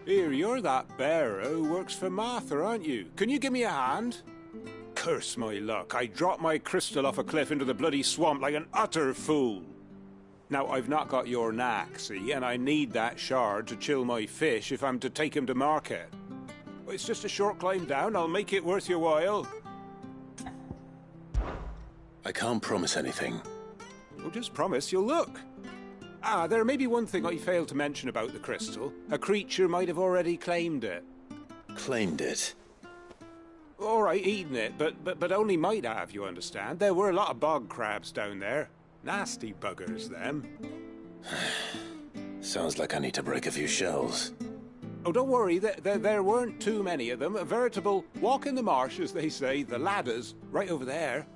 Here, you're that bearer who works for Martha, aren't you? Can you give me a hand? Curse my luck, I dropped my crystal off a cliff into the bloody swamp like an utter fool. Now, I've not got your knack, see, and I need that shard to chill my fish if I'm to take him to market. It's just a short climb down, I'll make it worth your while. I can't promise anything. Well, just promise you'll look. Ah, there may be one thing I failed to mention about the crystal. A creature might have already claimed it. Claimed it? All right, eaten it, but only might have, you understand. There were a lot of bog crabs down there. Nasty buggers, them. Sounds like I need to break a few shells. Oh, don't worry, there weren't too many of them. A veritable walk in the marsh, as they say, the ladders, right over there.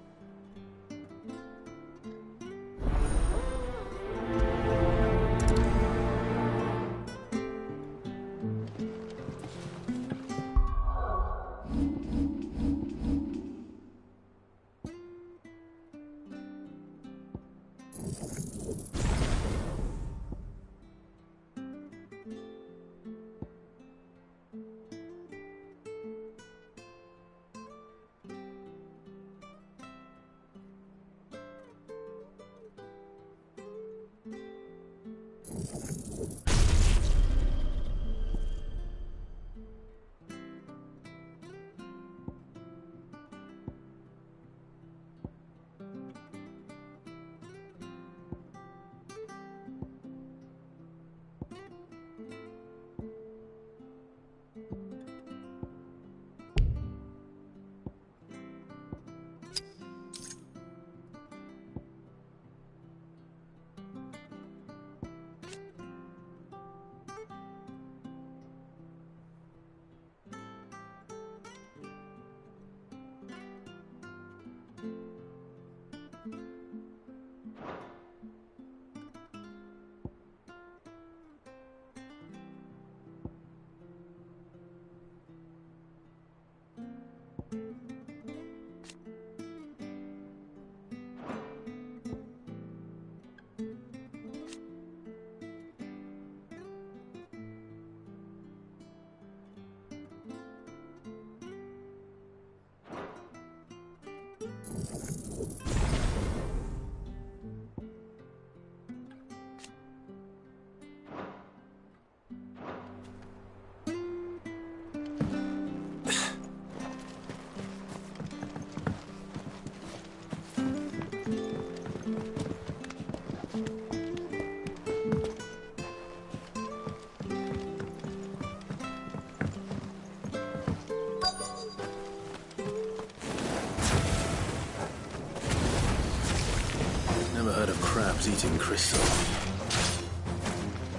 Never heard of crabs eating crystal.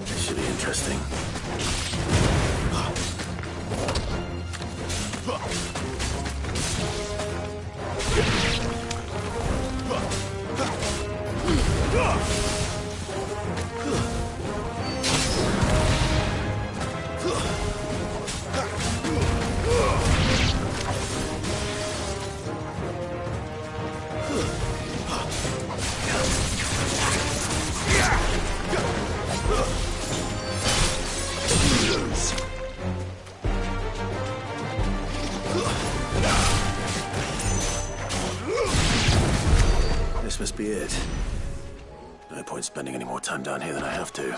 This should be interesting. This must be it. No point spending any more time down here than I have to.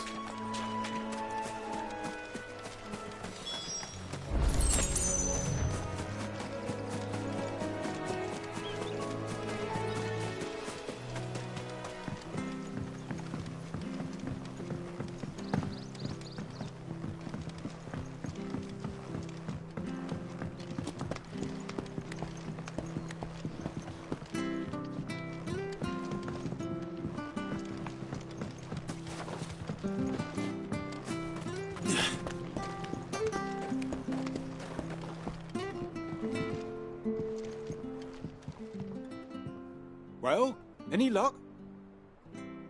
Well, any luck?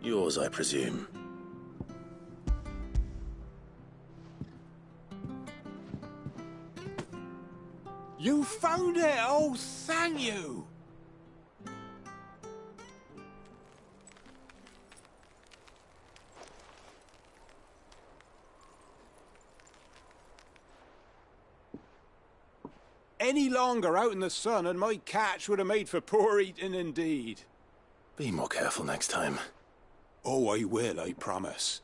Yours, I presume. You found it! Oh, thank you! any longer out in the sun and my catch would have made for poor eating indeed. Be more careful next time. Oh, I will, I promise.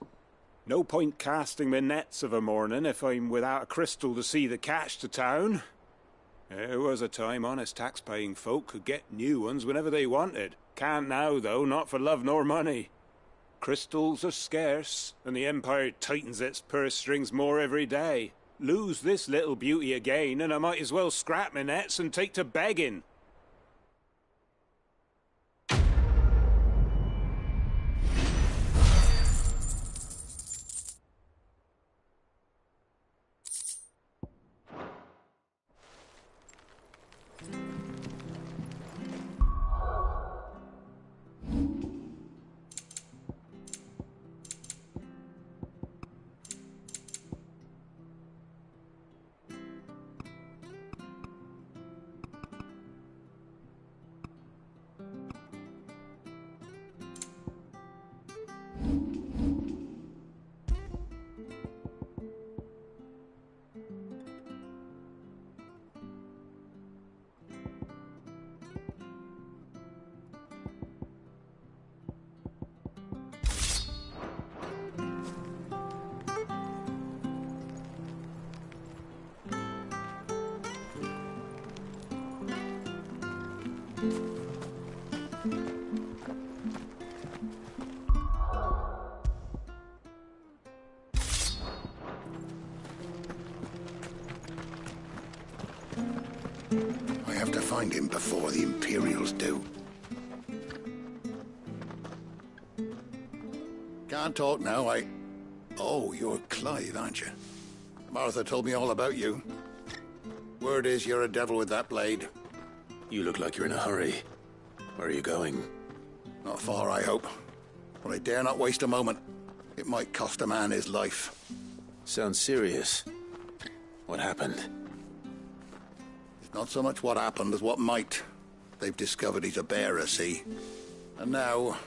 No point casting my nets of a morning if I'm without a crystal to see the catch to town. There was a time honest tax-paying folk could get new ones whenever they wanted. Can't now, though, not for love nor money. Crystals are scarce, and the Empire tightens its purse strings more every day. Lose this little beauty again, and I might as well scrap my nets and take to begging. I have to find him before the Imperials do. Can't talk now, Oh, you're Clive, aren't you? Martha told me all about you. Word is you're a devil with that blade. You look like you're in a hurry. Where are you going? Not far, I hope. But I dare not waste a moment. It might cost a man his life. Sounds serious. What happened? It's not so much what happened as what might. They've discovered he's a bearer, see? And now,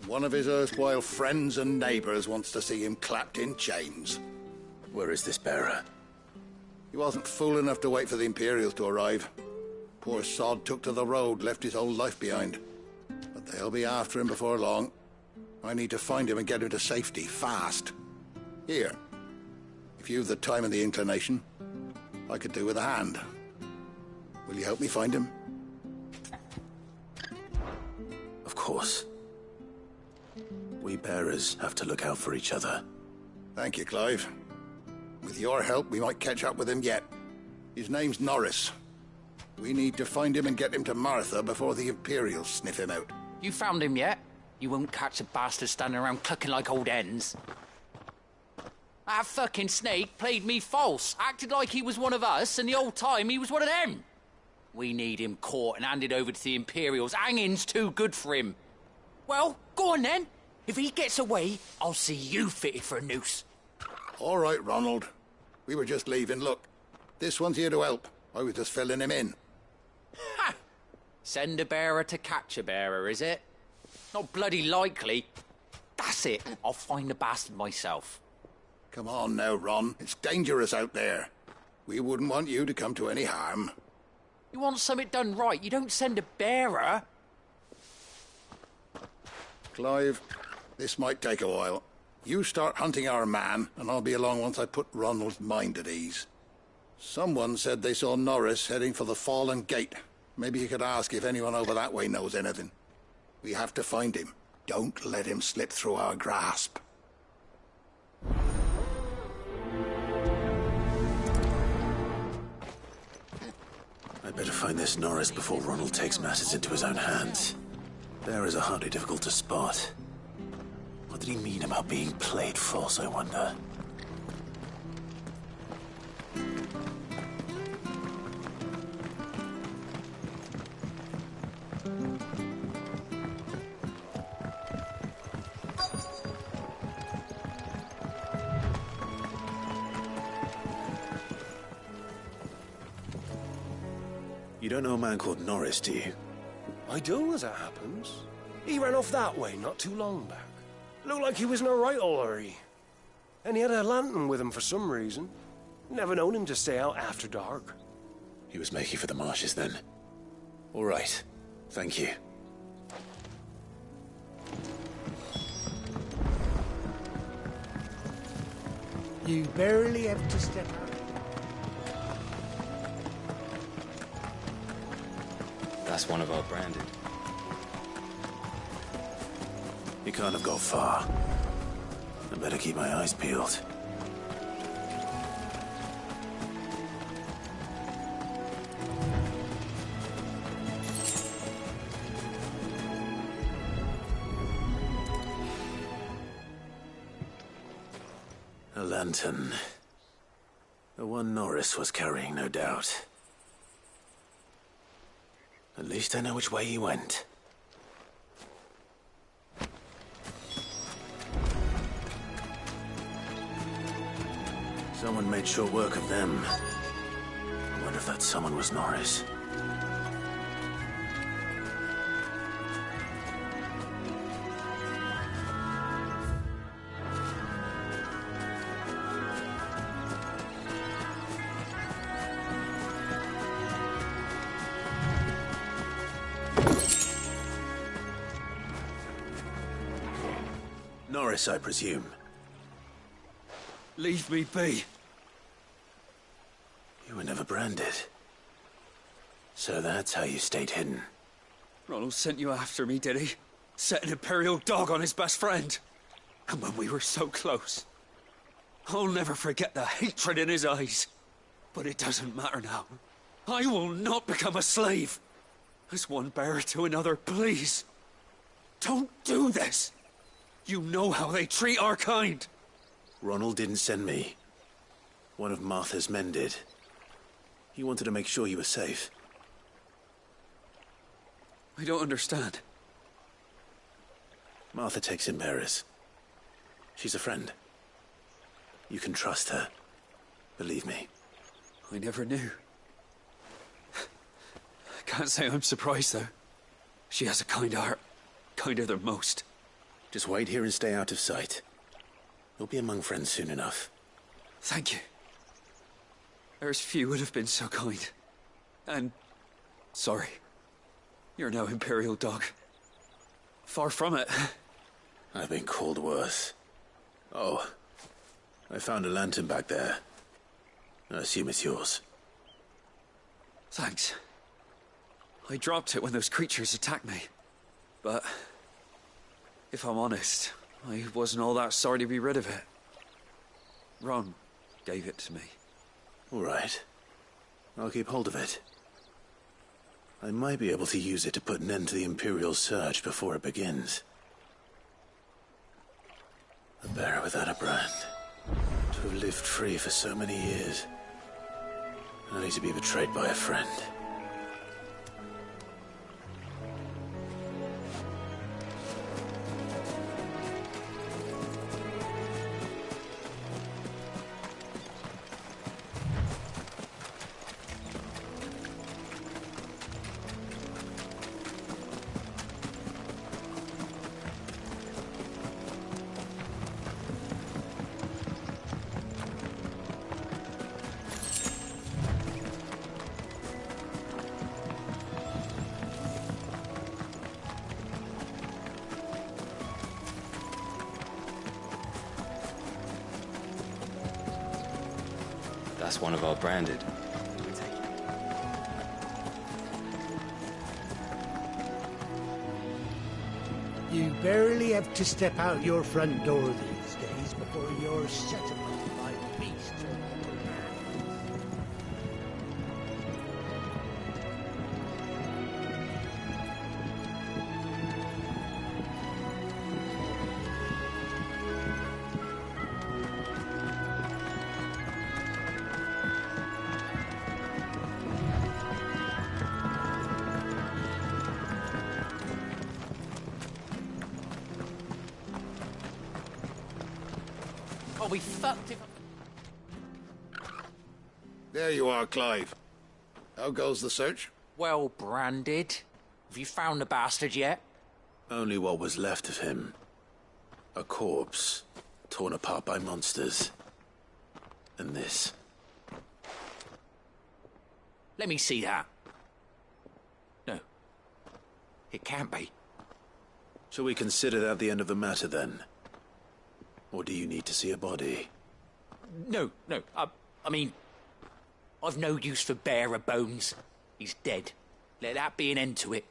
one of his erstwhile friends and neighbors wants to see him clapped in chains. Where is this bearer? He wasn't fool enough to wait for the Imperials to arrive. Poor sod took to the road, left his whole life behind. But they'll be after him before long. I need to find him and get him to safety, fast. Here, if you've the time and the inclination, I could do with a hand. Will you help me find him? Of course. We bearers have to look out for each other. Thank you, Clive. With your help, we might catch up with him yet. His name's Norris. We need to find him and get him to Martha before the Imperials sniff him out. You found him yet? You won't catch a bastard standing around clucking like old hens. That fucking snake played me false, acted like he was one of us, and the whole time he was one of them. We need him caught and handed over to the Imperials. Hanging's too good for him. Well, go on then. If he gets away, I'll see you fitted for a noose. All right, Ronald. We were just leaving. Look, this one's here to help. I was just filling him in. Ha! Send a bearer to catch a bearer, is it? Not bloody likely. That's it. I'll find the bastard myself. Come on now, Ron. It's dangerous out there. We wouldn't want you to come to any harm. You want something done right, you don't send a bearer. Clive, this might take a while. You start hunting our man, and I'll be along once I put Ronald's mind at ease. Someone said they saw Norris heading for the Fallen Gate. Maybe you could ask if anyone over that way knows anything. We have to find him. Don't let him slip through our grasp. I'd better find this Norris before Ronald takes matters into his own hands. Bearers are hardly difficult to spot. What did he mean about being played false, I wonder? You don't know a man called Norris, do you? I do, as it happens. He ran off that way not too long back. Looked like he was in a right old hurry. And he had a lantern with him for some reason. Never known him to stay out after dark. He was making for the marshes then. All right. Thank you. You barely have to step out. That's one of our branded. He can't have got far. I better keep my eyes peeled. A lantern. The one Norris was carrying, no doubt. At least I know which way he went. Someone made short work of them. I wonder if that someone was Norris. Norris, I presume. Leave me be. You were never branded. So that's how you stayed hidden. Ronald sent you after me, did he? Set an Imperial dog on his best friend. And when we were so close. I'll never forget the hatred in his eyes. But it doesn't matter now. I will not become a slave. As one bearer to another, please. Don't do this. You know how they treat our kind. Ronald didn't send me. One of Martha's men did. He wanted to make sure you were safe. I don't understand. Martha takes in bearers. She's a friend. You can trust her. Believe me. I never knew. I can't say I'm surprised, though. She has a kind heart. Kinder than most. Just wait here and stay out of sight. You'll be among friends soon enough. Thank you. There's few would have been so kind. And... sorry. You're no Imperial dog. Far from it. I've been called worse. Oh. I found a lantern back there. I assume it's yours. Thanks. I dropped it when those creatures attacked me. But... if I'm honest, I wasn't all that sorry to be rid of it. Ron gave it to me. All right. I'll keep hold of it. I might be able to use it to put an end to the Imperial surge before it begins. A bearer without a brand. To have lived free for so many years. Only to be betrayed by a friend. That's one of our branded. You barely have to step out your front door these days before you're set upon by beasts or other man. I'll be fucked if... There you are, Clive. How goes the search? Well, branded. Have you found the bastard yet? Only what was left of him. A corpse, torn apart by monsters. And this. Let me see that. No. It can't be. Shall we consider that the end of the matter, then? Or do you need to see a body? No. I mean, I've no use for bearer bones. He's dead. Let that be an end to it.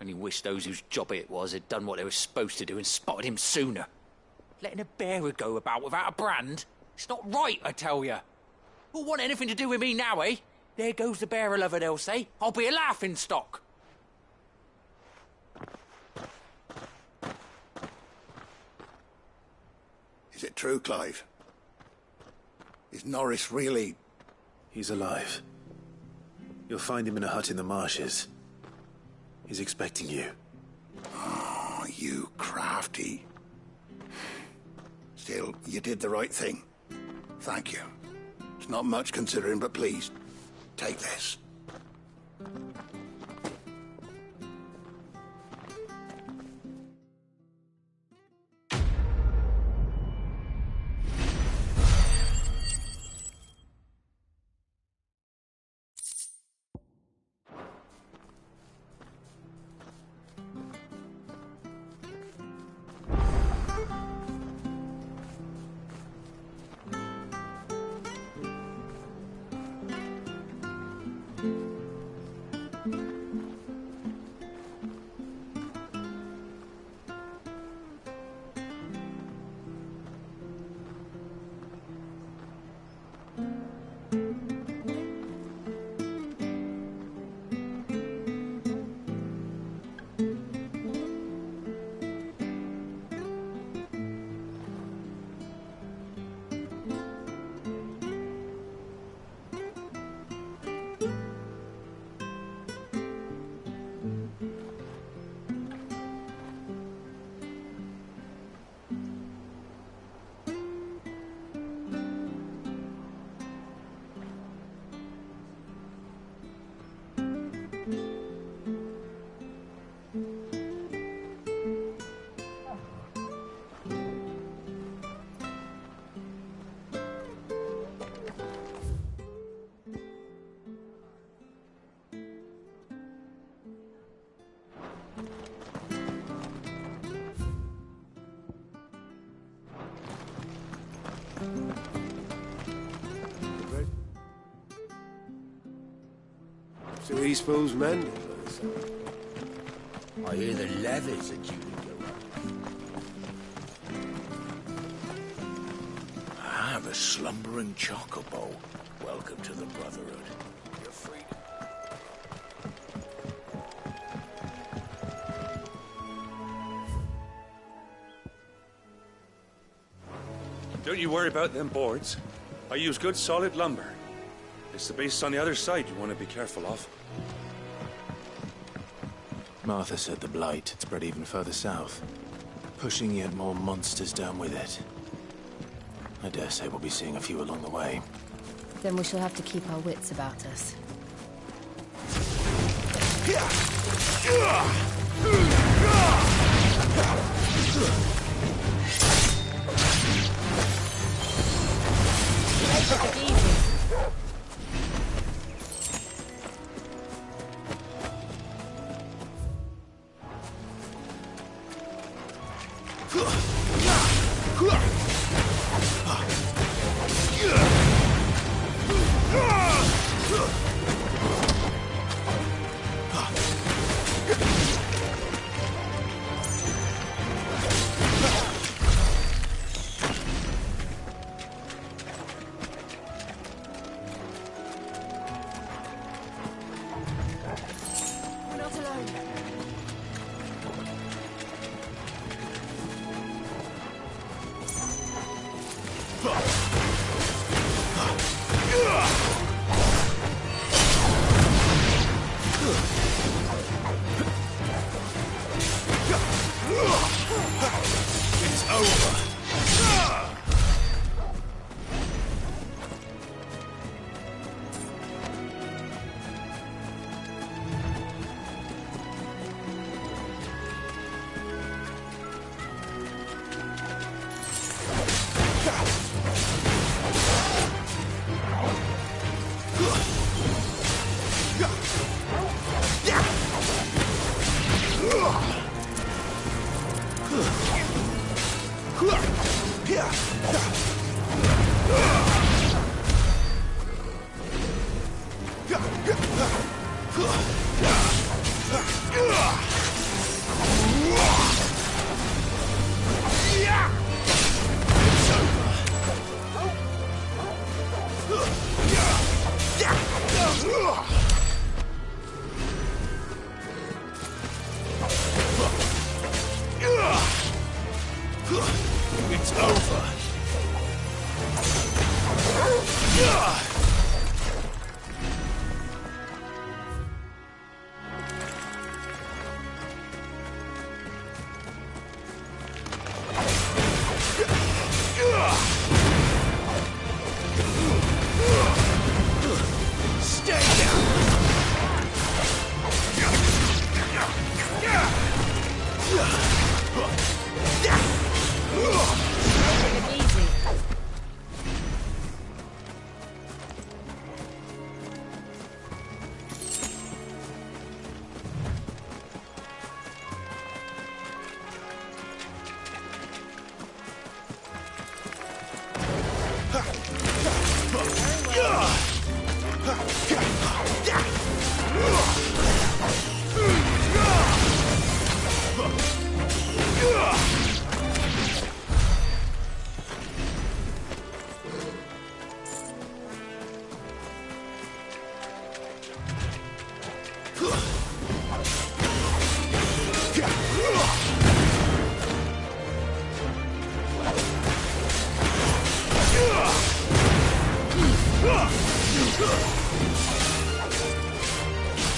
Only wish those whose job it was had done what they were supposed to do and spotted him sooner. Letting a bearer go about without a brand? It's not right, I tell you. Who'll want anything to do with me now, eh? There goes the bearer lover, they'll say. I'll be a laughing stock. Is it true, Clive? Is Norris really... He's alive. You'll find him in a hut in the marshes. He's expecting you. Oh, you crafty. Still, you did the right thing. Thank you. It's not much considering, but please, take this. So he suppose mended, I hear the levies are due to go up. I have a slumbering chocobo. Welcome to the Brotherhood. You're free. Don't you worry about them boards. I use good solid lumber. It's the beasts on the other side you want to be careful of. Martha said the blight had spread even further south, pushing yet more monsters down with it. I dare say we'll be seeing a few along the way. Then we shall have to keep our wits about us. Take it easy.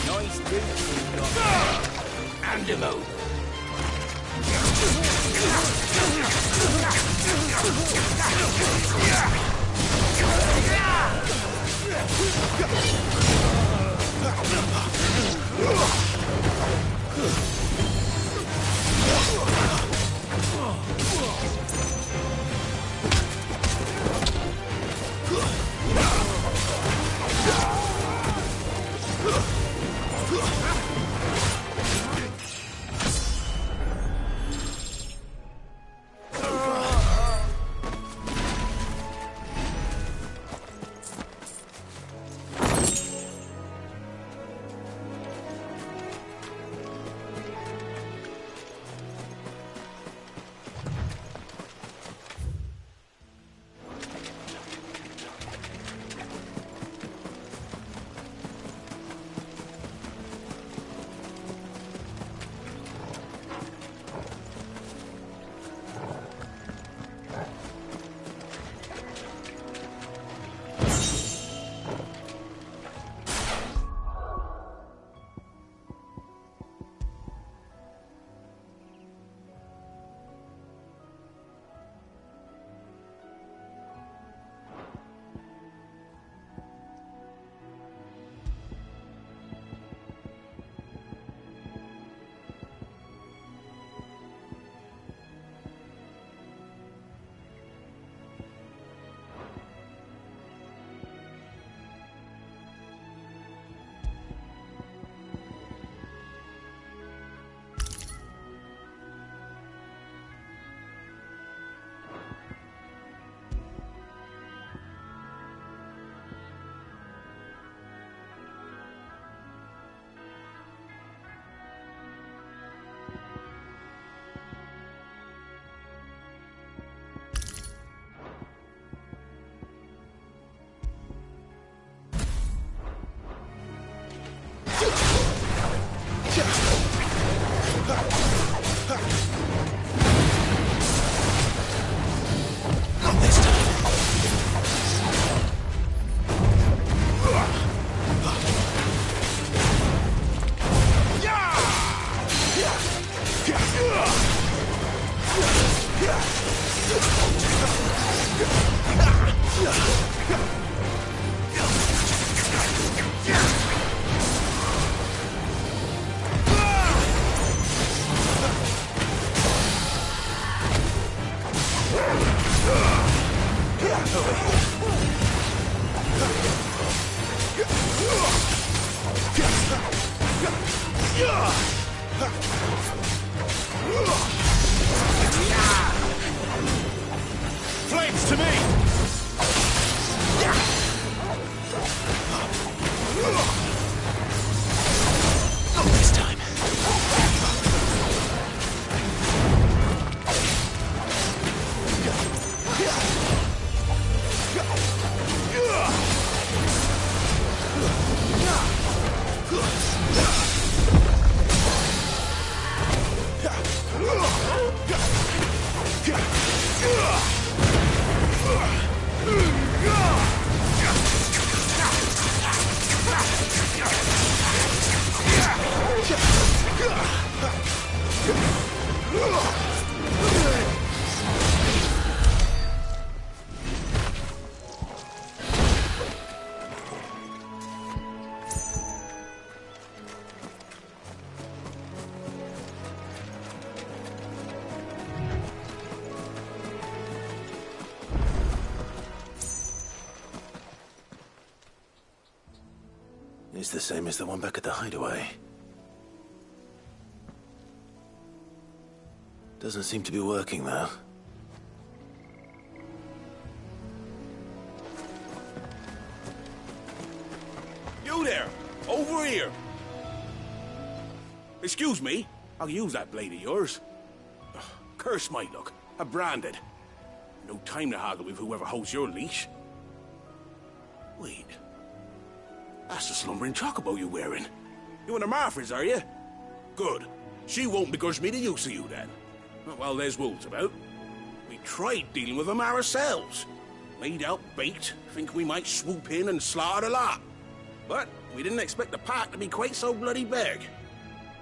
Nice boots you've got. And him over. Flames to me! Not this time. It's the same as the one back at the hideaway. Doesn't seem to be working, though. You there! Over here! Excuse me, I'll use that blade of yours. Ugh, curse my luck. I'm branded. No time to haggle with whoever holds your leash. Wait. That's the slumbering chocobo you're wearing. You one of Martha's, are you? Good. She won't begrudge me the use of you, then. Well, there's wolves about. We tried dealing with them ourselves. Laid out bait, think we might swoop in and slaughter the lot. But we didn't expect the pack to be quite so bloody big.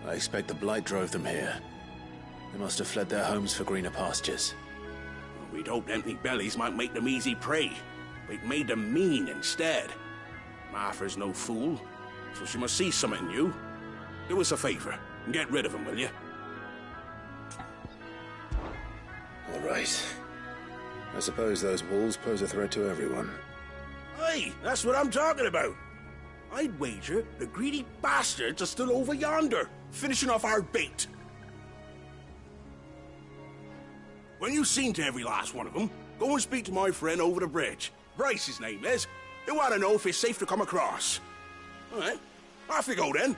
I expect the blight drove them here. They must have fled their homes for greener pastures. We'd hoped empty bellies might make them easy prey. But it made them mean instead. Martha's no fool, so she must see something in you. Do us a favor and get rid of them, will you? All right. I suppose those wolves pose a threat to everyone. Hey, that's what I'm talking about. I'd wager the greedy bastards are still over yonder, finishing off our bait. When you've seen to every last one of them, go and speak to my friend over the bridge. Bryce, his name is. They want to know if it's safe to come across. All right, off you go then.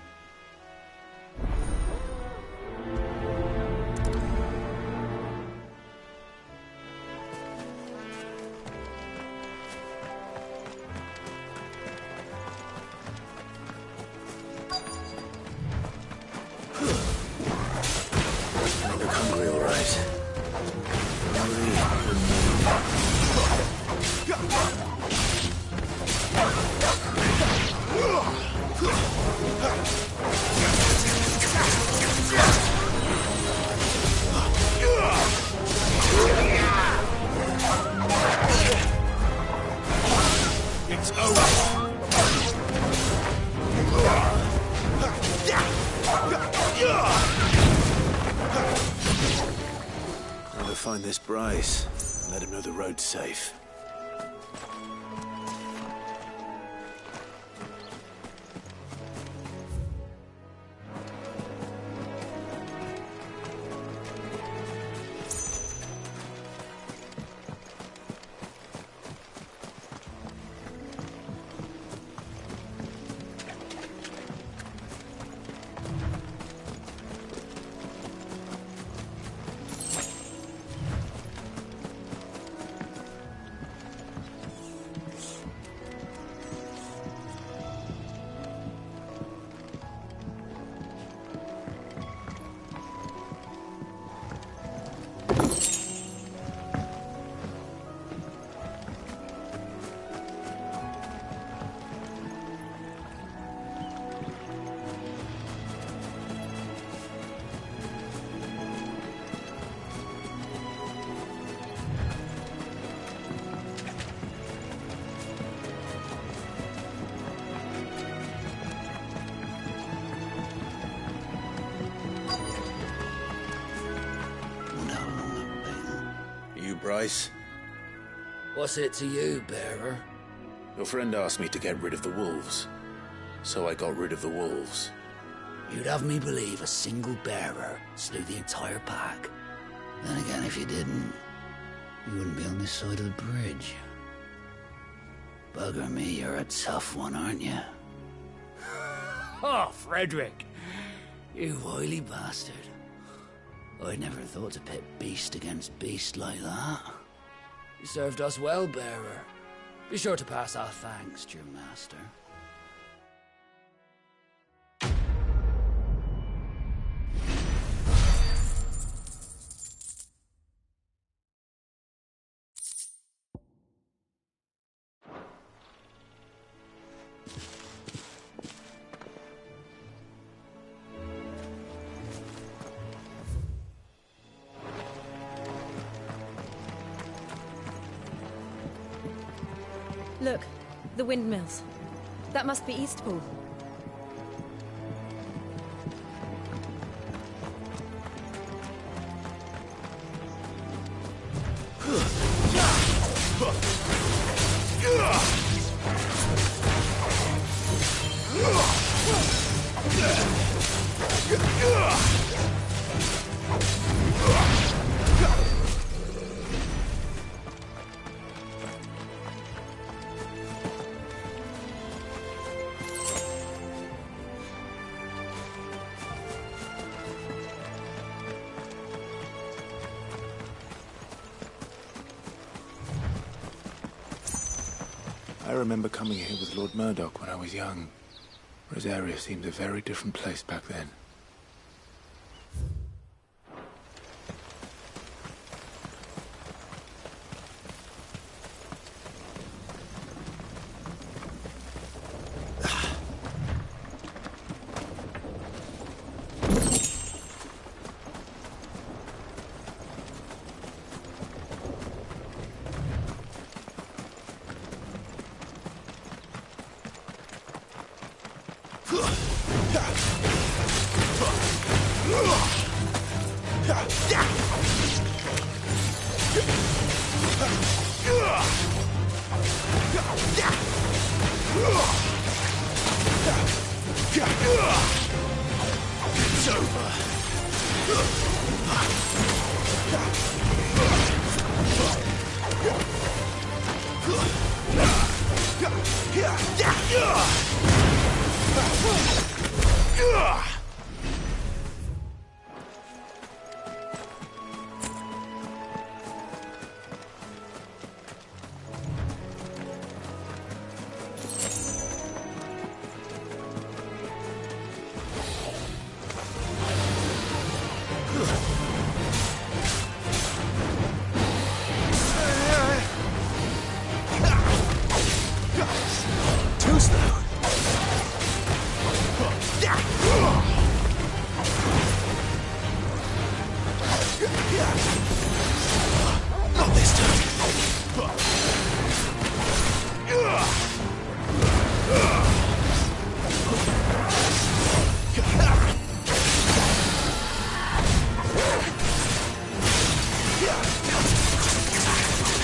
I look hungry, all right. It's over. Time to find this Bryce and let him know the road's safe. Bryce? What's it to you, bearer? Your friend asked me to get rid of the wolves, so I got rid of the wolves. You'd have me believe a single bearer slew the entire pack. Then again, if you didn't, you wouldn't be on this side of the bridge. Bugger me, you're a tough one, aren't you? Oh, Frederick. You wily bastard. I'd never thought to pit beast against beast like that. You served us well, bearer. Be sure to pass our thanks to your master. Look, the windmills. That must be Eastpool. I remember coming here with Lord Murdoch when I was young. Rosaria seemed a very different place back then. It's over. Too slow. Not this time.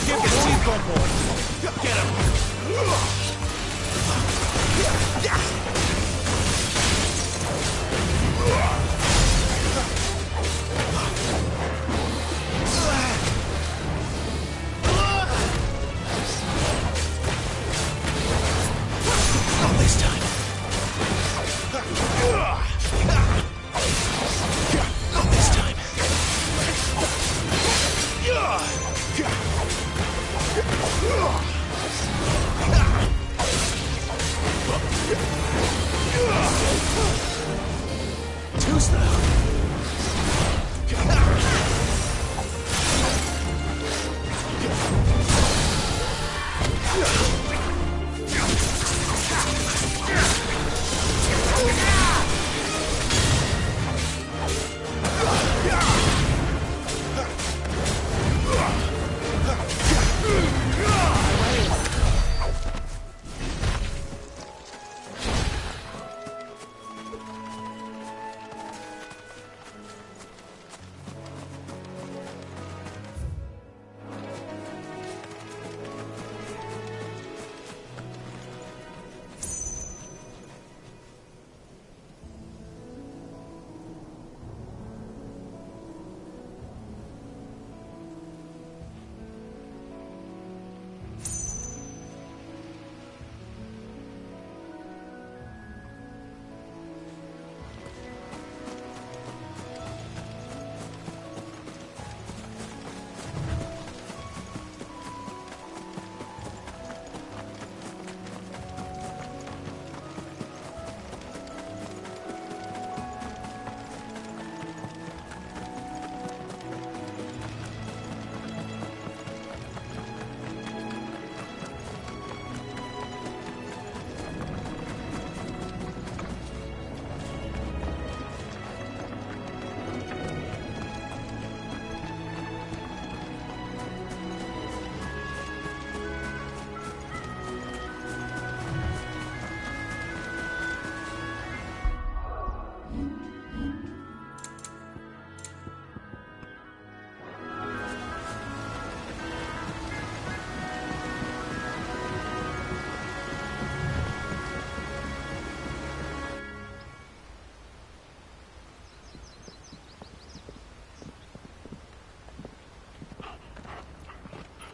Give the teeth on board. Get him. Not this time. Not this time. Too slow.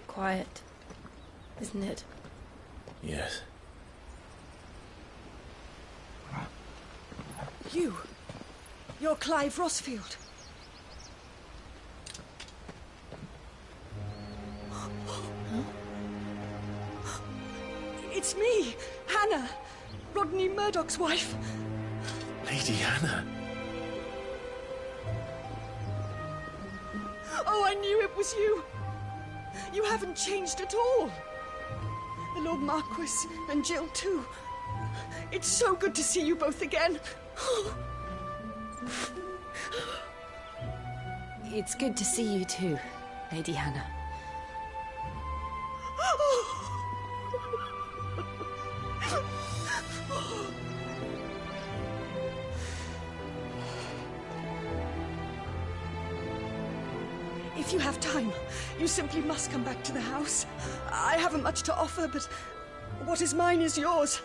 Quiet, isn't it? Yes. You're Clive Rossfield. It's me, Hannah, Rodney Murdoch's wife. Lady Hannah. Oh, I knew it was you. You haven't changed at all. The Lord Marquis and Jill too. It's so good to see you both again. It's good to see you too, Lady Hannah. If you have time, you simply must come back to the house. I haven't much to offer, but what is mine is yours.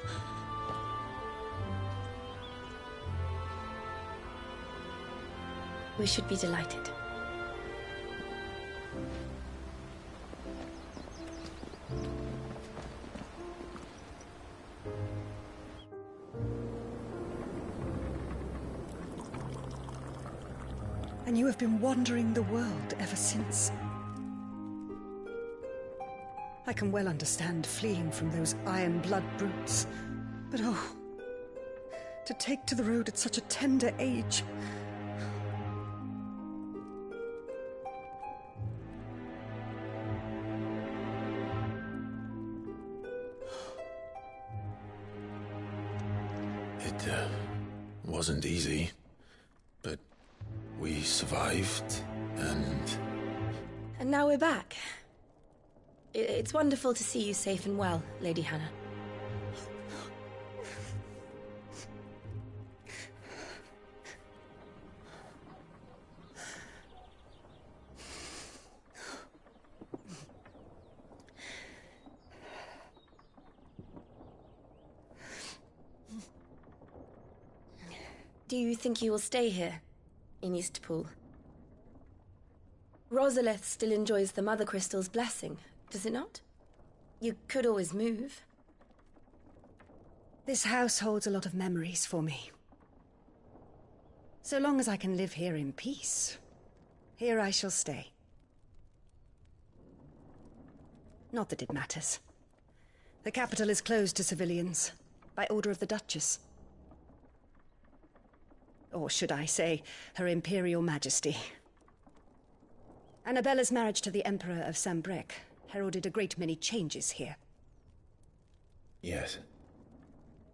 We should be delighted. And you have been wandering the world ever since. I can well understand fleeing from those iron blood brutes. But oh, to take to the road at such a tender age. It wasn't easy, but we survived, and... And now we're back. It's wonderful to see you safe and well, Lady Hannah. Do you think you will stay here, in Eastpool? Rosalith still enjoys the Mother Crystal's blessing, does it not? You could always move. This house holds a lot of memories for me. So long as I can live here in peace, here I shall stay. Not that it matters. The capital is closed to civilians, by order of the Duchess. Or should I say, Her Imperial Majesty. Annabella's marriage to the Emperor of Sambrec heralded a great many changes here. Yes.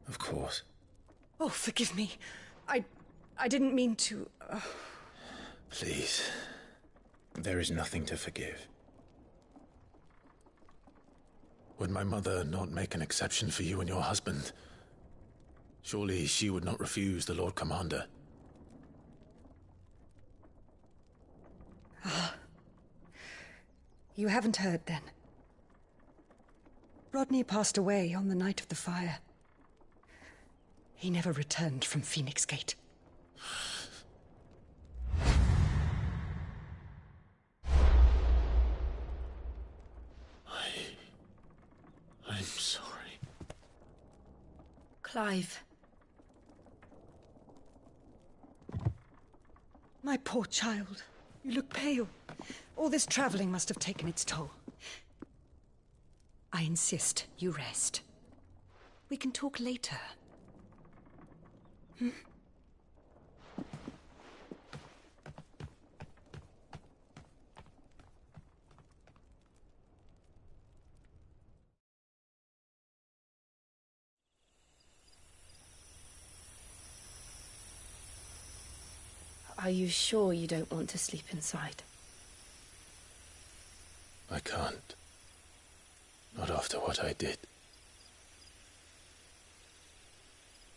Of course. Oh, forgive me. I didn't mean to... Please. There is nothing to forgive. Would my mother not make an exception for you and your husband? Surely she would not refuse the Lord Commander. You haven't heard, then. Rodney passed away on the night of the fire. He never returned from Phoenix Gate. I'm sorry. Clive. My poor child. You look pale. All this traveling must have taken its toll. I insist you rest. We can talk later. Hmm? Are you sure you don't want to sleep inside? I can't. Not after what I did.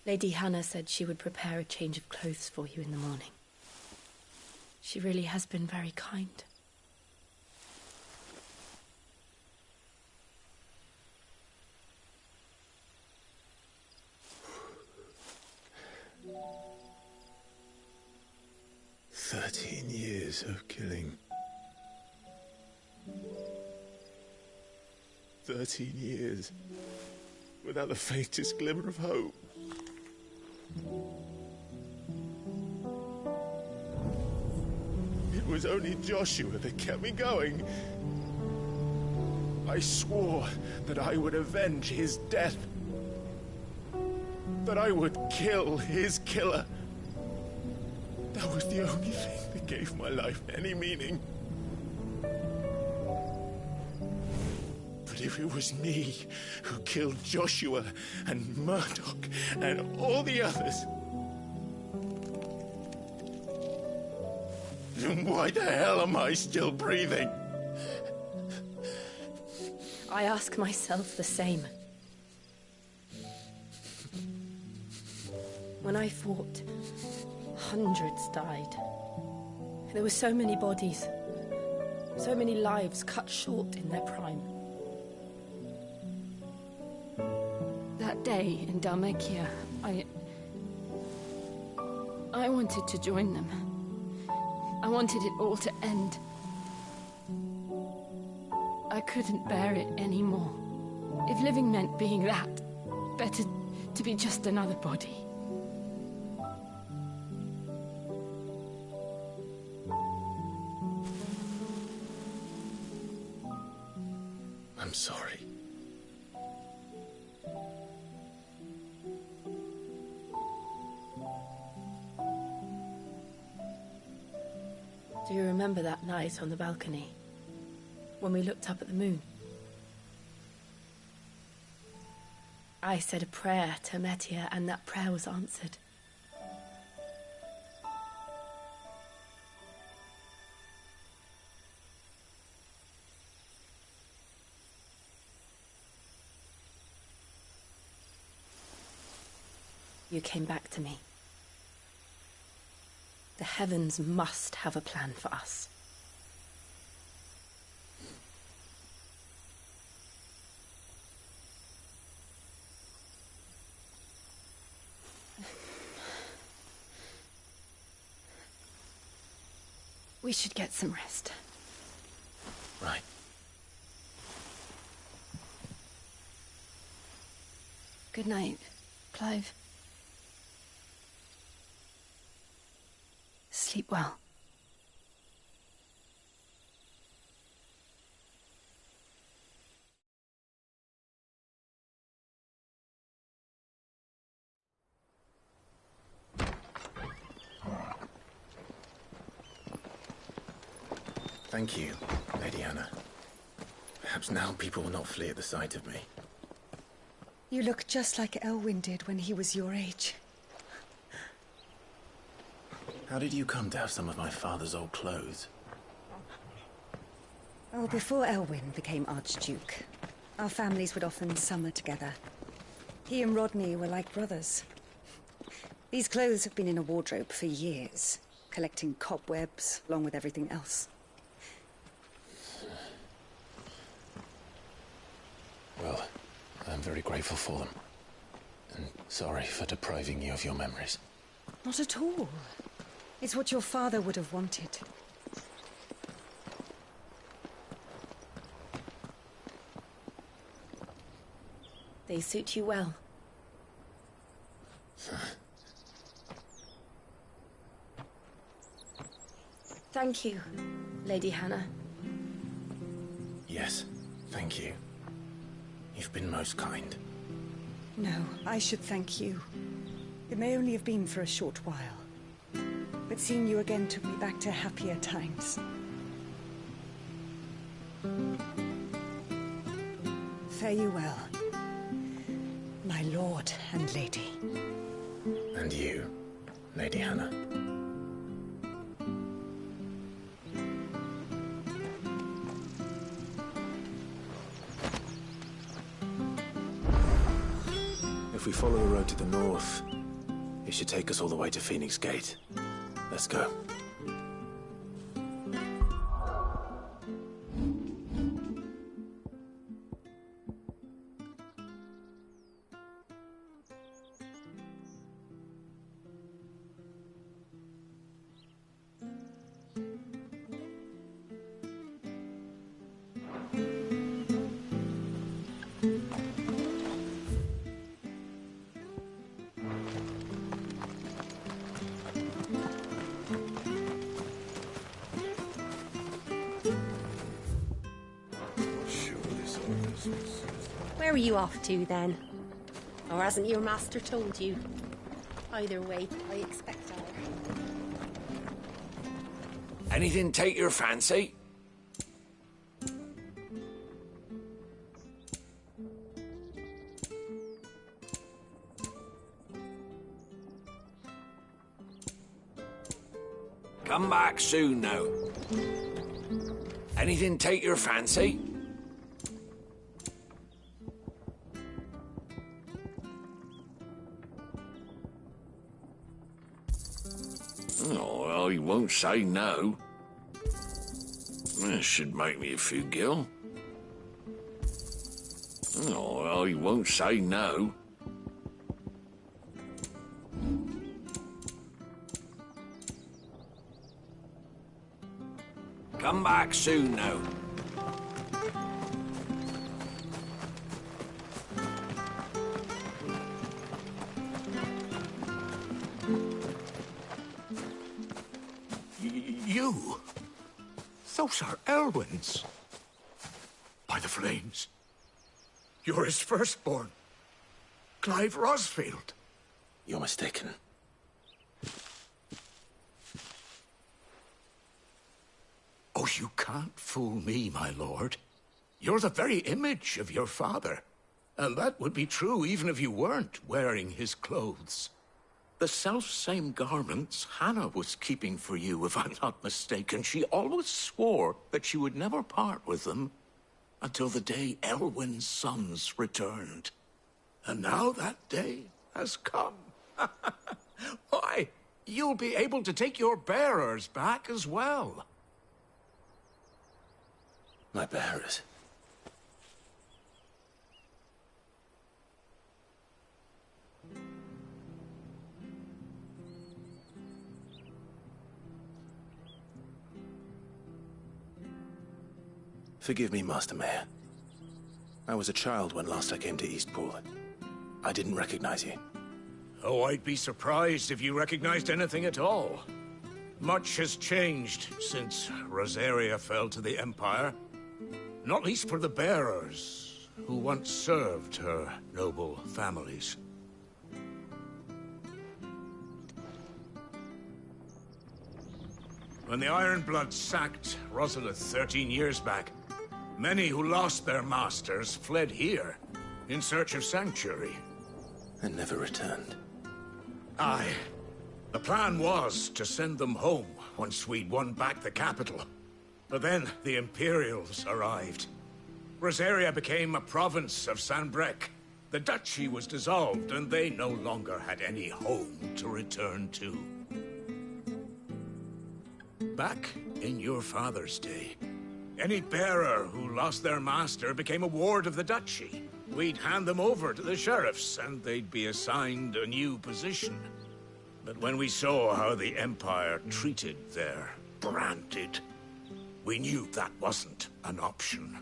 Lady Hannah said she would prepare a change of clothes for you in the morning. She really has been very kind. Years of killing. 13 years without the faintest glimmer of hope. It was only Joshua that kept me going. I swore that I would avenge his death. That I would kill his killer. That was the only thing that gave my life any meaning. But if it was me who killed Joshua and Murdoch and all the others, then why the hell am I still breathing? I ask myself the same. When I fought, hundreds died. There were so many bodies, so many lives cut short in their prime. That day in Dalmacia, I wanted to join them. I wanted it all to end. I couldn't bear it anymore. If living meant being that, better to be just another body. I'm sorry. Do you remember that night on the balcony? When we looked up at the moon? I said a prayer to Metia, and that prayer was answered. You came back to me. The heavens must have a plan for us. We should get some rest. Right. Good night, Clive. Sleep well. Thank you, Lady Hannah. Perhaps now people will not flee at the sight of me. You look just like Elwyn did when he was your age. How did you come to have some of my father's old clothes? Oh, before Elwyn became Archduke, our families would often summer together. He and Rodney were like brothers. These clothes have been in a wardrobe for years, collecting cobwebs along with everything else. Well, I'm very grateful for them. And sorry for depriving you of your memories. Not at all. It's what your father would have wanted. They suit you well. Thank you, Lady Hannah. Yes, thank you. You've been most kind. No, I should thank you. It may only have been for a short while, but seeing you again took me back to happier times. Fare you well, my lord and lady. And you, Lady Hannah. If we follow the road to the north, it should take us all the way to Phoenix Gate. Let's go. are you off to, then? Or hasn't your master told you? Either way, I expect our... Anything take your fancy? Come back soon now. Anything take your fancy? Oh, well, he won't say no. This should make me a few gil. Oh, well, he won't say no. Come back soon now. You? Those are Elwyn's. By the flames. You're his firstborn. Clive Rosfield. You're mistaken. Oh, you can't fool me, my lord. You're the very image of your father. And that would be true even if you weren't wearing his clothes. The self-same garments Hannah was keeping for you, if I'm not mistaken. She always swore that she would never part with them until the day Elwyn's sons returned. And now that day has come. Why, you'll be able to take your bearers back as well. My bearers? Forgive me, Master Mayor. I was a child when last I came to Eastpool. I didn't recognize you. Oh, I'd be surprised if you recognized anything at all. Much has changed since Rosaria fell to the Empire. Not least for the bearers, who once served her noble families. When the Ironbloods sacked Rosalith 13 years back, many who lost their masters fled here in search of sanctuary. And never returned. Aye. The plan was to send them home once we'd won back the capital. But then the Imperials arrived. Rosaria became a province of Sanbreque. The duchy was dissolved, and they no longer had any home to return to. Back in your father's day, any bearer who lost their master became a ward of the duchy. We'd hand them over to the sheriffs, and they'd be assigned a new position. But when we saw how the Empire treated their branded, we knew that wasn't an option.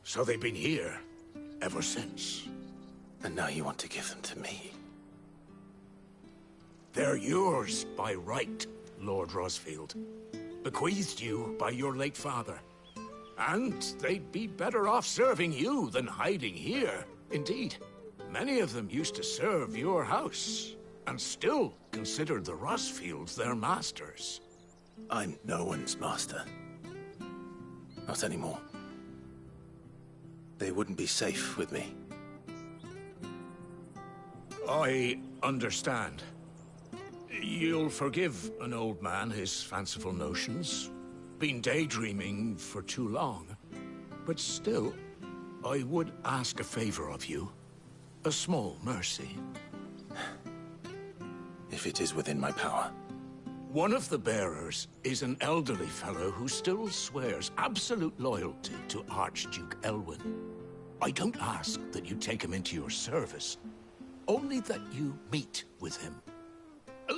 So they've been here ever since. And now you want to give them to me? They're yours by right, Lord Rosfield. Bequeathed you by your late father. And they'd be better off serving you than hiding here. Indeed, many of them used to serve your house, and still considered the Rosfields their masters. I'm no one's master. Not anymore. They wouldn't be safe with me. I understand. You'll forgive an old man his fanciful notions. Been daydreaming for too long. But still, I would ask a favor of you. A small mercy. If it is within my power. One of the bearers is an elderly fellow who still swears absolute loyalty to Archduke Elwyn. I don't ask that you take him into your service, only that you meet with him.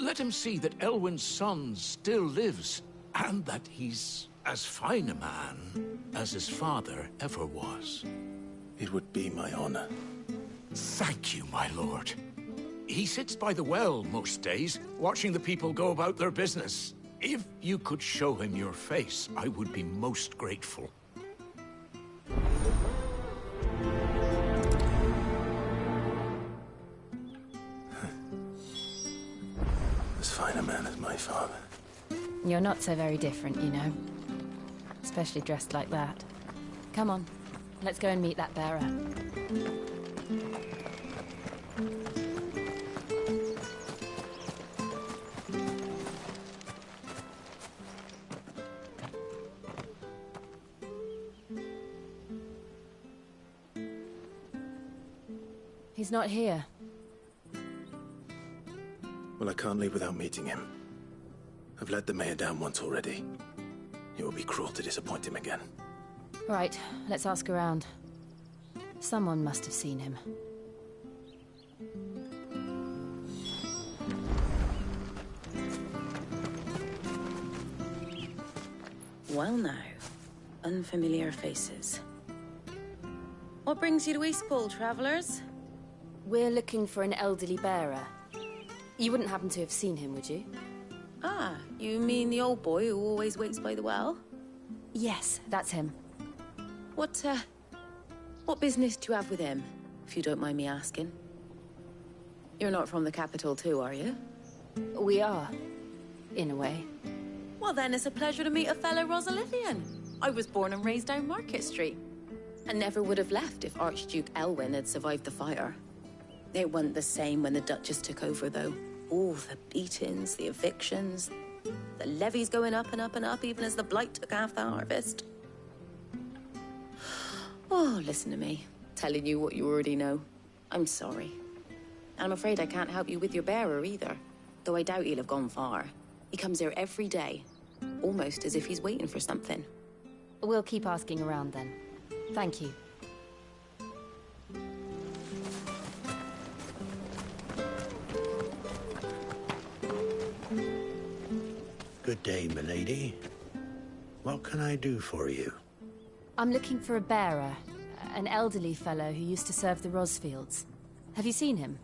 Let him see that Elwyn's son still lives, and that he's as fine a man as his father ever was. It would be my honor. Thank you, my lord. He sits by the well most days, watching the people go about their business. If you could show him your face, I would be most grateful. fine a man as my father. You're not so very different, you know. Especially dressed like that. Come on, let's go and meet that bearer. He's not here. Well, I can't leave without meeting him. I've let the mayor down once already. It will be cruel to disappoint him again. Right, let's ask around. Someone must have seen him. Well now, unfamiliar faces. What brings you to Eastpool, travellers? We're looking for an elderly bearer. You wouldn't happen to have seen him, would you? Ah, you mean the old boy who always waits by the well? Yes, that's him. What business do you have with him, if you don't mind me asking? You're not from the capital too, are you? We are, in a way. Well then, it's a pleasure to meet a fellow Rosalithian. I was born and raised down Market Street, and never would have left if Archduke Elwyn had survived the fire. It wasn't the same when the Duchess took over, though. All the beatings, the evictions, the levies going up and up and up, even as the blight took half the harvest. Oh, listen to me, telling you what you already know. I'm sorry. And I'm afraid I can't help you with your bearer either, though I doubt he'll have gone far. He comes here every day, almost as if he's waiting for something. We'll keep asking around then. Thank you. Good day, milady. What can I do for you? I'm looking for a bearer, an elderly fellow who used to serve the Rosfields. Have you seen him?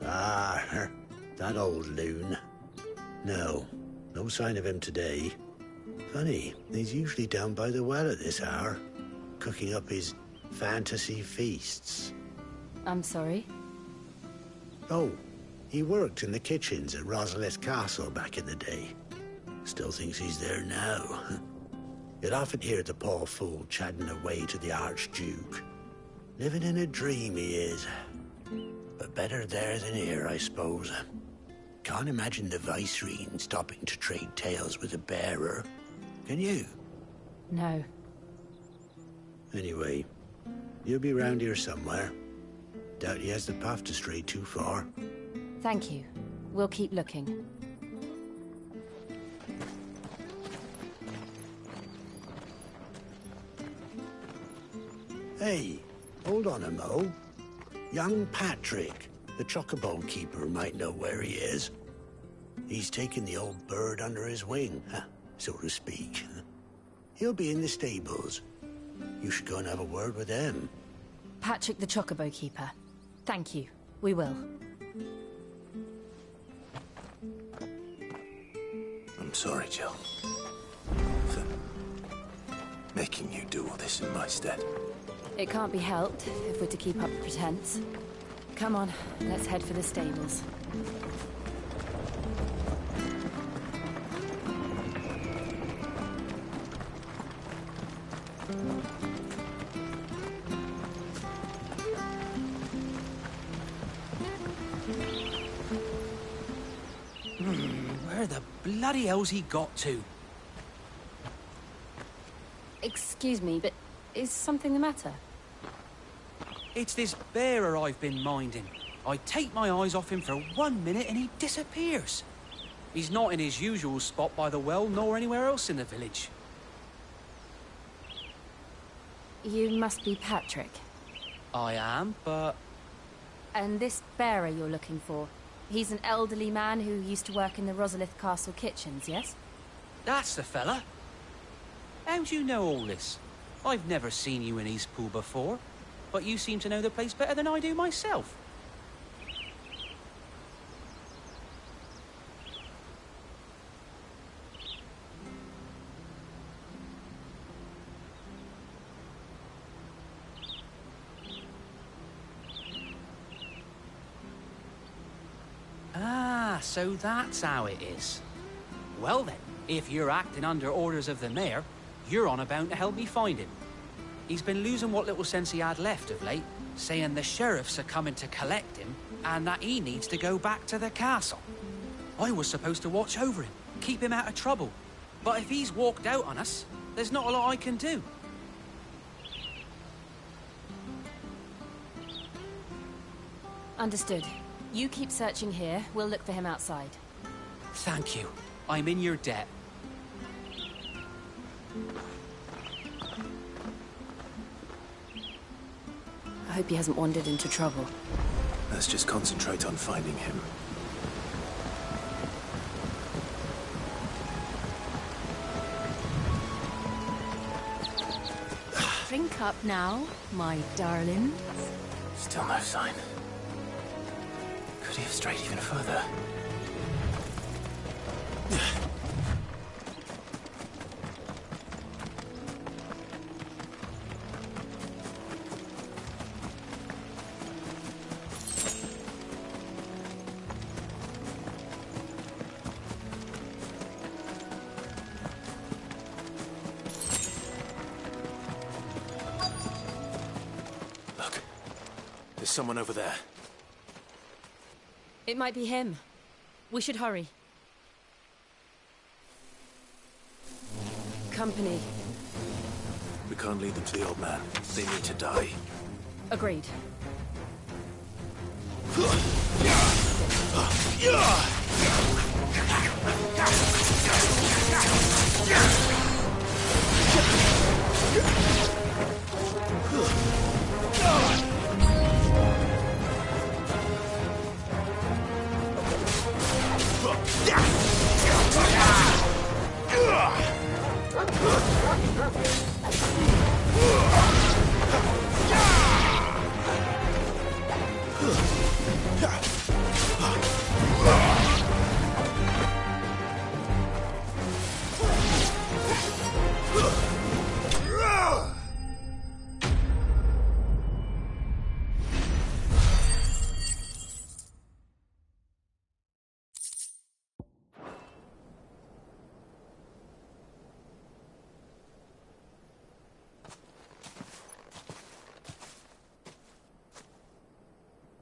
Ah, that old loon. No sign of him today. Funny, he's usually down by the well at this hour, cooking up his fantasy feasts. I'm sorry? Oh, he worked in the kitchens at Rosalith Castle back in the day. Still thinks he's there now. You'd often hear the poor fool chatting away to the Archduke. Living in a dream he is. But better there than here, I suppose. Can't imagine the Viceroy stopping to trade tales with a bearer. Can you? No. Anyway, he'll be round here somewhere. Doubt he has the path to stray too far. Thank you. We'll keep looking. Hey, hold on a mo. Young Patrick, the chocobo keeper, might know where he is. He's taken the old bird under his wing, so to speak. He'll be in the stables. You should go and have a word with him. Patrick the chocobo keeper. Thank you. We will. I'm sorry, Jill. For making you do all this in my stead. It can't be helped if we're to keep up the pretense. Come on, let's head for the stables. Where the bloody hell's he got to? Excuse me, but is something the matter? It's this bearer I've been minding. I take my eyes off him for 1 minute and he disappears. He's not in his usual spot by the well, nor anywhere else in the village. You must be Patrick. I am, but... And this bearer you're looking for, he's an elderly man who used to work in the Rosalith Castle kitchens, yes? That's the fella. How do you know all this? I've never seen you in Eastpool before, but you seem to know the place better than I do myself. So that's how it is. Well then, if you're acting under orders of the mayor, you're on about to help me find him. He's been losing what little sense he had left of late, saying the sheriffs are coming to collect him and that he needs to go back to the castle. I was supposed to watch over him, keep him out of trouble. But if he's walked out on us, there's not a lot I can do. Understood. You keep searching here. We'll look for him outside. Thank you. I'm in your debt. I hope he hasn't wandered into trouble. Let's just concentrate on finding him. Drink up now, my darling. Still no sign. Could he have strayed even further? Look, there's someone over there. It might be him. We should hurry. Company. We can't lead them to the old man. They need to die. Agreed.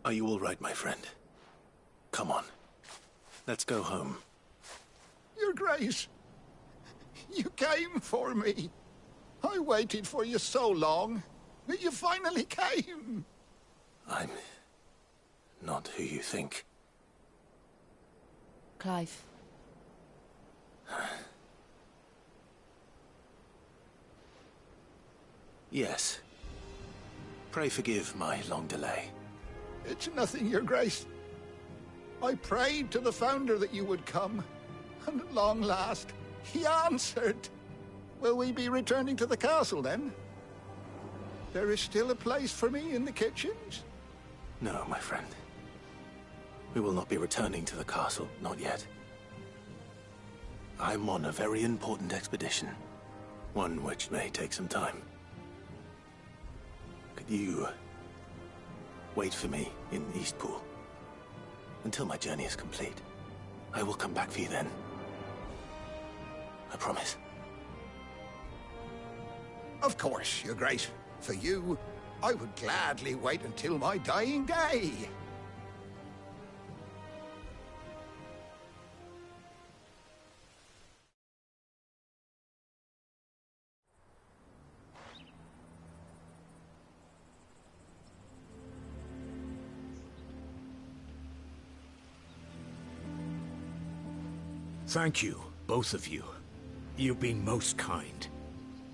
Are you all right, my friend? Come on. Let's go home. Your Grace, you came for me. I waited for you so long, but you finally came. I'm not who you think. Clive. Yes. Pray forgive my long delay. It's nothing, Your Grace. I prayed to the Founder that you would come, and at long last, he answered. Will we be returning to the castle, then? There is still a place for me in the kitchens? No, my friend. We will not be returning to the castle, not yet. I'm on a very important expedition. One which may take some time. Could you wait for me in Eastpool until my journey is complete? I will come back for you then. I promise. Of course, Your Grace. For you, I would gladly wait until my dying day. Thank you, both of you. You've been most kind.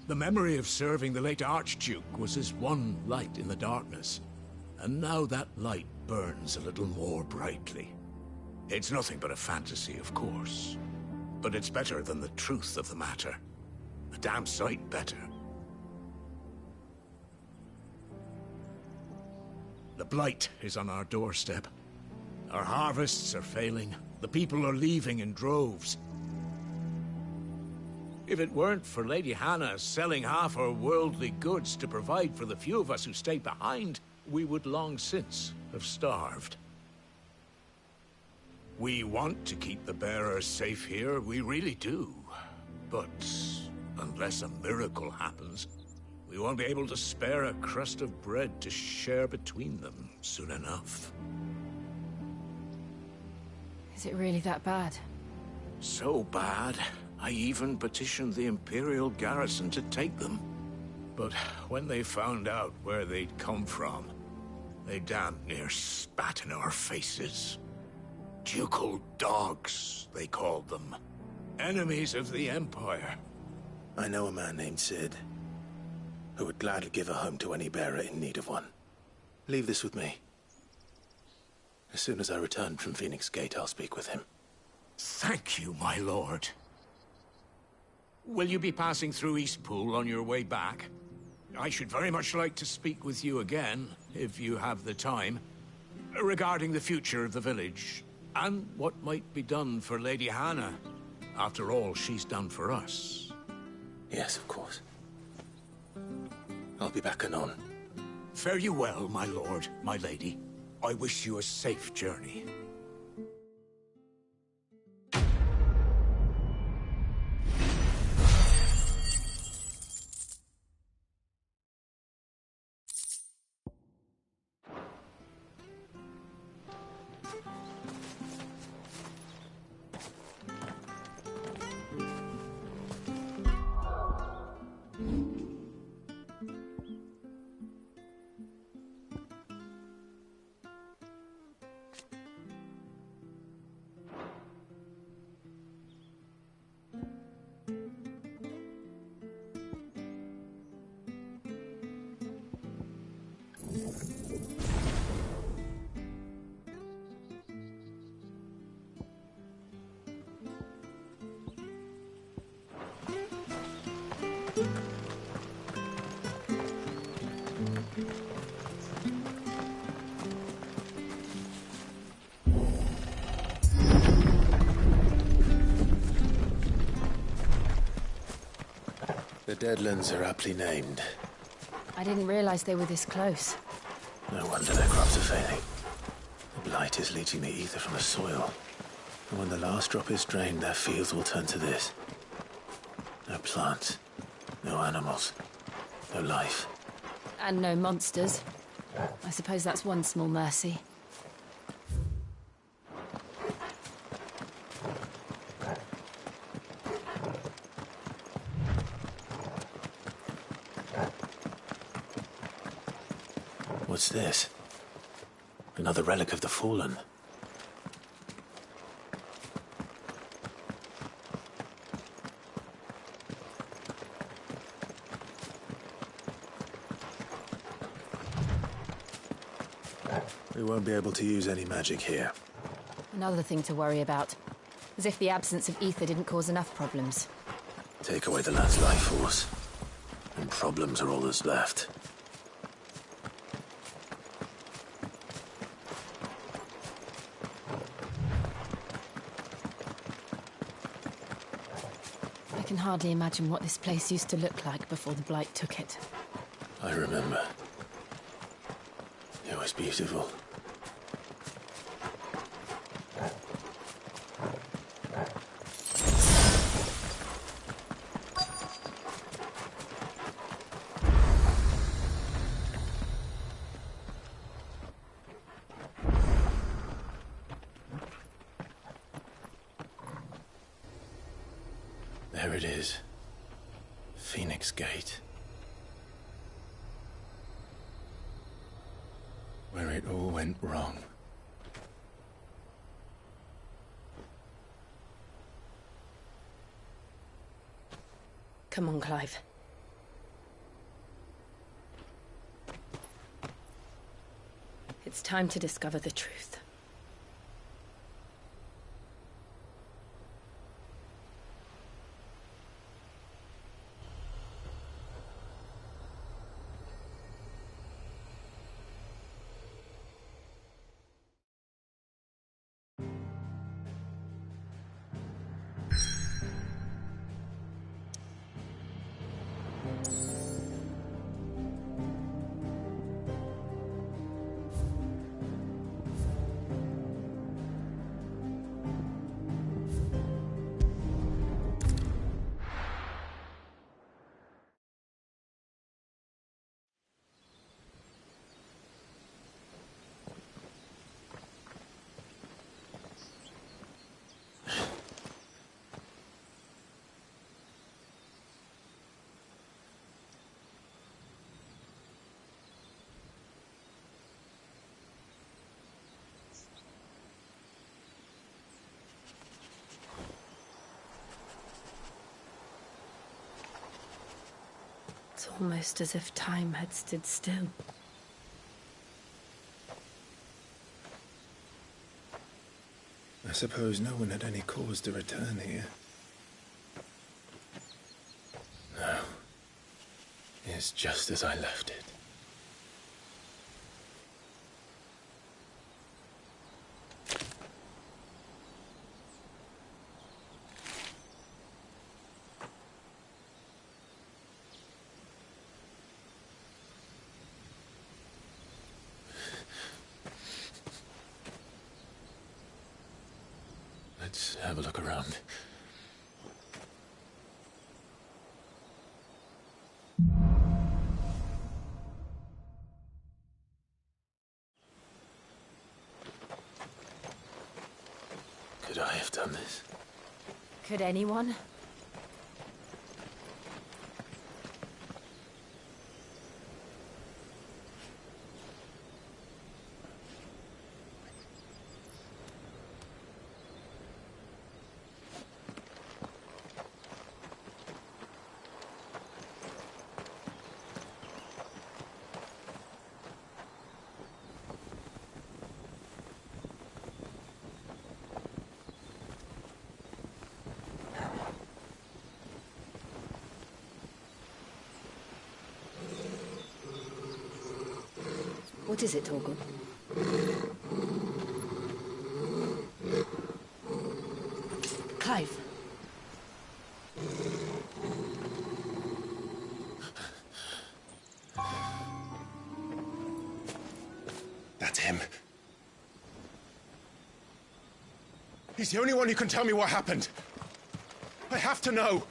The memory of serving the late Archduke was as one light in the darkness, and now that light burns a little more brightly. It's nothing but a fantasy, of course, but it's better than the truth of the matter. A damn sight better. The blight is on our doorstep. Our harvests are failing. The people are leaving in droves. If it weren't for Lady Hannah selling half her worldly goods to provide for the few of us who stay behind, we would long since have starved. We want to keep the bearers safe here, we really do. But unless a miracle happens, we won't be able to spare a crust of bread to share between them soon enough. Is it really that bad? So bad, I even petitioned the Imperial garrison to take them. But when they found out where they'd come from, they damn near spat in our faces. Ducal dogs, they called them. Enemies of the Empire. I know a man named Sid, who would gladly give a home to any bearer in need of one. Leave this with me. As soon as I return from Phoenix Gate, I'll speak with him. Thank you, my lord. Will you be passing through Eastpool on your way back? I should very much like to speak with you again, if you have the time, regarding the future of the village, and what might be done for Lady Hannah, after all she's done for us. Yes, of course. I'll be back anon. Fare you well, my lord, my lady. I wish you a safe journey. The Deadlands are aptly named. I didn't realize they were this close. No wonder their crops are failing. The blight is leaching the ether from the soil. And when the last drop is drained, their fields will turn to this. No plants, no animals, no life. And no monsters. I suppose that's one small mercy. What's this? Another relic of the Fallen. We won't be able to use any magic here. Another thing to worry about. As if the absence of ether didn't cause enough problems. Take away the lad's life force, and problems are all that's left. I can hardly imagine what this place used to look like before the Blight took it. I remember. It was beautiful. There it is. Phoenix Gate. Where it all went wrong. Come on, Clive. It's time to discover the truth. It's almost as if time had stood still. I suppose no one had any cause to return here. No. It's just as I left it. Let's have a look around. Could I have done this? Could anyone? What is it, Torgal? Clive. That's him. He's the only one who can tell me what happened. I have to know.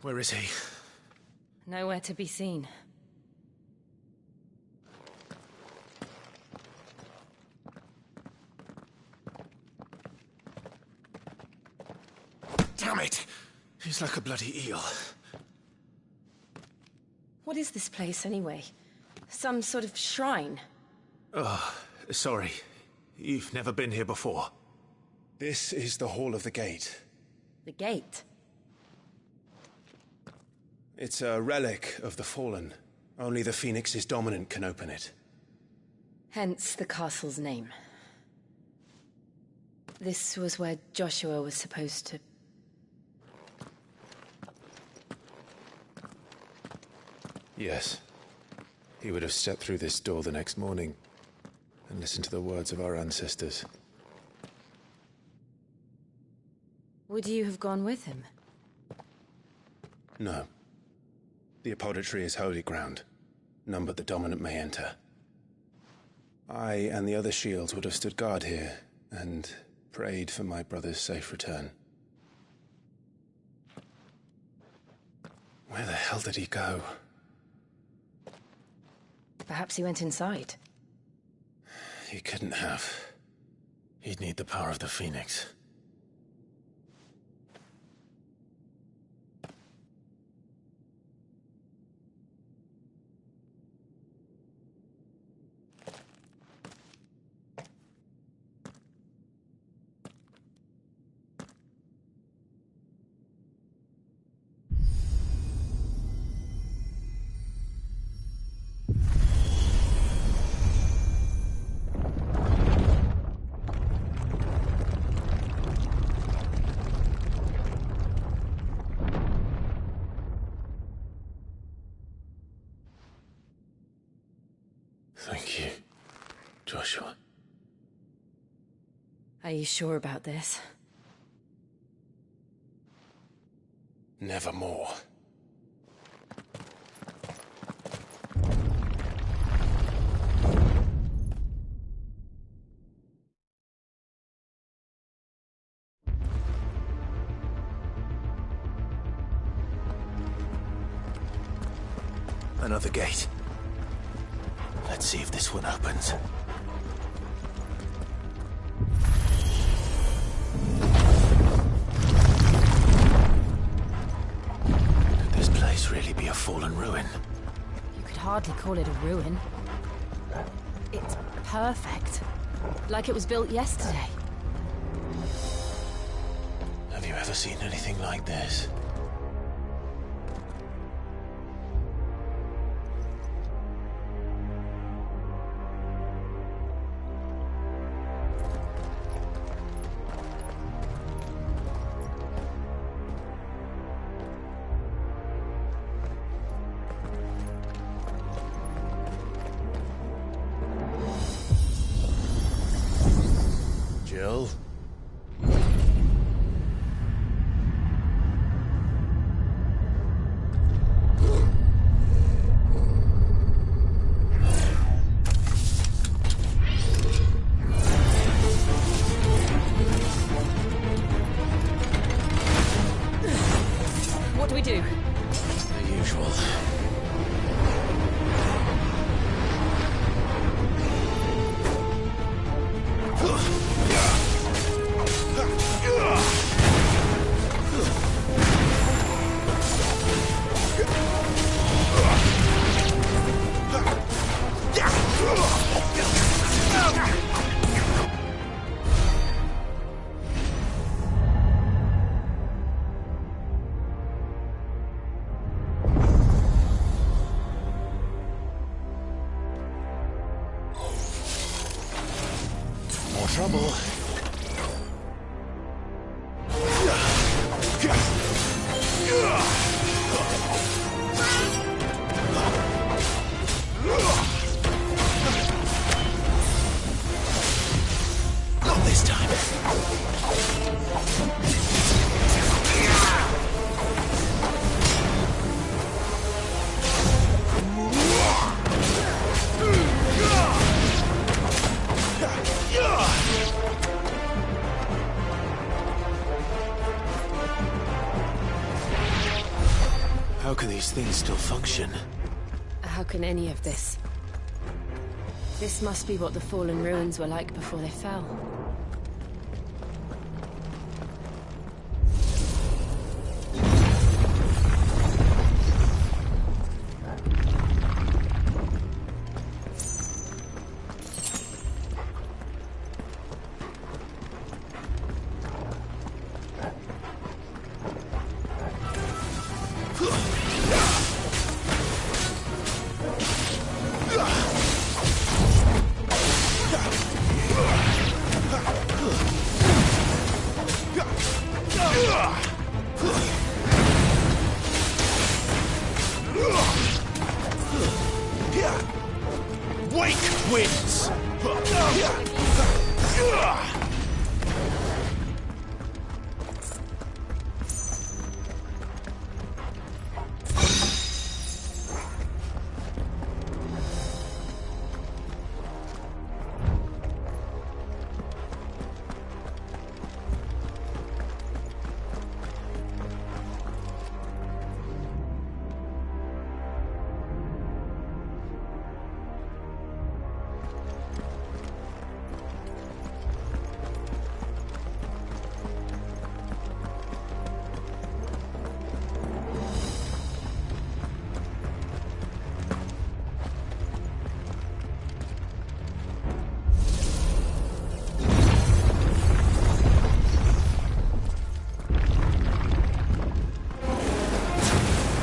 Where is he? Nowhere to be seen. Damn it! He's like a bloody eel. What is this place, anyway? Some sort of shrine? Oh, sorry. You've never been here before. This is the Hall of the Gate. The gate? It's a relic of the Fallen. Only the Phoenix's dominant can open it. Hence the castle's name. This was where Joshua was supposed to... Yes. He would have stepped through this door the next morning and listened to the words of our ancestors. Would you have gone with him? No. The apodatory is holy ground. None but the dominant may enter. I and the other shields would have stood guard here and prayed for my brother's safe return. Where the hell did he go? Perhaps he went inside. He couldn't have. He'd need the power of the Phoenix. Thank you, Joshua. Are you sure about this? Nevermore. Another gate. Let's see if this one opens. place really be a fallen ruin? You could hardly call it a ruin. It's perfect. Like it was built yesterday. Have you ever seen anything like this? Jill? What do we do? The usual. More trouble. Not this time. How can these things still function? How can any of this? This must be what the fallen ruins were like before they fell. Wake wins!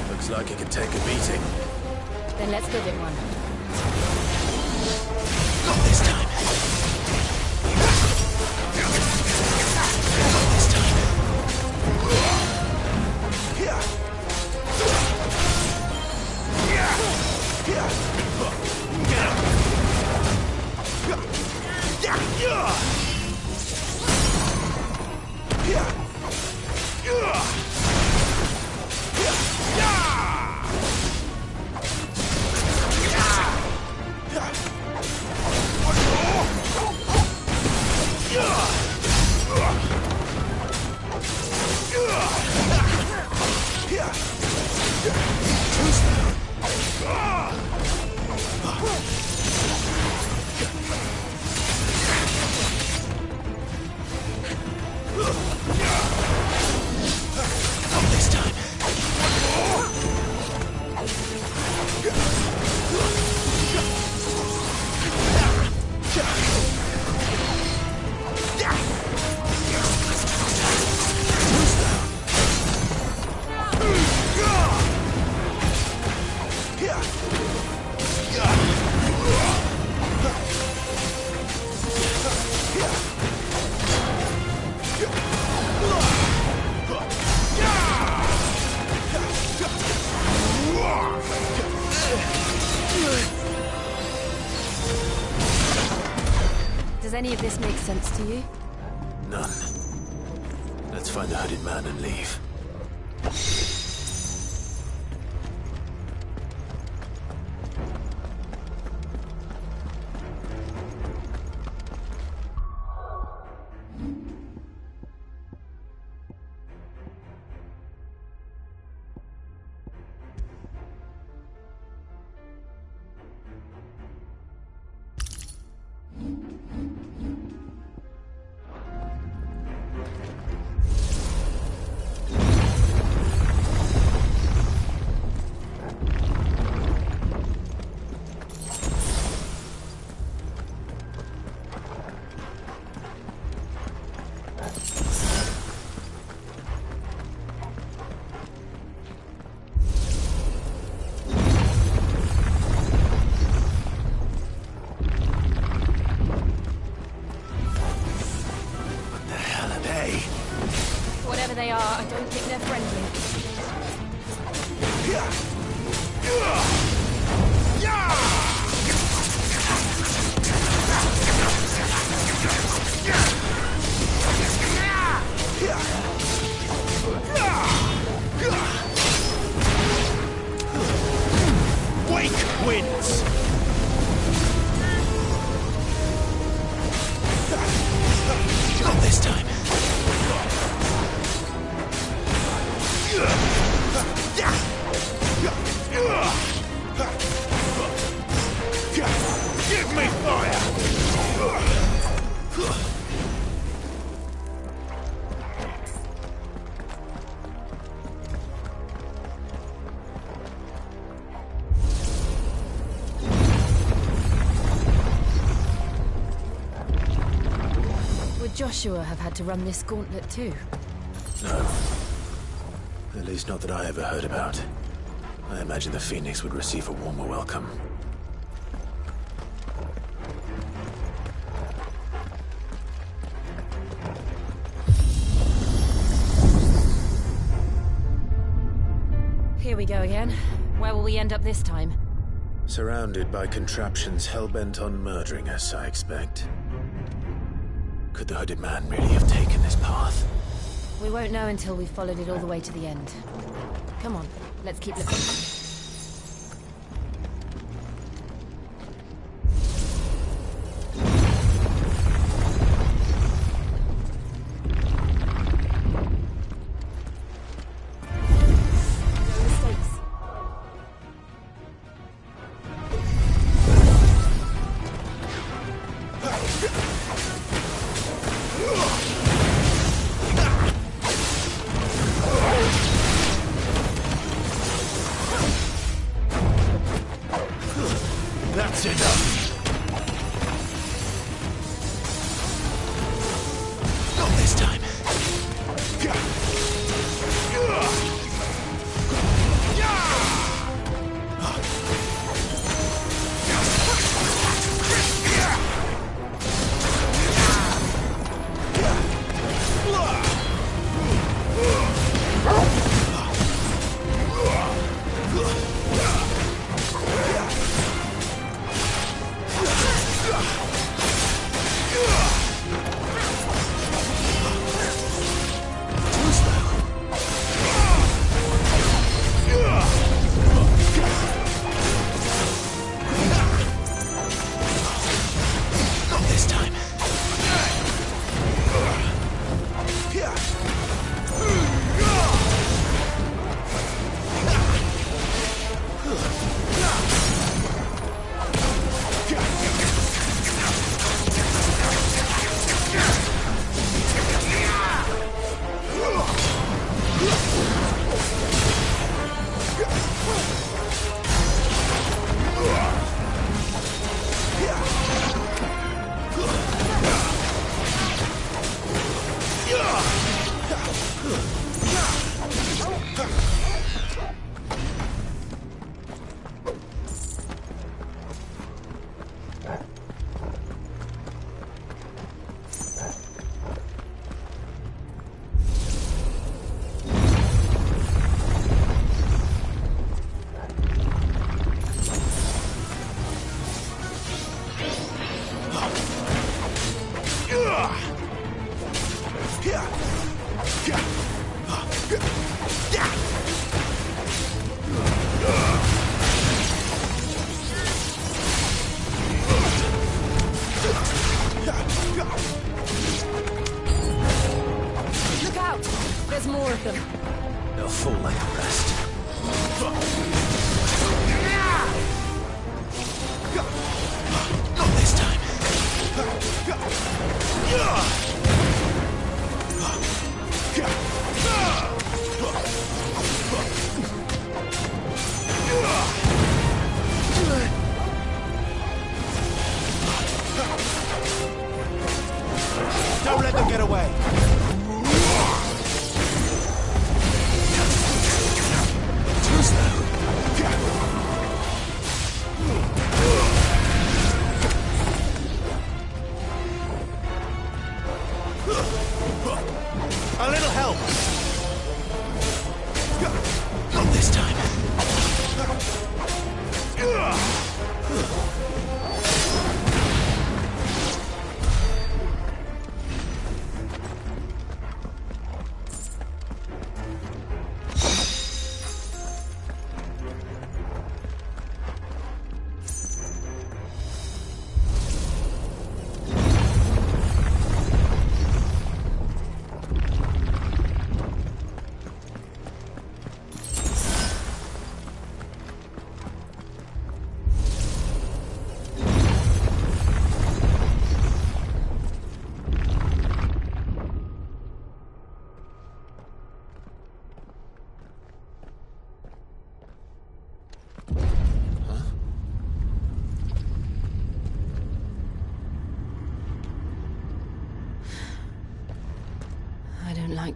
Looks like it could take a beating. Then let's give it one. Not this time. Not this time. Here. Get up. Not this time. any of this make sense to you? None. Let's find the hooded man and leave. Whatever they are, I don't think they're friendly. Wake wins! Not this time. Give me fire! Would Joshua have had to run this gauntlet too? No. At least not that I ever heard about. I imagine the Phoenix would receive a warmer welcome. Here we go again. Where will we end up this time? Surrounded by contraptions hell-bent on murdering us, I expect. Could the hooded man really have taken this path? We won't know until we've followed it all the way to the end. Come on, let's keep looking.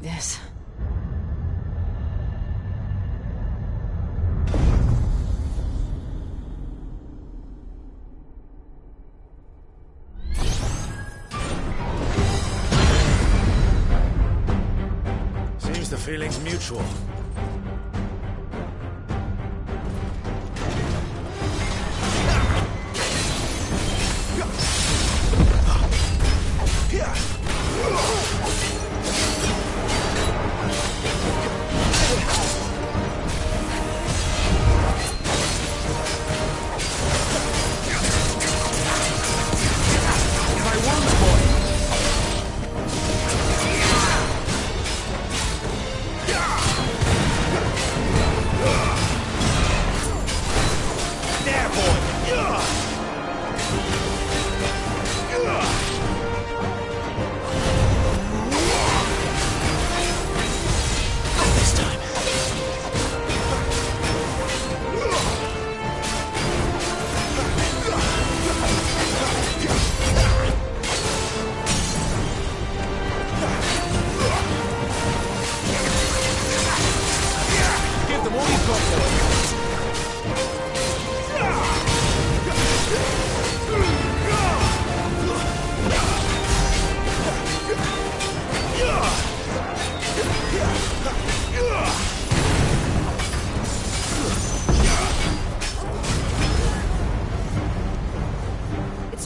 like this. Seems the feeling's mutual.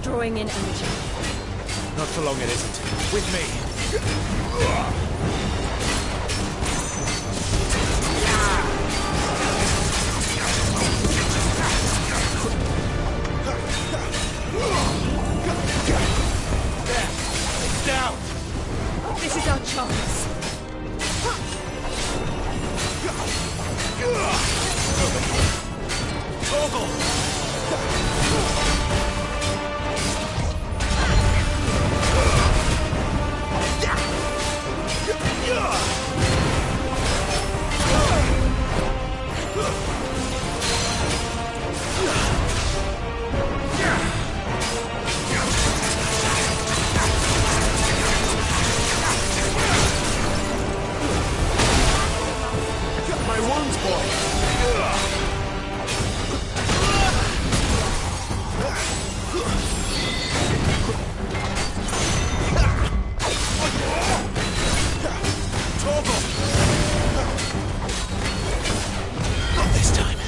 Drawing in energy. Not for long it isn't. With me. There. It's down. This is our chance. Torgal! My wounds, boy! Not this time.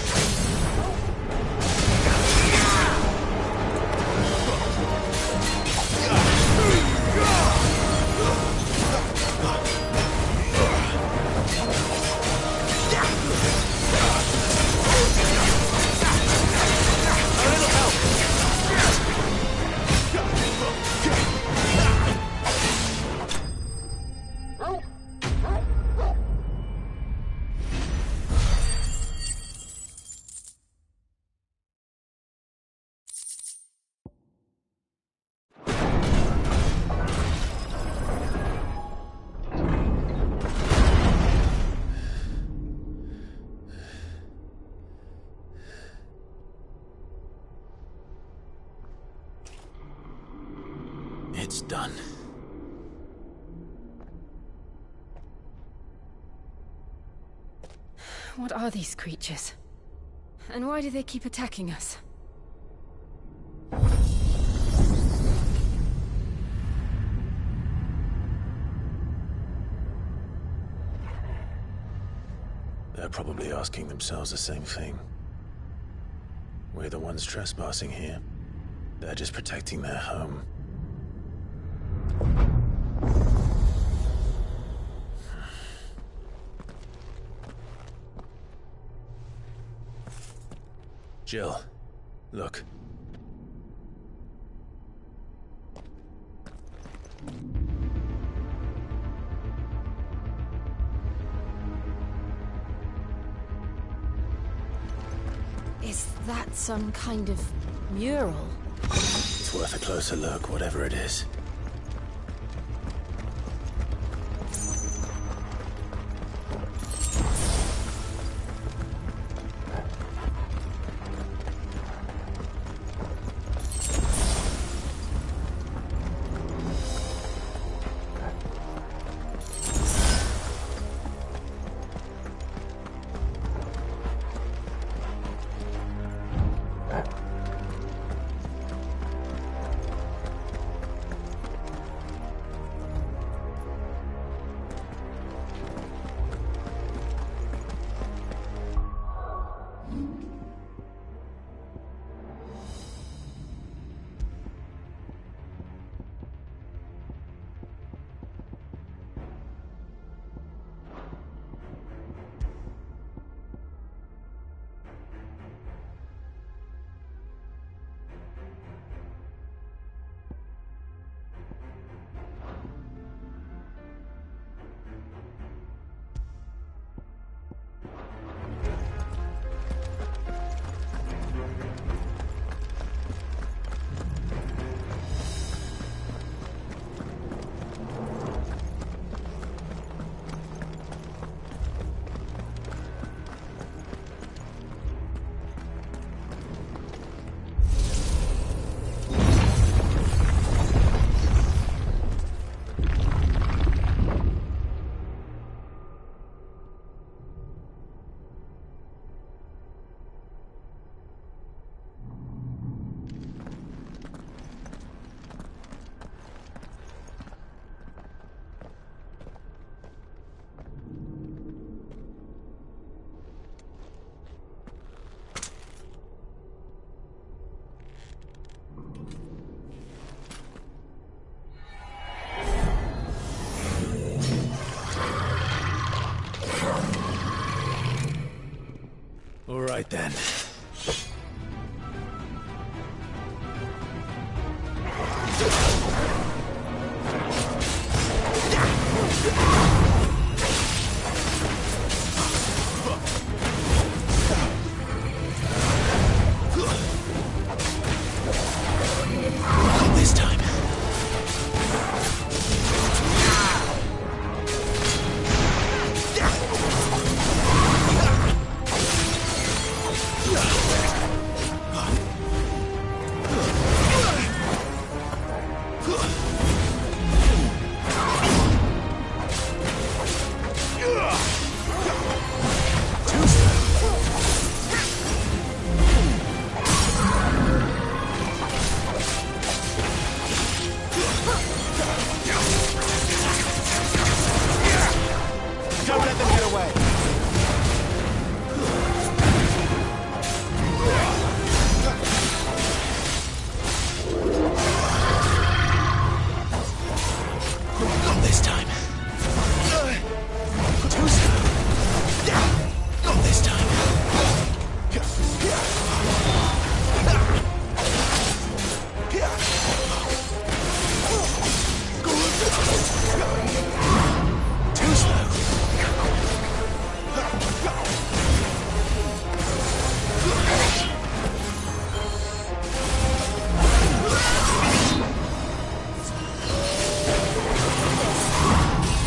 It's done. What are these creatures? And why do they keep attacking us? They're probably asking themselves the same thing. We're the ones trespassing here. They're just protecting their home. Jill, look. Is that some kind of mural? It's worth a closer look, whatever it is. All right, then. This time. Don't let them get away. Not this time. Too slow. Not this time. Too slow.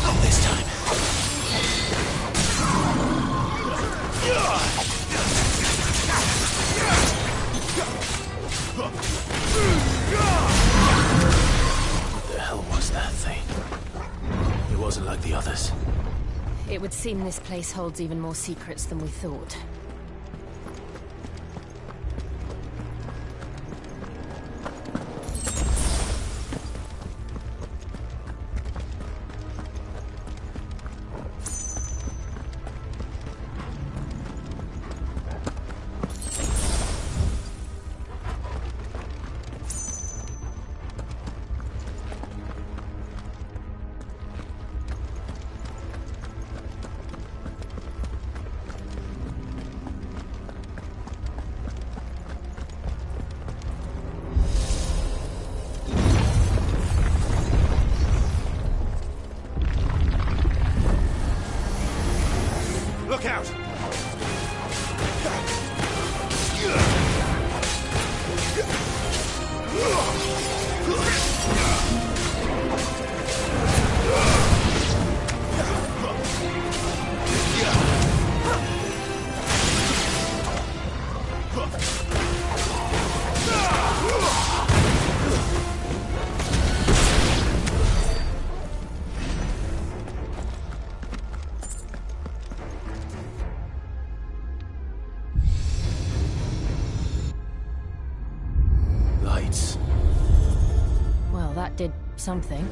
Not this time. What the hell was that thing? It wasn't like the others. It would seem this place holds even more secrets than we thought. Look out! Lights. Well, that did something.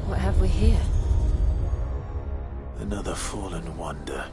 What have we here? Another fallen wonder.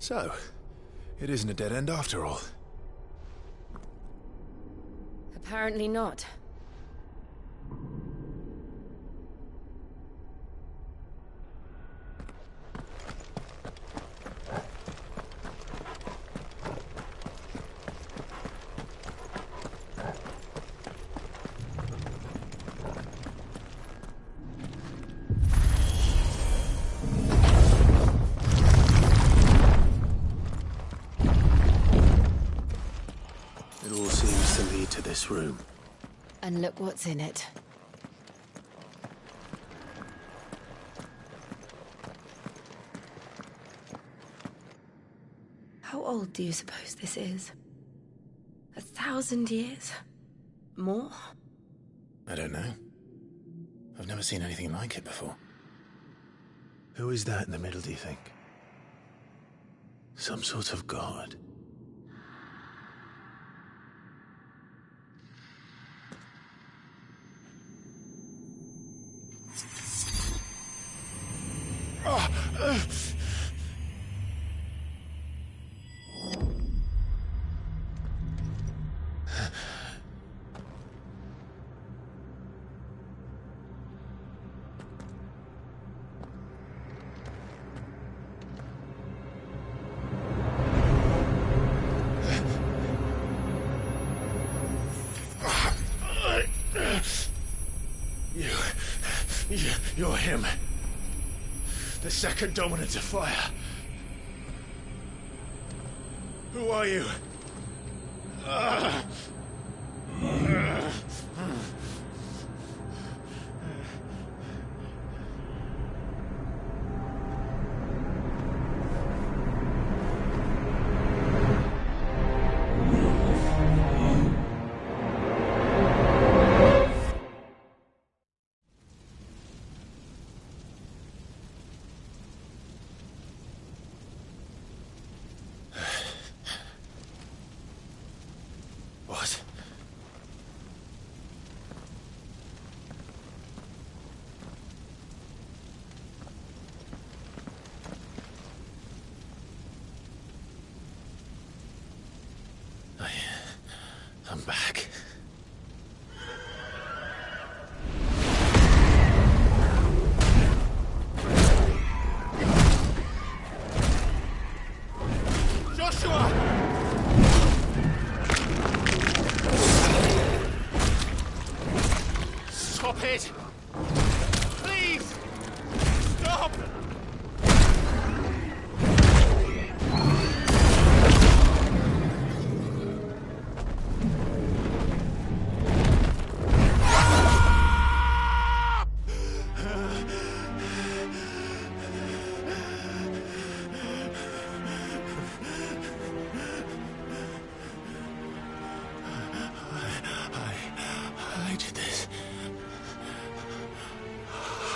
So, it isn't a dead end after all. Apparently not. It all seems to lead to this room. And look what's in it. How old do you suppose this is? 1,000 years? More? I don't know. I've never seen anything like it before. Who is that in the middle, do you think? Some sort of god? You're him. The second dominant of fire. Who are you? What? I'm back. Joshua! Stop it! Please! Stop! I did this.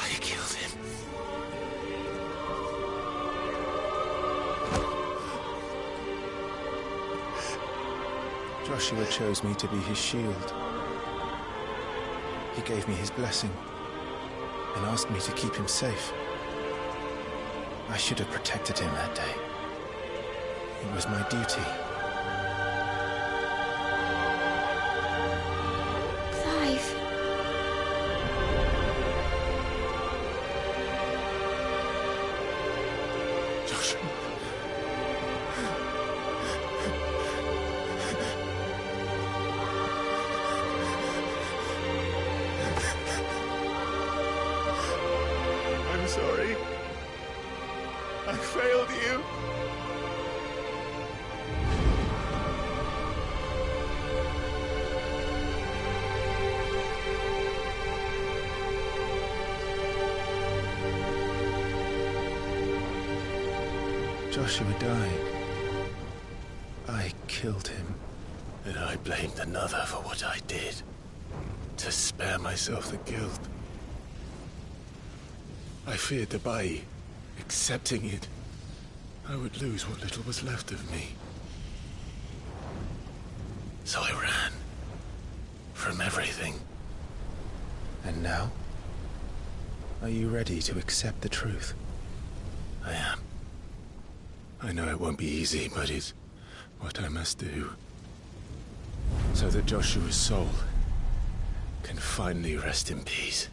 I killed him. Joshua chose me to be his shield. He gave me his blessing and asked me to keep him safe. I should have protected him that day. It was my duty. Clive. Joshua. I'm sorry. I failed you. Joshua died. I killed him. And I blamed another for what I did. To spare myself the guilt. I feared that by accepting it, I would lose what little was left of me. So I ran. From everything. And now? Are you ready to accept the truth? I am. I know it won't be easy, but it's what I must do. So that Joshua's soul can finally rest in peace.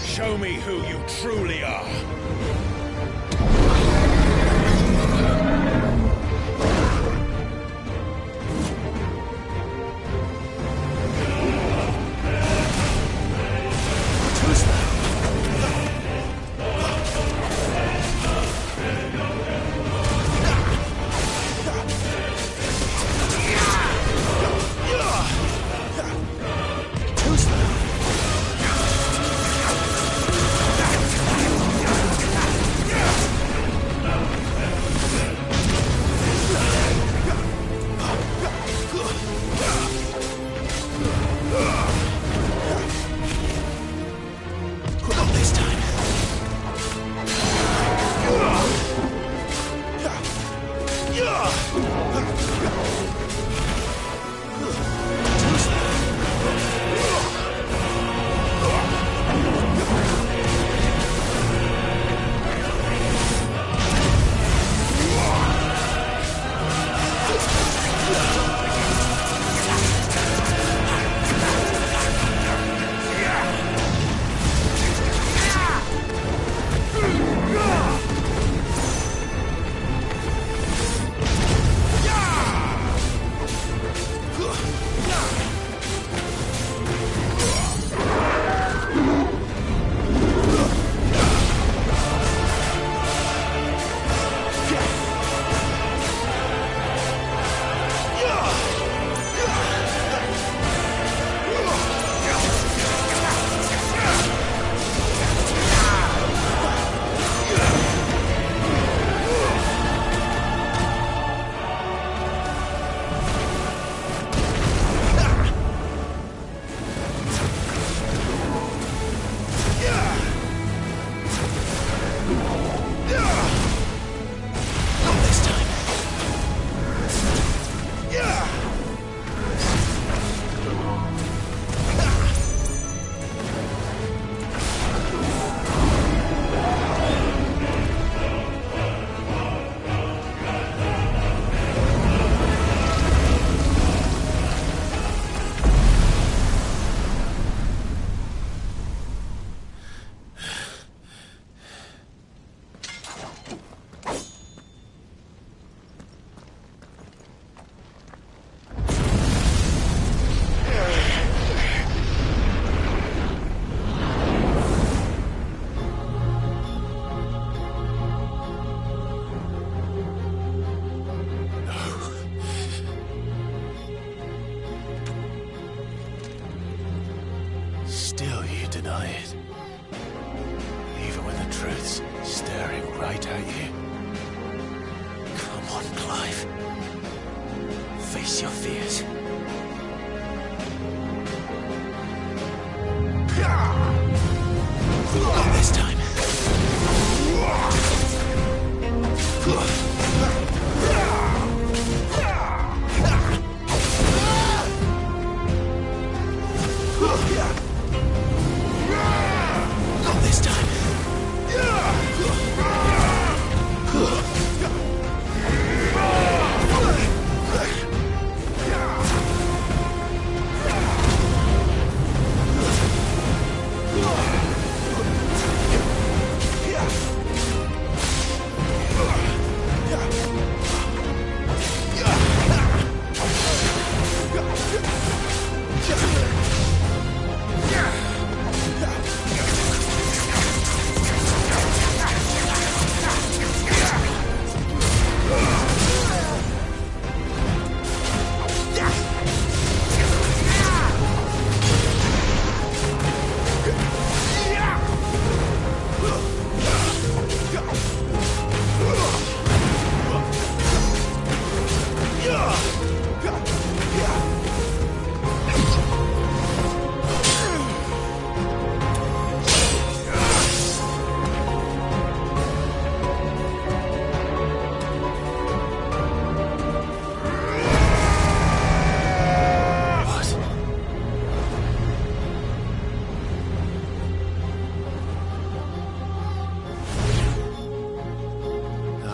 Show me who you truly are. Still you deny it. Even when the truth's staring right at you. Come on, Clive. Face your fears. Not this time. Not this time.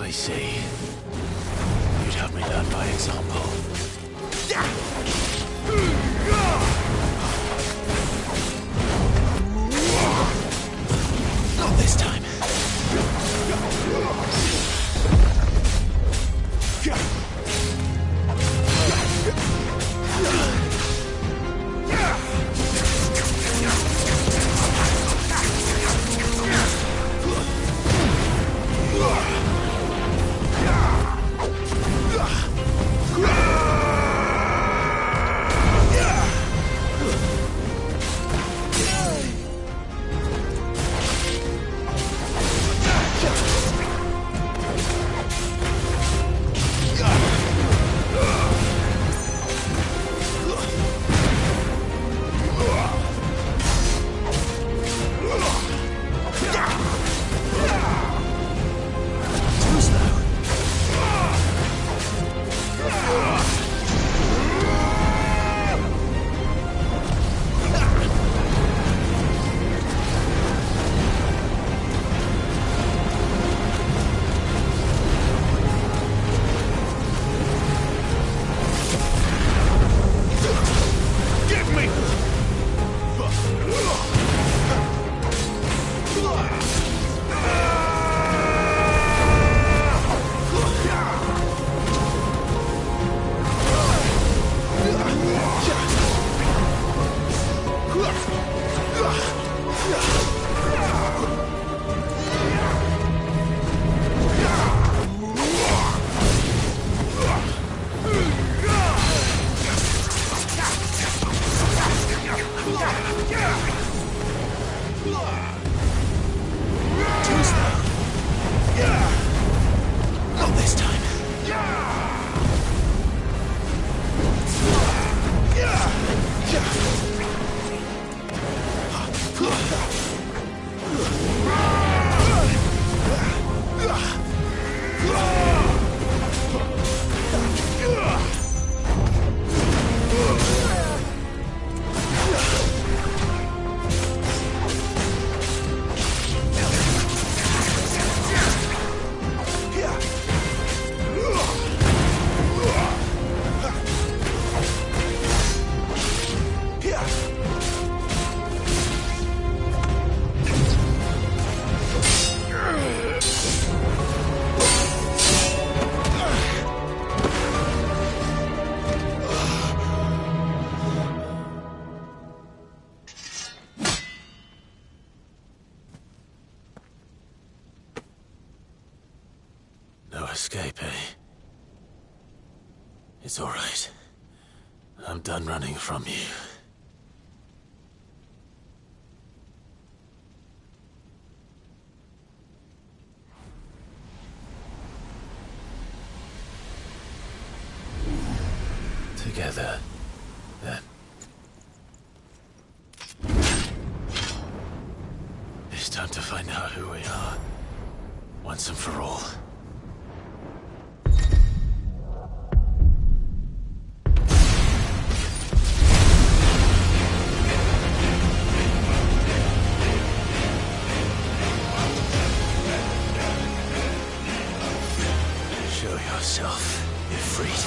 I see. You'd have me learn by example. Not this time. Escape, eh? It's all right. I'm done running from you. Together, then. It's time to find out who we are, once and for all. Show yourself, Ifrit.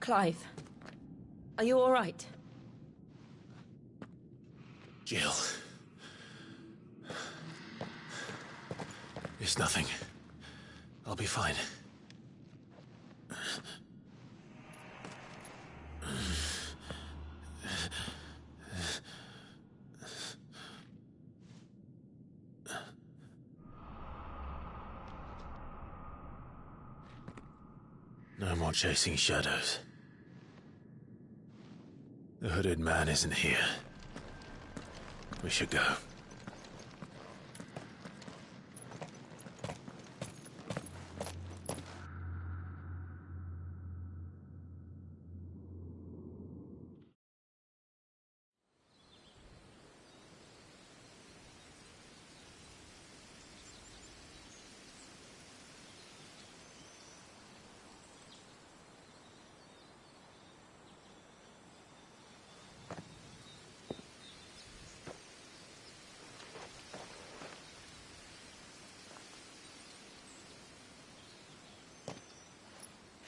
Clive, are you all right? Jill. It's nothing. I'll be fine. No more chasing shadows. The hooded man isn't here. We should go.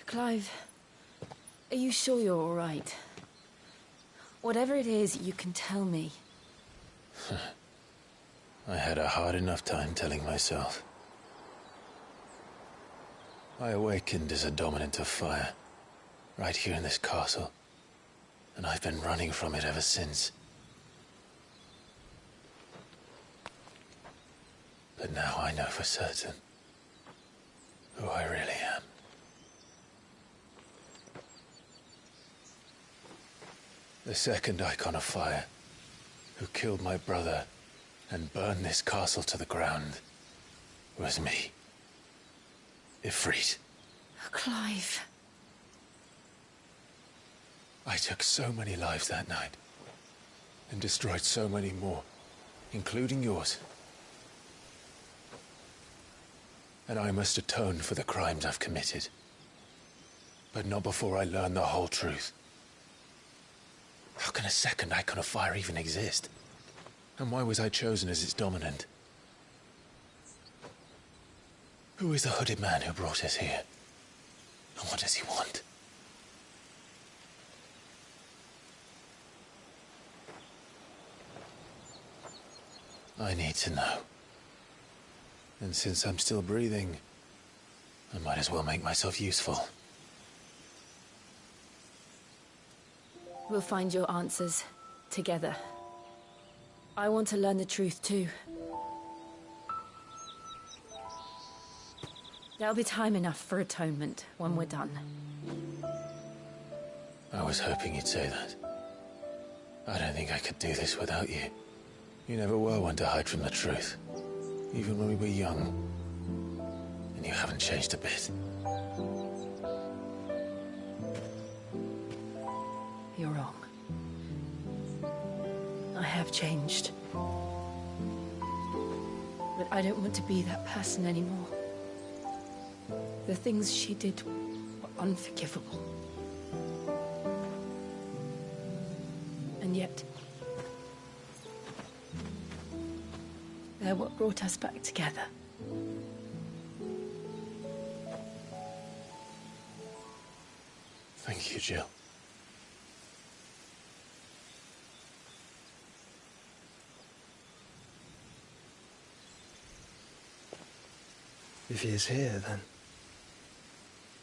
Clive, are you sure you're all right? Whatever it is, you can tell me. I had a hard enough time telling myself. I awakened as a dominant of fire, right here in this castle, and I've been running from it ever since. But now I know for certain who I really am. The second icon of fire, who killed my brother and burned this castle to the ground, was me. Ifrit. Clive. I took so many lives that night, and destroyed so many more, including yours. And I must atone for the crimes I've committed. But not before I learn the whole truth. How can a second icon of fire even exist? And why was I chosen as its dominant? Who is the hooded man who brought us here? And what does he want? I need to know. And since I'm still breathing, I might as well make myself useful. We'll find your answers together. I want to learn the truth too. There'll be time enough for atonement when we're done. I was hoping you'd say that. I don't think I could do this without you. You never were one to hide from the truth, even when we were young. And you haven't changed a bit. You're wrong. I have changed. But I don't want to be that person anymore. The things she did were unforgivable. And yet, they're what brought us back together. Thank you, Jill. If he is here, then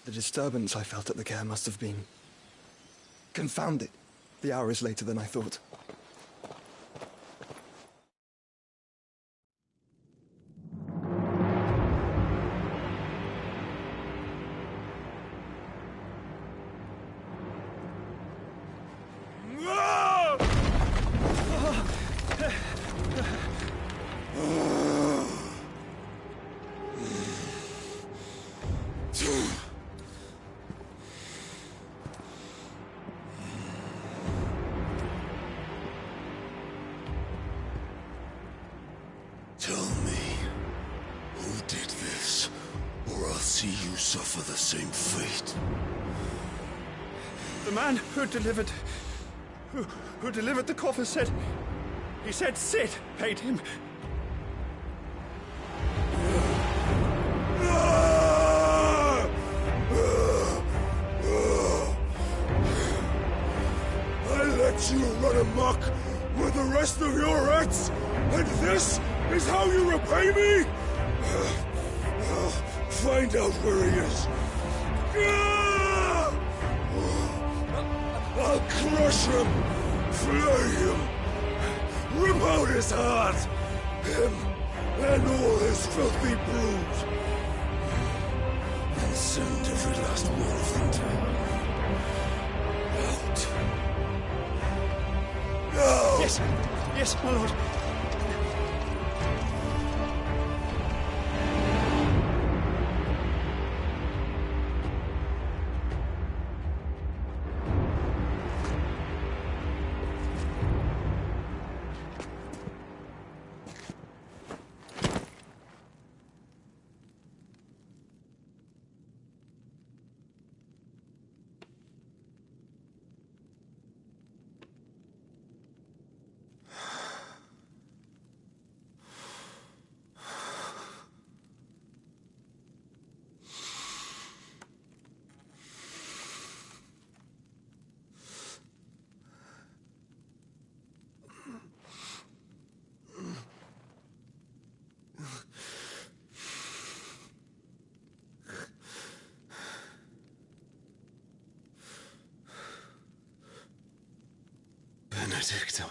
the disturbance I felt at the care must have been confounded. The hour is later than I thought. Tell me, who did this, or I'll see you suffer the same fate. The man who delivered the coffin said... He said Sid paid him. let you run amok with the rest of your rats, and this is how you repay me? Find out where he is. I'll crush him, flay him, rip out his heart, him and all his filthy brood, and send every last one of them to hell. Out. No! Yes, yes, my lord. Benedicto.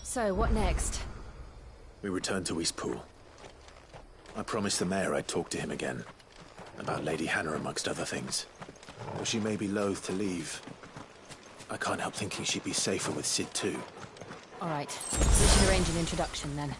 So, what next? We return to Eastpool. I promised the mayor I'd talk to him again. About Lady Hannah, amongst other things. Though she may be loath to leave, I can't help thinking she'd be safer with Sid too. All right. We should arrange an introduction then.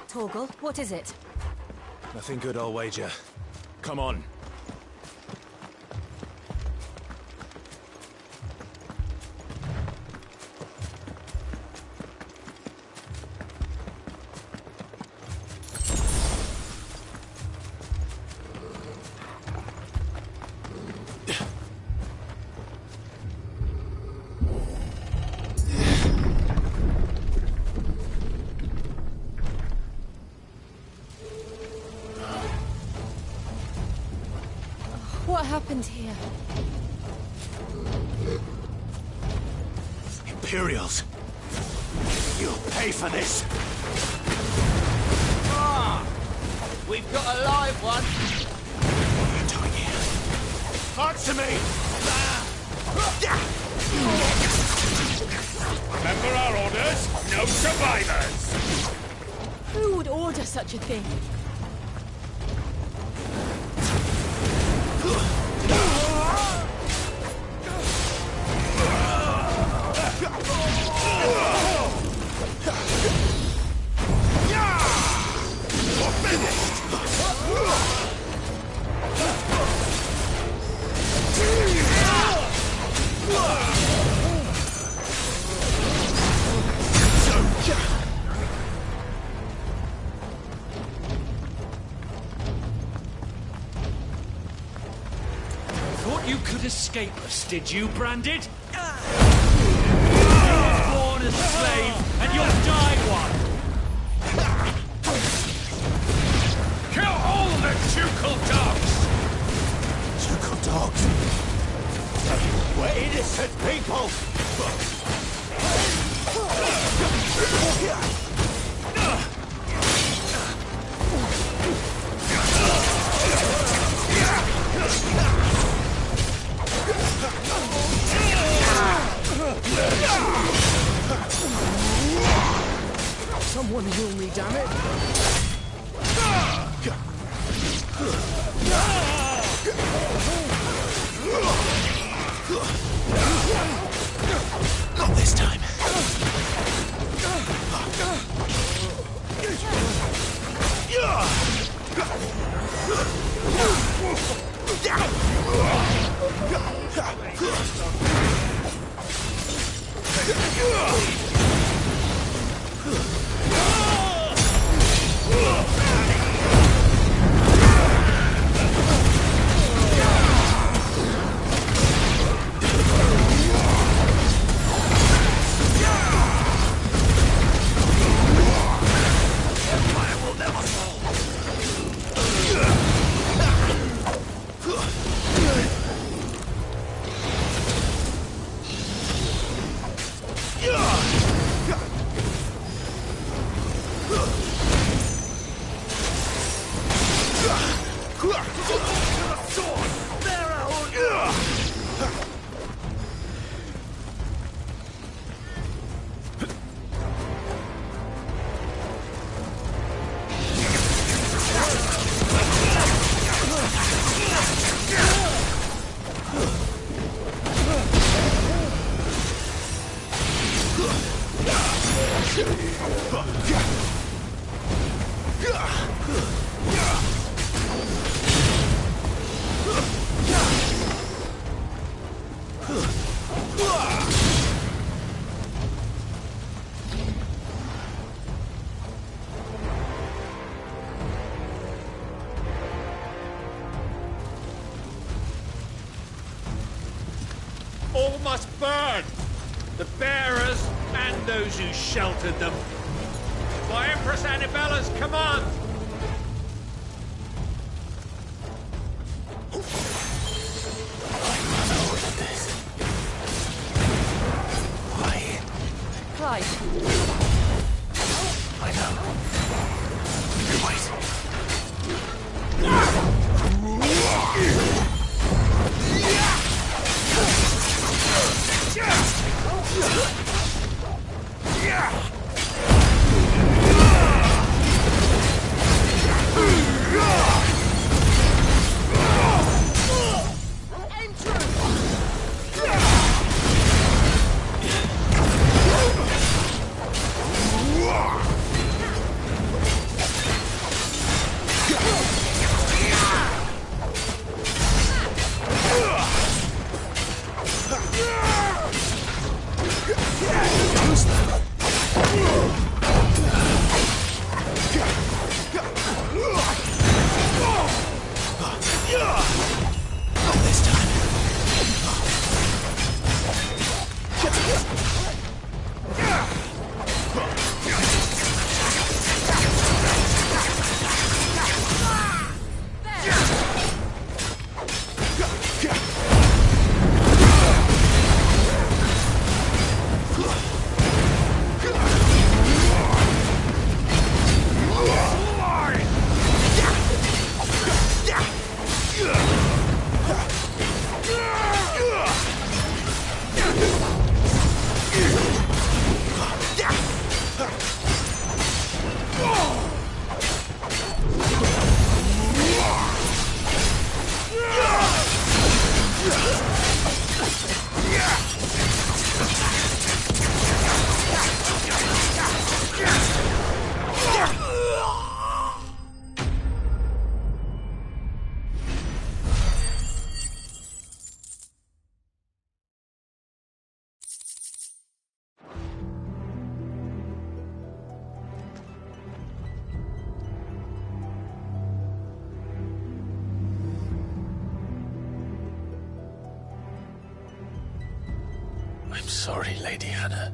Torgal, what is it? Nothing good, I'll wager. Come on. What happened here? Imperials! You'll pay for this! Ah! We've got a live one! What are you doing here? Answer me! Remember our orders? No survivors! Who would order such a thing? Thought you could escape us, did you, Branded? You were born as a slave, and you'll die one! Kill all the ducal dogs! Ducal dogs? We're innocent people! Someone heal me, damn it! Not this time. All must burn! The bearers and those who sheltered them. By Empress Annabella's command! Clive. I know. Wait. sorry, Lady Hannah.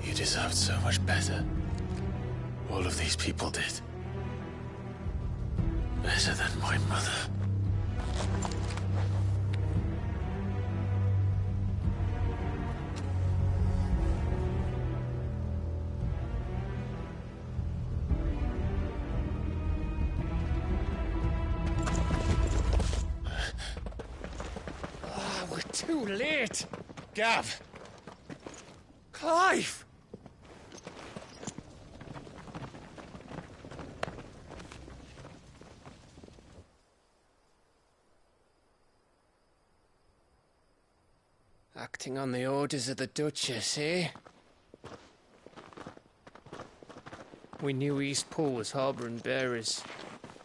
You deserved so much better. All of these people did. Better than my mother. We're too late. Gav. Clive. Acting on the orders of the Duchess, eh? We knew East Pool was harbouring bearers.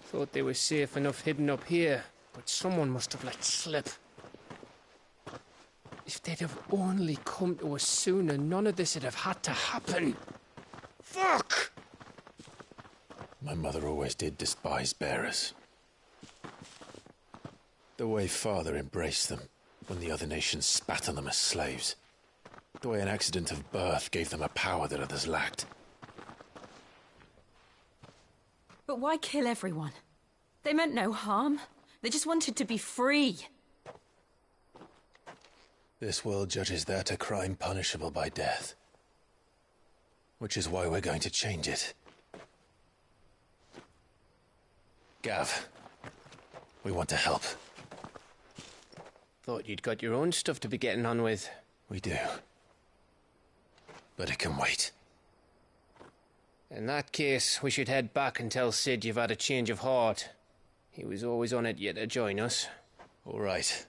Thought they were safe enough hidden up here, but someone must have let slip. If they'd have only come to us sooner, none of this would have had to happen. Fuck! My mother always did despise bearers. The way Father embraced them when the other nations spat on them as slaves. The way an accident of birth gave them a power that others lacked. But why kill everyone? They meant no harm. They just wanted to be free. This world judges that a crime punishable by death. Which is why we're going to change it. Gav, we want to help. Thought you'd got your own stuff to be getting on with. We do. But it can wait. In that case, we should head back and tell Sid you've had a change of heart. He was always on it yet to join us. All right.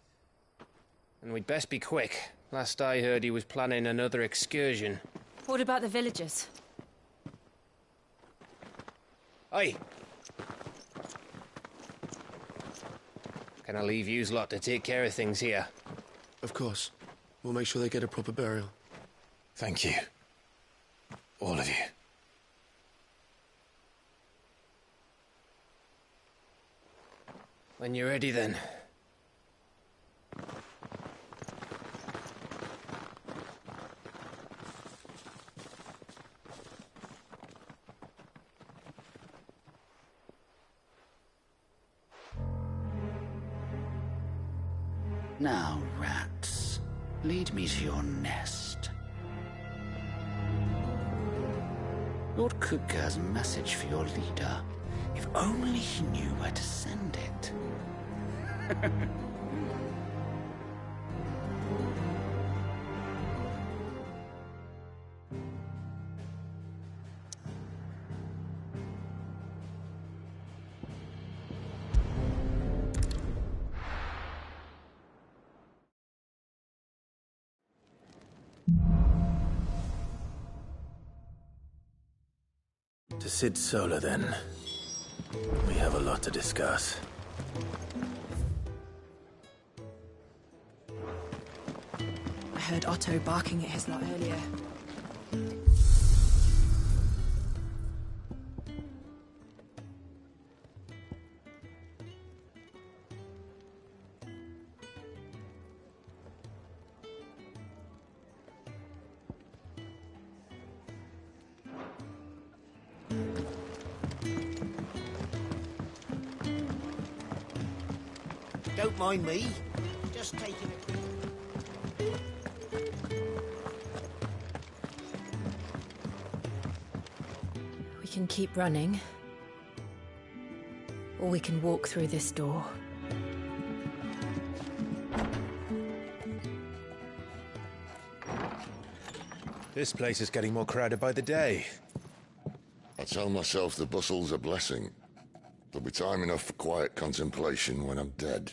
And we'd best be quick. Last I heard, he was planning another excursion. What about the villagers? Aye. Can I leave yous lot to take care of things here? Of course. We'll make sure they get a proper burial. Thank you. All of you. When you're ready, then. Now, rats, lead me to your nest. Lord Kuka has a message for your leader. If only he knew where to send it. To Sid Solar, then. We have a lot to discuss. I heard Otto barking at his lot earlier. Don't mind me. Just taking a... We can keep running. Or we can walk through this door. This place is getting more crowded by the day. I tell myself the bustle's a blessing. There'll be time enough for quiet contemplation when I'm dead.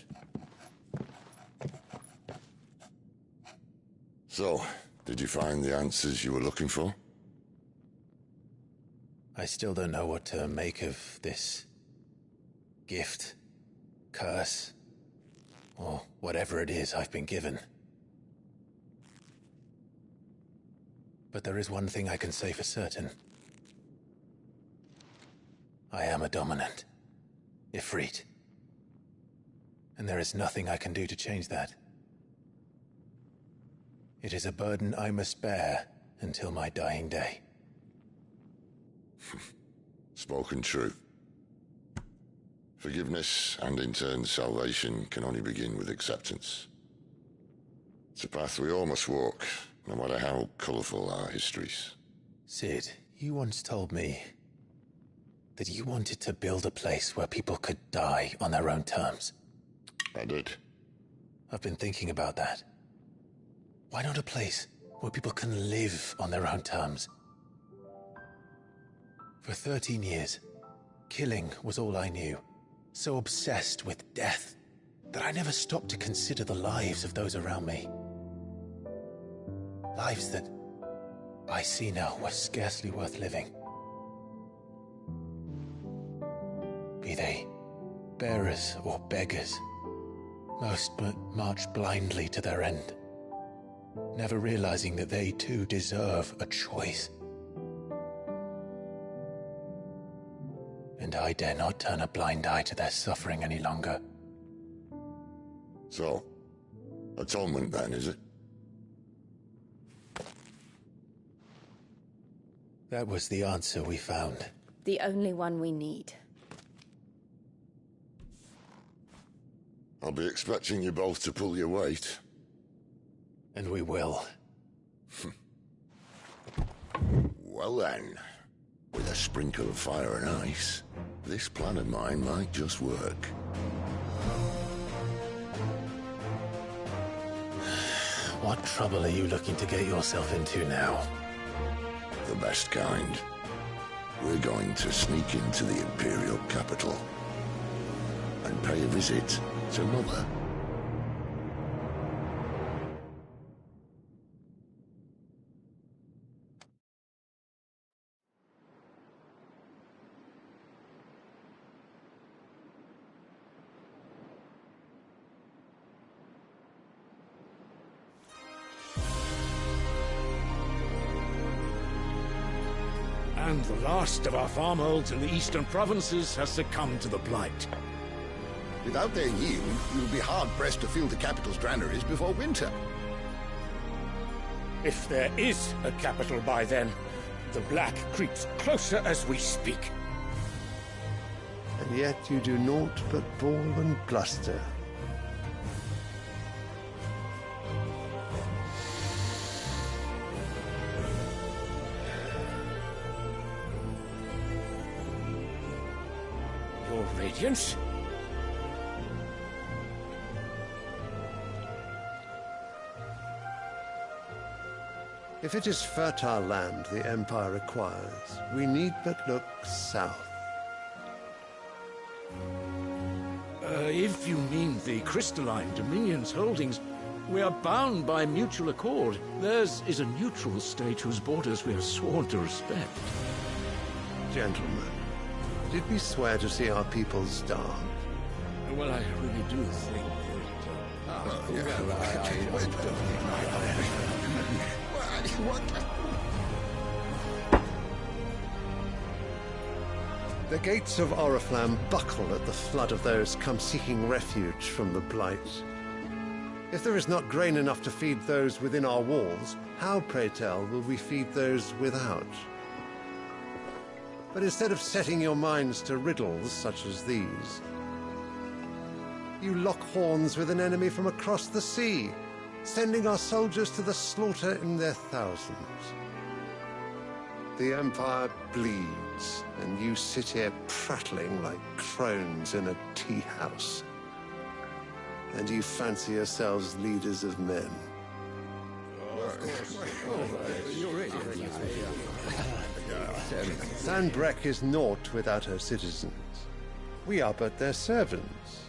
So, did you find the answers you were looking for? I still don't know what to make of this gift, curse, or whatever it is I've been given. But there is one thing I can say for certain. I am a dominant. Ifrit. And there is nothing I can do to change that. It is a burden I must bear until my dying day. Spoken true. Forgiveness, and in turn salvation, can only begin with acceptance. It's a path we all must walk, no matter how colourful our histories. Sid, you once told me that you wanted to build a place where people could die on their own terms. I did. I've been thinking about that. Why not a place where people can live on their own terms? For 13 years, killing was all I knew. So obsessed with death that I never stopped to consider the lives of those around me. Lives that I see now were scarcely worth living. Be they bearers or beggars, most march blindly to their end, never realizing that they too deserve a choice. And I dare not turn a blind eye to their suffering any longer. So, atonement then, is it? That was the answer we found. The only one we need. I'll be expecting you both to pull your weight. And we will. Well then, with a sprinkle of fire and ice, this plan of mine might just work. What trouble are you looking to get yourself into now? The best kind. We're going to sneak into the Imperial capital and pay a visit to Mother. And the last of our farmholds in the eastern provinces has succumbed to the blight. Without their yield, you'll be hard-pressed to fill the capital's granaries before winter. If there is a capital by then, the black creeps closer as we speak. And yet you do naught but bawl and bluster. Your Radiance? If it is fertile land the Empire requires, we need but look south. If you mean the crystalline Dominion's holdings, we are bound by mutual accord. Theirs is a neutral state whose borders we are sworn to respect. Gentlemen, did we swear to see our people starve? Well, I really do think The gates of Oriflamme buckle at the flood of those come seeking refuge from the Blight. If there is not grain enough to feed those within our walls, how, pray tell, will we feed those without? But instead of setting your minds to riddles such as these, you lock horns with an enemy from across the sea, sending our soldiers to the slaughter in their thousands. The Empire bleeds, and you sit here prattling like crones in a tea house. And you fancy yourselves leaders of men. Sandbreck is naught without her citizens. We are but their servants.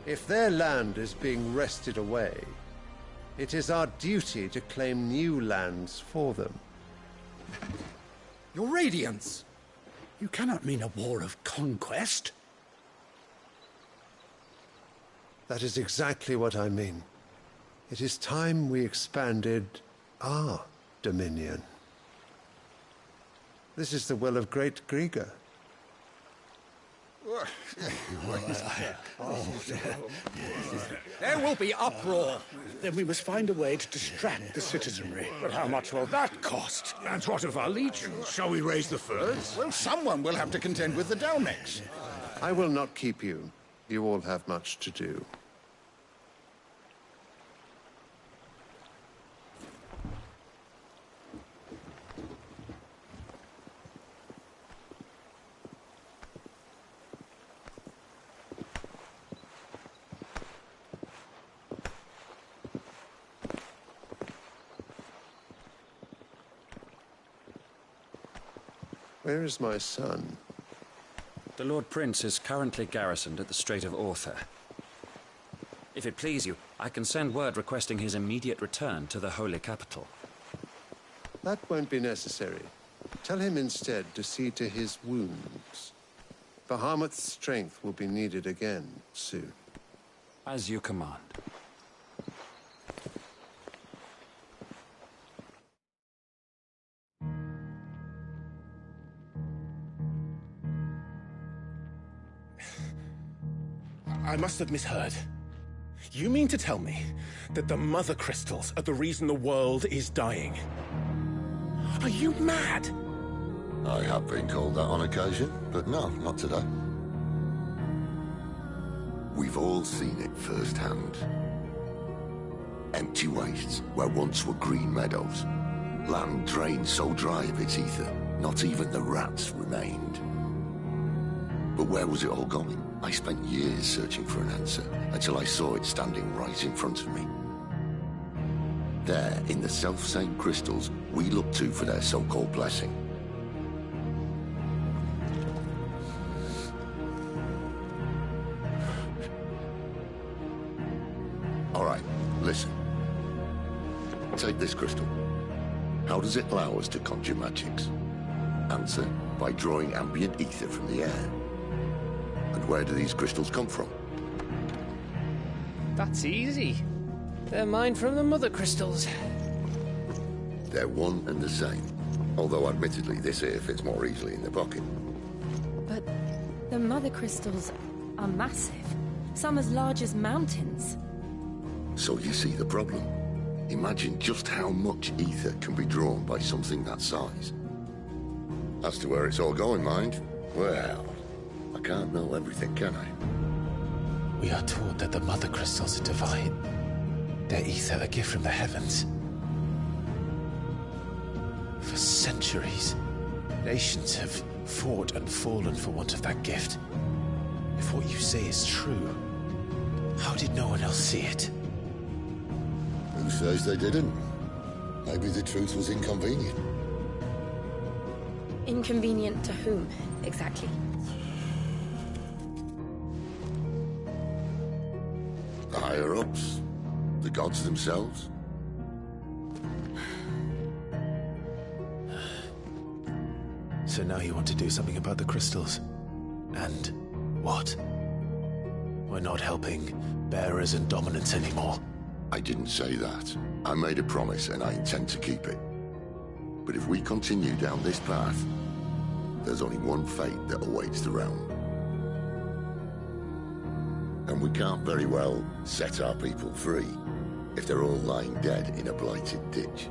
If their land is being wrested away, it is our duty to claim new lands for them. Your Radiance! You cannot mean a war of conquest. That is exactly what I mean. It is time we expanded our dominion. This is the will of great Grieger. There will be uproar. Then we must find a way to distract the citizenry. But how much will that cost? And what of our legions? Shall we raise the furs? Well, someone will have to contend with the Dalniks. I will not keep you. You all have much to do. Where is my son? The Lord Prince is currently garrisoned at the Strait of Arthur. If it please you, I can send word requesting his immediate return to the Holy Capital. That won't be necessary. Tell him instead to see to his wounds. Bahamut's strength will be needed again soon. As you command. I must have misheard. You mean to tell me that the mother crystals are the reason the world is dying? Are you mad? I have been called that on occasion, but no, not today. We've all seen it firsthand. Empty wastes where once were green meadows. Land drained so dry of its ether, not even the rats remained. But where was it all going? I spent years searching for an answer, until I saw it standing right in front of me. There, in the self-same crystals we look to for their so-called blessing. All right, listen. Take this crystal. How does it allow us to conjure magics? Answer, by drawing ambient ether from the air. And where do these crystals come from? That's easy. They're mine from the mother crystals. They're one and the same. Although admittedly this here fits more easily in the pocket. But the mother crystals are massive. Some as large as mountains. So you see the problem. Imagine just how much ether can be drawn by something that size. As to where it's all going, mind, well, I can't know everything, can I? We are taught that the mother crystals are divine. Their ether a gift from the heavens. For centuries, nations have fought and fallen for want of that gift. If what you say is true, how did no one else see it? Who says they didn't? Maybe the truth was inconvenient. Inconvenient to whom, exactly? The higher-ups? The gods themselves? So now you want to do something about the crystals? And what? We're not helping bearers and dominants anymore. I didn't say that. I made a promise and I intend to keep it. But if we continue down this path, there's only one fate that awaits the realm. And we can't very well set our people free if they're all lying dead in a blighted ditch.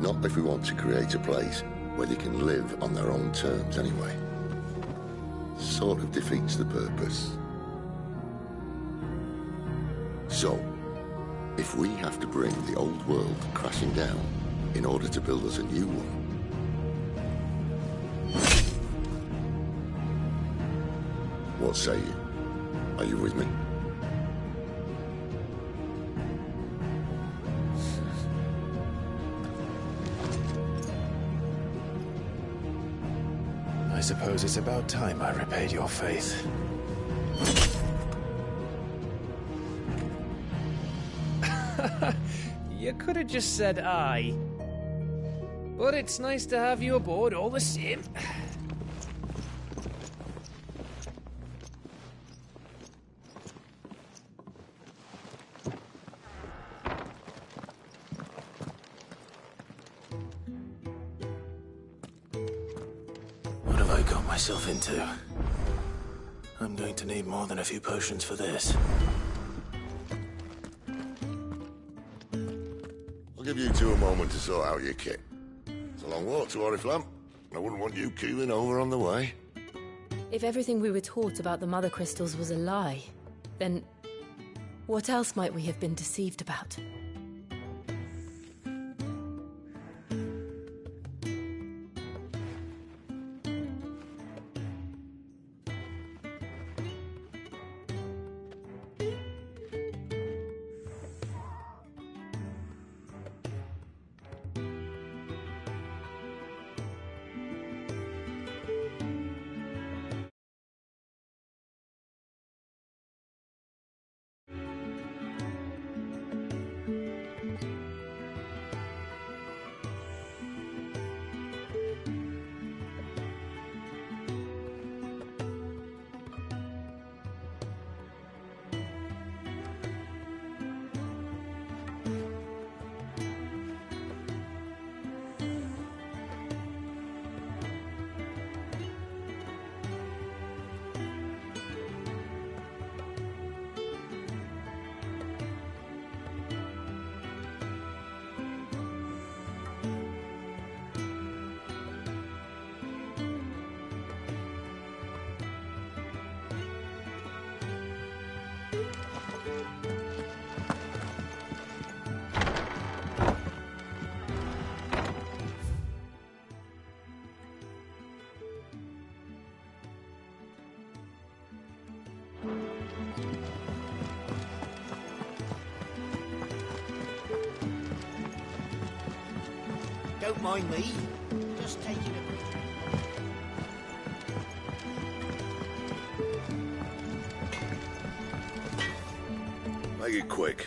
Not if we want to create a place where they can live on their own terms anyway. Sort of defeats the purpose. So, if we have to bring the old world crashing down in order to build us a new one, what say you? Are you with me? I suppose it's about time I repaid your faith. You could have just said aye. But it's nice to have you aboard all the same. What have I got myself into? I'm going to need more than a few potions for this. I'll give you two a moment to sort out your kit. It's a long walk to Oriflamme. I wouldn't want you keeling over on the way. If everything we were taught about the Mother Crystals was a lie, then what else might we have been deceived about? Don't mind me. Just taking a break. Make it quick.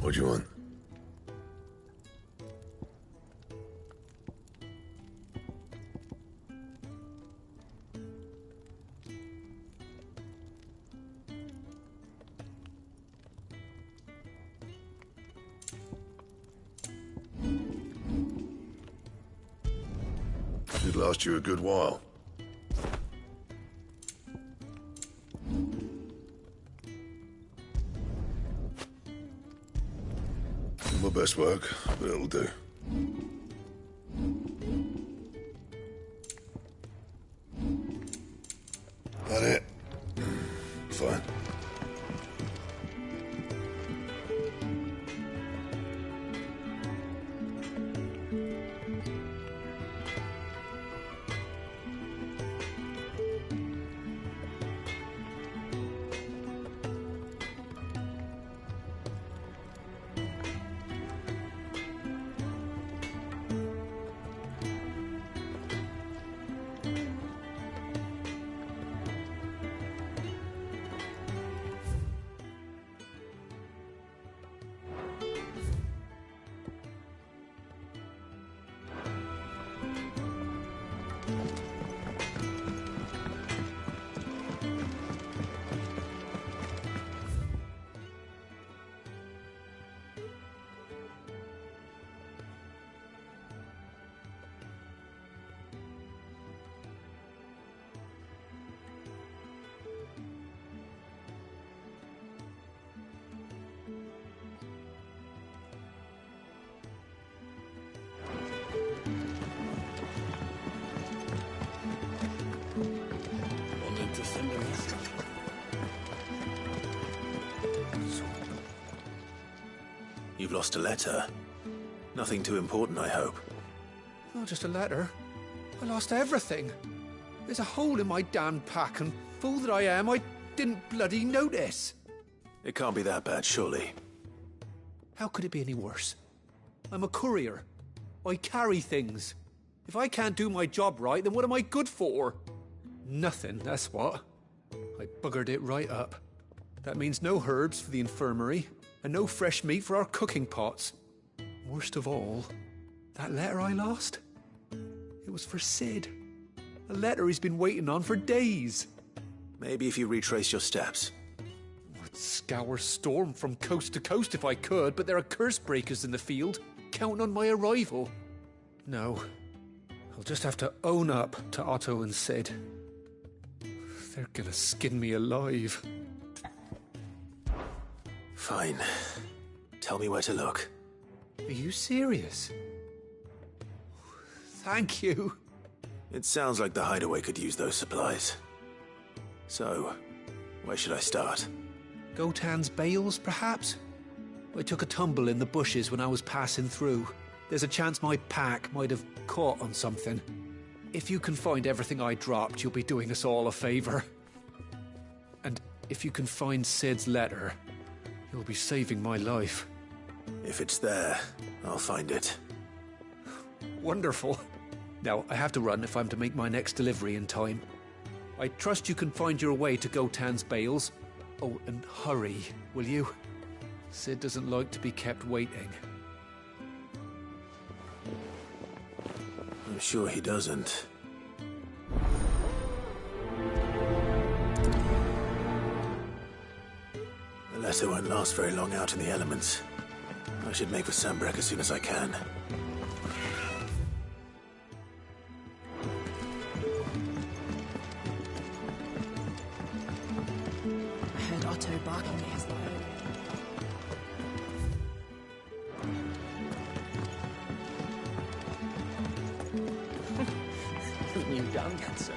What do you want? Should last you a good while. My best work, but it'll do. That it? Fine. You've lost a letter. Nothing too important, I hope. Not just a letter. I lost everything. There's a hole in my damn pack, and fool that I am, I didn't bloody notice. It can't be that bad, surely. How could it be any worse? I'm a courier. I carry things. If I can't do my job right, then what am I good for? Nothing, that's what. I buggered it right up. That means no herbs for the infirmary, and no fresh meat for our cooking pots. Worst of all, that letter I lost? It was for Sid. A letter he's been waiting on for days. Maybe if you retrace your steps. I'd scour Storm from coast to coast if I could, but there are curse breakers in the field, counting on my arrival. No, I'll just have to own up to Otto and Sid. They're gonna skin me alive. Fine. Tell me where to look. Are you serious? Thank you. It sounds like the hideaway could use those supplies. So, where should I start? Gotan's bales, perhaps? I took a tumble in the bushes when I was passing through. There's a chance my pack might have caught on something. If you can find everything I dropped, you'll be doing us all a favor. And if you can find Sid's letter, you'll be saving my life. If it's there, I'll find it. Wonderful. Now, I have to run if I'm to make my next delivery in time. I trust you can find your way to Gotan's bales. Oh, and hurry, will you? Sid doesn't like to be kept waiting. I'm sure he doesn't. The letter won't last very long out in the elements. I should make for Sambrek as soon as I can. I heard Otto barking at his load. You done that, sir?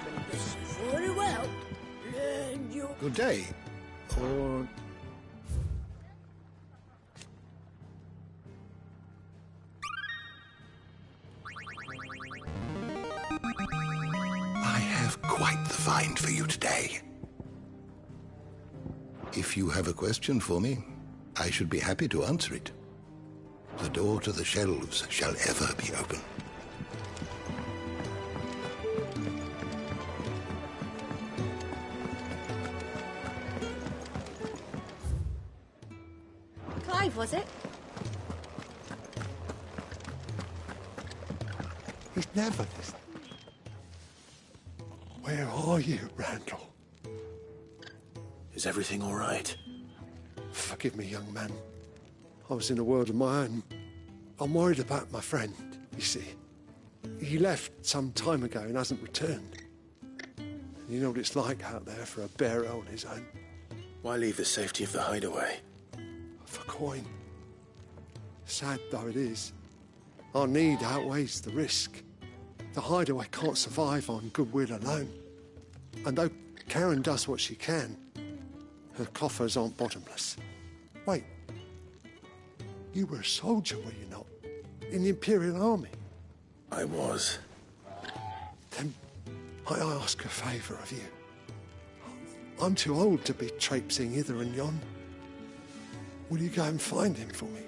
Very well. And you... Good day. Or... I have quite the find for you today. If you have a question for me, I should be happy to answer it. The door to the shelves shall ever be open. Clive, was it? He's never listened. Where are you, Randall? Is everything all right? Forgive me, young man. I was in a world of my own. I'm worried about my friend, you see. He left some time ago and hasn't returned. You know what it's like out there for a bearer on his own. Why leave the safety of the hideaway? For coin. Sad though it is, our need outweighs the risk. The hideaway can't survive on goodwill alone. And though Karen does what she can, her coffers aren't bottomless. Wait, you were a soldier, were you not? In the Imperial Army? I was. Then I ask a favour of you. I'm too old to be traipsing hither and yon. Will you go and find him for me?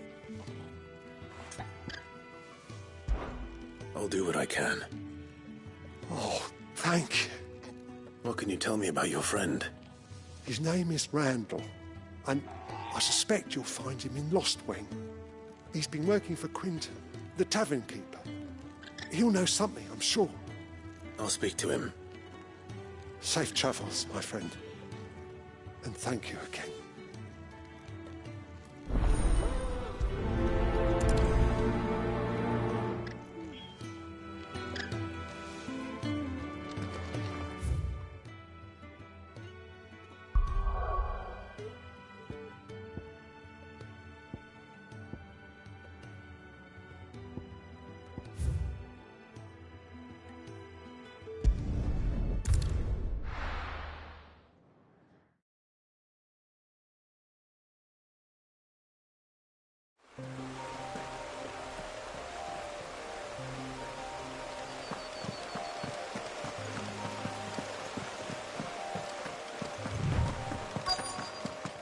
I'll do what I can. Oh, thank you. What can you tell me about your friend? His name is Randall, and I suspect you'll find him in Lost Wing. He's been working for Quinton, the tavern keeper. He'll know something, I'm sure. I'll speak to him. Safe travels, my friend. And thank you again.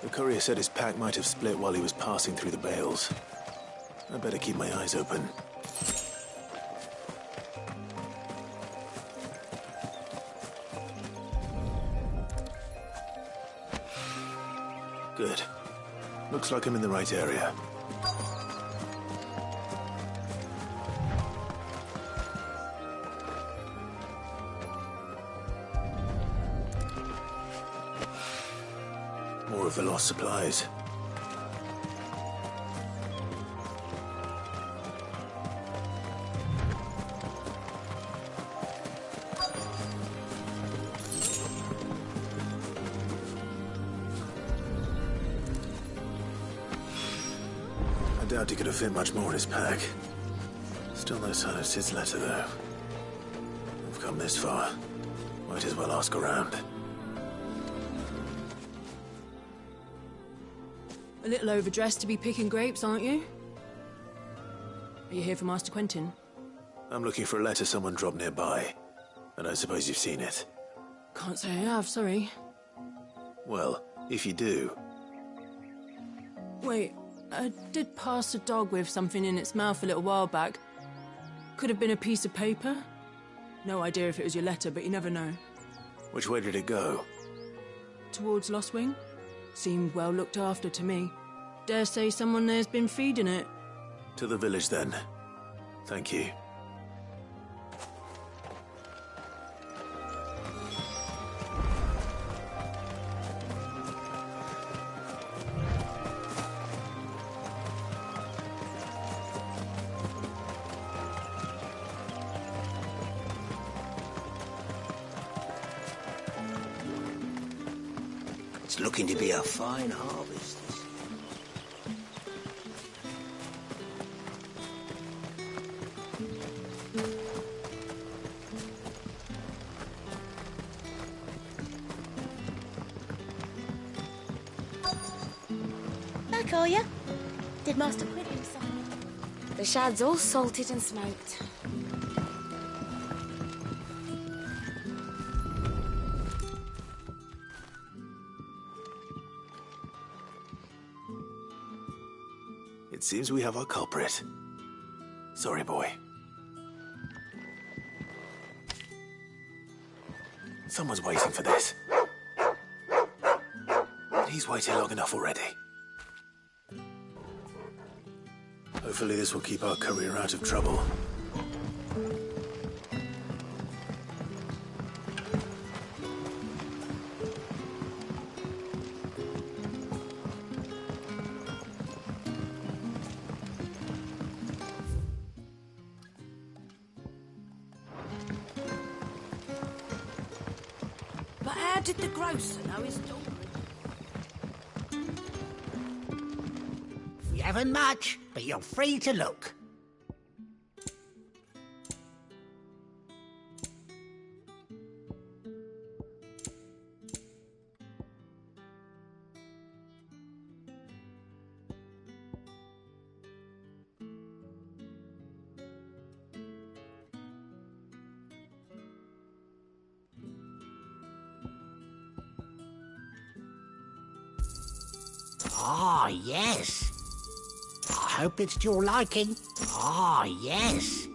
The courier said his pack might have split while he was passing through the bales. I better keep my eyes open. Good. Looks like I'm in the right area. More of the lost supplies. I doubt he could have fit much more in his pack. Still no sign of Sid's letter, though. We've come this far. Might as well ask around. A little overdressed to be picking grapes, aren't you? Are you here for Master Quentin? I'm looking for a letter someone dropped nearby. And I suppose you've seen it. Can't say I have, sorry. Well, if you do... Wait, I did pass a dog with something in its mouth a little while back. Could have been a piece of paper. No idea if it was your letter, but you never know. Which way did it go? Towards Lost Wing? Seemed well looked after to me. Dare say someone there's been feeding it. To the village, then. Thank you. It's looking to be a fine harvest. Back, are you? Did Master Quentin sign it? The shad's all salted and smoked. It seems we have our culprit. Sorry, boy. Someone's waiting for this. He's waited long enough already. Hopefully this will keep our career out of trouble. But how did the grocer know his daughter? We haven't much, but you're free to look. Ah, yes. I hope it's to your liking. Ah, yes.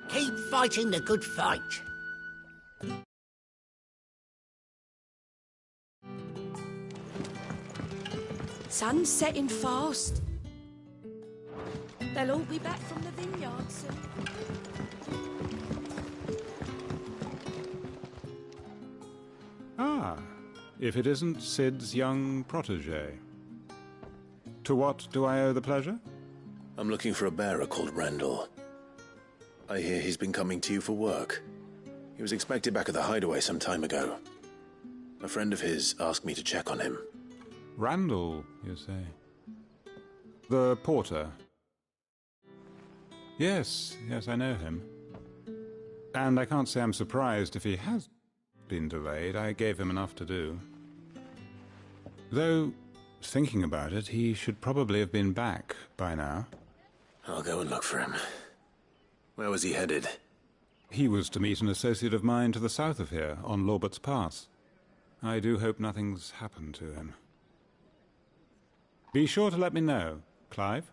Keep fighting the good fight. Sun's setting fast. They'll all be back from the vineyard soon. Ah, if it isn't Sid's young protege. To what do I owe the pleasure? I'm looking for a bearer called Randall. I hear he's been coming to you for work. He was expected back at the hideaway some time ago. A friend of his asked me to check on him. Randall, you say? The porter? Yes, I know him. And I can't say I'm surprised if he has been delayed. I gave him enough to do. Though, thinking about it, he should probably have been back by now. I'll go and look for him. Where was he headed? He was to meet an associate of mine to the south of here, on Lorbert's Pass. I do hope nothing's happened to him. Be sure to let me know, Clive.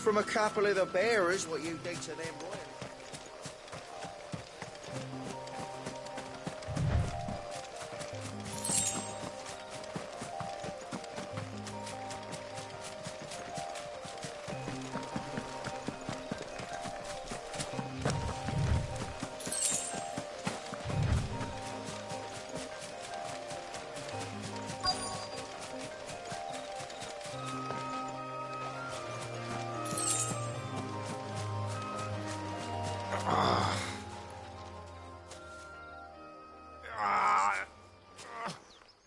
from a couple of the bearers what you did to them royals.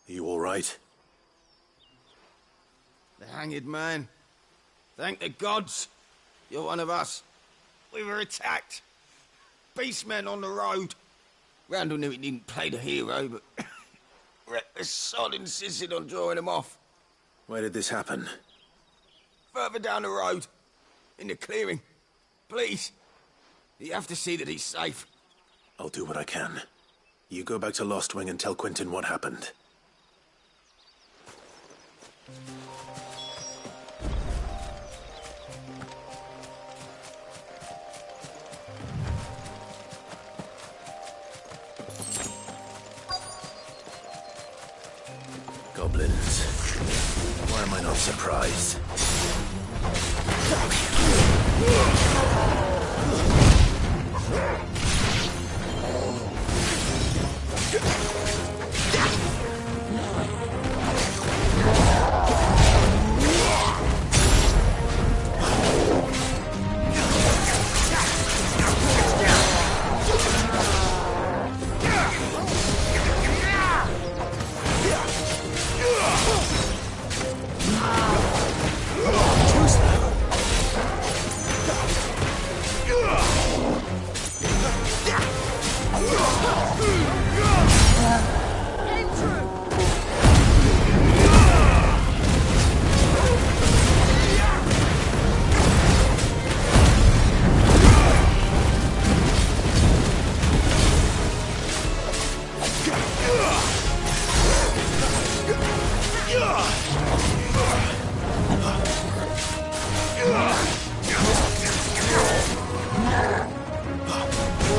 You all right? The hanged man. Thank the gods. You're one of us. We were attacked. Beastmen on the road. Randall knew he didn't play the hero, but reckless sod insisted on drawing him off. Where did this happen? Further down the road. In the clearing. Please. You have to see that he's safe. I'll do what I can. You go back to Lost Wing and tell Quentin what happened. Goblins. Why am I not surprised?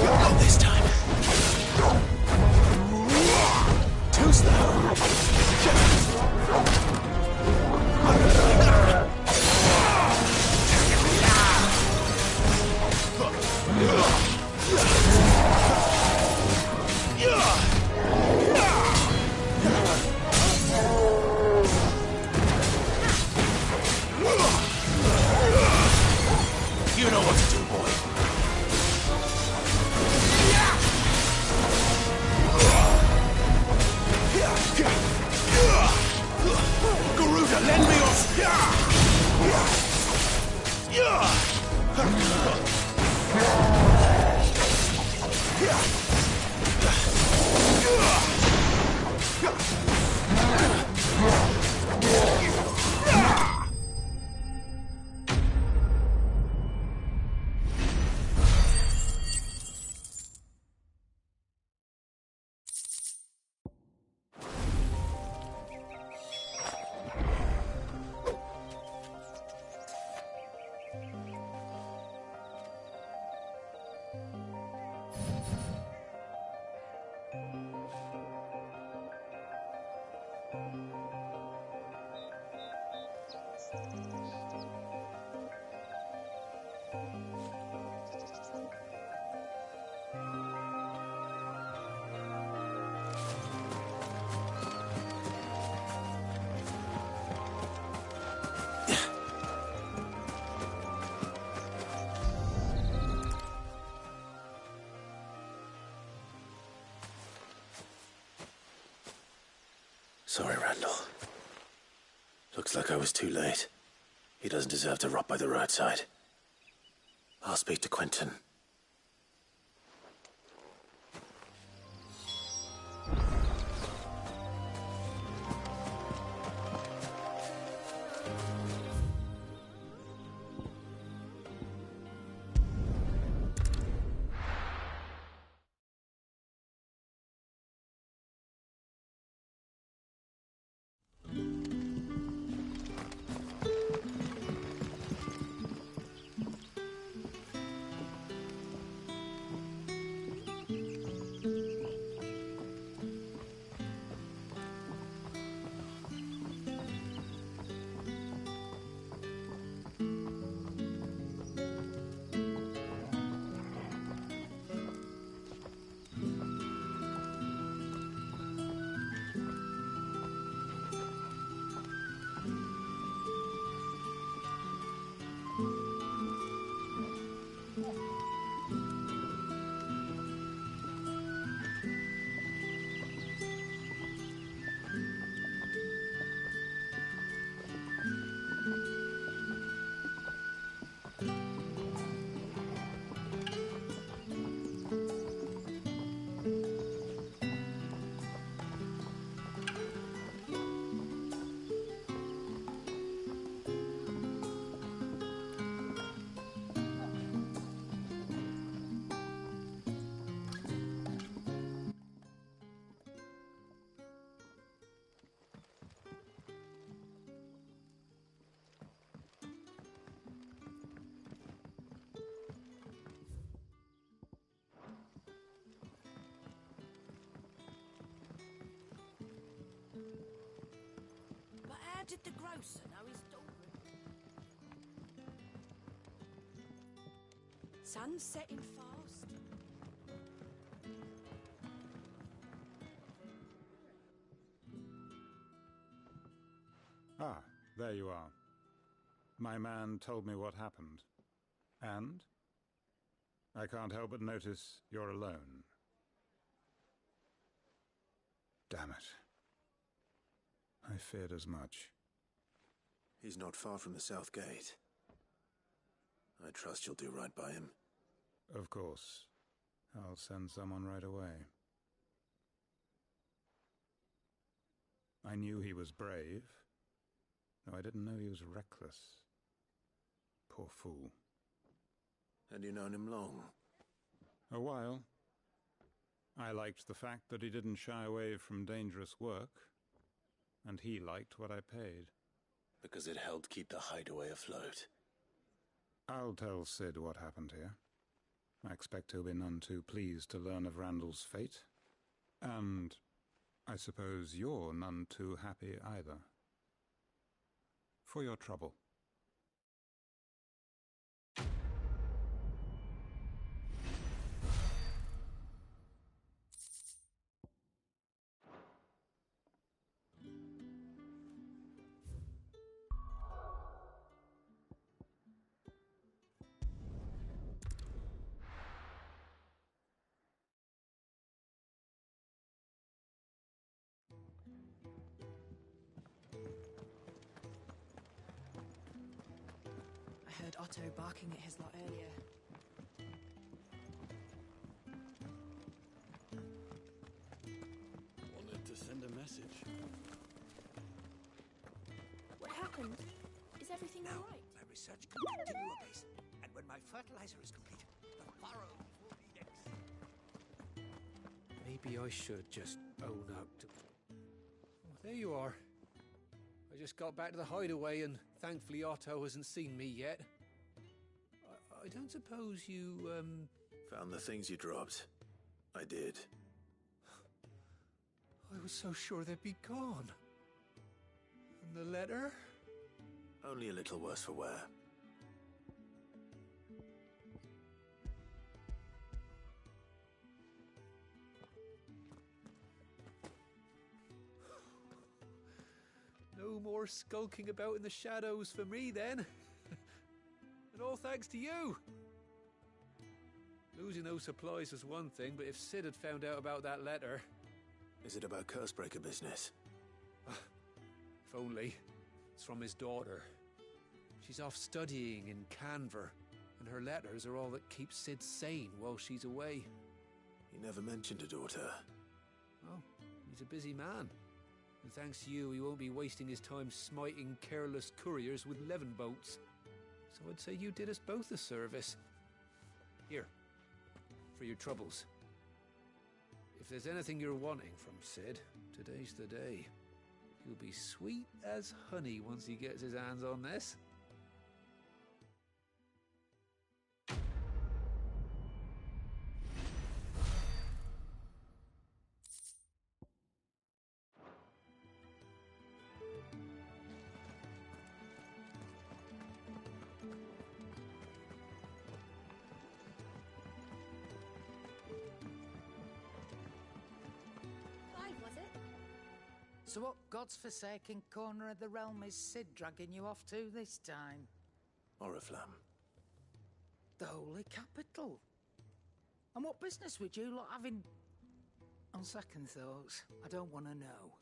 Not this time. Too slow. You know what to do, boy. Garuda, lend me Sorry, Randall. Looks like I was too late. He doesn't deserve to rot by the roadside. I'll speak to Quentin. did the grocer know his daughter? Sun's setting fast. Ah, there you are. My man told me what happened. And? I can't help but notice you're alone. Damn it. I feared as much. He's not far from the south gate. I trust you'll do right by him. Of course. I'll send someone right away. I knew he was brave, though I didn't know he was reckless. Poor fool. Had you known him long? A while. I liked the fact that he didn't shy away from dangerous work, and he liked what I paid. Because it helped keep the hideaway afloat. I'll tell Sid what happened here. I expect he'll be none too pleased to learn of Randall's fate. And I suppose you're none too happy either. For your trouble. I heard Otto barking at his lot earlier. Wanted to send a message. What happened? Is everything all right? My research can continue apace, and when my fertilizer is complete, the furrows will be next. Maybe I should just own up to... Well, there you are. I just got back to the hideaway, and thankfully Otto hasn't seen me yet. I don't suppose you, Found the things you dropped. I did. I was so sure they'd be gone. And the letter? Only a little worse for wear. No more skulking about in the shadows for me, then. And all thanks to you. Losing those supplies was one thing, but if Sid had found out about that letter... Is it about Cursebreaker business? If only. It's from his daughter. She's off studying in Canver, and her letters are all that keeps Sid sane while she's away. He never mentioned a daughter. Oh, he's a busy man. And thanks to you, he won't be wasting his time smiting careless couriers with levin boats. So I'd say you did us both a service. Here, for your troubles. If there's anything you're wanting from Sid, today's the day. He'll be sweet as honey once he gets his hands on this. So what God's forsaken corner of the realm is Sid dragging you off to this time? Oriflamme. The Holy Capital. And what business would you lot have in... On second thoughts, I don't want to know.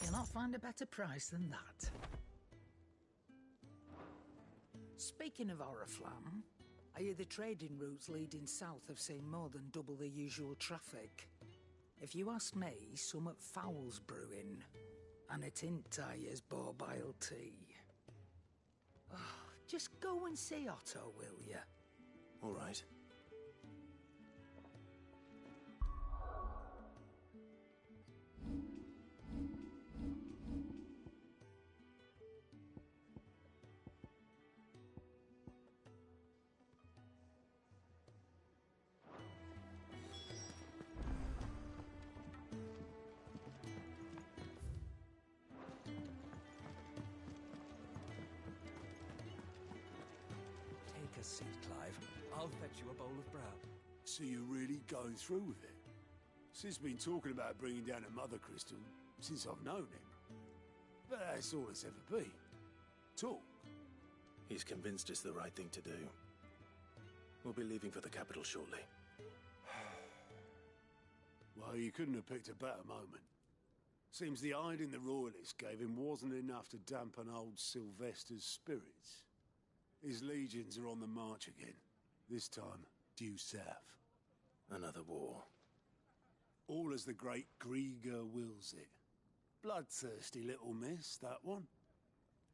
You'll not find a better price than that. Speaking of Oriflamme, I hear the trading routes leading south have seen more than double the usual traffic. If you ask me, summat foul's brewing, and it ain't Tyre's borbile tea. Oh, just go and see Otto, will you? All right. a seat, Clive. I'll fetch you a bowl of brown. So you're really going through with it? Sid's been talking about bringing down a mother crystal since I've known him. But that's all it's ever been. Talk. He's convinced it's the right thing to do. We'll be leaving for the capital shortly. Well, you couldn't have picked a better moment. Seems the hiding the royalists gave him wasn't enough to dampen old Sylvester's spirits. His legions are on the march again. This time, due south. Another war. All as the great Grieger wills it. Bloodthirsty little miss, that one.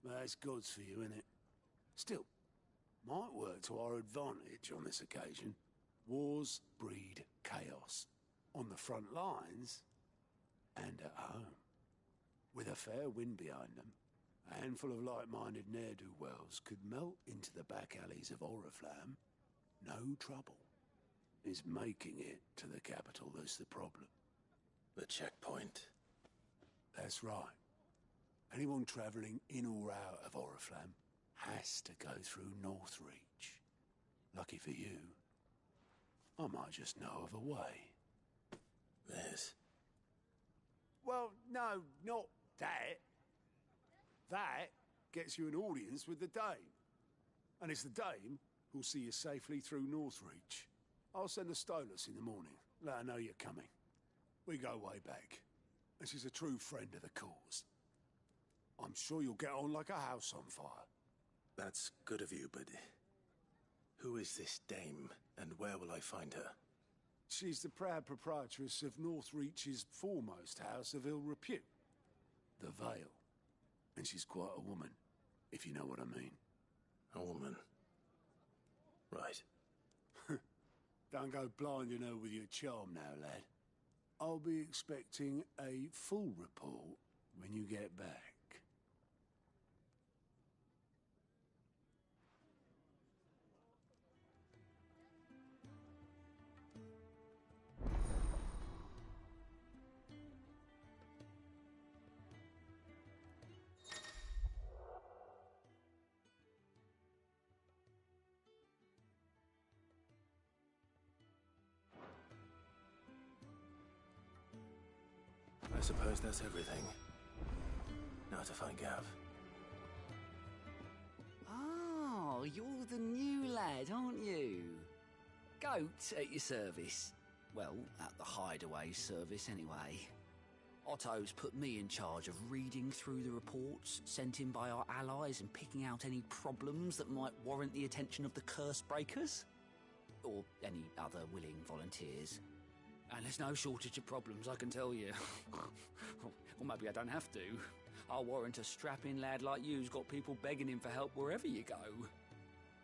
That's God's for you, innit? Still, might work to our advantage on this occasion. Wars breed chaos. On the front lines, and at home. With a fair wind behind them, a handful of like-minded ne'er-do-wells could melt into the back alleys of Oriflamme. No trouble. It's making it to the capital that's the problem. The checkpoint. That's right. Anyone travelling in or out of Oriflamme has to go through Northreach. Lucky for you, I might just know of a way. This? Well, no, not that. That gets you an audience with the Dame. And it's the Dame who'll see you safely through Northreach. I'll send the Stolas in the morning. Let her know you're coming. We go way back. And she's a true friend of the cause. I'm sure you'll get on like a house on fire. That's good of you, but... who is this Dame, and where will I find her? She's the proud proprietress of Northreach's foremost house of ill repute. The Vale. And she's quite a woman, if you know what I mean. A woman? Right. Don't go blinding her with your charm now, lad. I'll be expecting a full report when you get back. I suppose that's everything. Now to find Gav. Oh, you're the new lad, aren't you? Goat at your service. Well, at the hideaway service, anyway. Otto's put me in charge of reading through the reports sent in by our allies and picking out any problems that might warrant the attention of the curse breakers. Or any other willing volunteers. And there's no shortage of problems, I can tell you. Or maybe I don't have to. I'll warrant a strapping lad like you's got people begging him for help wherever you go.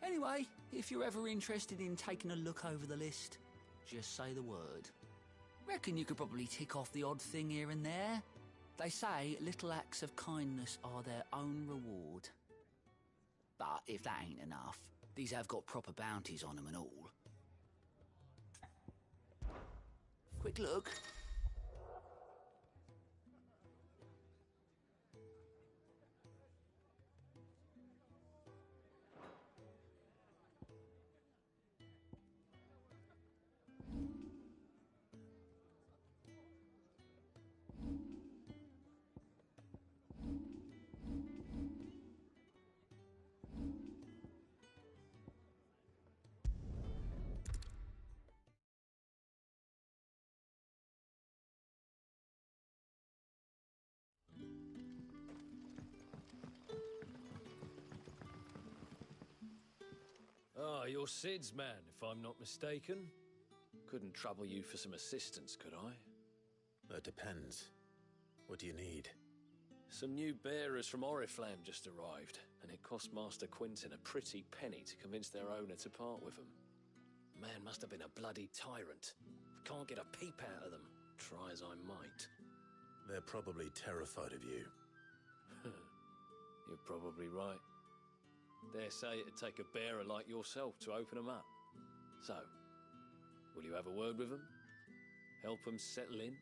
Anyway, if you're ever interested in taking a look over the list, just say the word. Reckon you could probably tick off the odd thing here and there. They say little acts of kindness are their own reward. But if that ain't enough, these have got proper bounties on them and all. Quick look. Ah, you're Sid's man, if I'm not mistaken. Couldn't trouble you for some assistance, could I? That depends. What do you need? Some new bearers from Oriflamme just arrived, and it cost Master Quinton a pretty penny to convince their owner to part with them. The man must have been a bloody tyrant. Can't get a peep out of them, try as I might. They're probably terrified of you. You're probably right. Dare say it'd take a bearer like yourself to open them up. So, will you have a word with them? Help them settle in?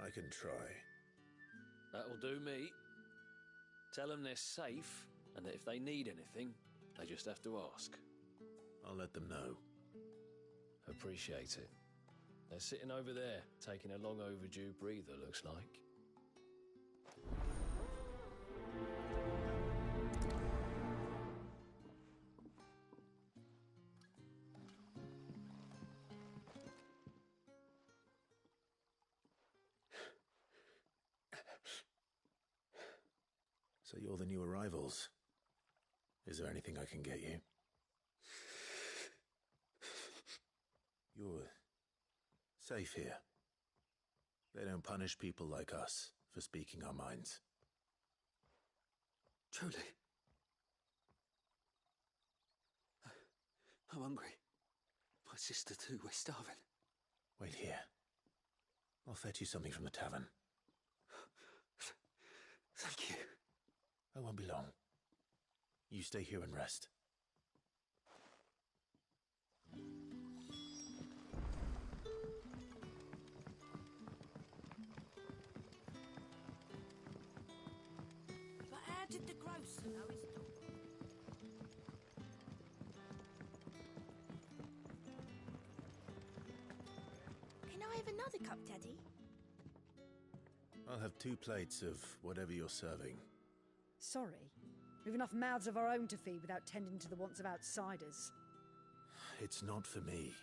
I can try. That'll do me. Tell them they're safe, and that if they need anything, they just have to ask. I'll let them know. Appreciate it. They're sitting over there, taking a long overdue breather, looks like. So you're the new arrivals. Is there anything I can get you? You're safe here. They don't punish people like us for speaking our minds. Truly. I'm hungry. My sister too, we're starving. Wait here. I'll fetch you something from the tavern. Thank you. I won't be long. You stay here and rest. But how did the grocer know his dog? Can I have another cup, Daddy? I'll have 2 plates of whatever you're serving. Sorry. We've enough mouths of our own to feed without tending to the wants of outsiders. It's not for me.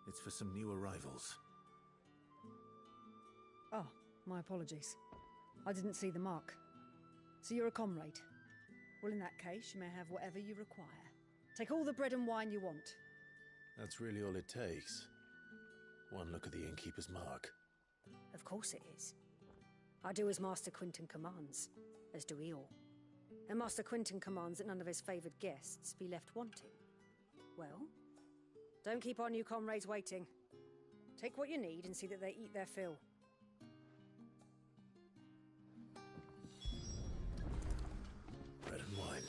It's for some new arrivals. Oh, my apologies. I didn't see the mark. So you're a comrade. Well, in that case, you may have whatever you require. Take all the bread and wine you want. That's really all it takes. One look at the innkeeper's mark. Of course it is. I do as Master Quinton commands, as do we all. And Master Quinton commands that none of his favoured guests be left wanting. Well, don't keep our new comrades waiting. Take what you need and see that they eat their fill. Bread and wine.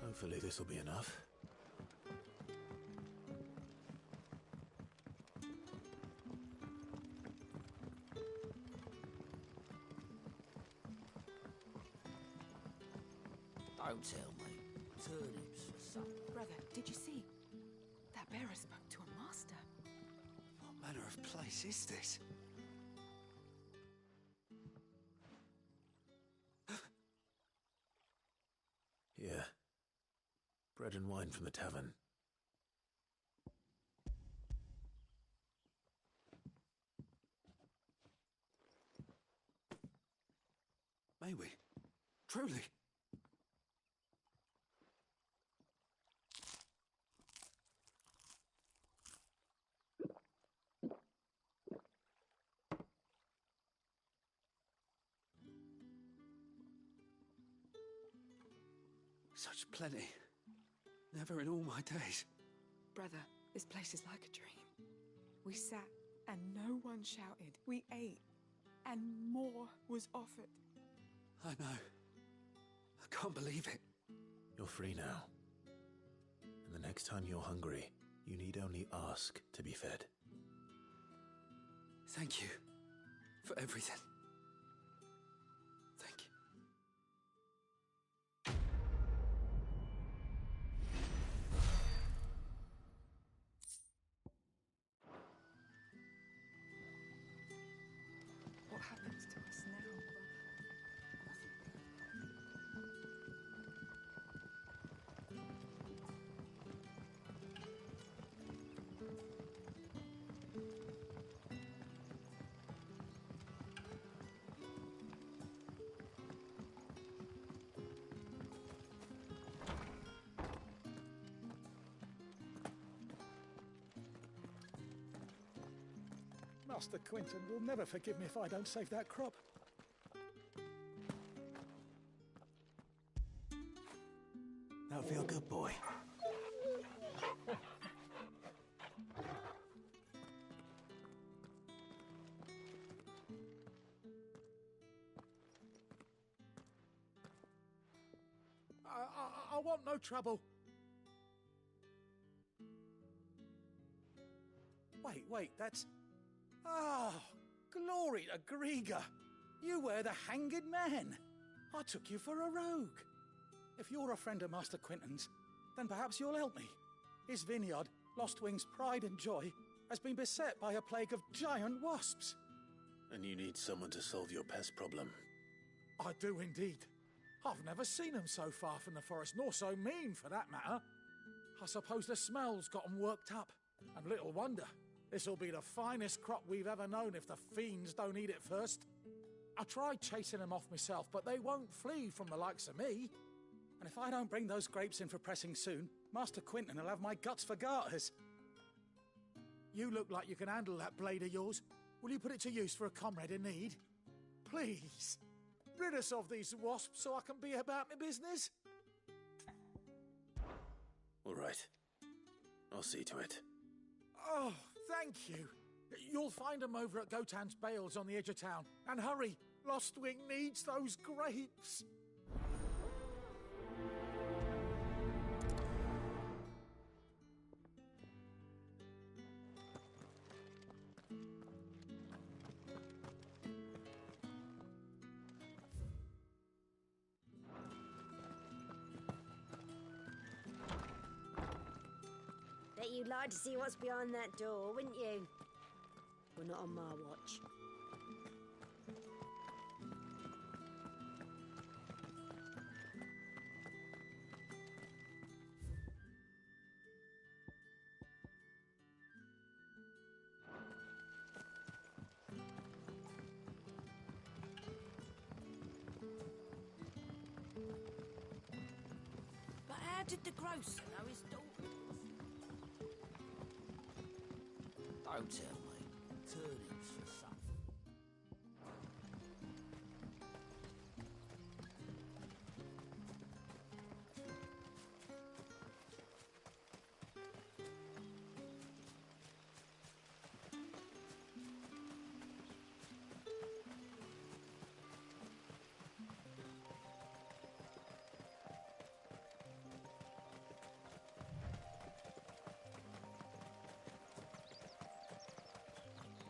Hopefully this will be enough. Don't tell me. Turnips for supper. Brother, did you see? That bearer spoke to a master. What manner of place is this? Here. Bread and wine from the tavern. May we? Truly? Such plenty. Never in all my days. Brother, this place is like a dream. We sat and no one shouted. We ate and more was offered. I know. I can't believe it. You're free now. And the next time you're hungry, you need only ask to be fed. Thank you for everything. Thank you. What happens to us now, brother? Master Quinton will never forgive me if I don't save that crop. That'll feel good, boy. I want no trouble. Wait, that's... Ah, glory to Griga! You were the hanged man! I took you for a rogue. If you're a friend of Master Quinton's, then perhaps you'll help me. His vineyard, Lost Wing's pride and joy, has been beset by a plague of giant wasps. And you need someone to solve your pest problem. I do indeed. I've never seen them so far from the forest, nor so mean for that matter. I suppose the smell's got 'em worked up. And little wonder. This'll be the finest crop we've ever known if the fiends don't eat it first. I tried chasing them off myself, but they won't flee from the likes of me. And if I don't bring those grapes in for pressing soon, Master Quinton will have my guts for garters. You look like you can handle that blade of yours. Will you put it to use for a comrade in need? Please, rid us of these wasps so I can be about my business. All right. I'll see to it. Oh, thank you. You'll find them over at Gotan's Bales on the edge of town. And hurry, Lostwing needs those grapes. Bet you'd like to see what's behind that door, wouldn't you? Well, not on my watch. But how did the grocer know his daughter? Don't tell me. Turnings for something.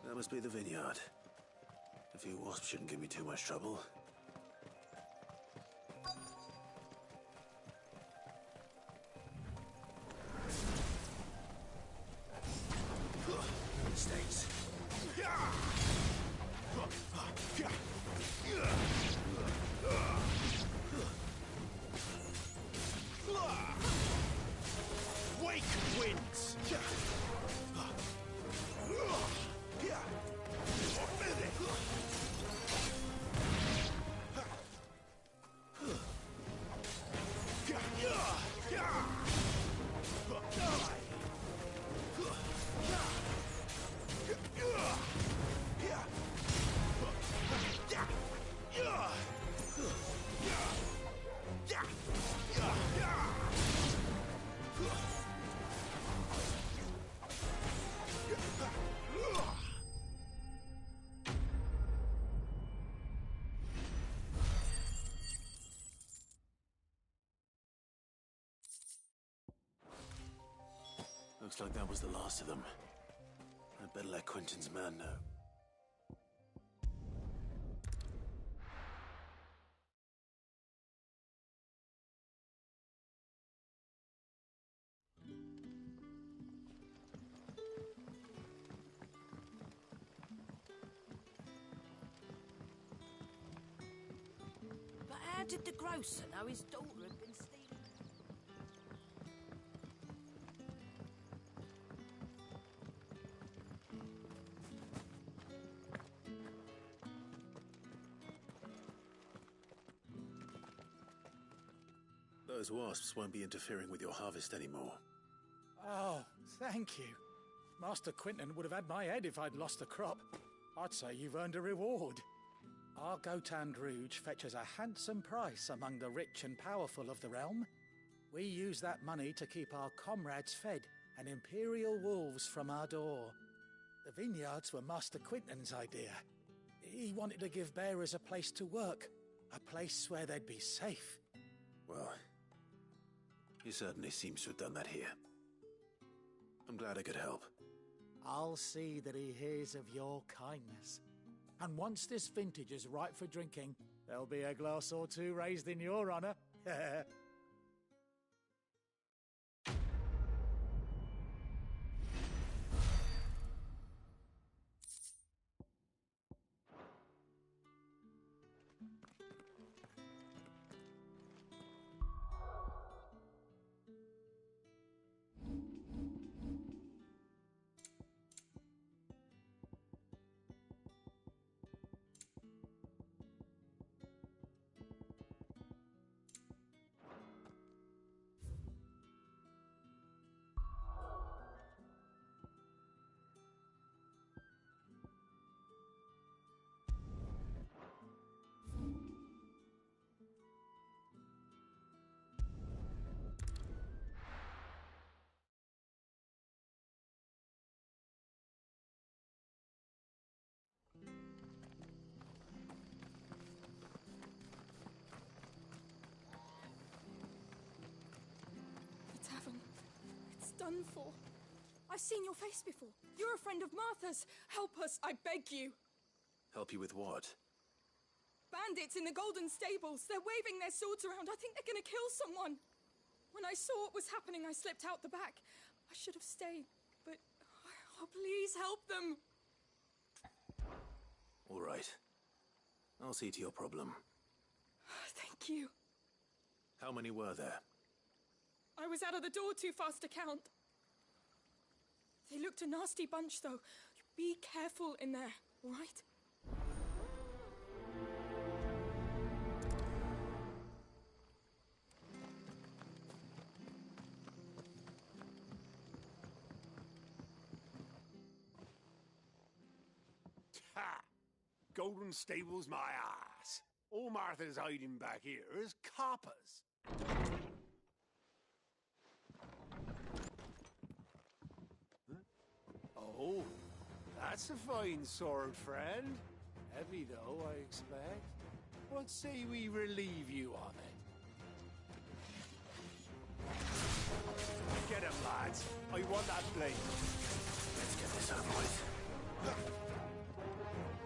That must be the vineyard. A few wasps shouldn't give me too much trouble. Mistakes. Wake winds! Looks like that was the last of them. I'd better let Quinton's man know. But how did the grocer know his daughter had been stealing? Those wasps won't be interfering with your harvest anymore. Oh, thank you. Master Quinton would have had my head if I'd lost the crop. I'd say you've earned a reward. Our Gotan Rouge fetches a handsome price among the rich and powerful of the realm. We use that money to keep our comrades fed and imperial wolves from our door. The vineyards were Master Quinton's idea. He wanted to give bearers a place to work, a place where they'd be safe. Well, he certainly seems to have done that here. I'm glad I could help. I'll see that he hears of your kindness. And once this vintage is ripe for drinking, There'll be a glass or two raised in your honour. It's done for. I've seen your face before. You're a friend of Martha's. Help us, I beg you. Help you with what? Bandits in the Golden Stables. They're waving their swords around. I think they're going to kill someone. When I saw what was happening, I slipped out the back. I should have stayed, but... Oh, please help them. All right. I'll see to your problem. Thank you. How many were there? I was out of the door too fast to count. They looked a nasty bunch, though. Be careful in there, all right? Ha! Golden Stables, my ass. All Martha's hiding back here is coppers. Oh, that's a fine sword, friend. Heavy, though, I expect. What say we relieve you of it? Get him, lads. I want that blade. Let's get this over with.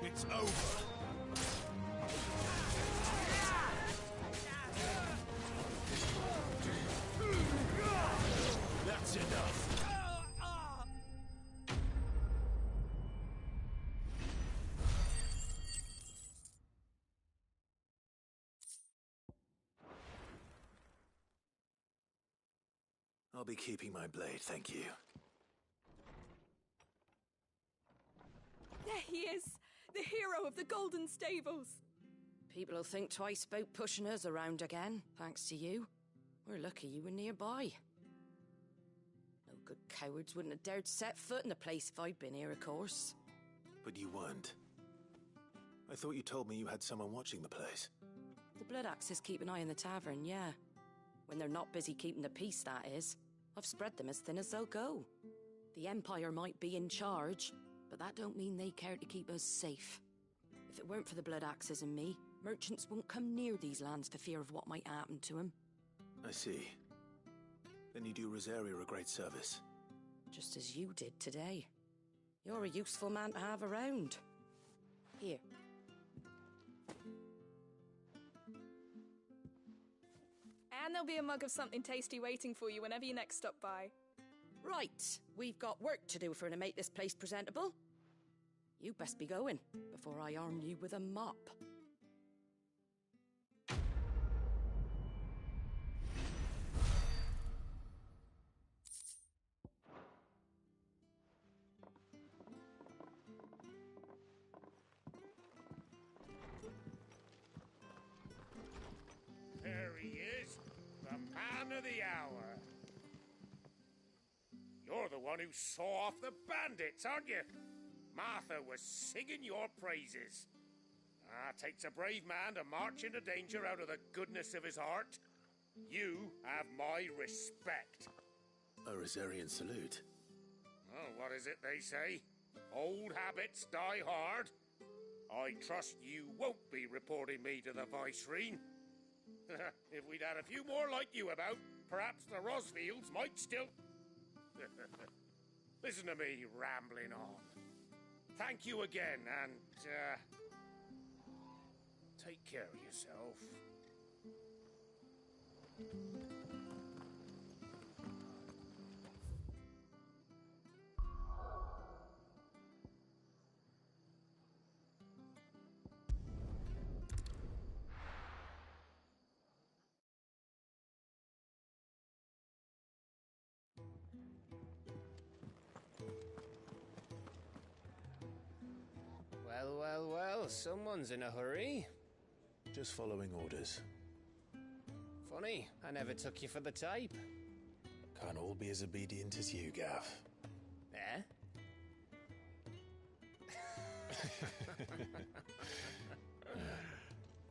It's over. That's enough. I'll be keeping my blade, thank you. There he is, the hero of the Golden Stables. People will think twice about pushing us around again, thanks to you. We're lucky you were nearby. No good cowards wouldn't have dared set foot in the place if I'd been here, of course. But you weren't. I thought you told me you had someone watching the place. The Blood Axes keep an eye on the tavern, yeah. When they're not busy keeping the peace, that is. I've spread them as thin as they'll go. The Empire might be in charge, but that don't mean they care to keep us safe. If it weren't for the Blood Axes and me, merchants won't come near these lands for fear of what might happen to them. I see. Then you do Rosaria a great service. Just as you did today. You're a useful man to have around. Here. And there'll be a mug of something tasty waiting for you whenever you next stop by. Right, we've got work to do for to make this place presentable. You best be going, before I arm you with a mop. There he is, the man of the hour. You're the one who saw off the bandits, aren't you? Martha was singing your praises. Takes a brave man to march into danger out of the goodness of his heart. You have my respect. A Rosarian salute. Oh, what is it they say? Old habits die hard. I trust you won't be reporting me to the Viceroy. If we'd had a few more like you about, perhaps the Rosfields might still... Listen to me rambling on. Thank you again, and, take care of yourself. Well, well, well, someone's in a hurry. Just following orders. Funny, I never took you for the type. Can't all be as obedient as you, Gav. Eh?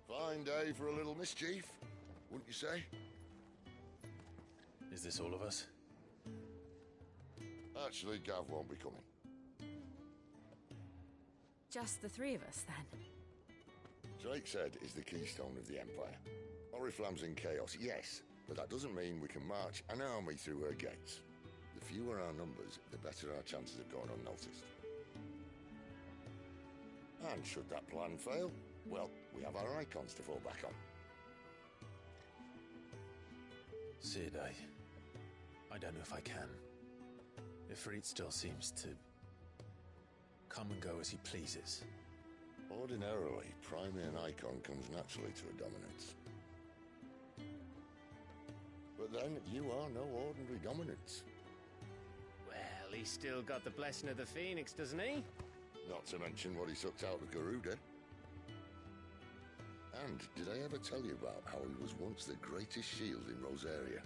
Fine day for a little mischief, wouldn't you say? Is this all of us? Actually, Gav won't be coming. Just the three of us, then? Drake said is the keystone of the Empire. Oriflamme's in chaos, yes, but that doesn't mean we can march an army through her gates. The fewer our numbers, the better our chances of going unnoticed. And should that plan fail, well, we have our icons to fall back on. Sid, I don't know if I can. Ifrit still seems to come and go as he pleases. Ordinarily, priming an icon comes naturally to a dominance. But then, you are no ordinary dominance. Well, he's still got the blessing of the Phoenix, doesn't he? Not to mention what he sucked out of Garuda. And did I ever tell you about how he was once the greatest shield in Rosaria?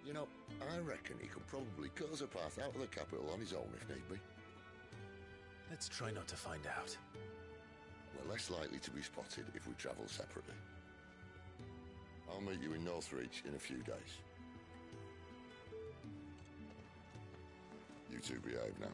You know, I reckon he could probably cut us a path out of the capital on his own if need be. Let's try not to find out. We're less likely to be spotted if we travel separately. I'll meet you in Northreach in a few days. You two behave now.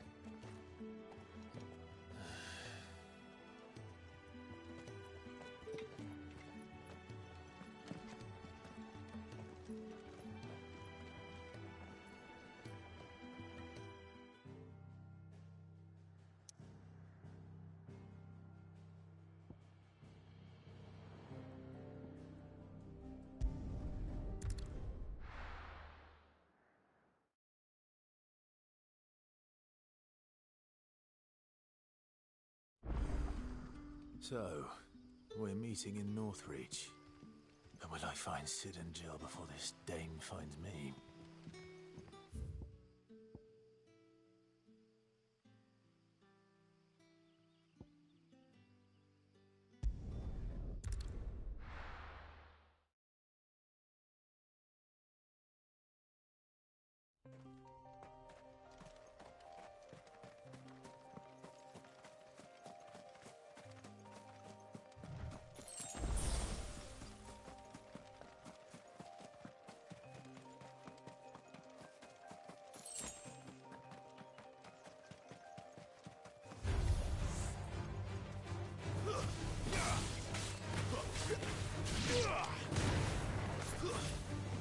So, we're meeting in Northreach. And will I find Sid and Jill before this dame finds me?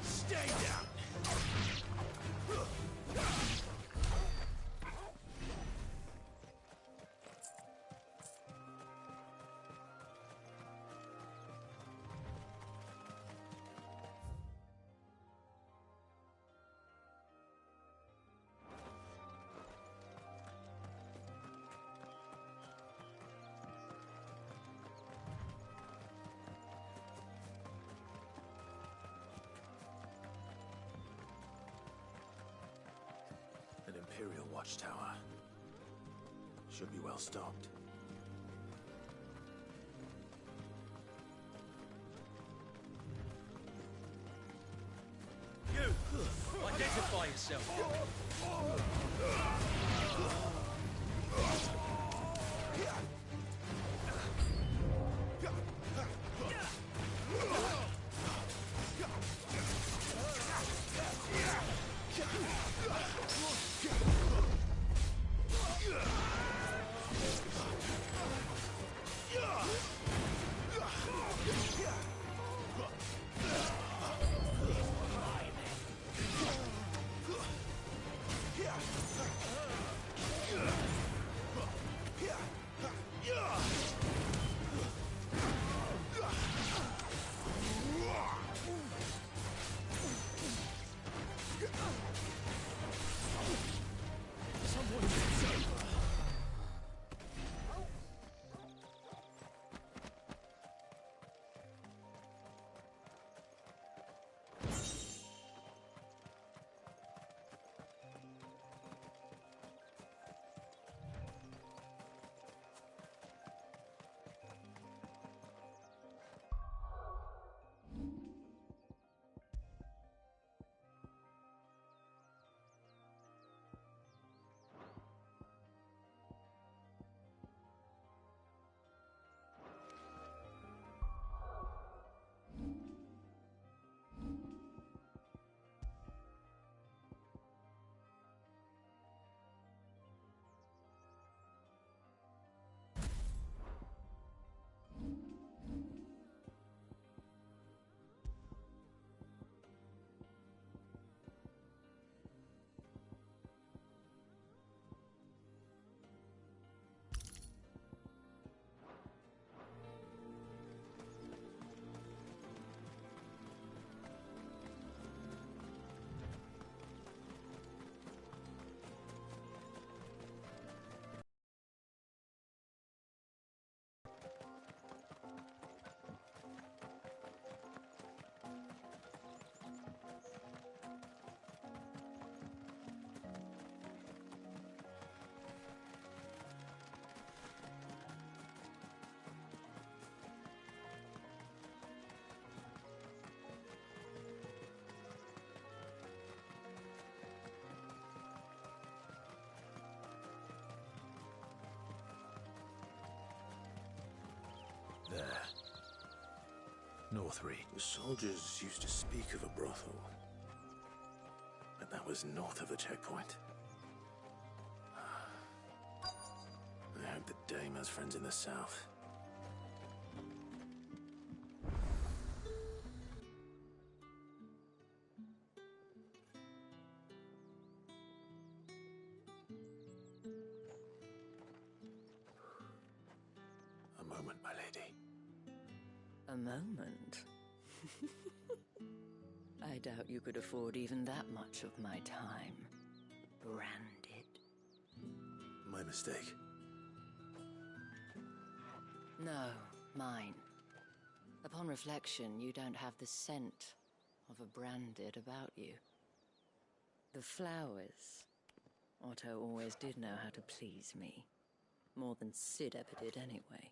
Stay down! An Imperial watchtower. Should be well stocked. You! Identify yourself! Northry. The soldiers used to speak of a brothel, but that was north of the checkpoint. I hope the dame has friends in the south. A moment, my lady. A moment? I doubt you could afford even that much of my time. Branded. My mistake. No, mine. Upon reflection, you don't have the scent of a branded about you. The flowers. Otto always did know how to please me. More than Sid ever did anyway.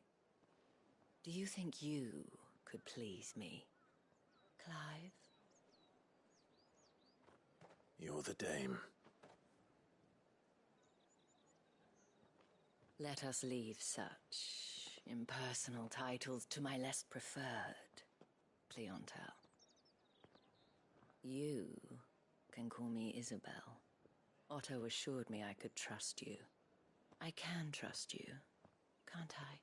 Do you think you could please me, Clive? You're the dame. Let us leave such impersonal titles to my less preferred clientele. You can call me Isabel. Otto assured me I could trust you. I can trust you, can't I?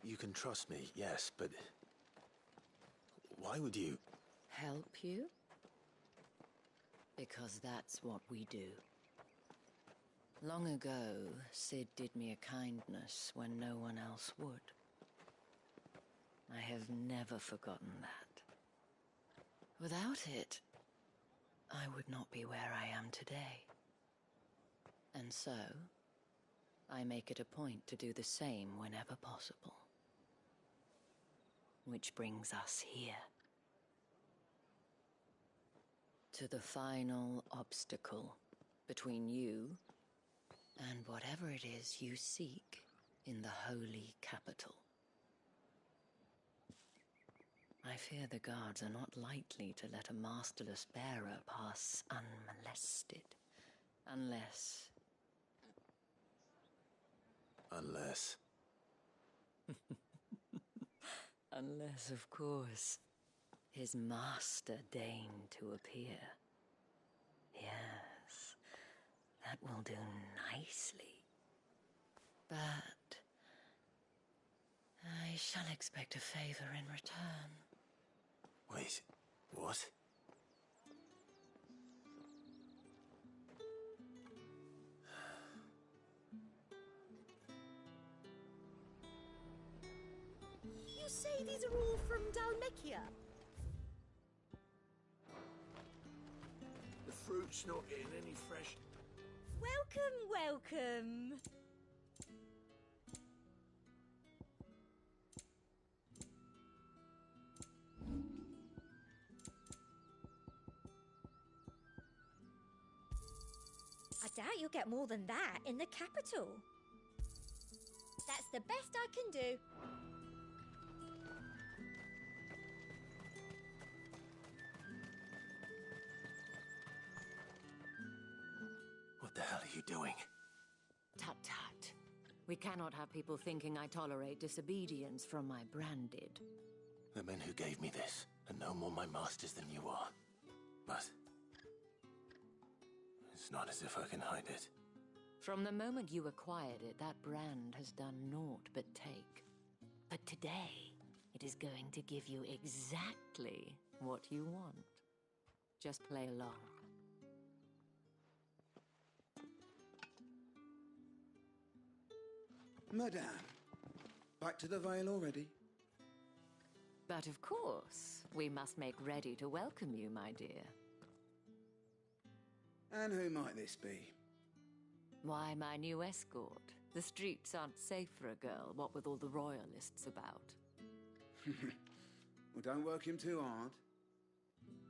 You can trust me, yes, but why would you? Help you? Because that's what we do. Long ago, Sid did me a kindness when no one else would. I have never forgotten that. Without it, I would not be where I am today. And so, I make it a point to do the same whenever possible. Which brings us here. To the final obstacle between you and whatever it is you seek in the holy capital. I fear the guards are not likely to let a masterless bearer pass unmolested. Unless... Unless, of course, his master deigned to appear. Yes, that will do nicely. But I shall expect a favor in return. Wait, what? You say these are all from Dalmekia? The fruit's not getting any fresh. Welcome, welcome. I doubt you'll get more than that in the capital. That's the best I can do. What the hell are you doing? Tut tut. We cannot have people thinking I tolerate disobedience from my branded. The men who gave me this are no more my masters than you are. But it's not as if I can hide it. From the moment you acquired it, that brand has done naught but take. But today, it is going to give you exactly what you want. Just play along. Madame, back to the Vale already? But of course, we must make ready to welcome you, my dear. And who might this be? Why, my new escort. The streets aren't safe for a girl, what with all the royalists about. Well, don't work him too hard.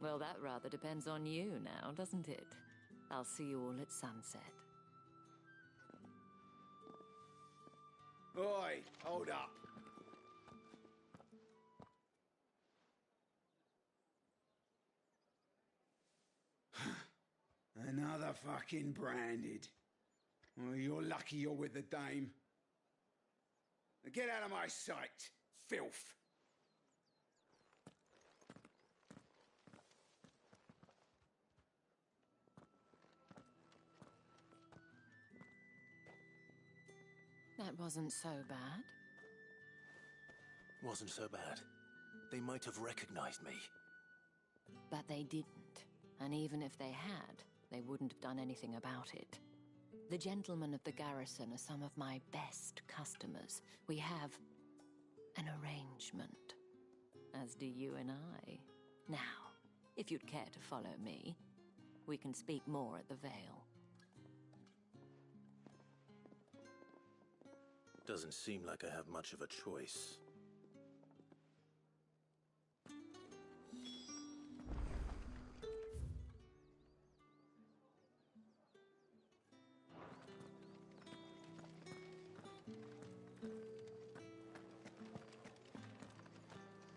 Well, that rather depends on you now, doesn't it? I'll see you all at sunset. Oi, hold up. Another fucking branded. Oh, you're lucky you're with the dame. Now get out of my sight, filth. That wasn't so bad. Wasn't so bad. They might have recognized me. But they didn't. And even if they had, they wouldn't have done anything about it. The gentlemen of the garrison are some of my best customers. We have an arrangement, as do you and I. Now, if you'd care to follow me, we can speak more at the Vale. Doesn't seem like I have much of a choice.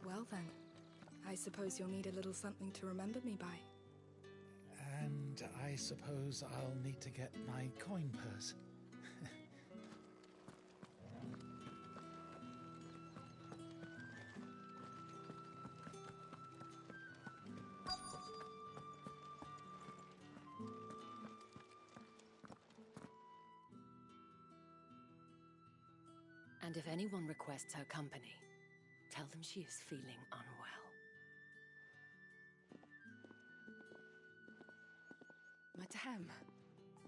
Well then, I suppose you'll need a little something to remember me by. And I suppose I'll need to get my coin purse. And if anyone requests her company, tell them she is feeling unwell. Madame,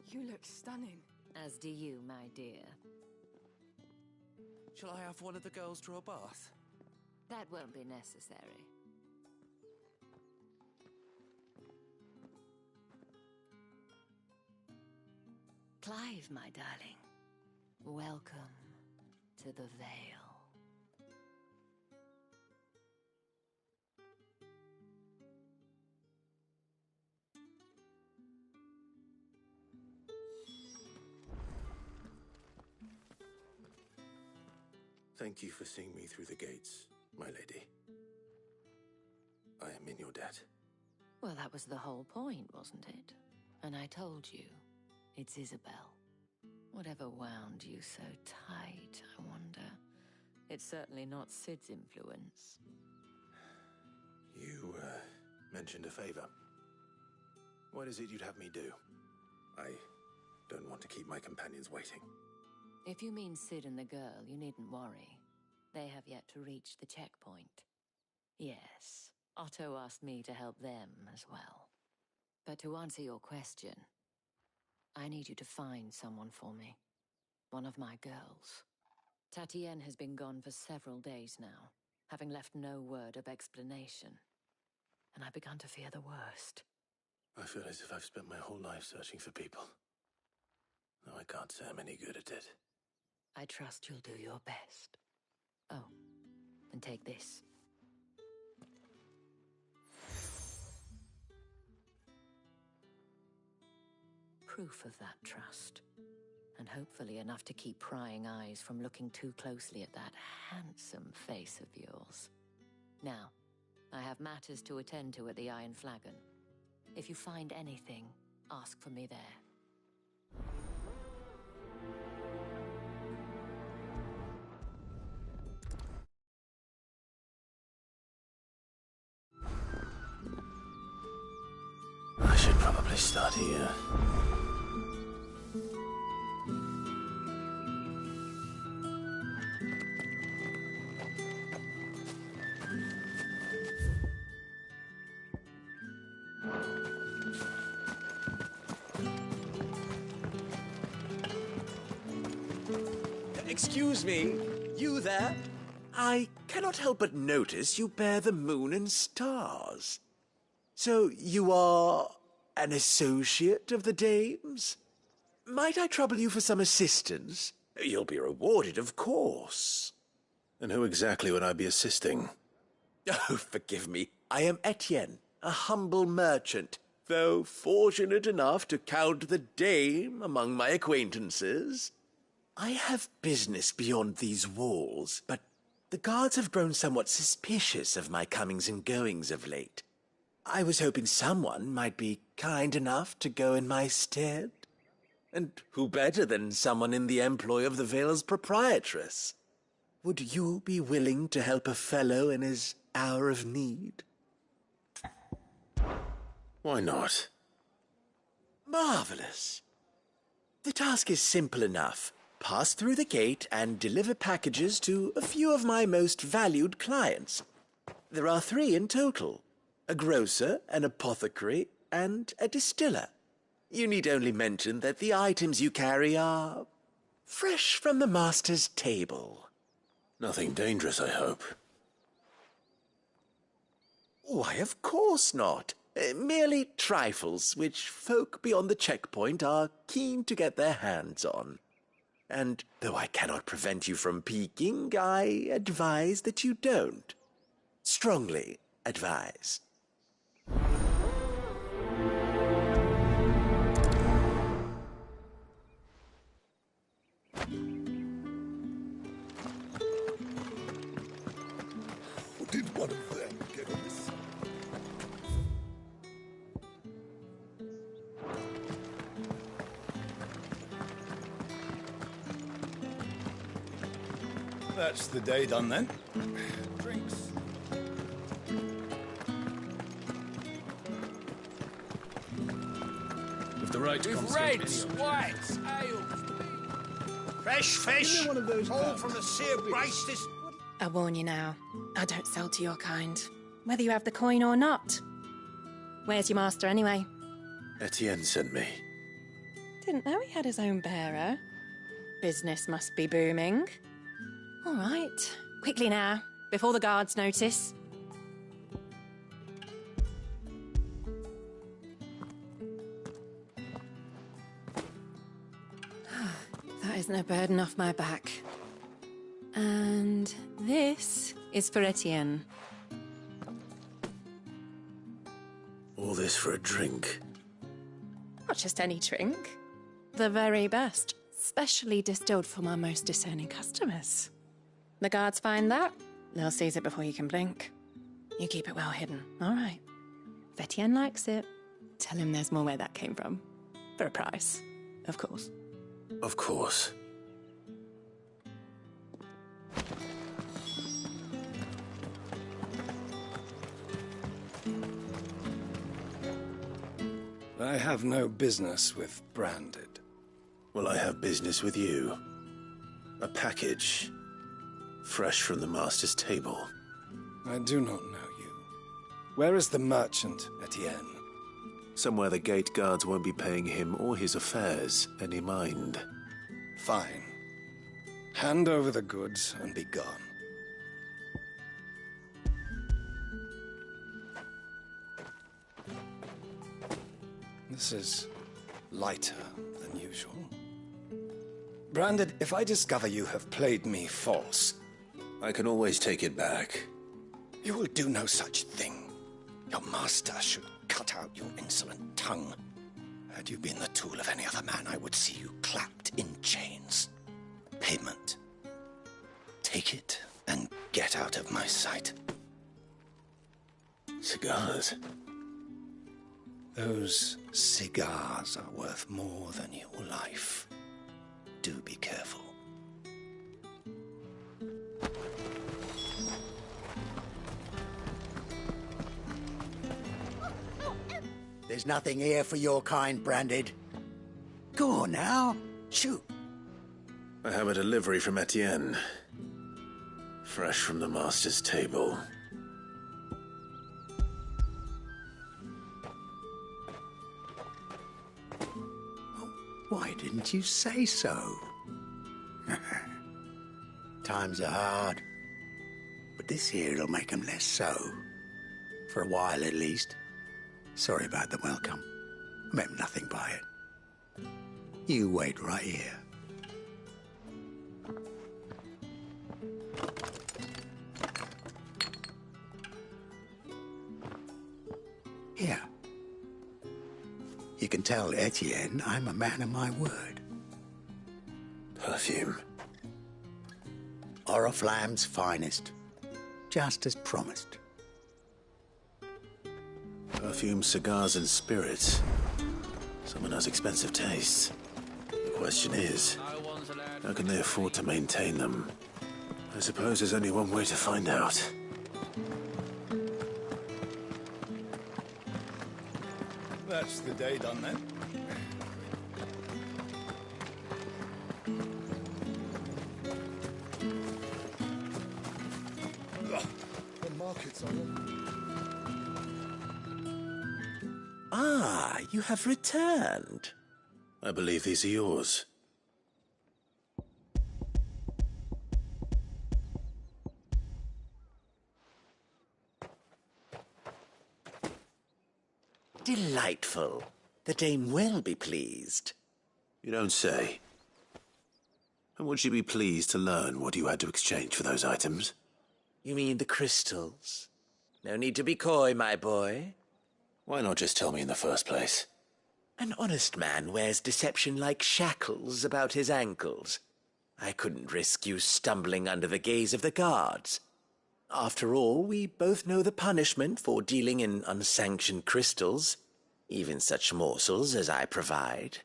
you look stunning. As do you, my dear. Shall I have one of the girls draw a bath? That won't be necessary. Clive, my darling, welcome to the Vale. Thank you for seeing me through the gates, my lady. I am in your debt. Well, that was the whole point, wasn't it? And I told you, it's Isabel. Whatever wound you so tight, I wonder. It's certainly not Sid's influence. You, mentioned a favor. What is it you'd have me do? I don't want to keep my companions waiting. If you mean Sid and the girl, you needn't worry. They have yet to reach the checkpoint. Yes, Otto asked me to help them as well. But to answer your question, I need you to find someone for me. One of my girls. Tatienne has been gone for several days now, having left no word of explanation. And I've begun to fear the worst. I feel as if I've spent my whole life searching for people. Though I can't say I'm any good at it. I trust you'll do your best. Oh, and take this. Proof of that trust. And hopefully enough to keep prying eyes from looking too closely at that handsome face of yours. Now, I have matters to attend to at the Iron Flagon. If you find anything, ask for me there. I should probably start here. Excuse me, you there? I cannot help but notice you bear the moon and stars. So you are an associate of the dames? Might I trouble you for some assistance? You'll be rewarded, of course. And who exactly would I be assisting? Oh, forgive me. I am Etienne, a humble merchant, though fortunate enough to count the dame among my acquaintances. I have business beyond these walls, but the guards have grown somewhat suspicious of my comings and goings of late. I was hoping someone might be kind enough to go in my stead. And who better than someone in the employ of the Vale's proprietress? Would you be willing to help a fellow in his hour of need? Why not? Marvelous. The task is simple enough. pass through the gate and deliver packages to a few of my most valued clients. There are 3 in total: a grocer, an apothecary, and a distiller. You need only mention that the items you carry are fresh from the master's table. Nothing dangerous, I hope. Why, of course not. Merely trifles which folk beyond the checkpoint are keen to get their hands on. And though I cannot prevent you from peeking, I advise that you don't. Strongly advise. Did one of them get us? That's the day done then. Drinks. With the right With reds, whites, ale. Fresh fish, all from the sea of Grace. I warn you now, I don't sell to your kind, whether you have the coin or not. Where's your master, anyway? Etienne sent me. Didn't know he had his own bearer. Business must be booming. All right, quickly now, before the guards notice. That is no burden off my back. And this is for Etienne. All this for a drink. Not just any drink. The very best, specially distilled for my most discerning customers. The guards find that, they'll seize it before you can blink. You keep it well hidden, all right? If Etienne likes it, tell him there's more where that came from. For a price, of course. Of course. I have no business with Branded. Well, I have business with you. A package. Fresh from the master's table. I do not know you. Where is the merchant, Etienne? Somewhere the gate guards won't be paying him or his affairs any mind. Fine. Hand over the goods and be gone. This is lighter than usual. Branded, if I discover you have played me false... I can always take it back. You will do no such thing. Your master should cut out your insolent tongue. Had you been the tool of any other man, I would see you clapped in chains. Payment. Take it and get out of my sight. Cigars. Those cigars are worth more than your life. Do be careful. There's nothing here for your kind, Branded. Go on now. Shoot. I have a delivery from Etienne. Fresh from the master's table. Why didn't you say so? Times are hard. But this here'll make 'em less so. For a while, at least. Sorry about the welcome. Meant nothing by it. You wait right here. Here. You can tell Etienne I'm a man of my word. Perfume. Oriflamme's finest. Just as promised. Perfume, cigars, and spirits. Someone has expensive tastes. The question is, how can they afford to maintain them? I suppose there's only one way to find out. That's the day done then. Ah, you have returned. I believe these are yours. Delightful. The dame will be pleased. You don't say. And would she be pleased to learn what you had to exchange for those items? You mean the crystals? No need to be coy, my boy. Why not just tell me in the first place? An honest man wears deception like shackles about his ankles. I couldn't risk you stumbling under the gaze of the guards. After all, we both know the punishment for dealing in unsanctioned crystals, even such morsels as I provide.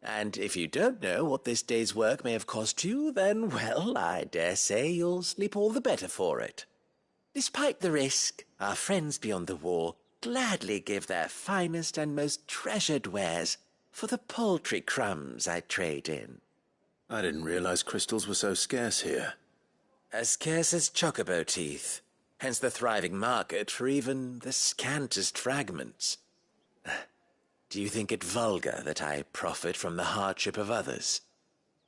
And if you don't know what this day's work may have cost you, then, well, I dare say you'll sleep all the better for it. Despite the risk, our friends beyond the wall gladly give their finest and most treasured wares for the paltry crumbs I trade in. I didn't realize crystals were so scarce here. As scarce as chocobo teeth, hence the thriving market for even the scantest fragments. Do you think it vulgar that I profit from the hardship of others?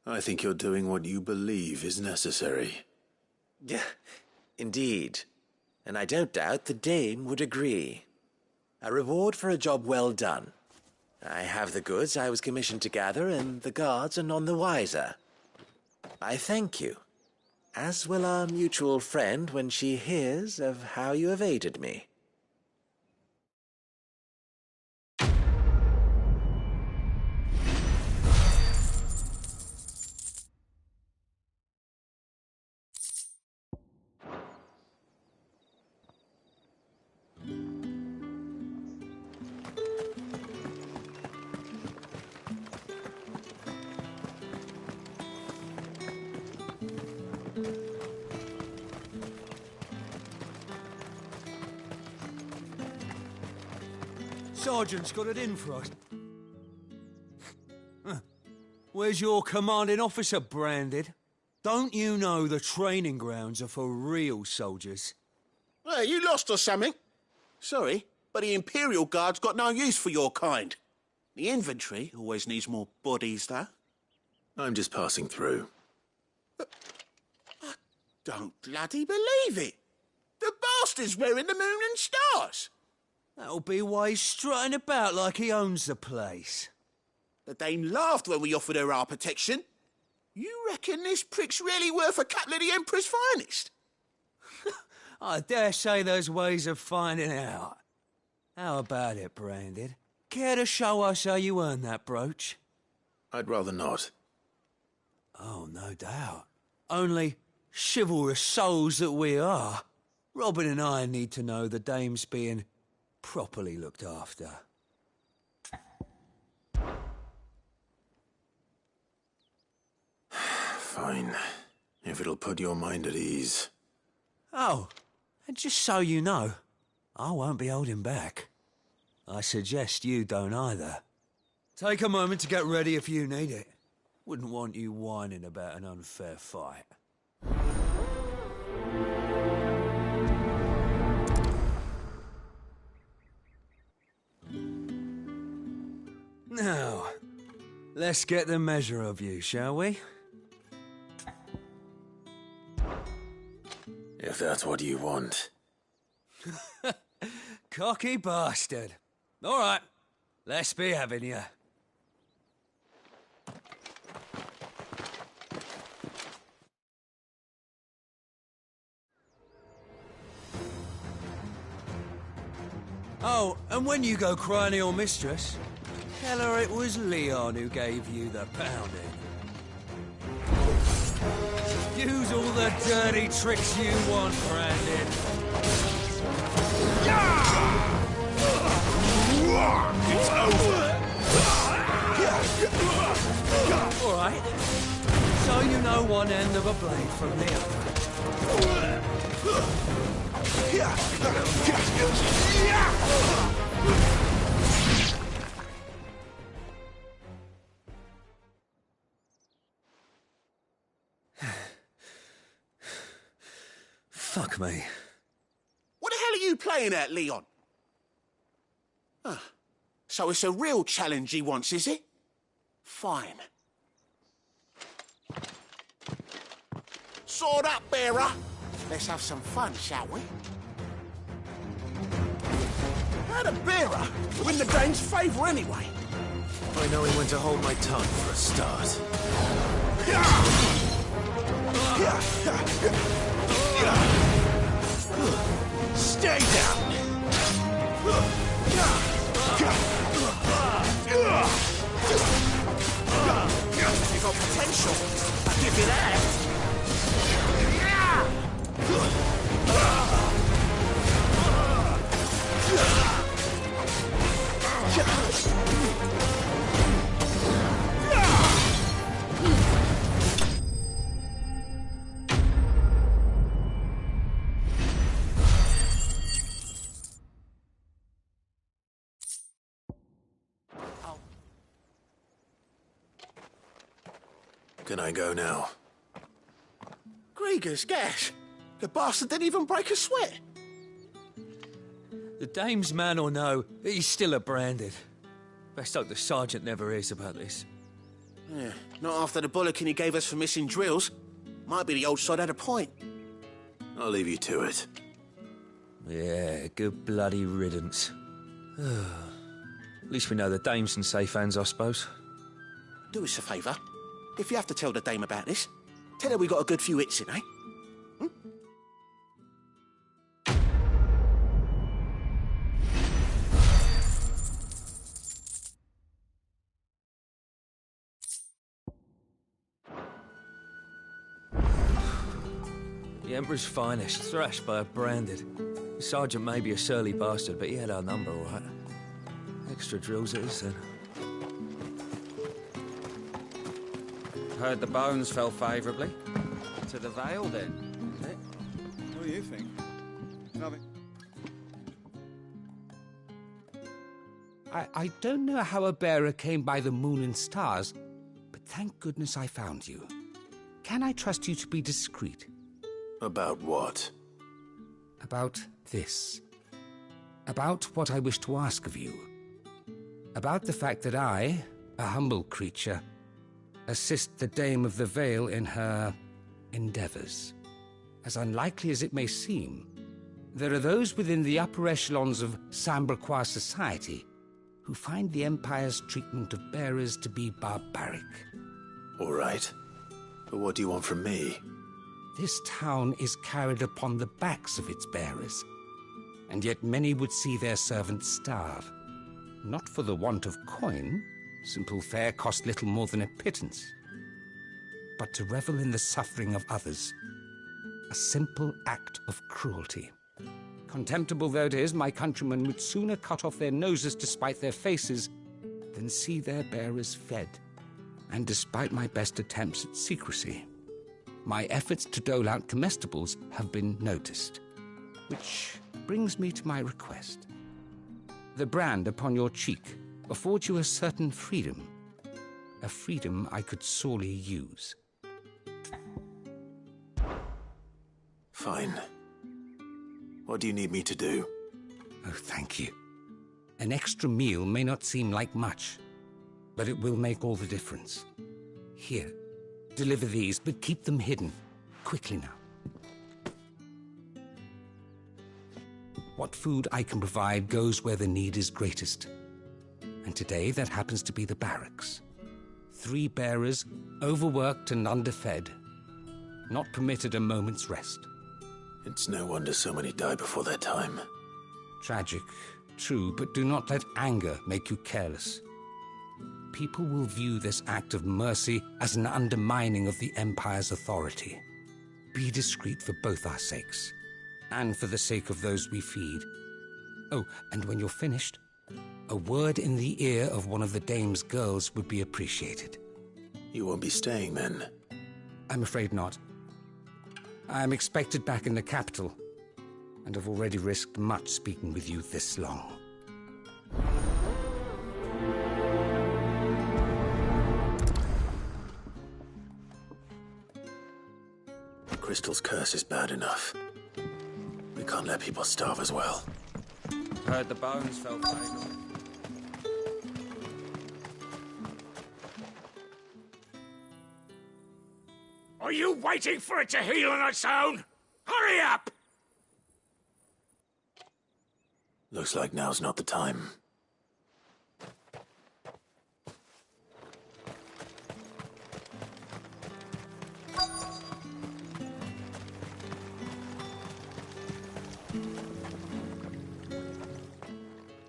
I think you're doing what you believe is necessary. Yeah, indeed. And I don't doubt the dame would agree. A reward for a job well done. I have the goods I was commissioned to gather, and the guards are none the wiser. I thank you, as will our mutual friend when she hears of how you have aided me. Sergeant's got it in for us. Where's your commanding officer branded? Don't you know the training grounds are for real soldiers? Hey, you lost or something? Sorry, but the Imperial Guard's got no use for your kind. The infantry always needs more bodies, though. I'm just passing through. I don't bloody believe it. The bastard's wearing the moon and stars. That'll be why he's strutting about like he owns the place. The dame laughed when we offered her our protection. You reckon this prick's really worth a couple of the Emperor's finest? I dare say there's ways of finding out. How about it, Branded? Care to show us how you earned that brooch? I'd rather not. Oh, no doubt. Only chivalrous souls that we are, Robin and I need to know the dame's being properly looked after. Fine. If it'll put your mind at ease. Oh, and just so you know, I won't be holding back. I suggest you don't either. Take a moment to get ready if you need it. Wouldn't want you whining about an unfair fight. Now, let's get the measure of you, shall we? If that's what you want. Cocky bastard. All right, let's be having you. Oh, and when you go crying to your mistress, tell her it was Leon who gave you the pounding. Use all the dirty tricks you want, Brandon. It's over. All right. So you know one end of a blade from the other. Fuck me. What the hell are you playing at, Leon? So it's a real challenge he wants, is it? Fine. Sword up, bearer! Let's have some fun, shall we? How the bearer win the Dane's favour anyway? By knowing when to hold my tongue for a start. Stay down! You've got potential. I'll give you that. Can I go now? Grieger's gas. The bastard didn't even break a sweat. The dame's man or no, he's still a branded. Best hope the sergeant never hears about this. Yeah, not after the bollocking he gave us for missing drills. Might be the old sod had a point. I'll leave you to it. Yeah, good bloody riddance. At least we know the dame's in safe hands, I suppose. Do us a favour. If you have to tell the dame about this, tell her we got a good few hits in, eh? The Emperor's finest, thrashed by a branded. The sergeant may be a surly bastard, but he had our number, all right. Extra drills it is, then. Heard the bones fell favourably. To the Vale, then, is it? What do you think? Nothing. I don't know how a bearer came by the moon and stars, but thank goodness I found you. Can I trust you to be discreet? About what? About this. About what I wish to ask of you. About the fact that I, a humble creature, assist the Dame of the Vale in her endeavours. As unlikely as it may seem, there are those within the upper echelons of Sambraquois society who find the Empire's treatment of bearers to be barbaric. All right. But what do you want from me? This town is carried upon the backs of its bearers, and yet many would see their servants starve. Not for the want of coin. Simple fare cost little more than a pittance. But to revel in the suffering of others, a simple act of cruelty. Contemptible though it is, my countrymen would sooner cut off their noses to spite their faces than see their bearers fed. And despite my best attempts at secrecy, my efforts to dole out comestibles have been noticed. Which brings me to my request. The brand upon your cheek affords you a certain freedom. A freedom I could sorely use. Fine. What do you need me to do? Oh, thank you. An extra meal may not seem like much, but it will make all the difference. Here, deliver these, but keep them hidden. Quickly now. What food I can provide goes where the need is greatest. And today that happens to be the barracks. 3 bearers, overworked and underfed, not permitted a moment's rest. It's no wonder so many die before their time. Tragic, true, but do not let anger make you careless. People will view this act of mercy as an undermining of the Empire's authority. Be discreet for both our sakes, and for the sake of those we feed. Oh, and when you're finished, a word in the ear of one of the Dame's girls would be appreciated. You won't be staying, then? I'm afraid not. I'm expected back in the capital, and have already risked much speaking with you this long. Crystal's curse is bad enough. We can't let people starve as well. Heard the bones fell favourably. Are you waiting for it to heal on its own? Hurry up! Looks like now's not the time.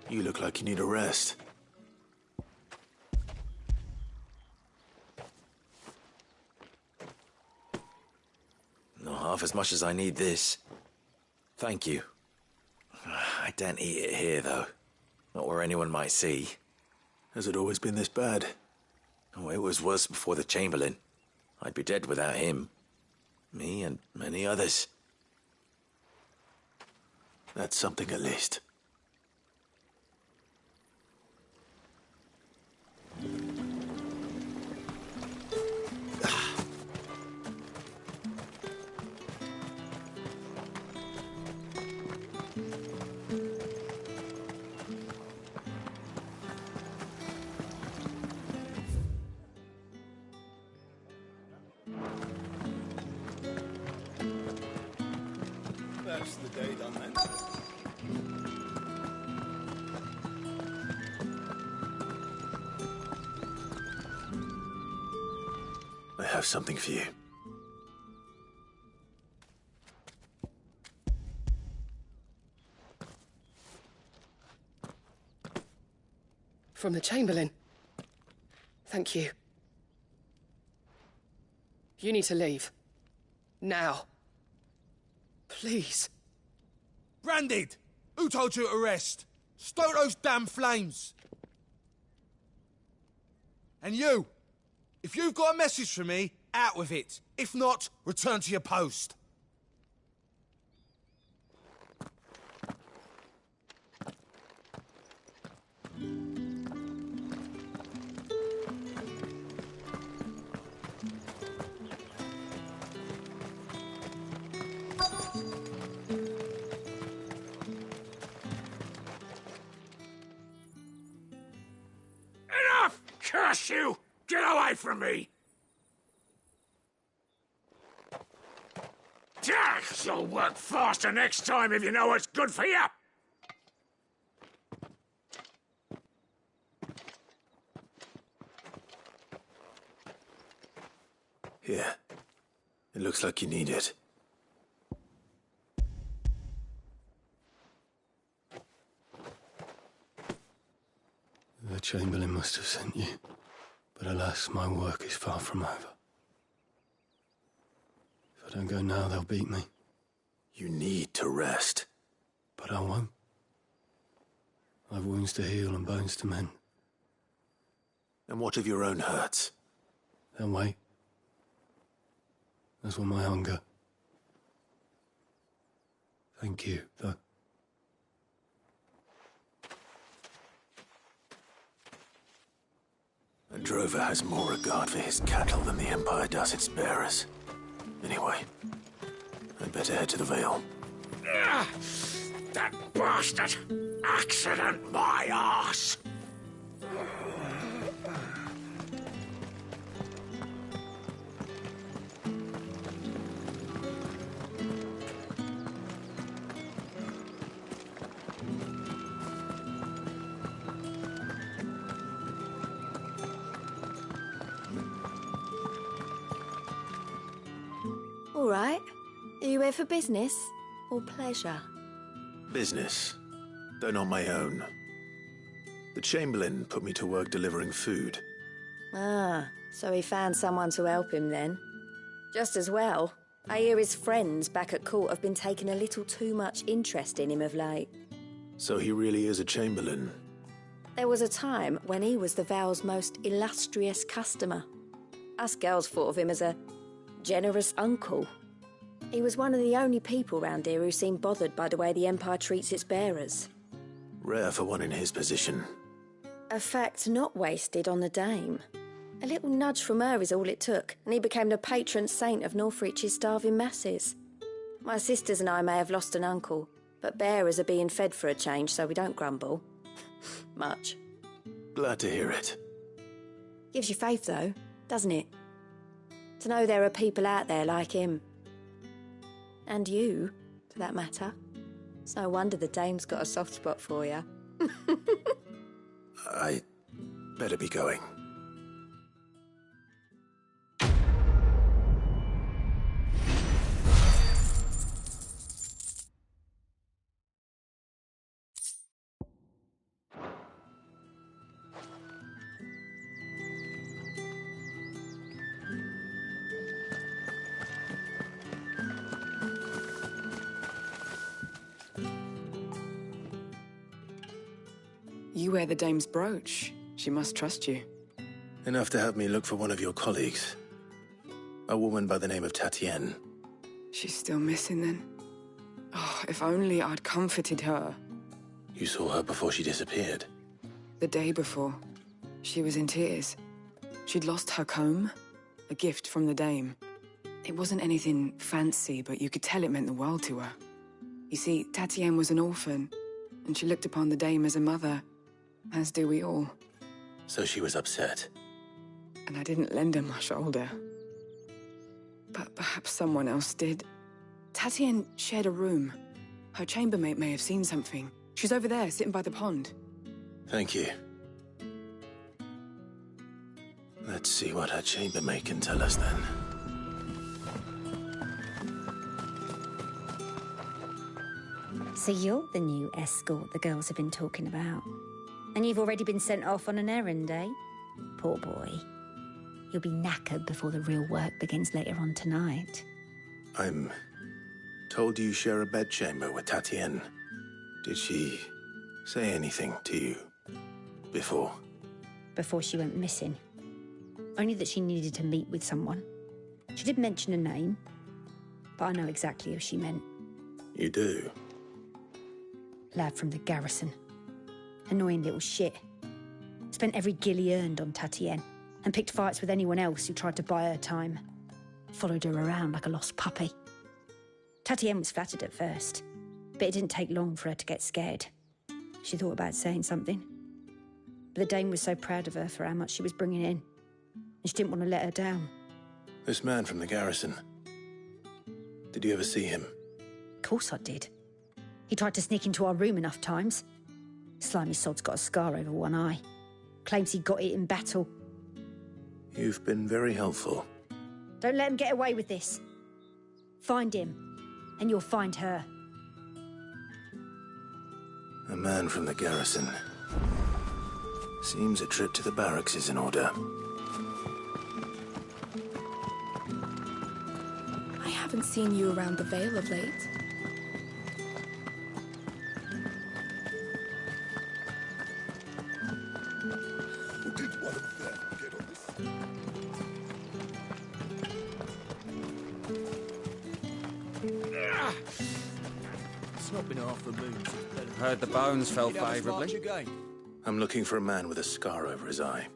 You look like you need a rest. Not half as much as I need this. Thank you. I daren't eat it here, though. Not where anyone might see. Has it always been this bad? Oh, it was worse before the Chamberlain. I'd be dead without him. Me and many others. That's something at least. That's the day done then. I have something for you. From the Chamberlain. Thank you. You need to leave. Now. Please. Branded! Who told you to rest? Stoke those damn flames! And you! If you've got a message for me, out with it. If not, return to your post. Enough! Curse you! Get away from me! You'll work faster next time if you know what's good for you! Here. It looks like you need it. The Chamberlain must have sent you, but alas, my work is far from over. If I don't go now, they'll beat me. You need to rest. But I won't. I've wounds to heal and bones to mend. And what of your own hurts? They'll wait. As will my hunger. Thank you, though. A drover has more regard for his cattle than the Empire does its bearers. Anyway, I'd better head to the Vale. That bastard! Accident my arse! All right. Are you here for business or pleasure? Business, though not my own. The Chamberlain put me to work delivering food. Ah, so he found someone to help him then. Just as well. I hear his friends back at court have been taking a little too much interest in him of late. So he really is a Chamberlain. There was a time when he was the Vale's most illustrious customer. Us girls thought of him as a generous uncle. He was one of the only people round here who seemed bothered by the way the Empire treats its bearers. Rare for one in his position. A fact not wasted on the dame. A little nudge from her is all it took, and he became the patron saint of Northreach's starving masses. My sisters and I may have lost an uncle, but bearers are being fed for a change, so we don't grumble. Much. Glad to hear it. Gives you faith, though, doesn't it? To know there are people out there like him. And you, for that matter. It's no wonder the dame's got a soft spot for you. I better be going. You wear the dame's brooch. She must trust you. Enough to have me look for one of your colleagues. A woman by the name of Tatienne. She's still missing then. Oh, if only I'd comforted her. You saw her before she disappeared. The day before. She was in tears. She'd lost her comb, a gift from the dame. It wasn't anything fancy, but you could tell it meant the world to her. You see, Tatienne was an orphan, and she looked upon the dame as a mother, as do we all. So she was upset. And I didn't lend her my shoulder. But perhaps someone else did. Tatienne shared a room. Her chambermaid may have seen something. She's over there, sitting by the pond. Thank you. Let's see what her chambermaid can tell us then. So you're the new escort the girls have been talking about. And you've already been sent off on an errand, eh? Poor boy. You'll be knackered before the real work begins later on tonight. I'm told you share a bedchamber with Tatienne. Did she say anything to you before? Before she went missing. Only that she needed to meet with someone. She did mention a name, but I know exactly who she meant. You do? Lad from the garrison. Annoying little shit. Spent every guil he earned on Tatienne, and picked fights with anyone else who tried to buy her time. Followed her around like a lost puppy. Tatienne was flattered at first, but it didn't take long for her to get scared. She thought about saying something. But the dame was so proud of her for how much she was bringing in, and she didn't want to let her down. This man from the garrison. Did you ever see him? Of course I did. He tried to sneak into our room enough times. Slimy sod's got a scar over one eye. Claims he got it in battle. You've been very helpful. Don't let him get away with this. Find him, and you'll find her. A man from the garrison. Seems a trip to the barracks is in order. I haven't seen you around the Vale of late. It's not been half the moon. Heard the bones fell favourably. I'm looking for a man with a scar over his eye.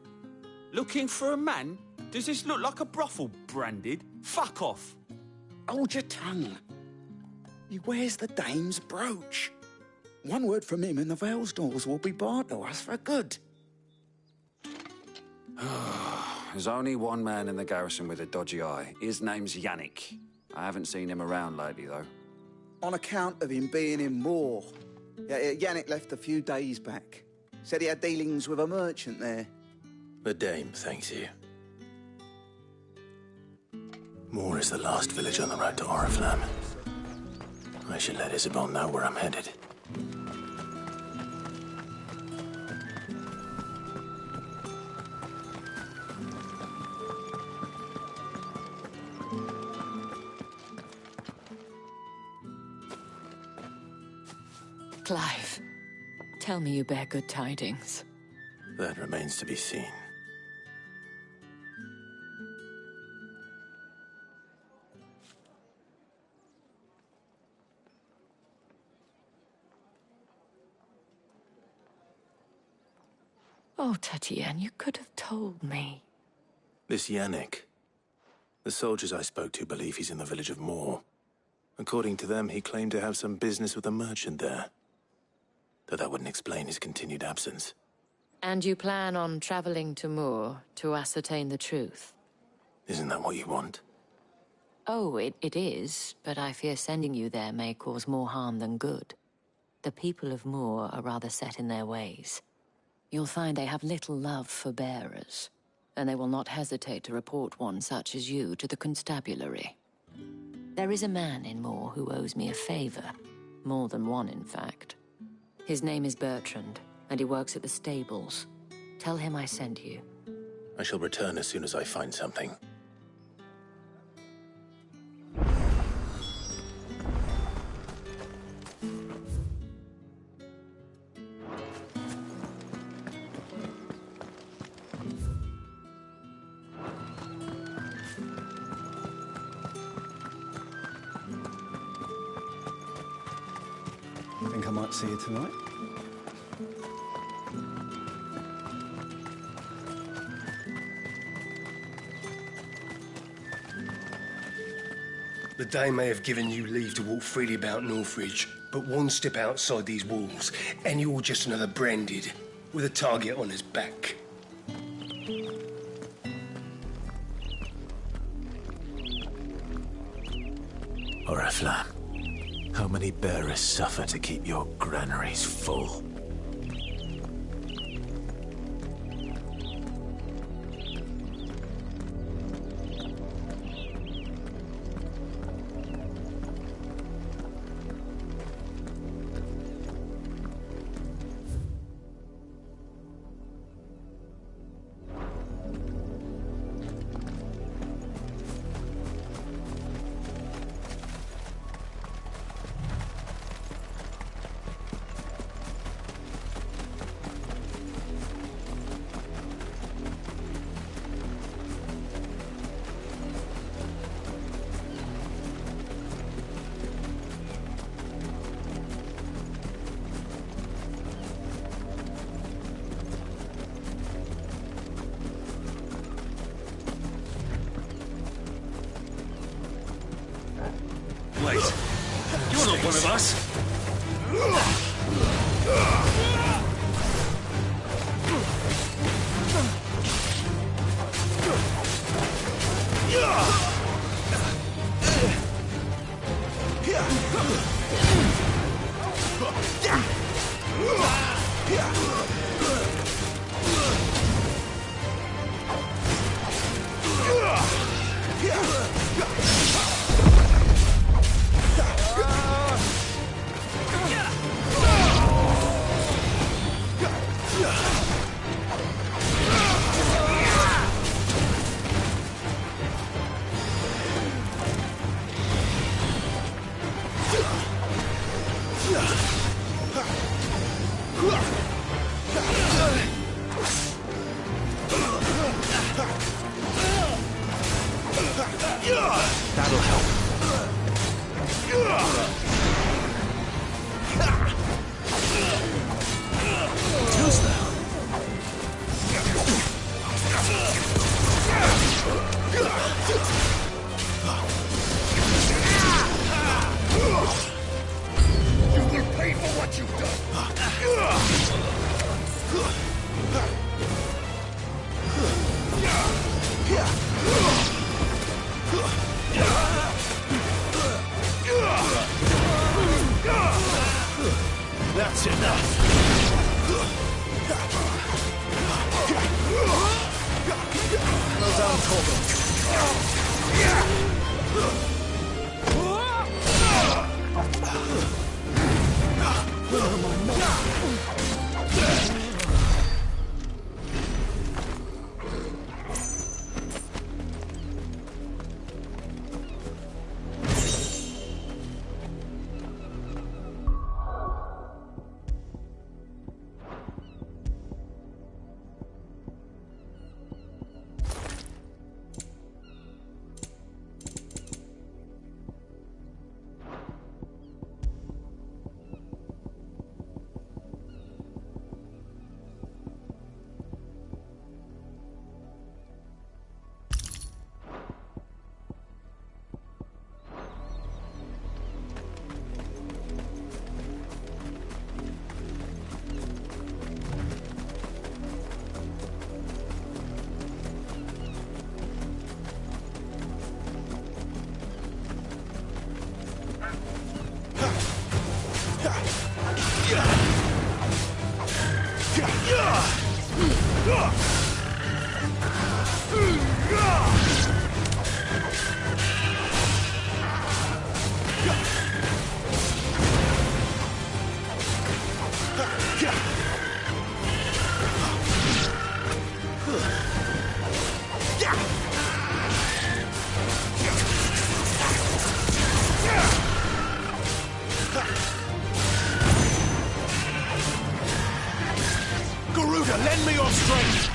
Looking for a man? Does this look like a brothel branded? Fuck off. Hold your tongue. He wears the dame's brooch. One word from him and the Vale's doors will be barred to us for good. There's only one man in the garrison with a dodgy eye. His name's Yannick. I haven't seen him around lately, though. On account of him being in Moor. Yeah, Yannick left a few days back. Said he had dealings with a merchant there. The dame thanks you. Moor is the last village on the road to Oriflamme. I should let Isabel know where I'm headed. Clive, tell me you bear good tidings. That remains to be seen. Oh, Tatienne, you could have told me. This Yannick. The soldiers I spoke to believe he's in the village of Moor. According to them, he claimed to have some business with a merchant there. Though that wouldn't explain his continued absence. And you plan on traveling to Moor to ascertain the truth? Isn't that what you want? Oh, it is, but I fear sending you there may cause more harm than good. The people of Moor are rather set in their ways. You'll find they have little love for bearers, and they will not hesitate to report one such as you to the constabulary. There is a man in Moor who owes me a favor. More than one, in fact. His name is Bertrand, and he works at the stables. Tell him I sent you. I shall return as soon as I find something. Think I might see you tonight? The Dane may have given you leave to walk freely about Northridge, but one step outside these walls, and you're just another branded, with a target on his back. Oriflamme, how many bearers suffer to keep your granaries full? Wait, you're not one of us! Garuda, lend me your strength!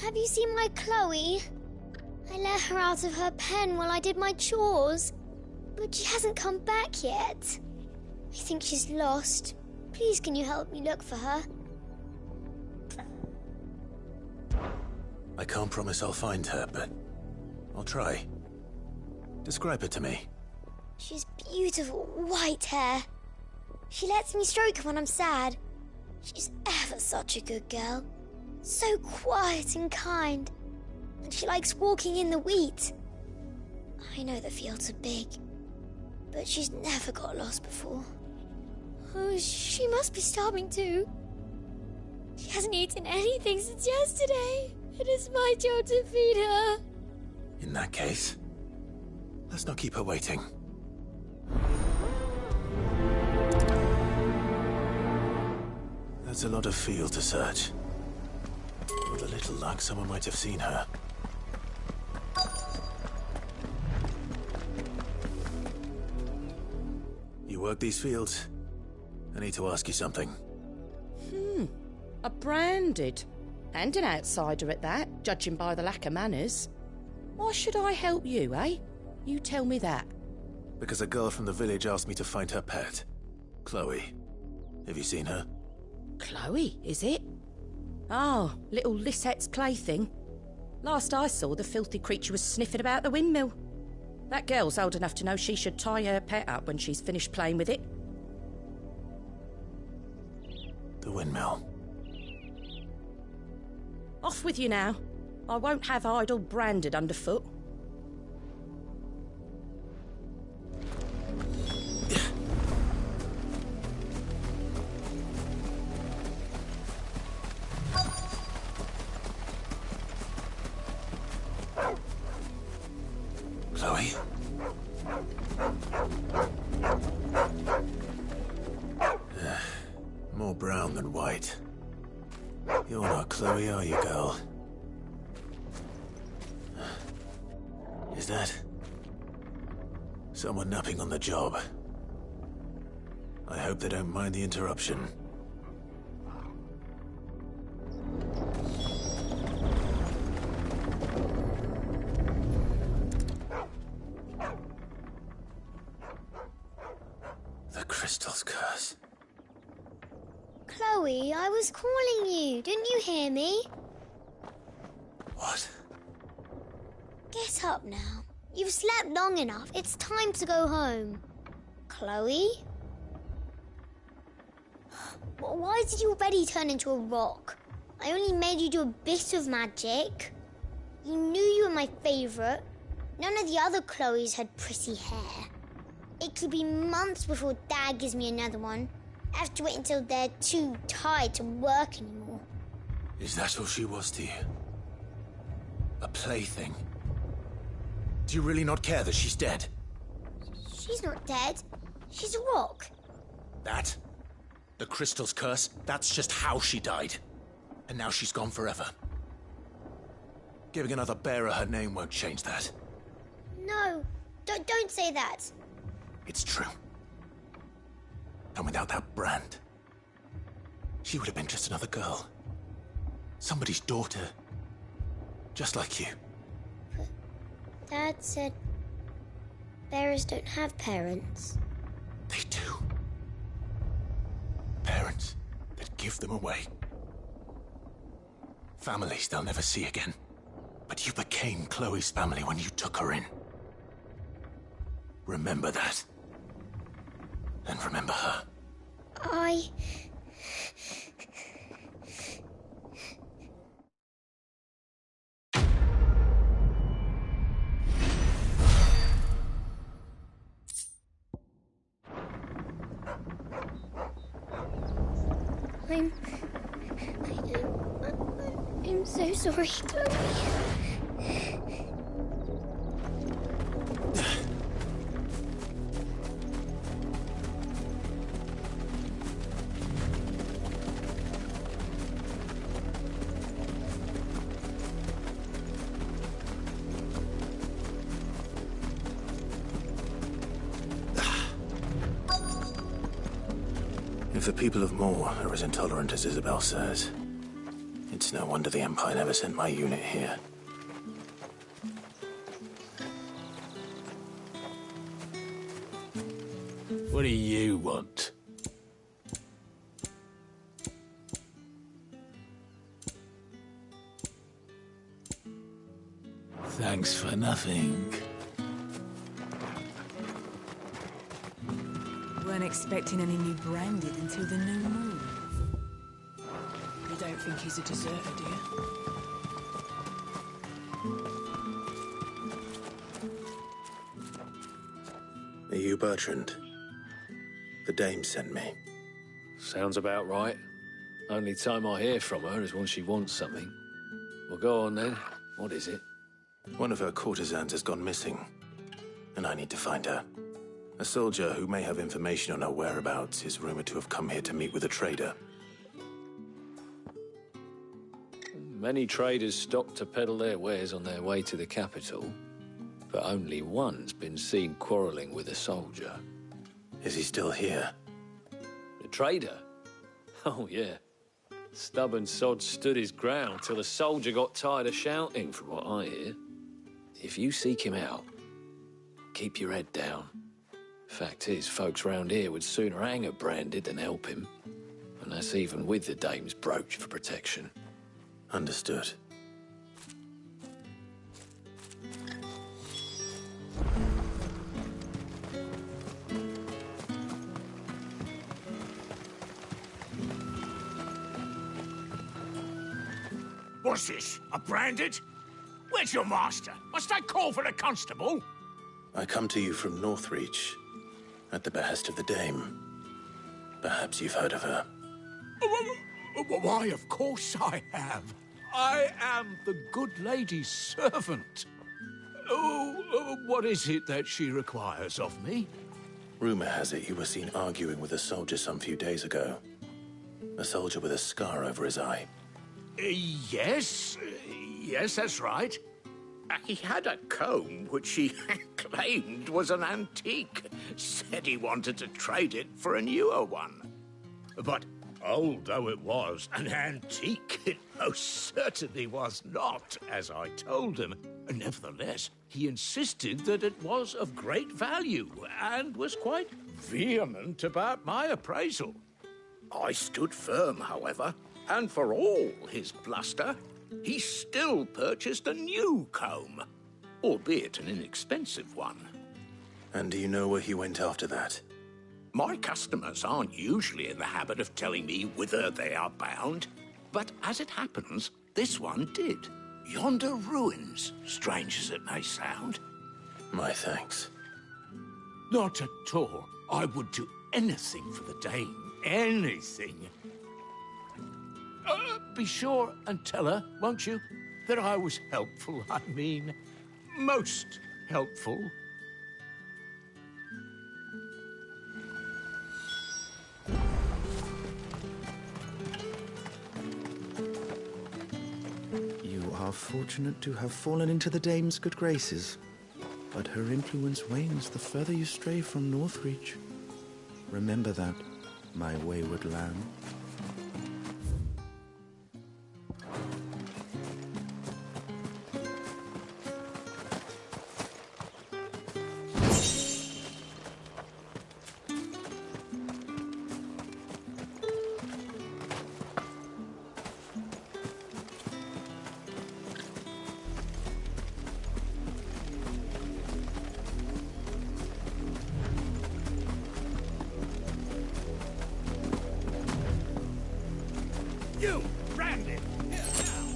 Have you seen my Chloe? I let her out of her pen while I did my chores, but she hasn't come back yet. I think she's lost. Please, can you help me look for her? I can't promise I'll find her, but I'll try. Describe her to me. She's beautiful white hair. She lets me stroke her when I'm sad. She's ever such a good girl. So quiet and kind. And she likes walking in the wheat. I know the fields are big, but she's never got lost before. Oh, she must be starving too. She hasn't eaten anything since yesterday. It is my job to feed her. In that case, let's not keep her waiting. That's a lot of field to search. With a little luck, someone might have seen her. You work these fields? I need to ask you something. A branded. And an outsider at that, judging by the lack of manners. Why should I help you, eh? You tell me that. Because a girl from the village asked me to find her pet. Chloe. Have you seen her? Chloe, is it? Oh, little Lisette's plaything. Last I saw, the filthy creature was sniffing about the windmill. That girl's old enough to know she should tie her pet up when she's finished playing with it. The windmill. Off with you now. I won't have idle branded underfoot. Chloe? More brown than white. You're not Chloe, are you, girl? Is that someone napping on the job? I hope they don't mind the interruption. The crystal's curse. Chloe, I was calling you. Didn't you hear me? What? Get up now. You've slept long enough. It's time to go home. Chloe? Why did your belly turn into a rock? I only made you do a bit of magic. You knew you were my favourite. None of the other Chloes had pretty hair. It could be months before Dad gives me another one. I have to wait until they're too tired to work anymore. Is that all she was to you? A plaything? Do you really not care that she's dead? She's not dead. She's a rock. That? The crystal's curse? That's just how she died. And now she's gone forever. Giving another bearer her name won't change that. No, don't say that. It's true. And without that brand, she would have been just another girl. Somebody's daughter. Just like you. Dad said bearers don't have parents. They do. Parents that give them away. Families they'll never see again. But you became Chloe's family when you took her in. Remember that. And remember her. I'm so sorry, Chloe. If the people of Moor are as intolerant as Isabel says, it's no wonder the Empire never sent my unit here. What do you want? Thanks for nothing. Weren't expecting any new branded until the new moon. You don't think he's a deserter, do you? Are you Bertrand? The dame sent me. Sounds about right. Only time I hear from her is when she wants something. Well, go on then. What is it? One of her courtesans has gone missing, and I need to find her. A soldier who may have information on her whereabouts is rumored to have come here to meet with a trader. Many traders stop to peddle their wares on their way to the capital, but only one's been seen quarreling with a soldier. Is he still here? The trader? Oh, yeah. Stubborn sod stood his ground till the soldier got tired of shouting, from what I hear. If you seek him out, keep your head down. Fact is, folks round here would sooner hang a branded than help him. And that's even with the dame's brooch for protection. Understood. What's this? A branded? Where's your master? Must I call for the constable? I come to you from Northreach, at the behest of the dame. Perhaps you've heard of her. Why, of course I have. I am the good lady's servant. What is it that she requires of me? Rumor has it you were seen arguing with a soldier some few days ago. A soldier with a scar over his eye. Yes, that's right. He had a comb which he claimed was an antique. Said he wanted to trade it for a newer one. But old though it was, an antique it most certainly was not, as I told him. Nevertheless, he insisted that it was of great value and was quite vehement about my appraisal. I stood firm, however, and for all his bluster, he still purchased a new comb, albeit an inexpensive one. And do you know where he went after that? My customers aren't usually in the habit of telling me whither they are bound, but as it happens, this one did. Yonder ruins, strange as it may sound. My thanks. Not at all. I would do anything for the dame. Anything. Be sure and tell her, won't you, that I was helpful. I mean, most helpful. You are fortunate to have fallen into the dame's good graces, but her influence wanes the further you stray from Northreach. Remember that. my wayward lamb. You, Randy! Here, now!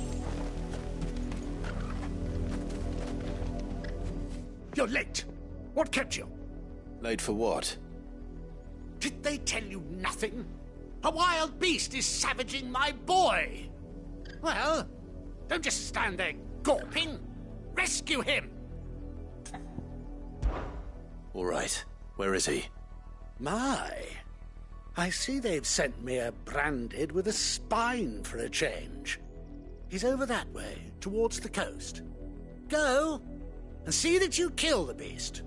You're late. What kept you? Late for what? Did they tell you nothing? A wild beast is savaging my boy. Well, don't just stand there gawping. Rescue him! All right. Where is he? My, I see they've sent me a branded with a spine for a change. He's over that way, towards the coast. Go, and see that you kill the beast.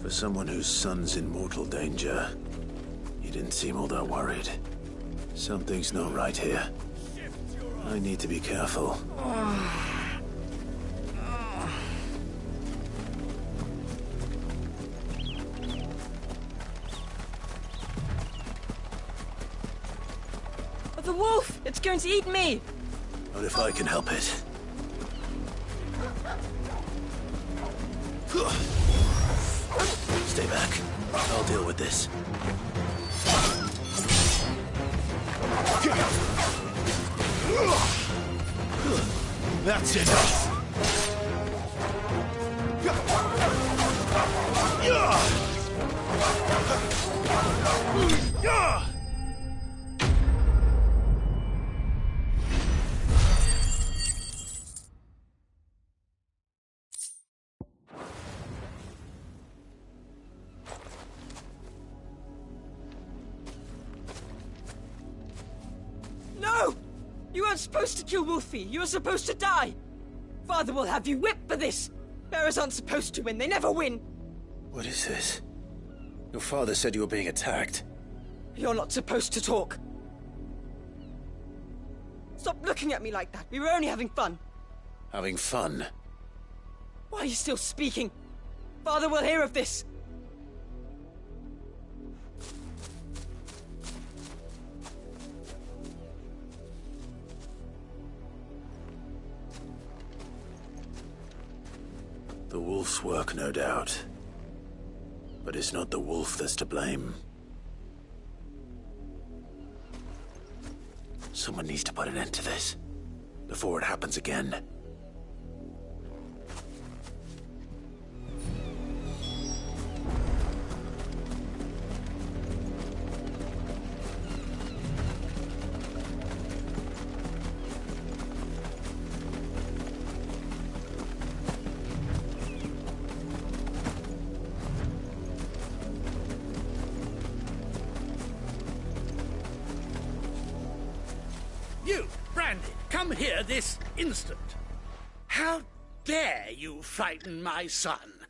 For someone whose son's in mortal danger, he didn't seem all that worried. Something's not right here. I need to be careful. The wolf! It's going to eat me! Not if I can help it. Stay back. I'll deal with this. That's enough! No! You weren't supposed to kill Wolfie. You were supposed to die. Father will have you whipped for this. Bearers aren't supposed to win. They never win. What is this? Your father said you were being attacked. You're not supposed to talk. Stop looking at me like that. We were only having fun. Having fun? Why are you still speaking? Father will hear of this. The wolf's work, no doubt. But it's not the wolf that's to blame. Someone needs to put an end to this, before it happens again. You, Brandy, come here this instant. How dare you frighten my son?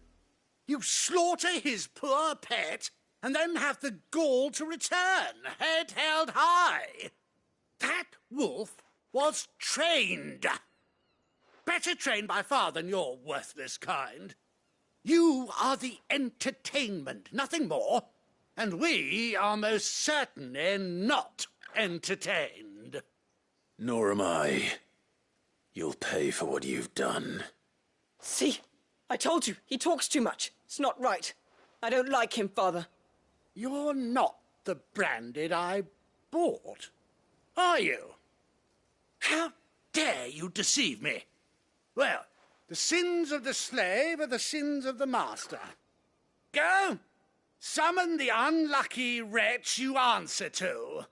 You slaughter his poor pet, and then have the gall to return, head held high. That wolf was trained. Better trained by far than your worthless kind. You are the entertainment, nothing more. And we are most certainly not entertained. Nor am I. You'll pay for what you've done. See? I told you, he talks too much. It's not right. I don't like him, Father. You're not the branded I bought, are you? How dare you deceive me? Well, the sins of the slave are the sins of the master. Go, summon the unlucky wretch you answer to.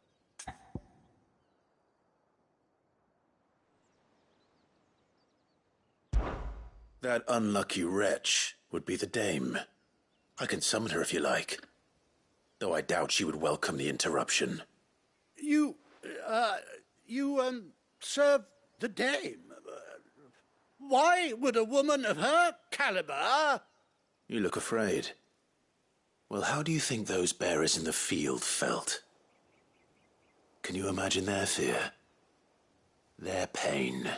That unlucky wretch would be the dame. I can summon her if you like. Though I doubt she would welcome the interruption. You serve the dame? Why would a woman of her caliber... You look afraid. Well, how do you think those bearers in the field felt? Can you imagine their fear? Their pain?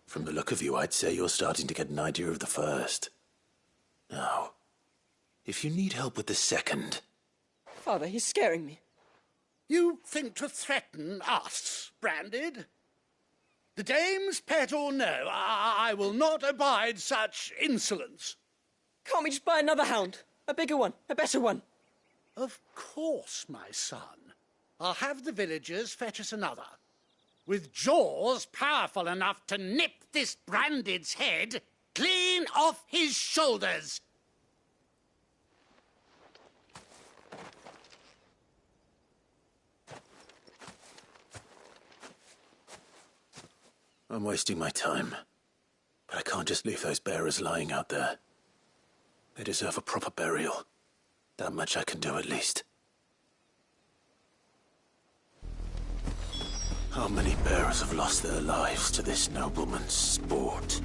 From the look of you, I'd say you're starting to get an idea of the first. Now, if you need help with the second... Father, he's scaring me. You think to threaten us, Branded? The dame's pet or no, I will not abide such insolence. Can't we just buy another hound? A bigger one, a better one. Of course, my son. I'll have the villagers fetch us another. With jaws powerful enough to nip this Branded's head clean off his shoulders. I'm wasting my time. But I can't just leave those bearers lying out there. They deserve a proper burial. That much I can do at least. How many bearers have lost their lives to this nobleman's sport?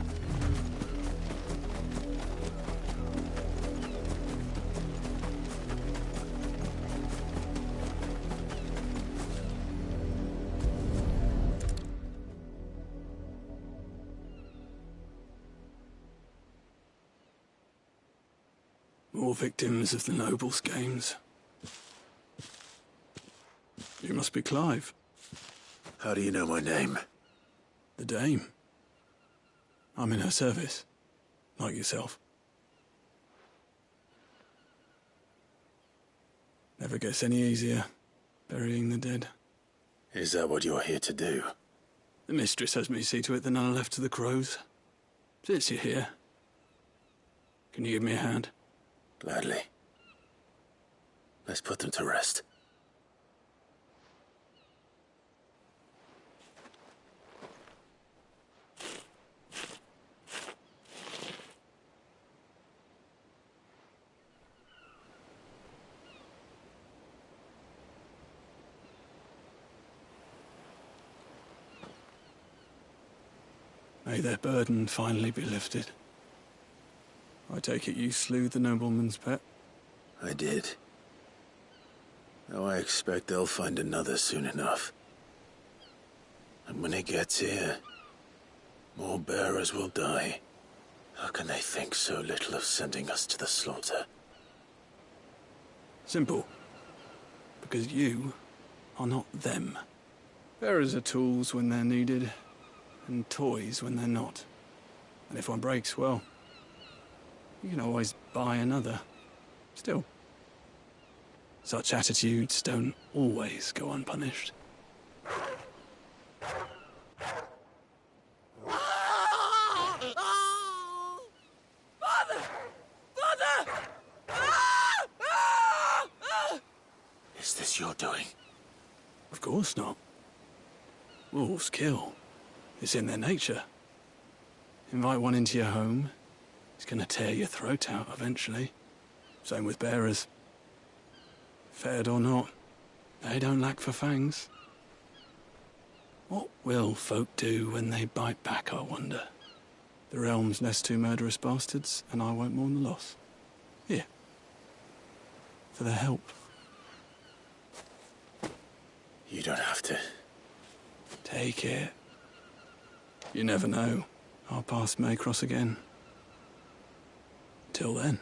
More victims of the nobles' games. You must be Clive. How do you know my name? The Dame. I'm in her service, like yourself. Never gets any easier, burying the dead. Is that what you're here to do? The mistress has me see to it that none are left to the crows. Since you're here, can you give me a hand? Gladly. Let's put them to rest. May their burden finally be lifted. I take it you slew the nobleman's pet? I did. Now I expect they'll find another soon enough. And when it gets here, more bearers will die. How can they think so little of sending us to the slaughter? Simple. Because you are not them. Bearers are tools when they're needed, and toys when they're not. And if one breaks, well, you can always buy another. Still, such attitudes don't always go unpunished. Father! Father! Is this your doing? Of course not. Wolves kill. It's in their nature. Invite one into your home, he's gonna tear your throat out eventually. Same with bearers. Fed or not, they don't lack for fangs. What will folk do when they bite back, I wonder? The realm's nest two murderous bastards, and I won't mourn the loss. Here. For their help. You don't have to. Take it. You never know. Our paths may cross again. Till then.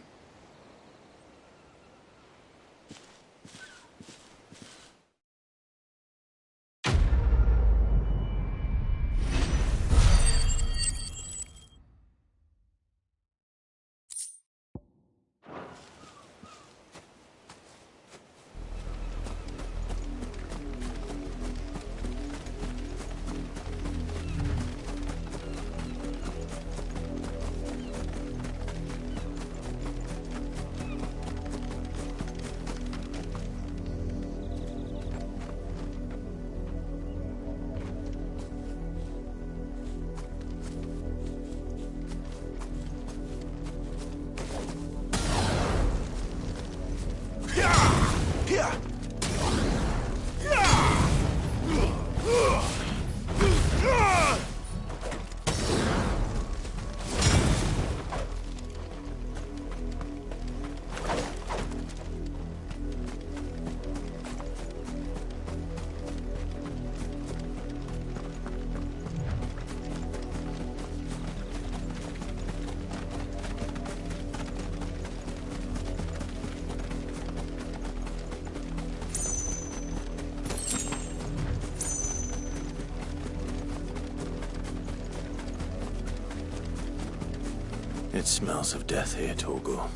It smells of death here, Torgor.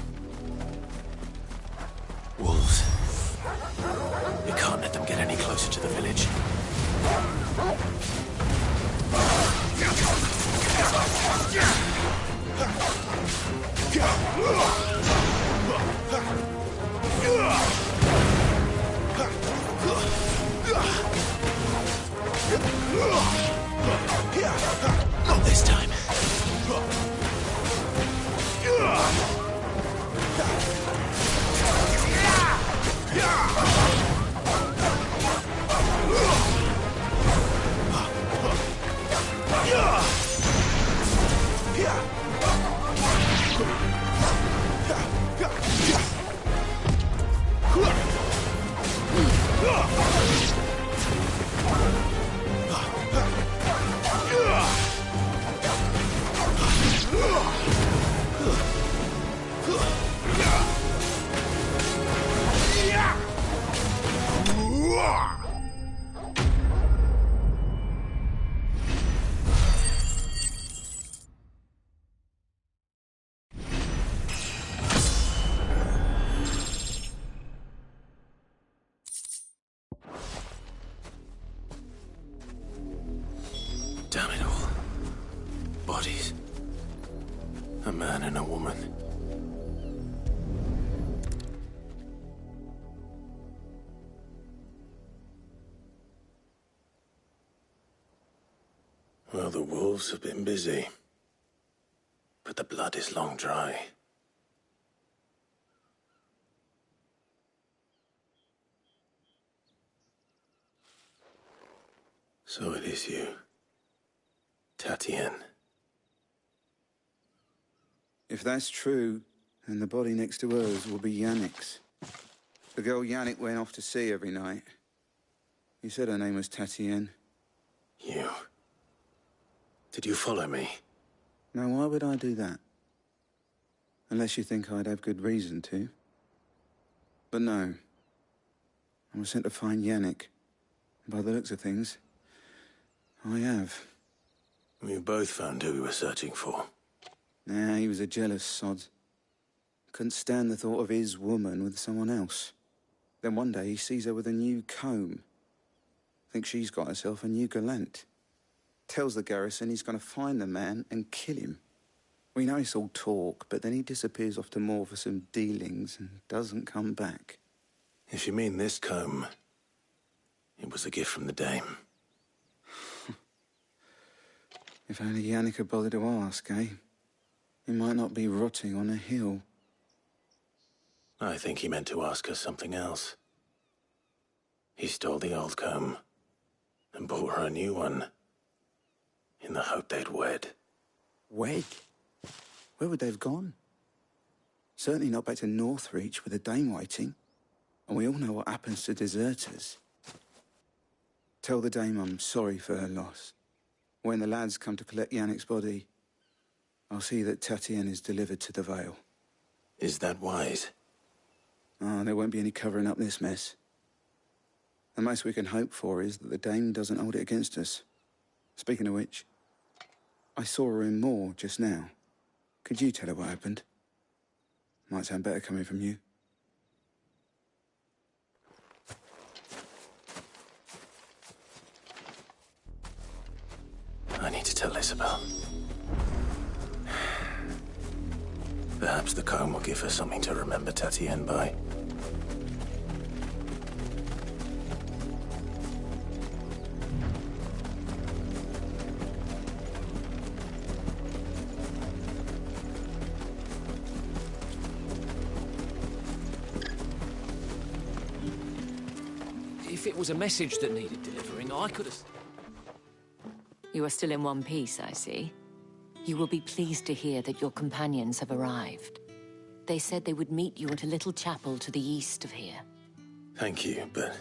Wolves. We can't let them get any closer to the village. Not this time. Damn it all. Bodies. A man and a woman. Well, the wolves have been busy. But the blood is long dry. So it is you. Tatien. If that's true, then the body next to hers will be Yannick's. The girl Yannick went off to see every night. You said her name was Tatien. You. Did you follow me? Now, why would I do that? Unless you think I'd have good reason to. But no. I was sent to find Yannick. By the looks of things, I have. We both found who we were searching for. Nah, he was a jealous sod. Couldn't stand the thought of his woman with someone else. Then one day he sees her with a new comb. Thinks she's got herself a new gallant. Tells the garrison he's going to find the man and kill him. We know it's all talk, but then he disappears off to Moor for some dealings and doesn't come back. If you mean this comb, it was a gift from the dame. If only Yannick had bothered to ask, eh? He might not be rotting on a hill. I think he meant to ask her something else. He stole the old comb and bought her a new one in the hope they'd wed. Wed? Where would they have gone? Certainly not back to Northreach with the dame waiting. And we all know what happens to deserters. Tell the dame I'm sorry for her loss. When the lads come to collect Yannick's body, I'll see that Tatien is delivered to the Vale. Is that wise? Ah, there won't be any covering up this mess. The most we can hope for is that the dame doesn't hold it against us. Speaking of which, I saw her in Moor just now. Could you tell her what happened? Might sound better coming from you. I need to tell Isabel. Perhaps the comb will give her something to remember Tatien by. If it was a message that needed delivering, I could have... You are still in one piece, I see. You will be pleased to hear that your companions have arrived. They said they would meet you at a little chapel to the east of here. Thank you, but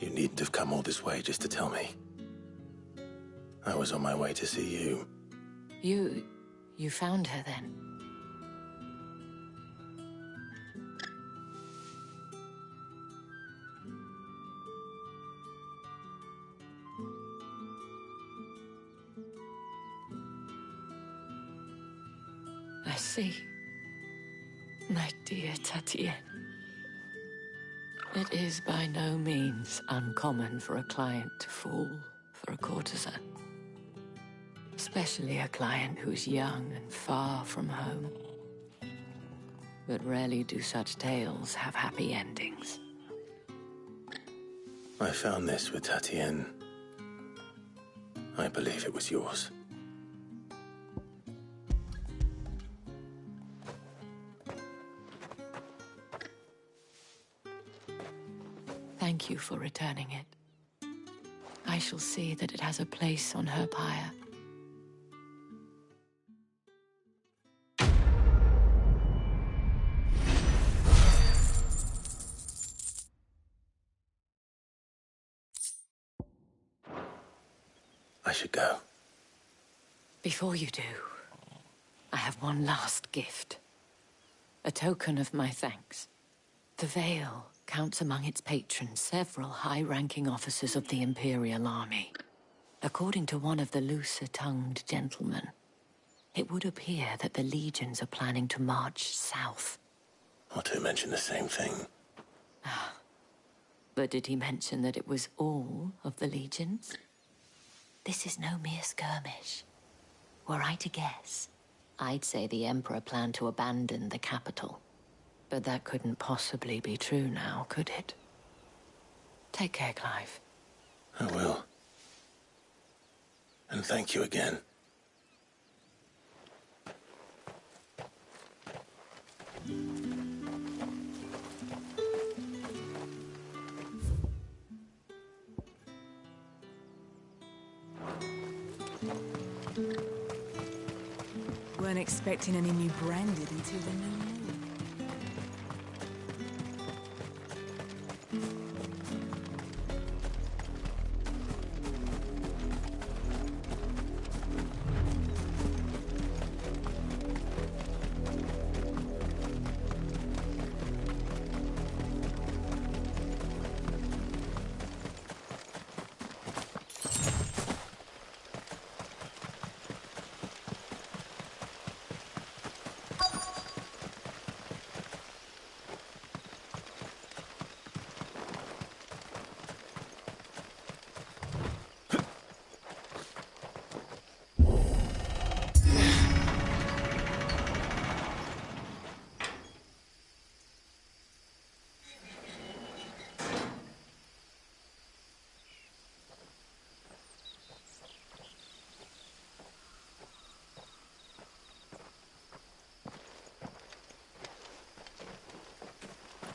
you needn't have come all this way just to tell me. I was on my way to see you. You found her then? mercy. My dear Tatienne. It is by no means uncommon for a client to fall for a courtesan. Especially a client who's young and far from home. But rarely do such tales have happy endings. I found this with Tatienne. I believe it was yours. Thank you for returning it. I shall see that it has a place on her pyre. I should go. Before you do, I have one last gift. A token of my thanks. The Veil counts among its patrons several high-ranking officers of the Imperial Army. According to one of the looser-tongued gentlemen, it would appear that the legions are planning to march south. Otto mentioned the same thing. But did he mention that it was all of the legions? This is no mere skirmish. Were I to guess, I'd say the Emperor planned to abandon the capital. But that couldn't possibly be true now, could it? Take care, Clive. I will. And thank you again. Weren't expecting any new branded until the new moon.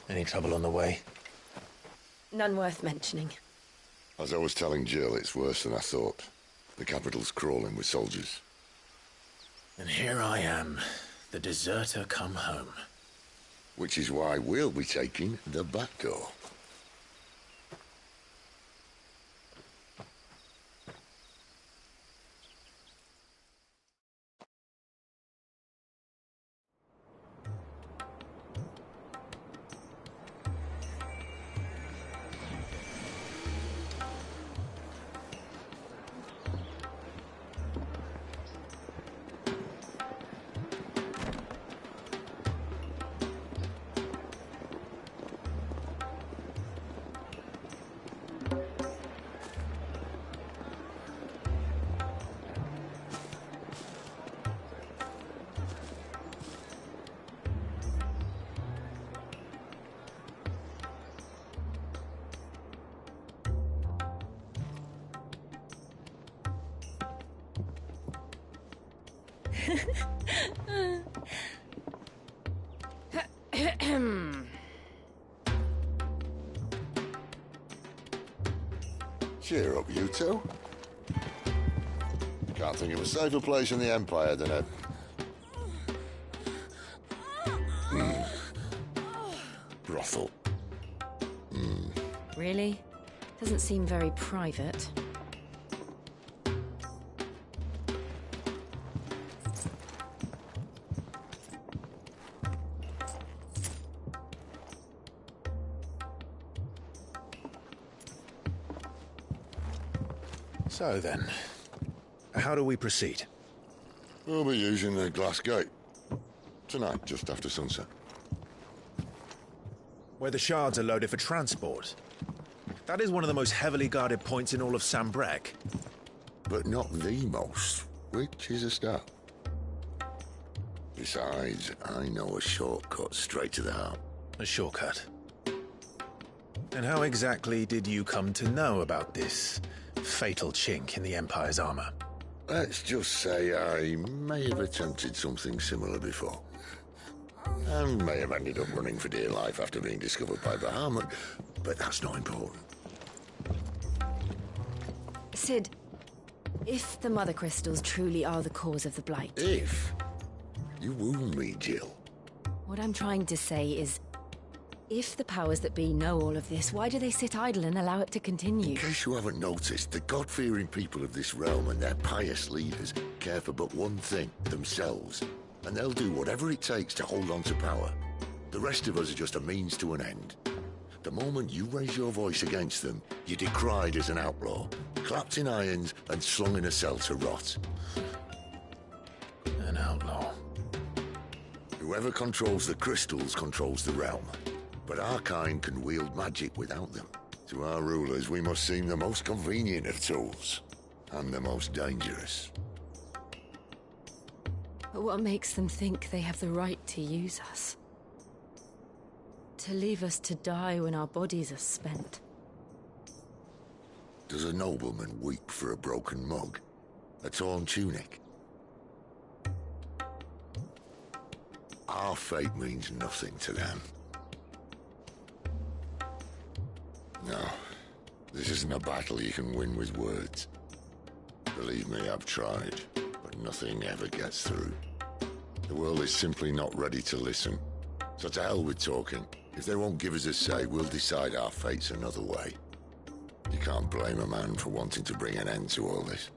Any trouble on the way? None worth mentioning. As I was telling Jill, it's worse than I thought. The capital's crawling with soldiers. And here I am, the deserter come home. Which is why we'll be taking the back door. Cheer up, you two. Can't think of a safer place in the Empire than a... brothel. Really? Doesn't seem very private. So then, how do we proceed? We'll be using the glass gate. Tonight, just after sunset. Where the shards are loaded for transport. That is one of the most heavily guarded points in all of Sambrek. But not the most, which is a start. Besides, I know a shortcut straight to the heart. A shortcut? And how exactly did you come to know about this fatal chink in the Empire's armor? Let's just say I may have attempted something similar before. And may have ended up running for dear life after being discovered by Bahamut, but that's not important. Sid, if the Mother Crystals truly are the cause of the Blight... If? You wound me, Jill. What I'm trying to say is, if the powers that be know all of this, why do they sit idle and allow it to continue? In case you haven't noticed, the God-fearing people of this realm and their pious leaders care for but one thing, themselves. And they'll do whatever it takes to hold on to power. The rest of us are just a means to an end. The moment you raise your voice against them, you're decried as an outlaw, clapped in irons and slung in a cell to rot. An outlaw. Whoever controls the crystals controls the realm. But our kind can wield magic without them. To our rulers, we must seem the most convenient of tools. And the most dangerous. But what makes them think they have the right to use us? To leave us to die when our bodies are spent? Does a nobleman weep for a broken mug? A torn tunic? Our fate means nothing to them. No, this isn't a battle you can win with words. Believe me, I've tried, but nothing ever gets through. The world is simply not ready to listen. So to hell with talking. If they won't give us a say, we'll decide our fates another way. You can't blame a man for wanting to bring an end to all this,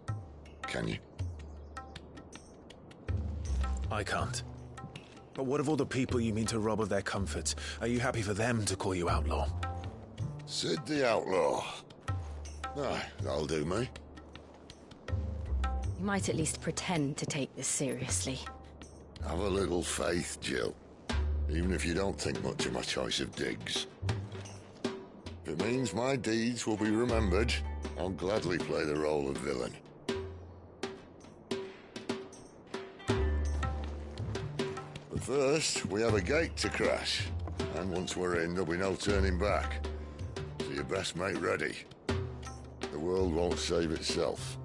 can you? I can't. But what of all the people you mean to rob of their comforts? Are you happy for them to call you outlaw? Sid the Outlaw. Aye, that'll do me. You might at least pretend to take this seriously. Have a little faith, Jill. Even if you don't think much of my choice of digs. If it means my deeds will be remembered, I'll gladly play the role of villain. But first, we have a gate to crash. And once we're in, there'll be no turning back. So you best make ready. The world won't save itself.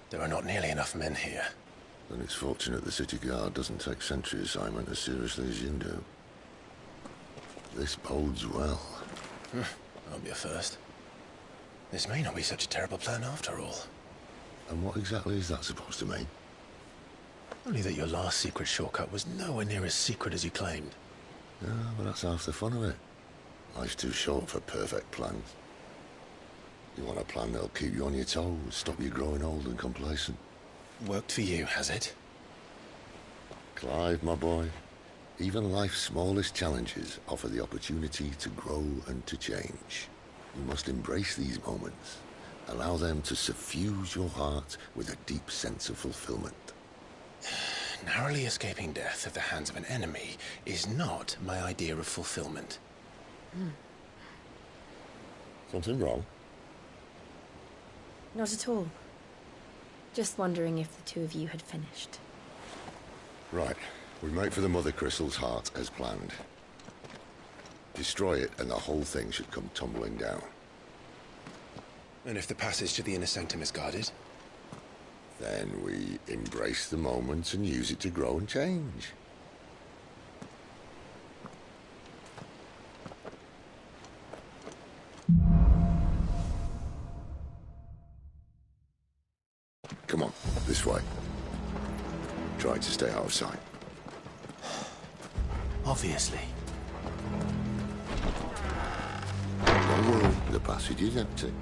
There are not nearly enough men here. Then it's fortunate the city guard doesn't take sentry assignment as seriously as you do. This bodes well. I'll be a first. This may not be such a terrible plan after all. And what exactly is that supposed to mean? Only that your last secret shortcut was nowhere near as secret as you claimed. Yeah, but that's half the fun of it. Life's too short for perfect plans. You want a plan that'll keep you on your toes, stop you growing old and complacent. Worked for you, has it? Clive, my boy, even life's smallest challenges offer the opportunity to grow and to change. You must embrace these moments. Allow them to suffuse your heart with a deep sense of fulfillment. Narrowly escaping death at the hands of an enemy is not my idea of fulfillment. Something wrong? Not at all. Just wondering if the two of you had finished. Right. We make for the Mother Crystal's heart as planned. Destroy it and the whole thing should come tumbling down. And if the passage to the inner sanctum is guarded? Then we embrace the moment and use it to grow and change. Come on, this way. Try to stay out of sight. Obviously. Don't worry, the passage is empty.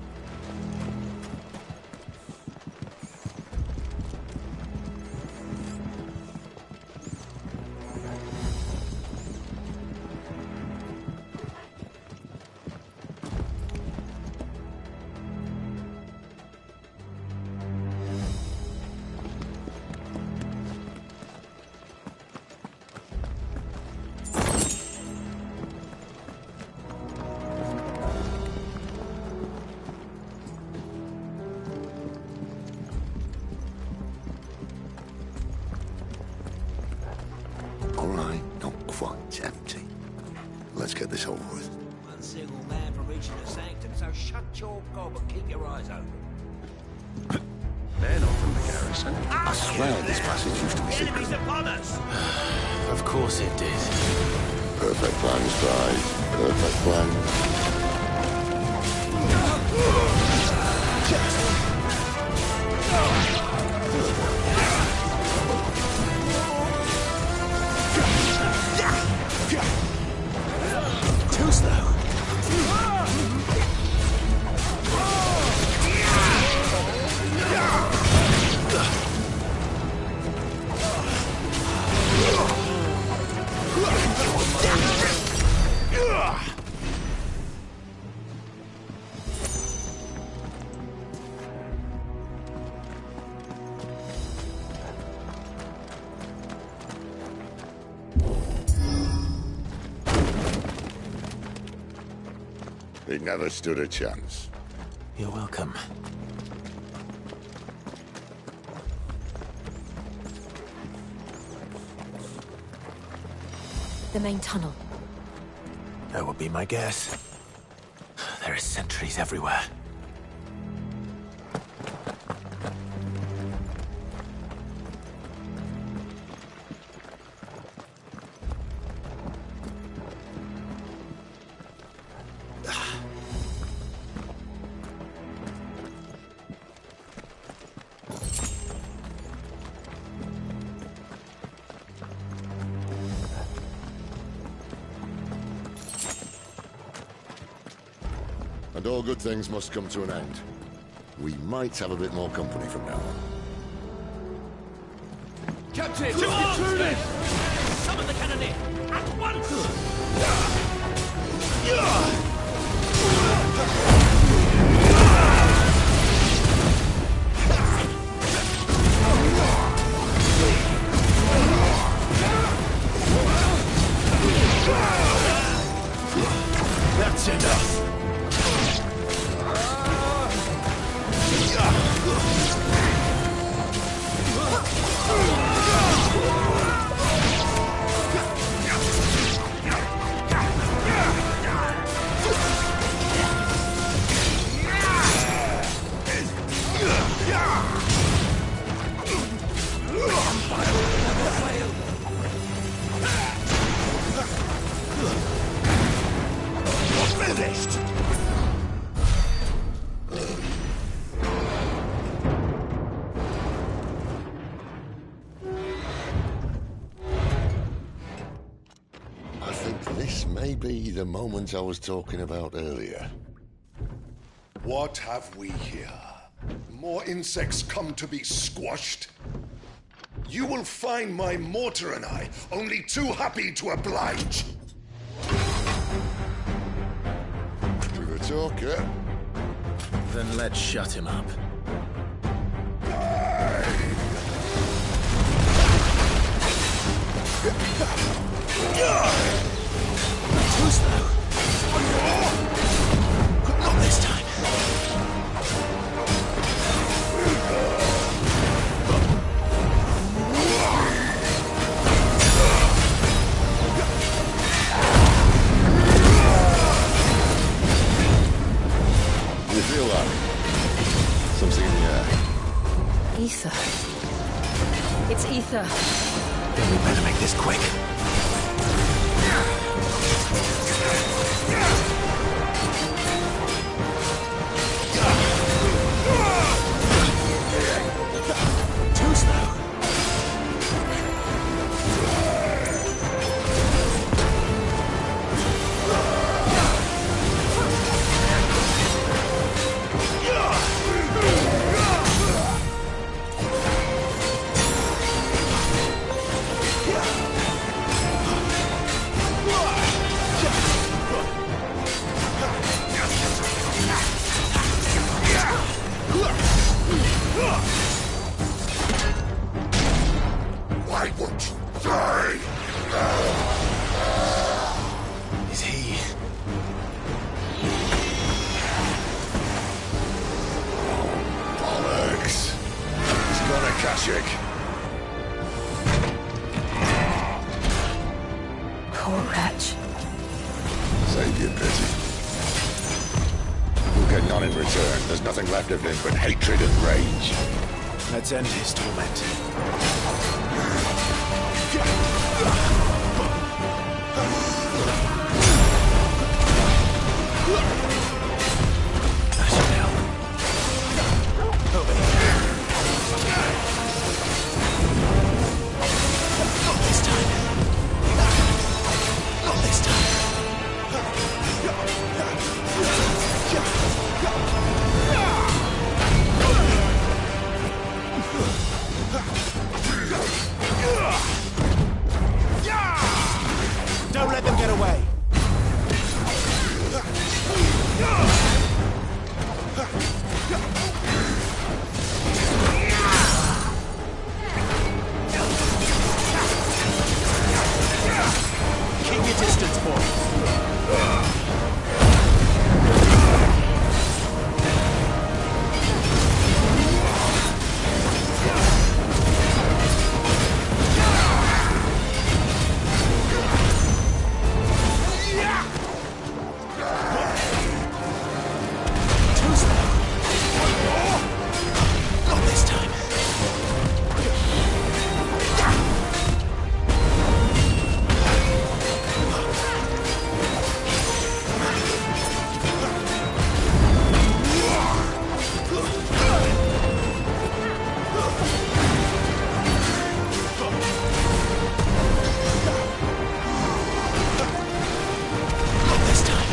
All right, not quite empty. Let's get this over with. One single man for reaching the sanctum, so shut your gob and keep your eyes open. They're not from the garrison. I swear this passage used to be secret. Enemies upon us! Of course it did. Perfect plans, Pride. Perfect plans. Too slow. He never stood a chance. You're welcome. The main tunnel. That would be my guess. There are sentries everywhere. And all good things must come to an end. We might have a bit more company from now on. Captain! To arms! Summon the cannoneer! At once! That's enough. Finished! I think this may be the moment I was talking about earlier. What have we here? More insects come to be squashed? You will find my mortar and I only too happy to oblige. With a talker. Then let's shut him up. Too slow. Not this time. You feel that? Something in the air. Ether. It's ether. Then we better make this quick. Too slow. Why won't you die? Is he? Bollocks. He's got a Kashyyyk. Poor wretch. Save your pity. You'll get none in return. There's nothing left of him but hatred and rage. Let's end his torment. That should help. Over here. Not this time. Not this time. Don't let them get away. Keep your distance, boy. Too slow. Not this time. Not this time.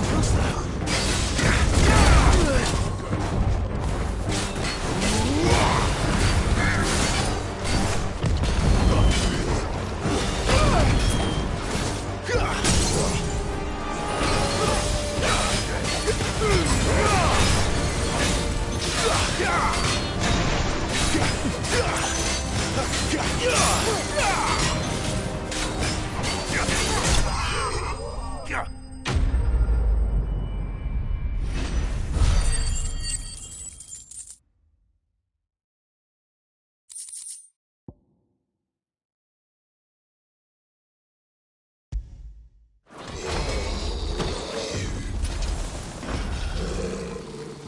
Too slow.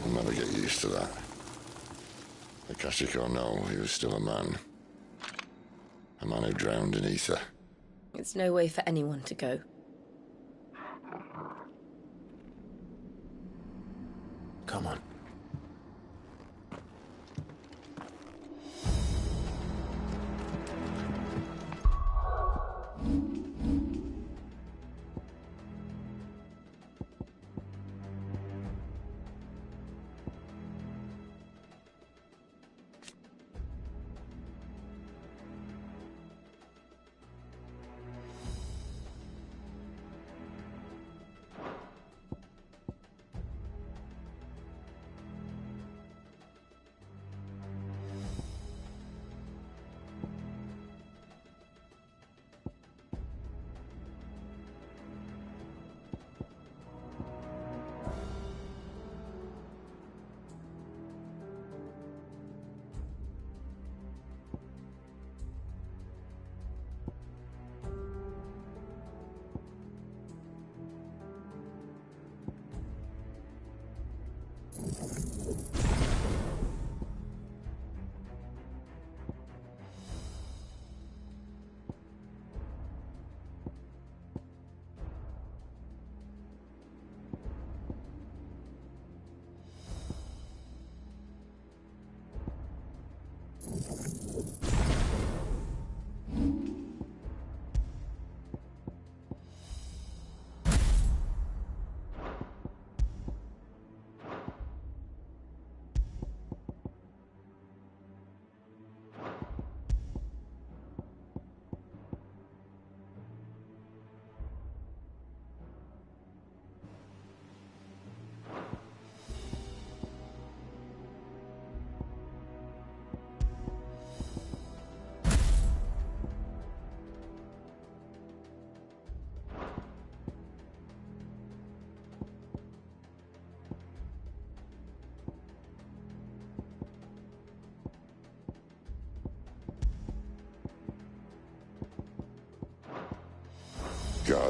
I'll never get used to that. The Kashyyyk or no, he was still a man. A man who drowned in ether. It's no way for anyone to go. Come on.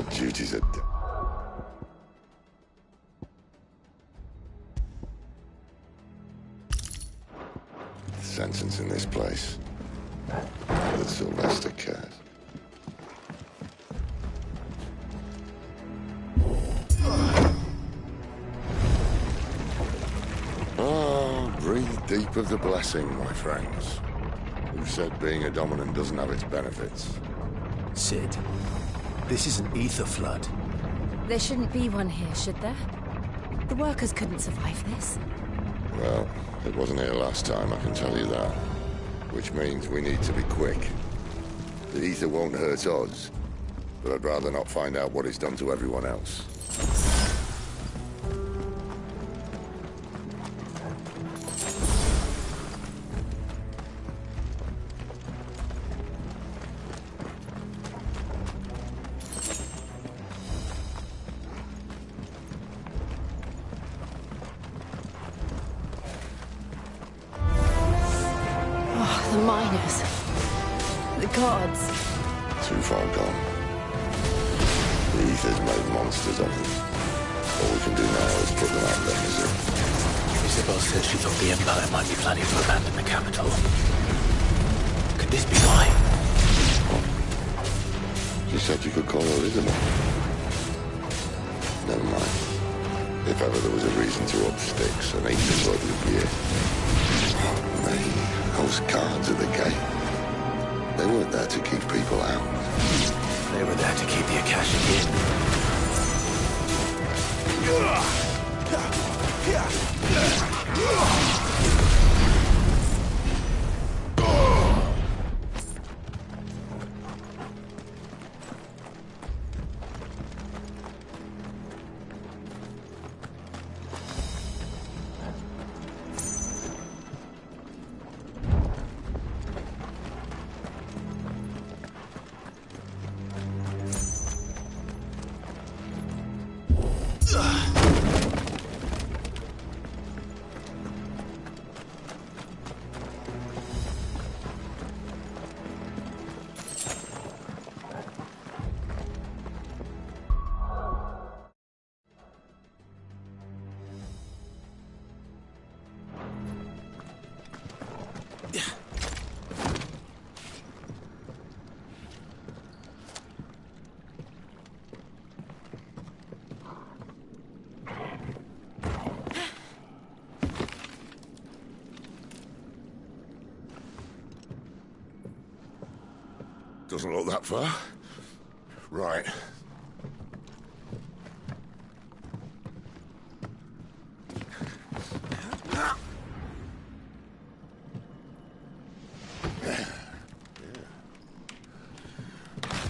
Our duties are... Sentence in this place. That Sylvester cares. Oh, breathe deep of the blessing, my friends. Who said being a dominant doesn't have its benefits? Sid, this is an ether flood. There shouldn't be one here, should there? The workers couldn't survive this. Well, it wasn't here last time, I can tell you that. Which means we need to be quick. The ether won't hurt us, but I'd rather not find out what it's done to everyone else. The miners. The gods. Too far gone. The ether's made monsters of them. All we can do now is put them out of their misery. Isabel said she thought the Empire might be planning to abandon the capital. Could this be why? She said you could call her Isabel. Never mind. If ever there was a reason to up sticks, an ether blood would be it. Oh, man. Those guards at the gate. They weren't there to keep people out. They were there to keep the Akashic in. Doesn't look that far. Right.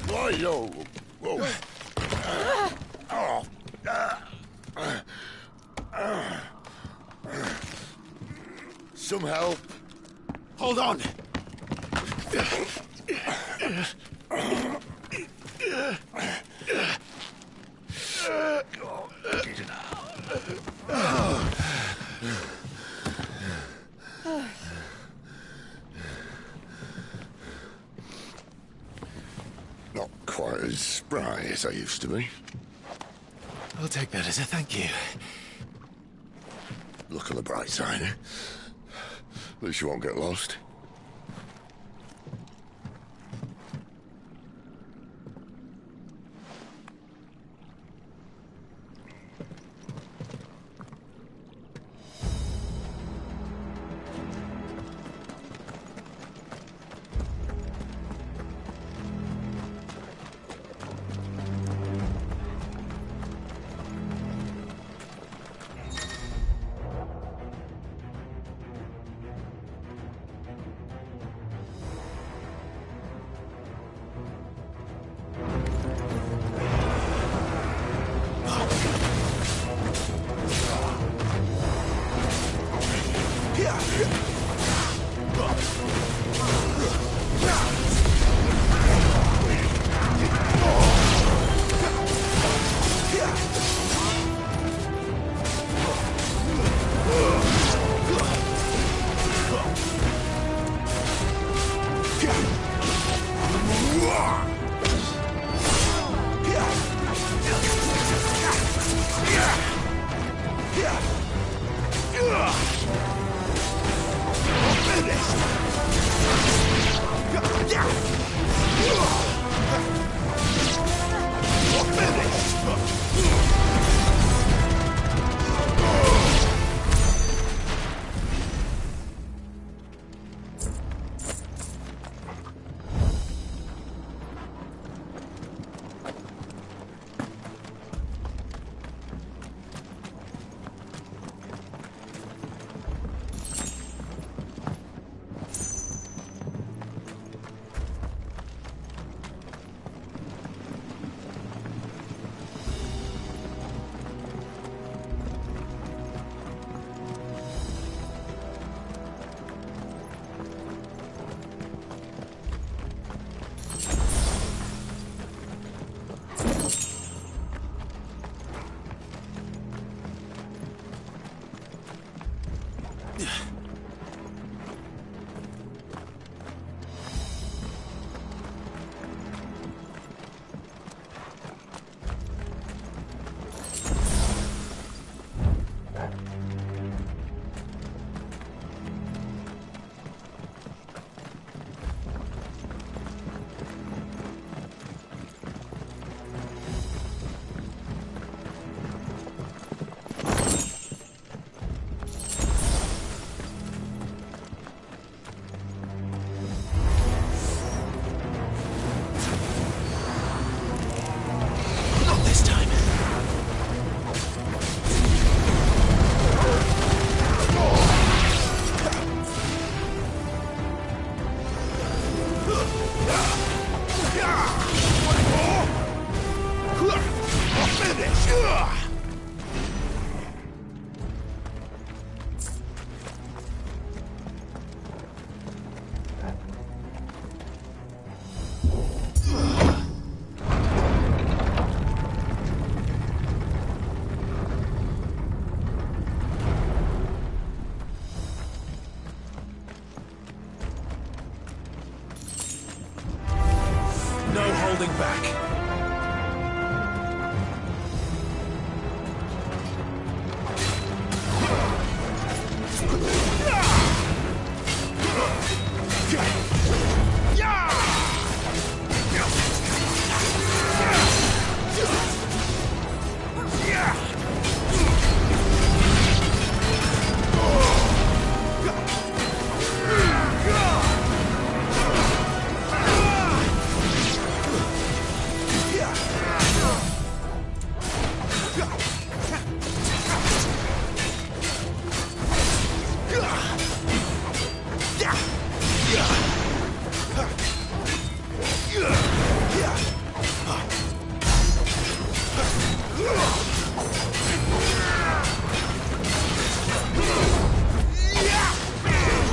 Whoa, whoa. Some help. Hold on. Not quite as spry as I used to be. I'll take that as a thank you. Look on the bright side, eh? At least you won't get lost. holding back.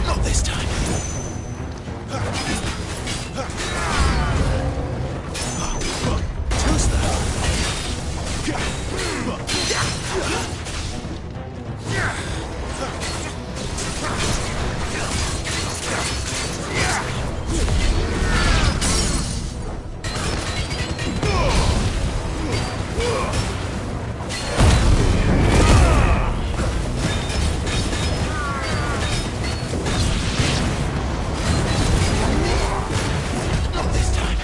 Not this time. Not this time. Not this time.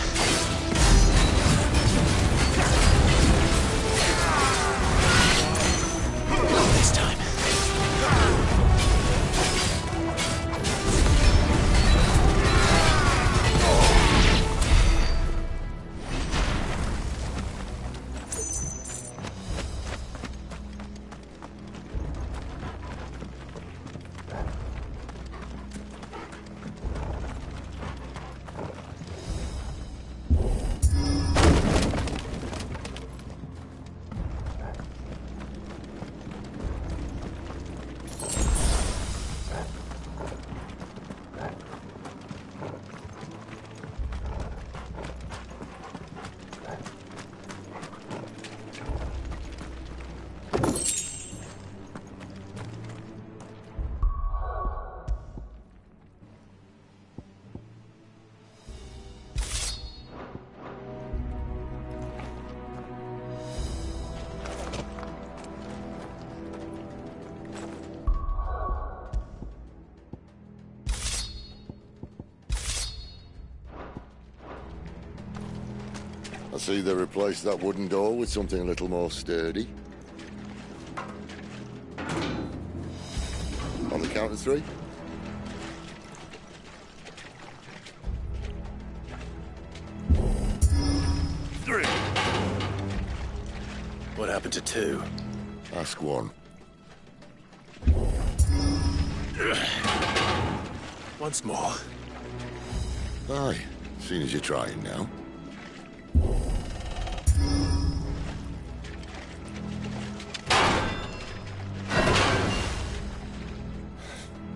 I see they replaced that wooden door with something a little more sturdy. On the count of 3. What happened to 2? Ask 1. Once more. Aye, seeing as you're trying now.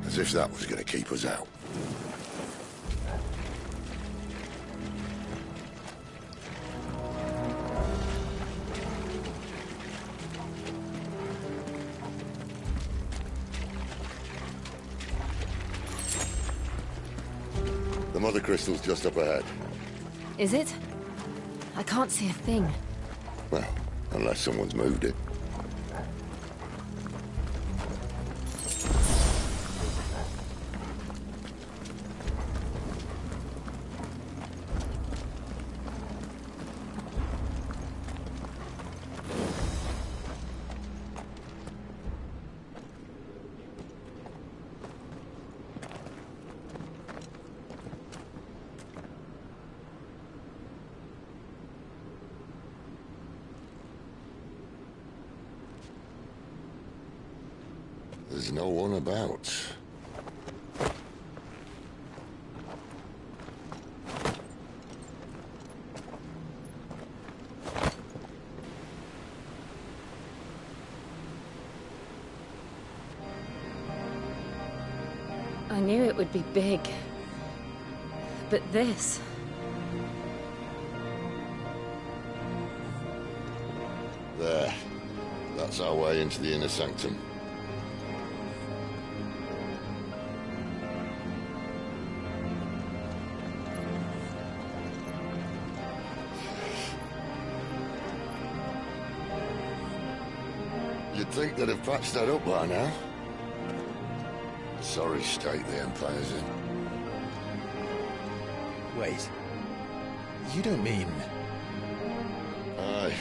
As if that was going to keep us out. The mother crystal's just up ahead. Is it? I can't see a thing. Well, unless someone's moved it. There's no one about. I knew it would be big. But this... There. That's our way into the inner sanctum. think they'd have patched that up by now. Sorry state the Empire's in. Wait. You don't mean... Aye.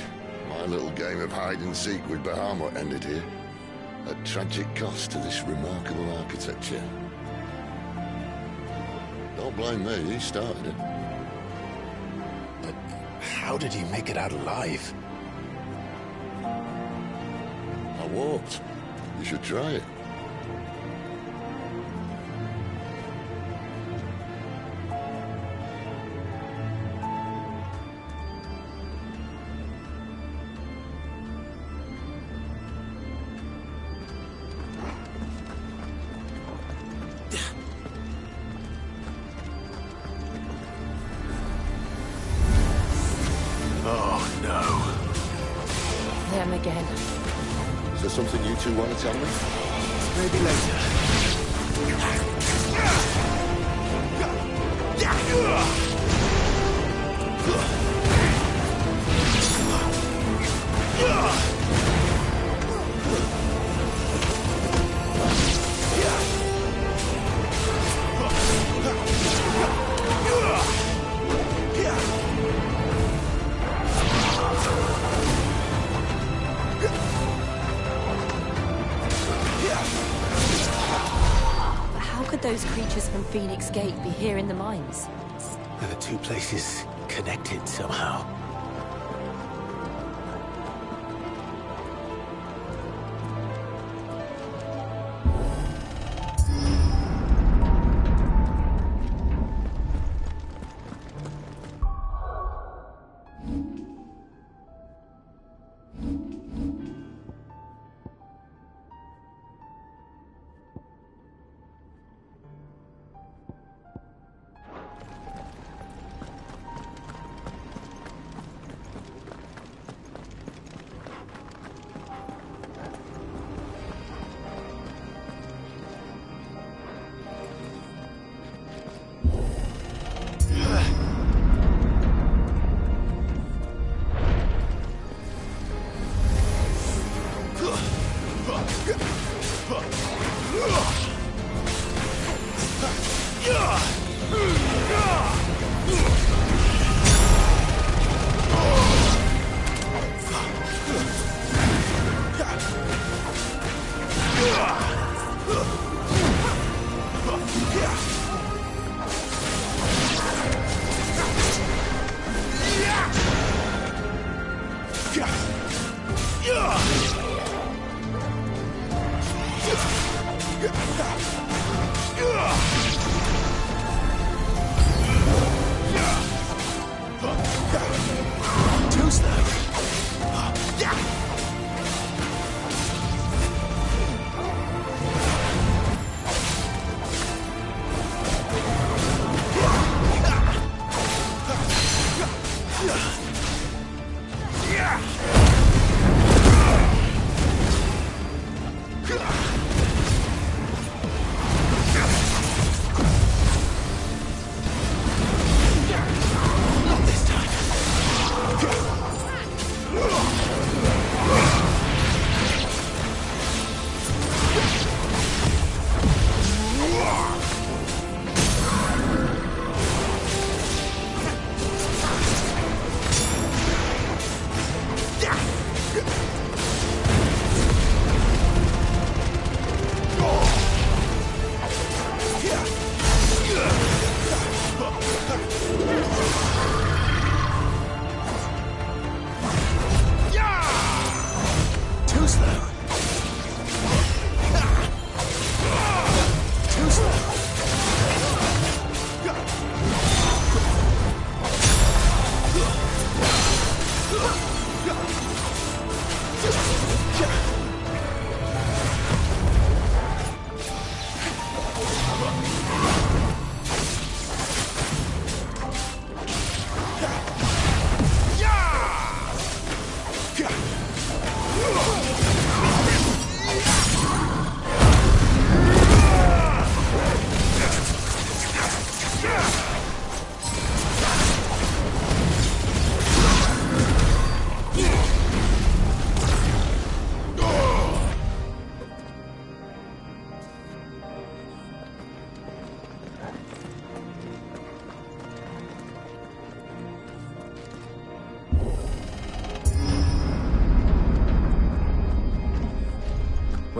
My little game of hide-and-seek with Bahamut ended here. At tragic cost to this remarkable architecture. Don't blame me, he started it. But how did he make it out alive? I walked. You should try it. Them again. Is there something you two want to tell me? Maybe later. Those creatures from Phoenix Gate be here in the mines? Are the two places connected somehow?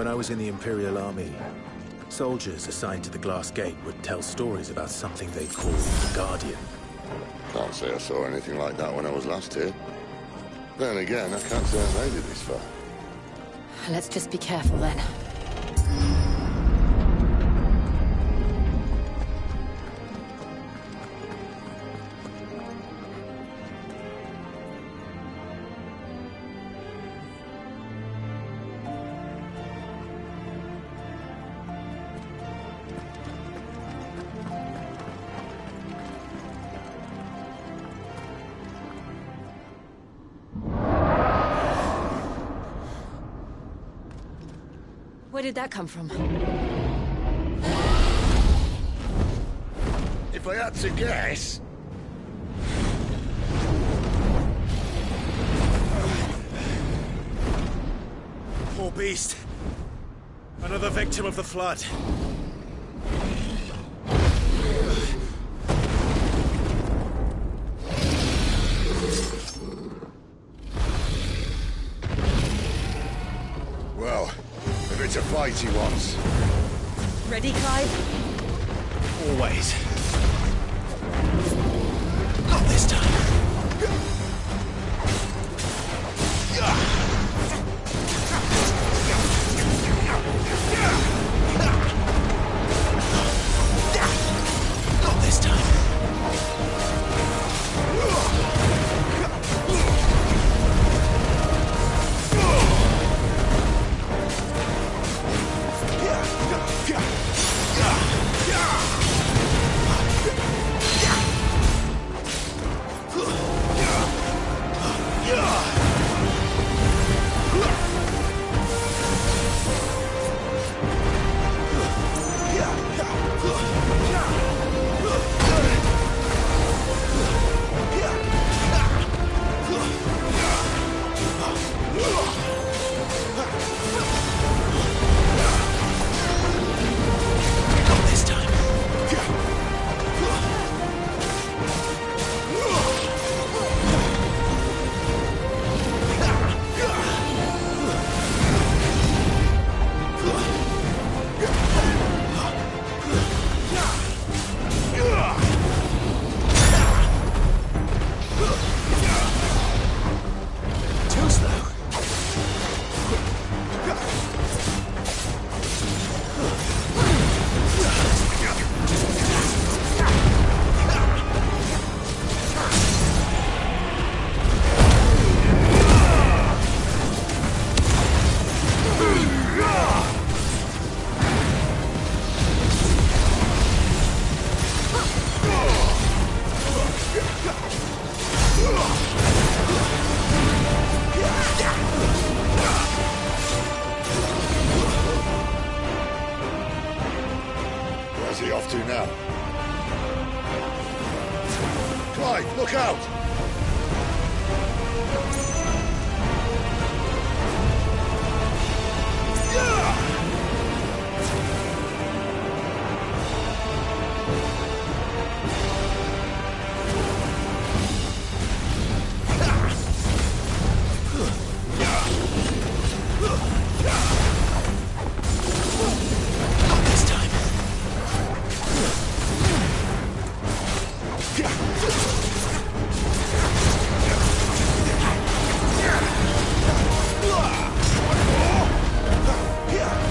When I was in the Imperial Army, soldiers assigned to the Glass Gate would tell stories about something they called the Guardian. Can't say I saw anything like that when I was last here. Then again, I can't say I made it this far. Let's just be careful then. Where did that come from? If I had to guess... Poor beast. Another victim of the flood. Well, if it's a fight he wants. Ready, Clive? Always. Not this time. Not this time. Where's he off to now? Clive, look out! Yeah.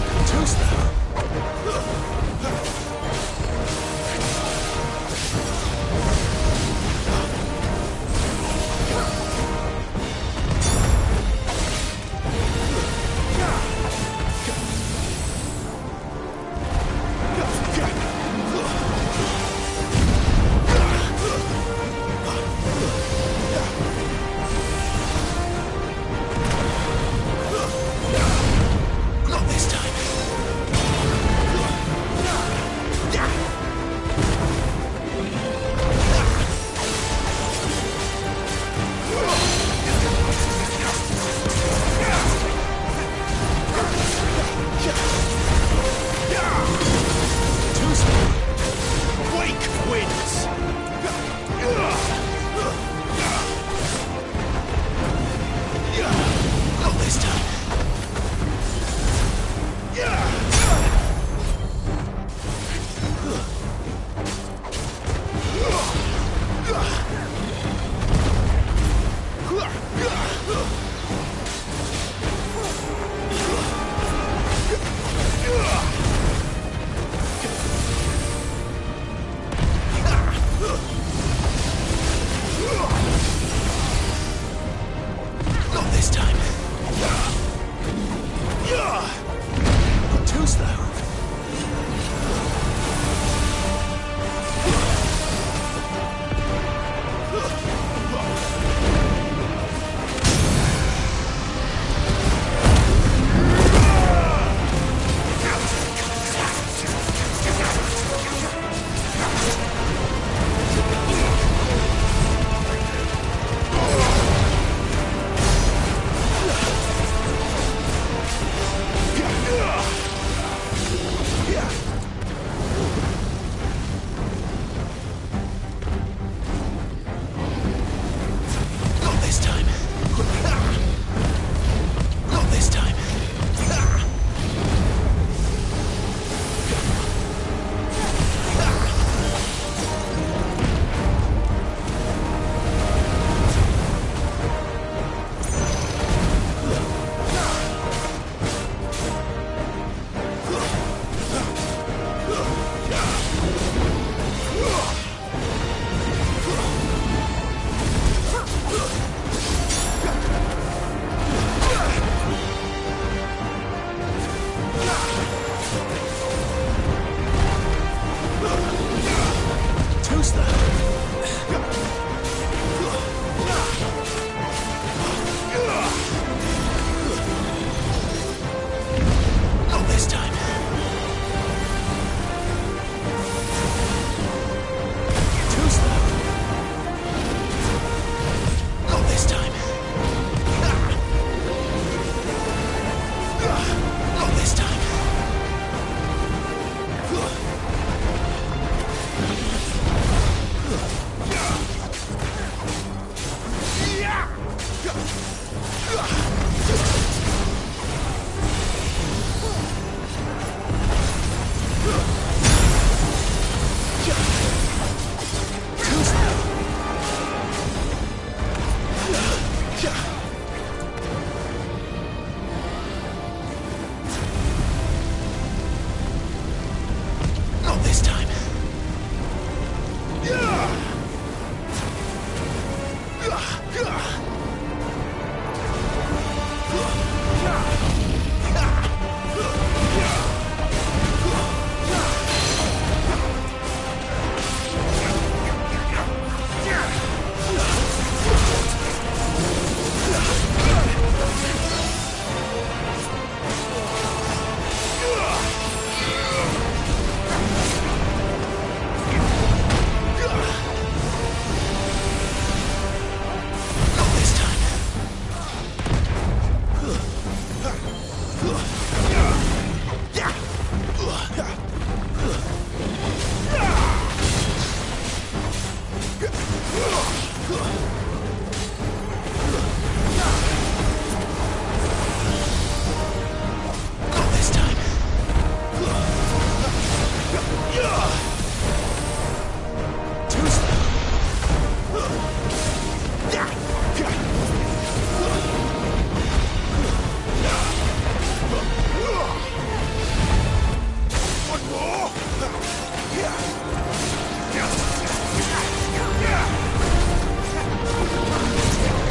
Too slow. Not this time. Too slow. Not this time. Not this time.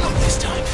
Not this time.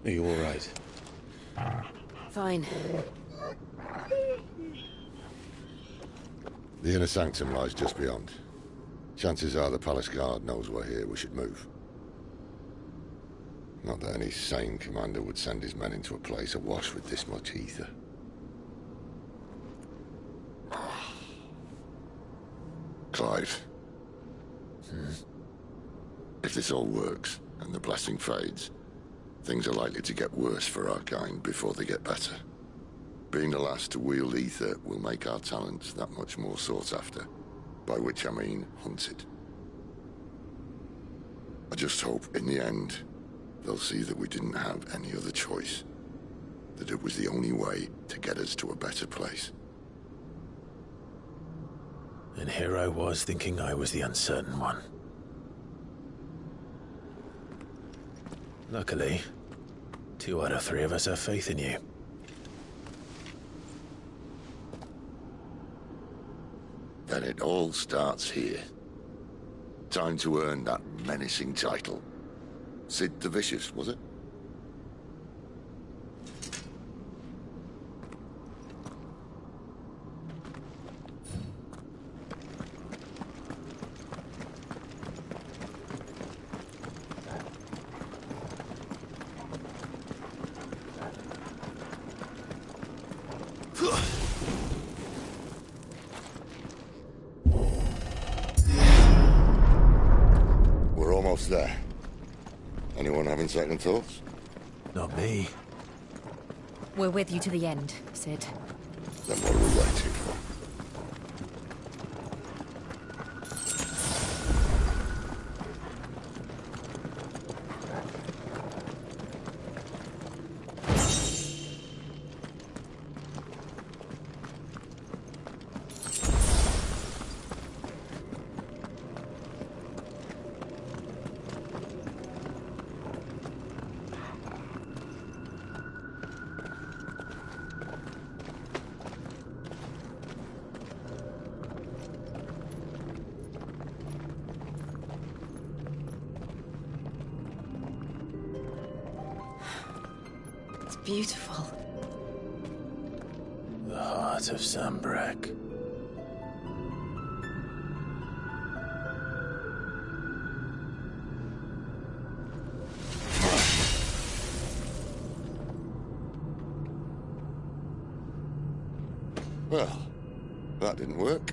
Are you all right? Fine. The inner sanctum lies just beyond. Chances are the palace guard knows we're here. We should move. Not that any sane commander would send his men into a place awash with this much ether. Clive. If this all works, and the blessing fades, things are likely to get worse for our kind before they get better. Being the last to wield ether will make our talents that much more sought after, by which I mean hunted. I just hope, in the end, they'll see that we didn't have any other choice, that it was the only way to get us to a better place. And here I was thinking I was the uncertain one. Luckily, 2 out of 3 of us have faith in you. Then it all starts here. Time to earn that menacing title. Sid the Vicious, was it? We're almost there. Anyone having second thoughts? Not me. We're with you to the end, Sid. Then what are we waiting for? beautiful. The heart of Sambrek. Well, that didn't work.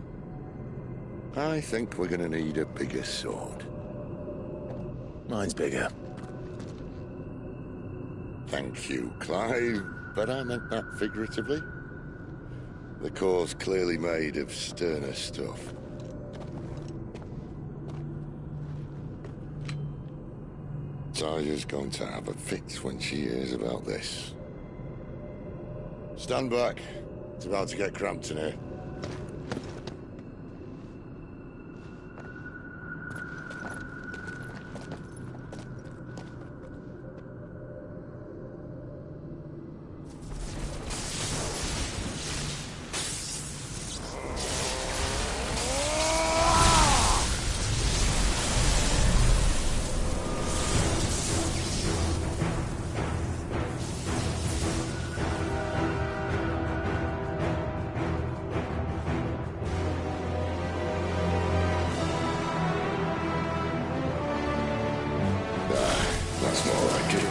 I think we're gonna need a bigger sword. Mine's bigger. Thank you, Clive, but I meant that figuratively. The core's clearly made of sterner stuff. Taya's going to have a fit when she hears about this. Stand back. It's about to get cramped in here. That's more like it.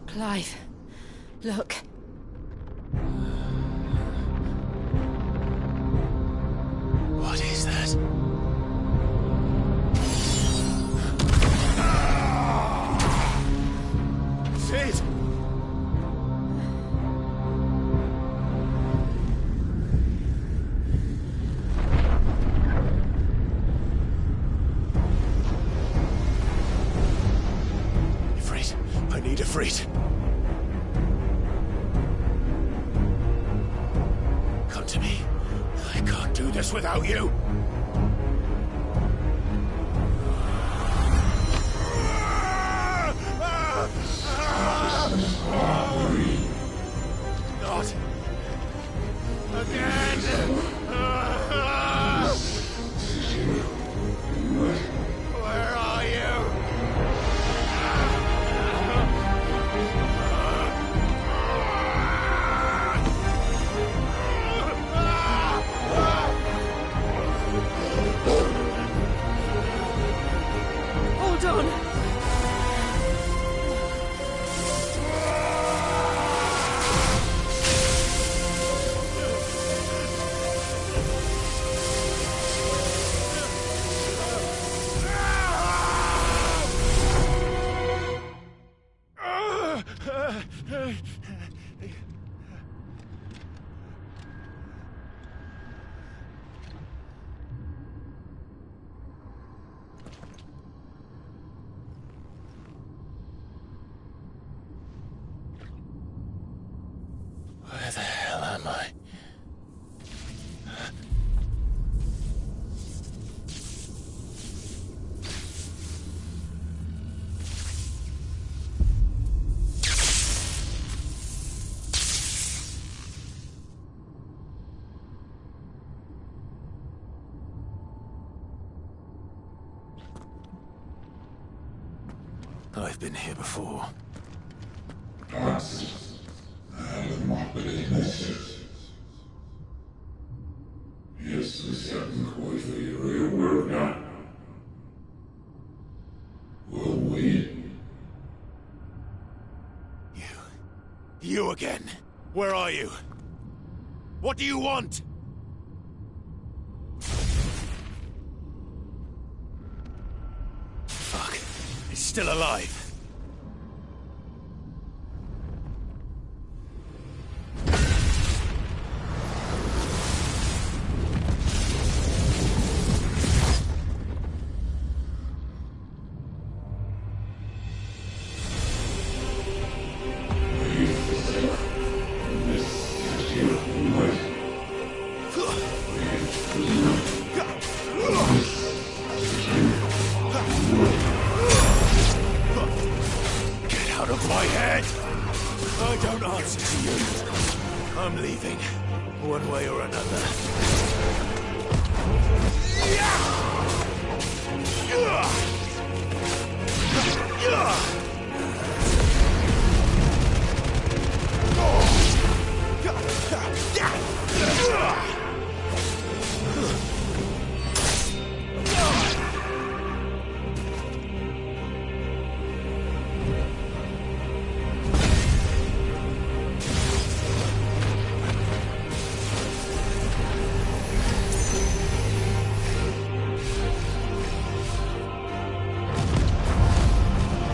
Clive, look. What is that? Sid! Ifrit, I need Ifrit. Come to me. I can't do this without you. Not again. Where are you? Hold on! Where the hell am I? I've been here before. You again? Where are you? What do you want? Fuck. He's still alive. Out of my head! I don't answer to you. I'm leaving, one way or another.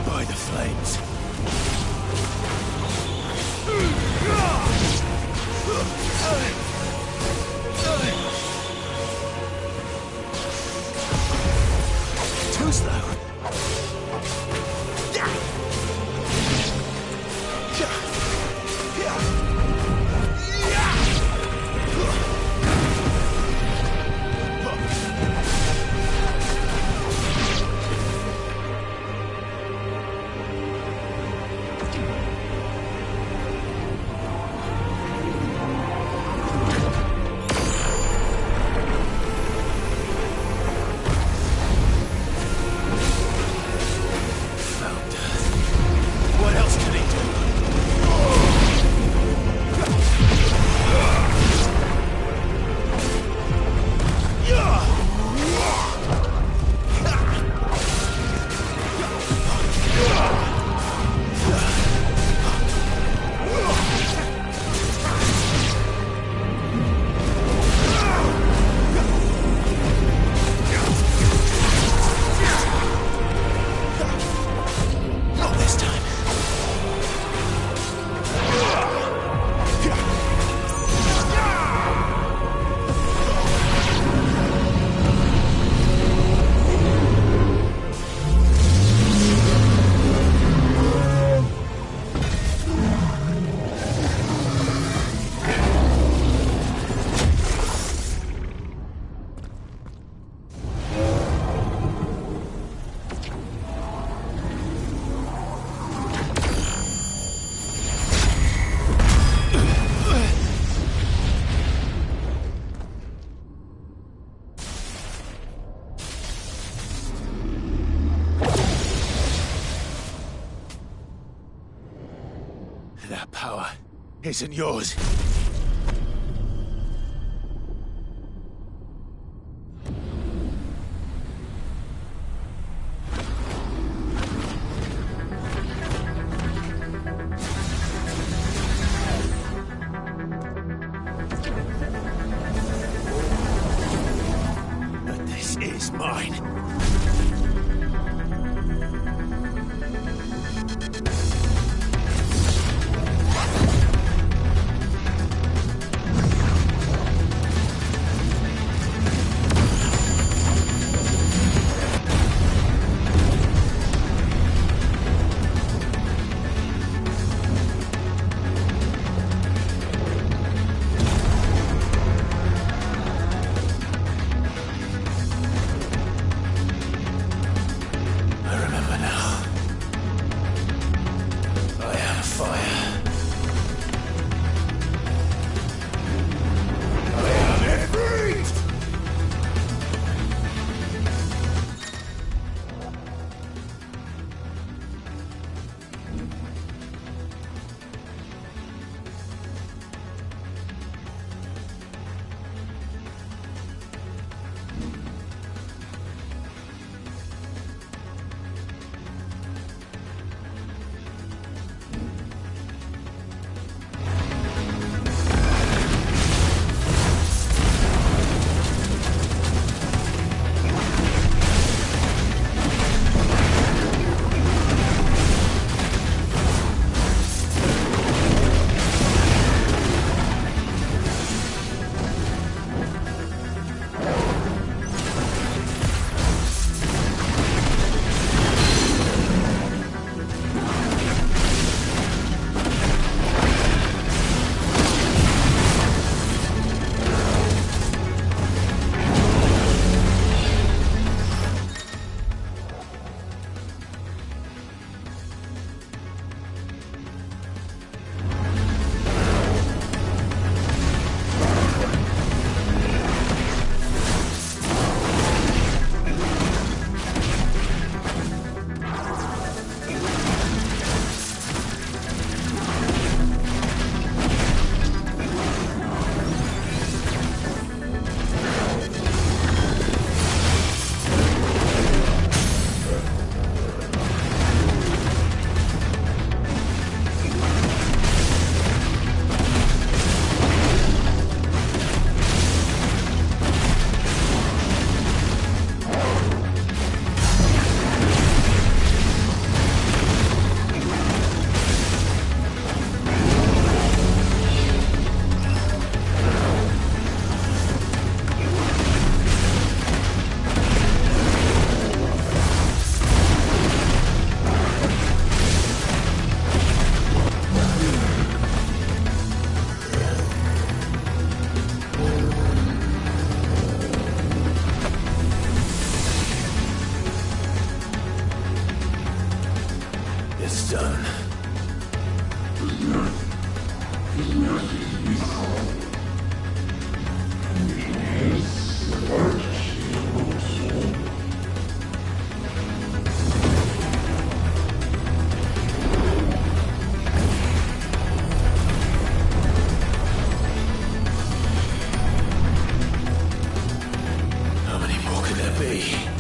By the flames. Too slow. What else can he do? Not this time. That power isn't yours. But this is mine. I remember now. I am fire. I am Ifrit! How many more could there be?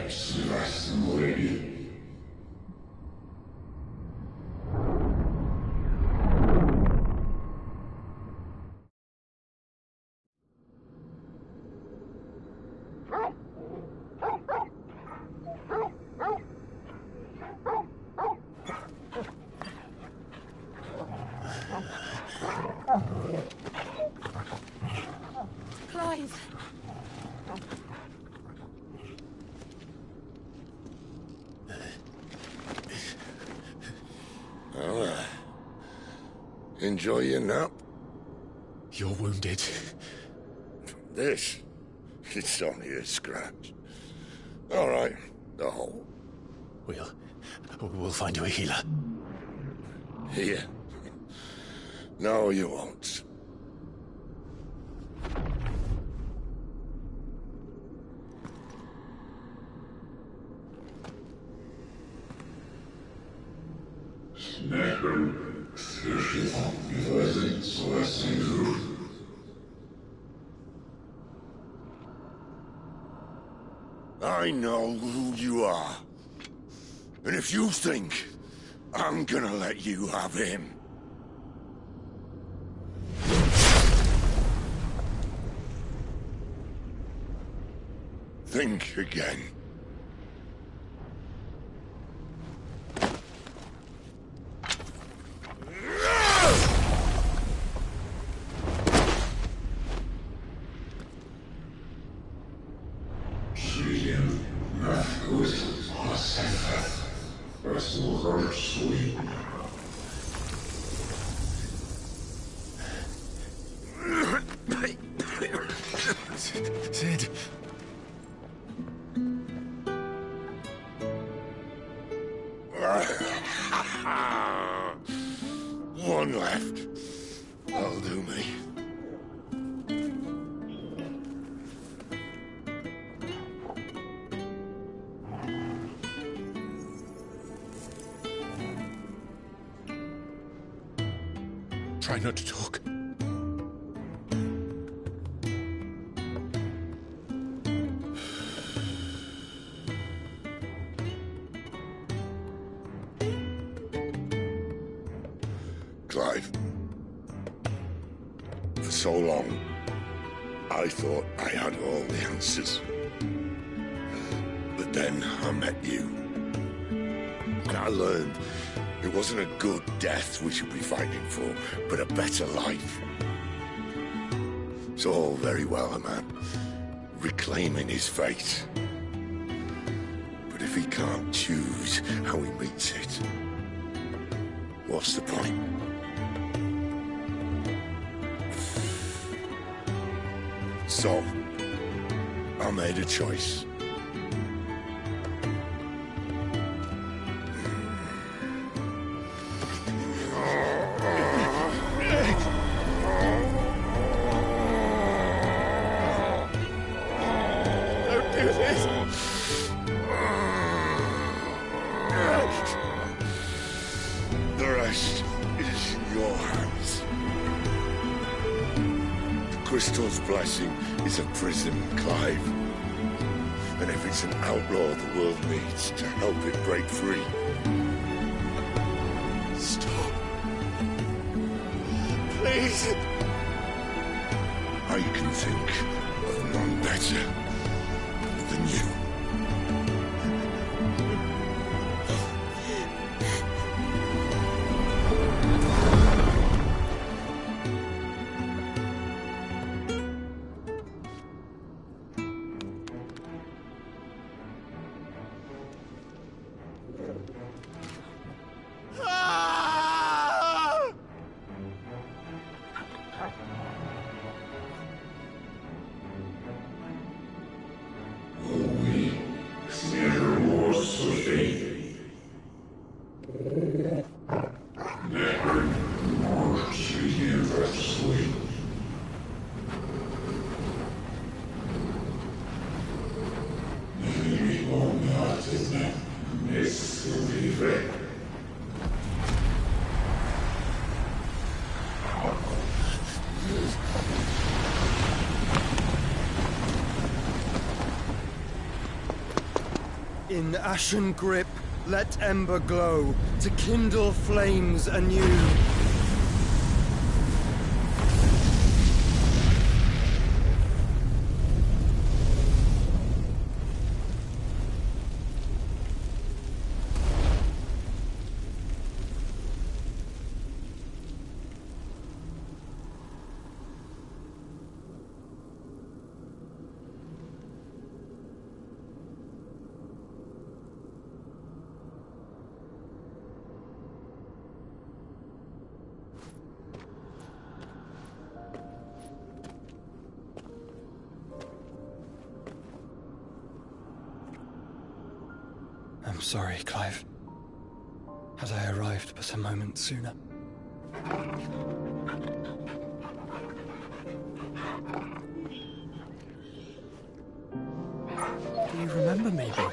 FFXVI. Clive! Well, enjoy your nap. You're wounded. This? It's only a scratch. All right, the hole. We'll find you a healer. Here. No, you won't. I know who you are. And if you think I'm gonna let you have him... think again. Sid. One left. That'll do me. Try not to talk. Clive. For so long, I thought I had all the answers. But then I met you. And I learned it wasn't a good death we should be fighting for, but a better life. It's all very well, a man reclaiming his fate. But if he can't choose how he meets it, what's the point? So, I made a choice. Don't do this! The rest is in your hands. The Crystal's blessing is a prison, Clive. And if it's an outlaw the world needs to help it break free... Stop. Please. I can think of none better than you. Ah! In ashen grip, let ember glow, to kindle flames anew. I'm sorry, Clive. Had I arrived but a moment sooner. Do you remember me, boy?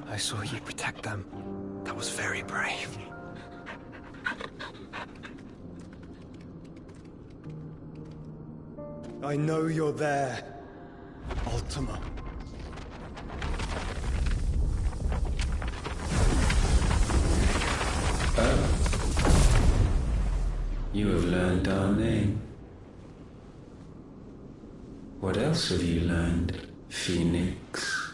I saw you protect them. That was very brave. I know you're there, Ultima. You have learned our name. What else have you learned, Phoenix?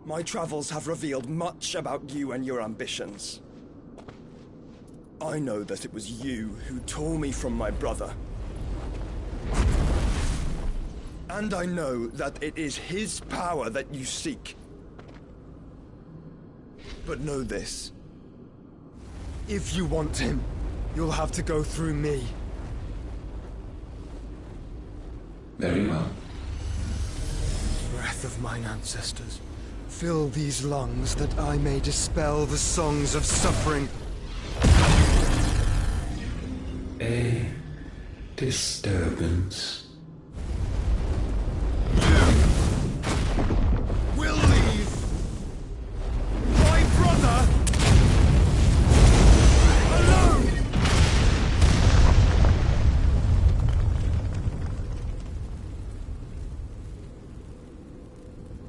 My travels have revealed much about you and your ambitions. I know that it was you who tore me from my brother. And I know that it is his power that you seek. But know this. If you want him, you'll have to go through me. Very well. Breath of mine ancestors, fill these lungs that I may dispel the songs of suffering. A disturbance. Will leave my brother alone.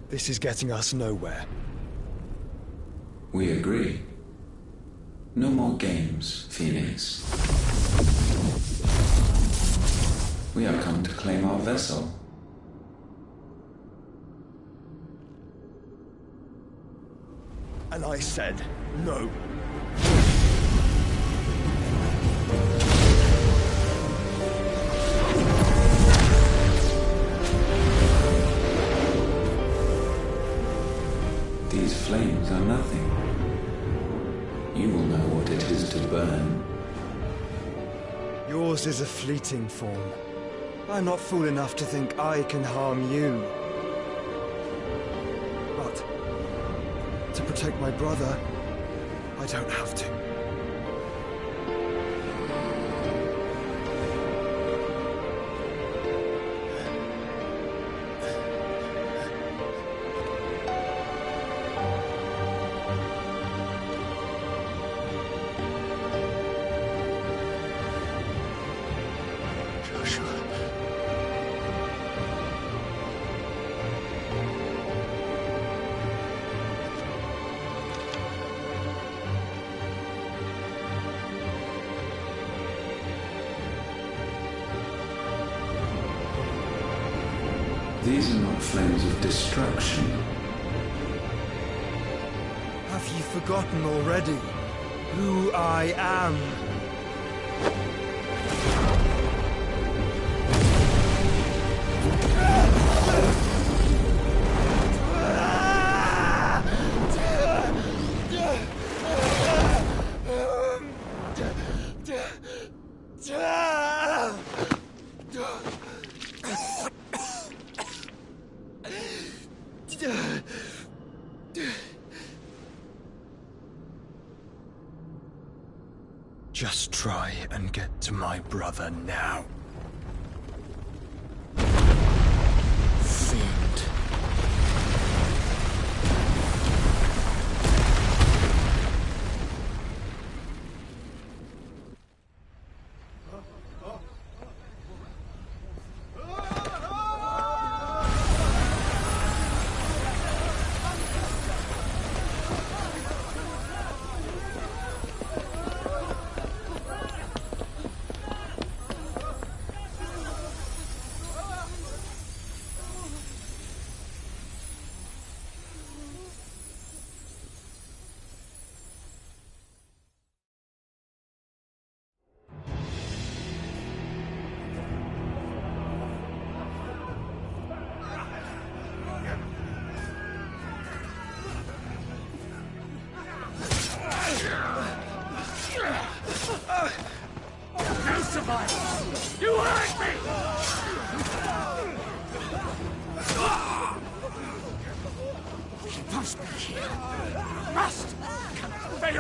This is getting us nowhere. We agree. No more games, Phoenix. We have come to claim our vessel. And I said no. These flames are nothing. You will know what it is to burn. Yours is a fleeting form. I'm not fool enough to think I can harm you. But to protect my brother, I don't have to. These are not flames of destruction. Have you forgotten already who I am? Just try and get to my brother now. Fiend.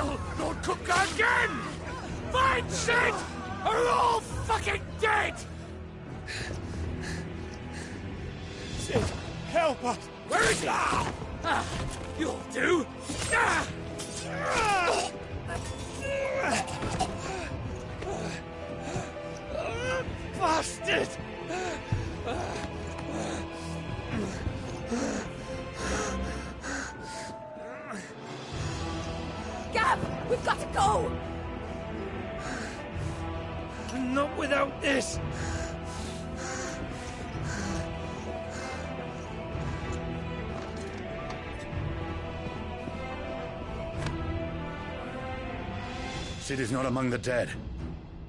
hell! Lord Cooker again! Find Sid! Or we're all fucking dead! Sid, help us! Where is he? You'll do! Bastard! Gab, we've got to go! Not without this! Sid is not among the dead.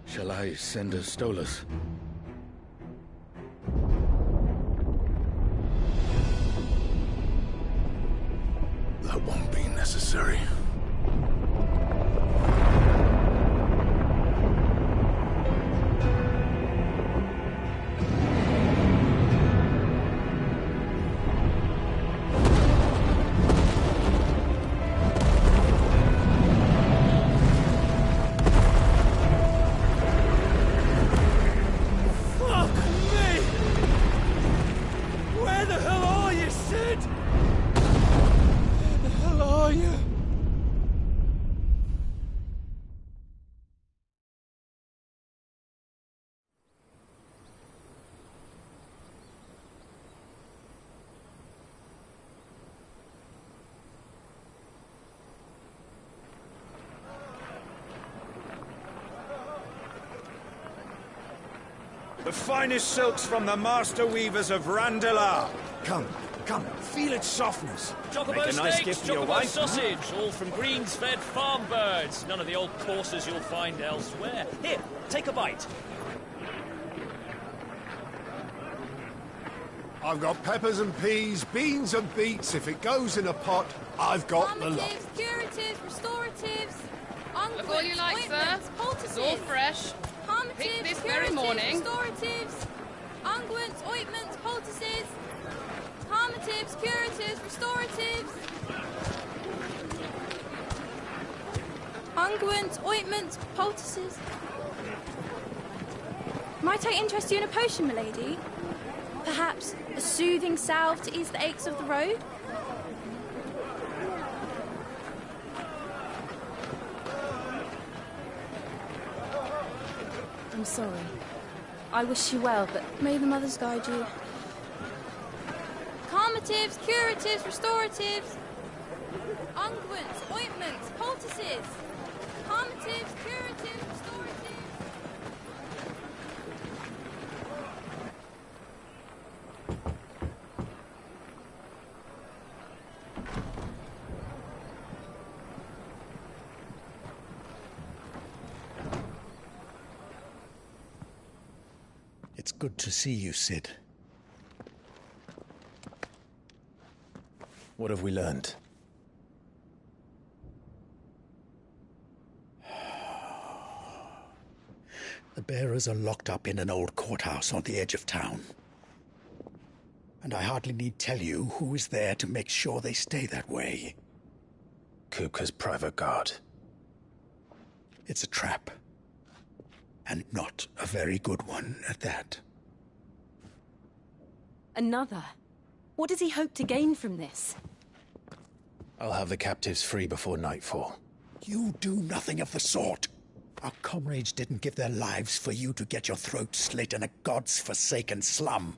Shall I send a Stolas? That won't be necessary. Fuck me! Where the hell are you, Sid? Where the hell are you? The finest silks from the master weavers of Randalar. Come, feel its softness. Chocobo Make a nice steaks, gift for your chocobo wife. sausage, all from greens-fed farm birds. None of the old courses you'll find elsewhere. Here, take a bite. I've got peppers and peas, beans and beets. If it goes in a pot, I've got the lot. Calmatives, curatives, restoratives, Look all you like, sir. It's all fresh. Picked this very morning. Restoratives, unguents, ointments, poultices, calmatives, curatives, restoratives, unguents, ointments, poultices. Might I interest you in a potion, milady? Perhaps a soothing salve to ease the aches of the road? I'm sorry. I wish you well, but may the mothers guide you. Calmatives, curatives, restoratives, unguents, ointments, poultices, calmatives, curatives, restoratives. It's good to see you, Sid. What have we learned? The bearers are locked up in an old courthouse on the edge of town. And I hardly need tell you who is there to make sure they stay that way. Kupka's private guard. It's a trap. And not a very good one at that. Another? What does he hope to gain from this? I'll have the captives free before nightfall. You do nothing of the sort. Our comrades didn't give their lives for you to get your throat slit in a god's forsaken slum.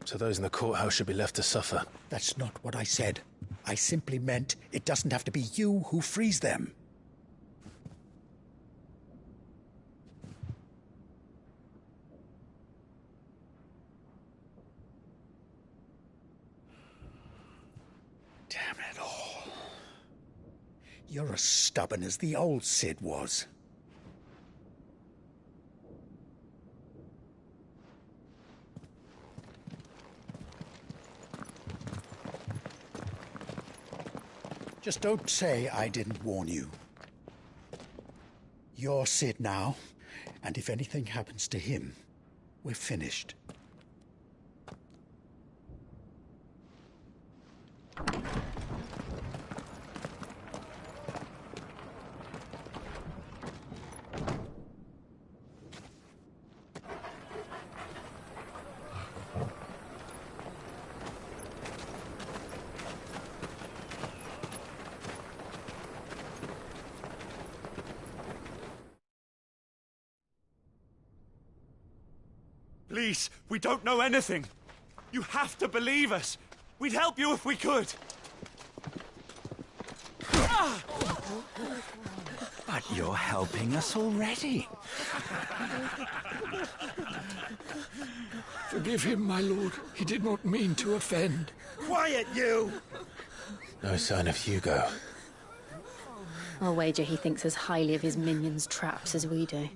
So those in the courthouse should be left to suffer. That's not what I said. I simply meant it doesn't have to be you who frees them. Damn it all. You're as stubborn as the old Sid was. Just don't say I didn't warn you. You're Sid now, and if anything happens to him, we're finished. Please, we don't know anything. You have to believe us. We'd help you if we could. But you're helping us already. Forgive him, my lord. He did not mean to offend. Quiet, you! No sign of Hugo. I'll wager he thinks as highly of his minions' traps as we do.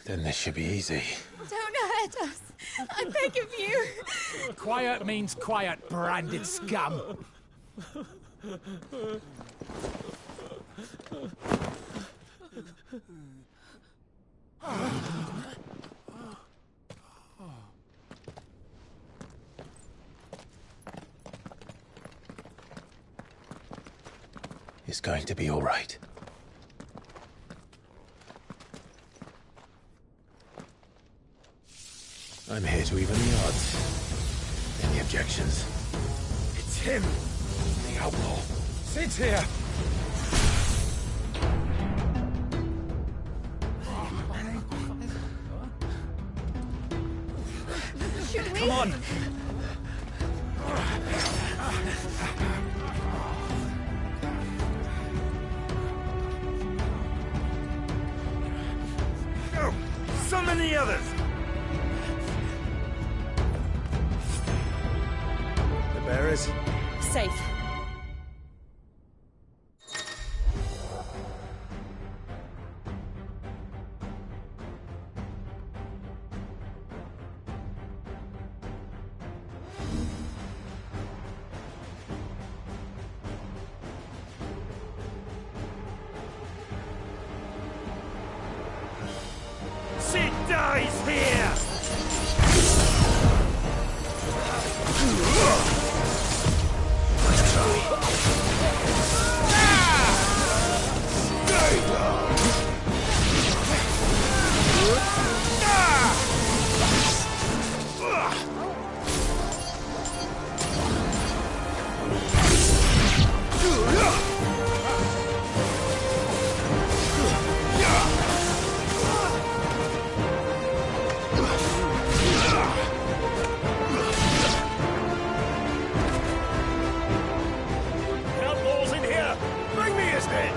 Then this should be easy. Don't hurt us. I beg of you. Quiet means quiet, branded scum. It's going to be all right. I'm here to even the odds. Any objections? It's him, the outlaw. Sit here. Come on. Go! Summon the others! The bearers? Safe. Sid dies here! Outlaws in here! Bring me his head!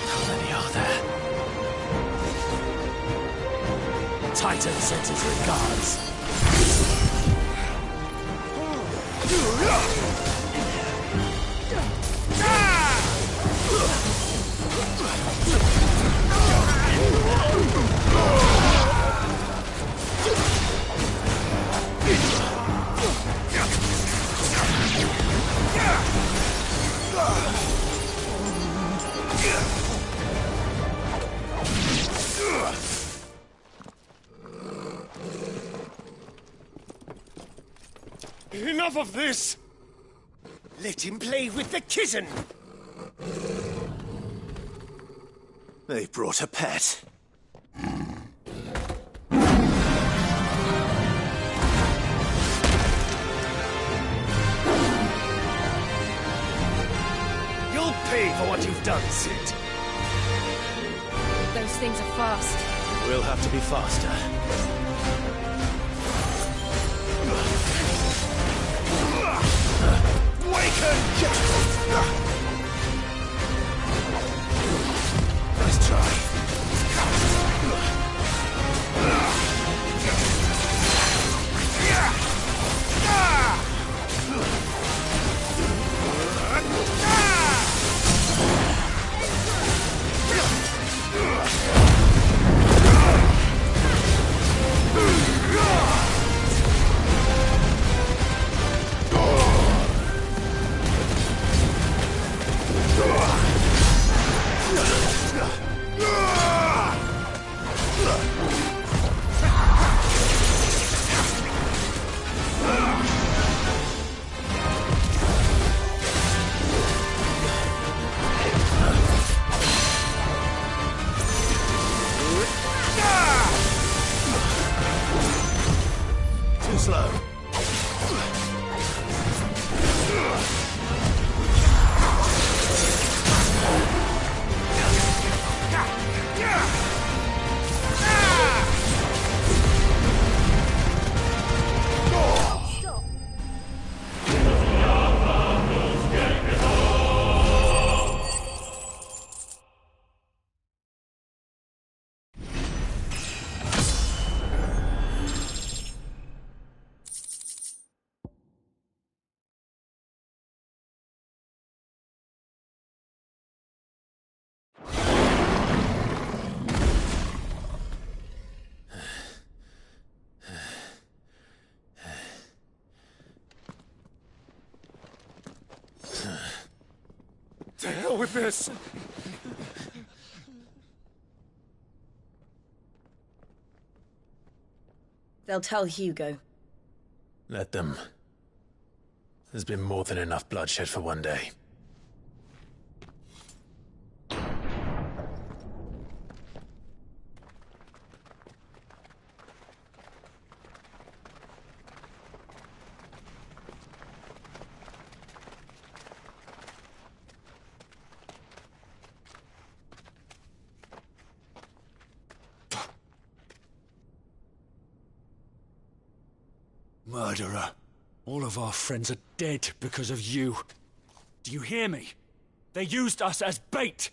How many are there? Titan sends his regards. Enough of this! Let him play with the kitten! They brought a pet. You'll pay for what you've done, Sid. Those things are fast. We'll have to be faster. Waken! Nice try. Too slow. To hell with this! They'll tell Hugo. Let them. There's been more than enough bloodshed for one day. Murderer. All of our friends are dead because of you. Do you hear me? They used us as bait.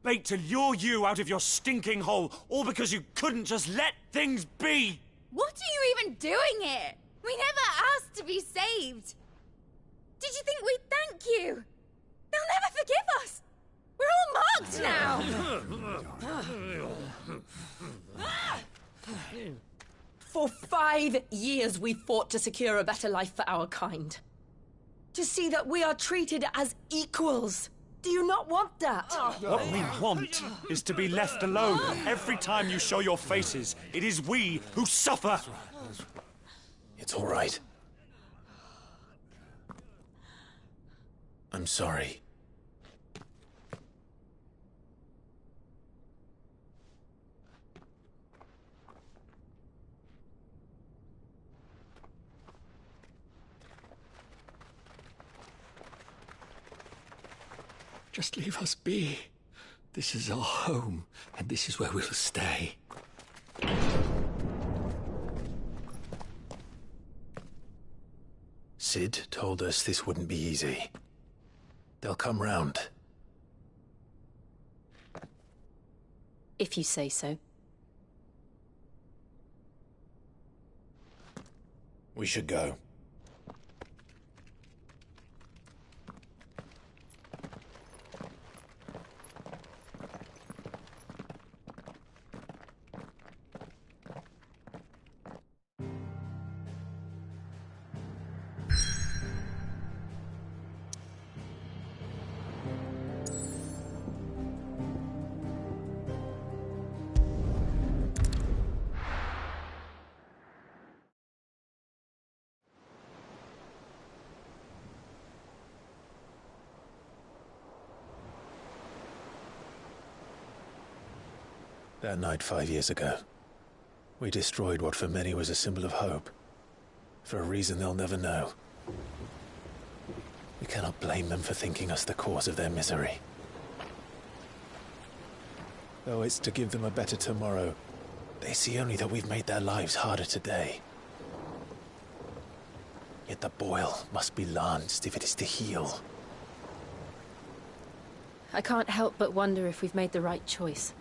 Bait to lure you out of your stinking hole, all because you couldn't just let things be. What are you even doing here? We never asked to be saved. Did you think we'd thank you? They'll never forgive us. We're all marked now. For 5 years we fought to secure a better life for our kind. To see that we are treated as equals. Do you not want that? What we want is to be left alone. Every time you show your faces, it is we who suffer. It's all right. I'm sorry. Just leave us be. This is our home, and this is where we'll stay. Sid told us this wouldn't be easy. They'll come round. If you say so. We should go. That night 5 years ago, we destroyed what for many was a symbol of hope. For a reason they'll never know. We cannot blame them for thinking us the cause of their misery. Though it's to give them a better tomorrow, they see only that we've made their lives harder today. Yet the boil must be lanced if it is to heal. I can't help but wonder if we've made the right choice.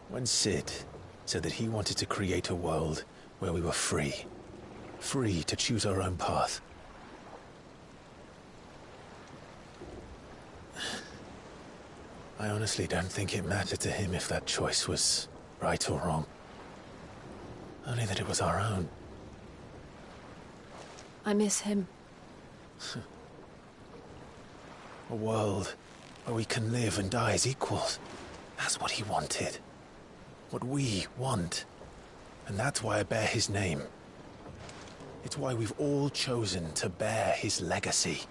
When Sid said that he wanted to create a world where we were free. Free to choose our own path. I honestly don't think it mattered to him if that choice was right or wrong. Only that it was our own. I miss him. A world where we can live and die as equals. That's what he wanted. What we want. And that's why I bear his name. It's why we've all chosen to bear his legacy.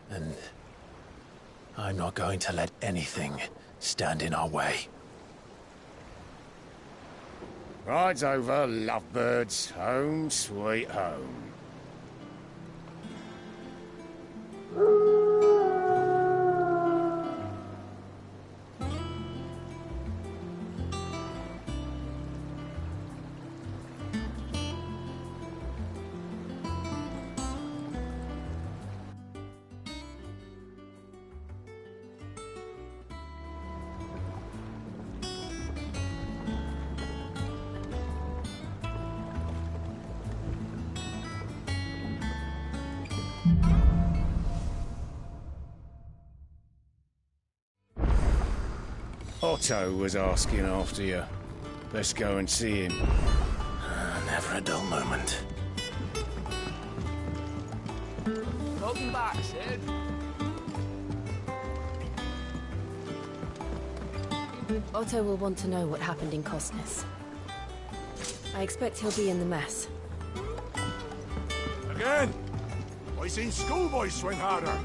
And I'm not going to let anything stand in our way. Ride's over, lovebirds. Home sweet home. Otto was asking after you. Let's go and see him. Never a dull moment. Welcome back, Sid. Otto will want to know what happened in Cosness. I expect he'll be in the mess. Again! I seen schoolboys swing harder.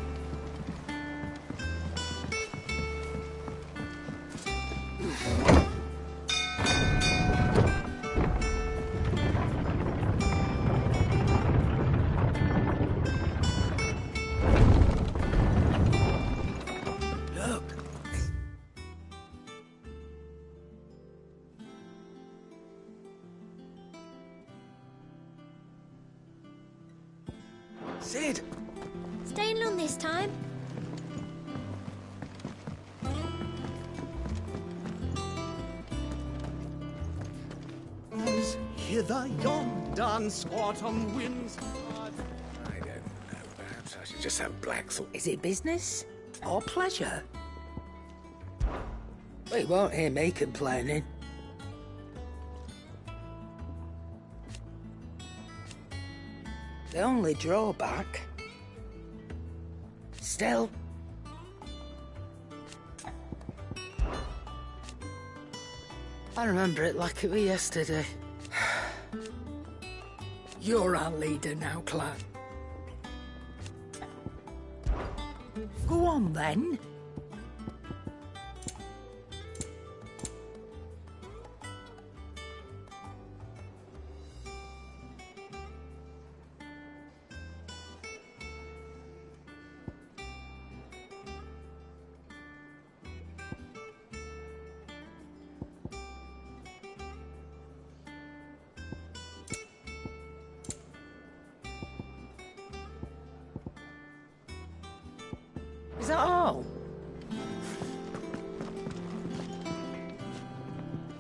Look. Sid! Staying long this time? Hither yon squat on winds. I don't know. Perhaps I should just have black salt. Is it business or pleasure? We won't hear me complaining. The only drawback... Still... I remember it like it was yesterday. You're our leader now, Clan. Go on, then. Is that all?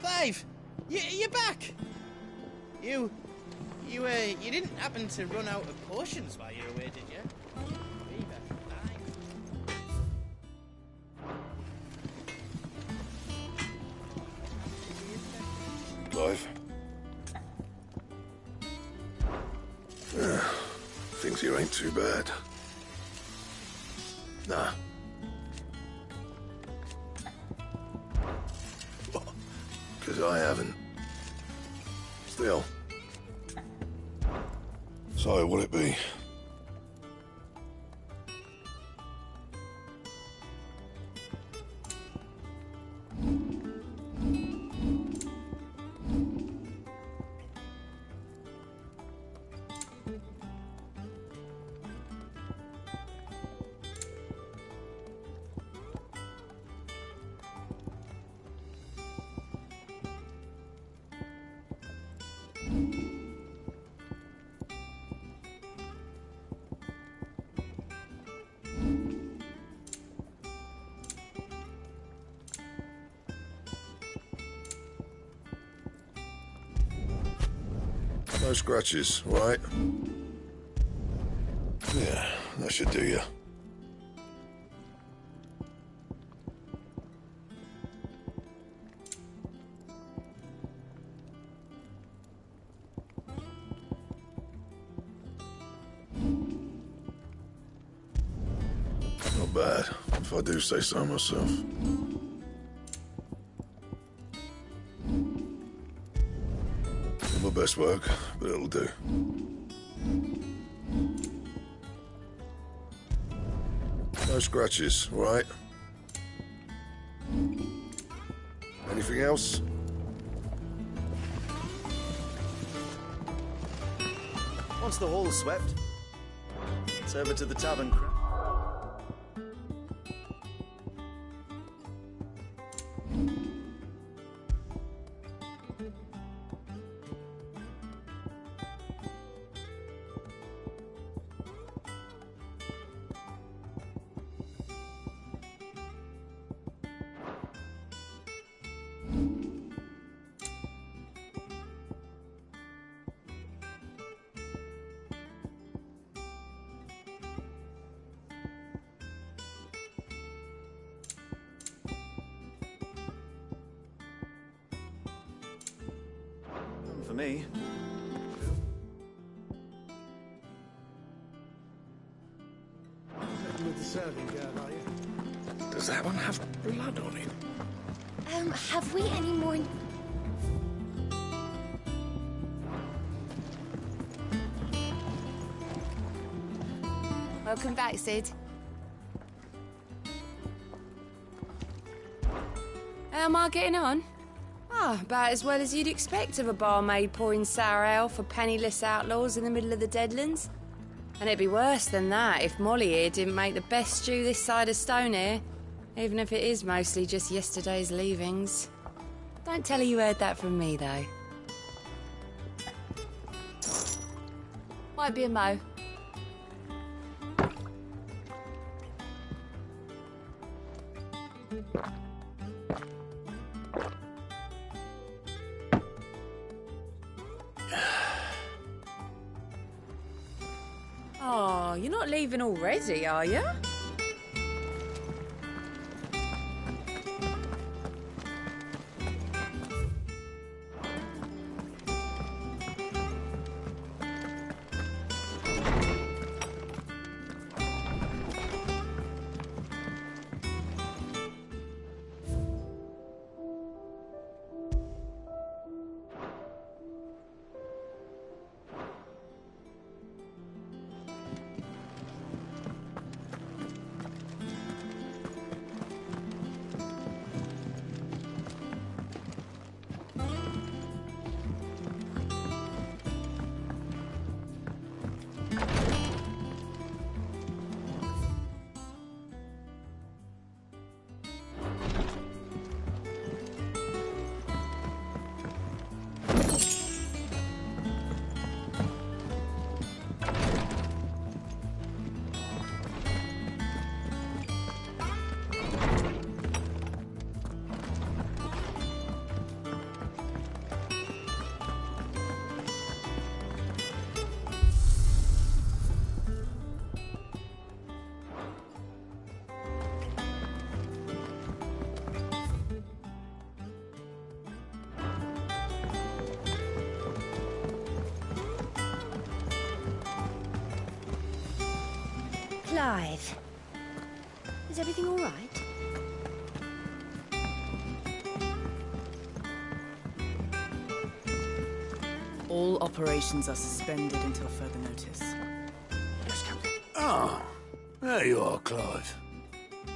Clive! You're back! You didn't happen to run out of potions while you were away, did you? Clive. Things here ain't too bad. Nah. Because I haven't. Still. So, will it be? No scratches, right? Yeah, that should do you. Not bad, if I do say so myself. Not my best work, but it'll do. No scratches, all right? Anything else? Once the hall's swept, it's over to the tavern. For me. serving girl, are you? Does that one have blood on it? Have we any more... Welcome back, Sid. How am I getting on? Ah, about as well as you'd expect of a barmaid pouring sour ale for penniless outlaws in the middle of the Deadlands. And it'd be worse than that if Molly here didn't make the best stew this side of Stonehair, even if it is mostly just yesterday's leavings. Don't tell her you heard that from me, though. Might be a mo. Oh, you're not leaving already, are you? Clive. Is everything all right? All operations are suspended until further notice. Yes, Captain. Ah, there you are, Clive.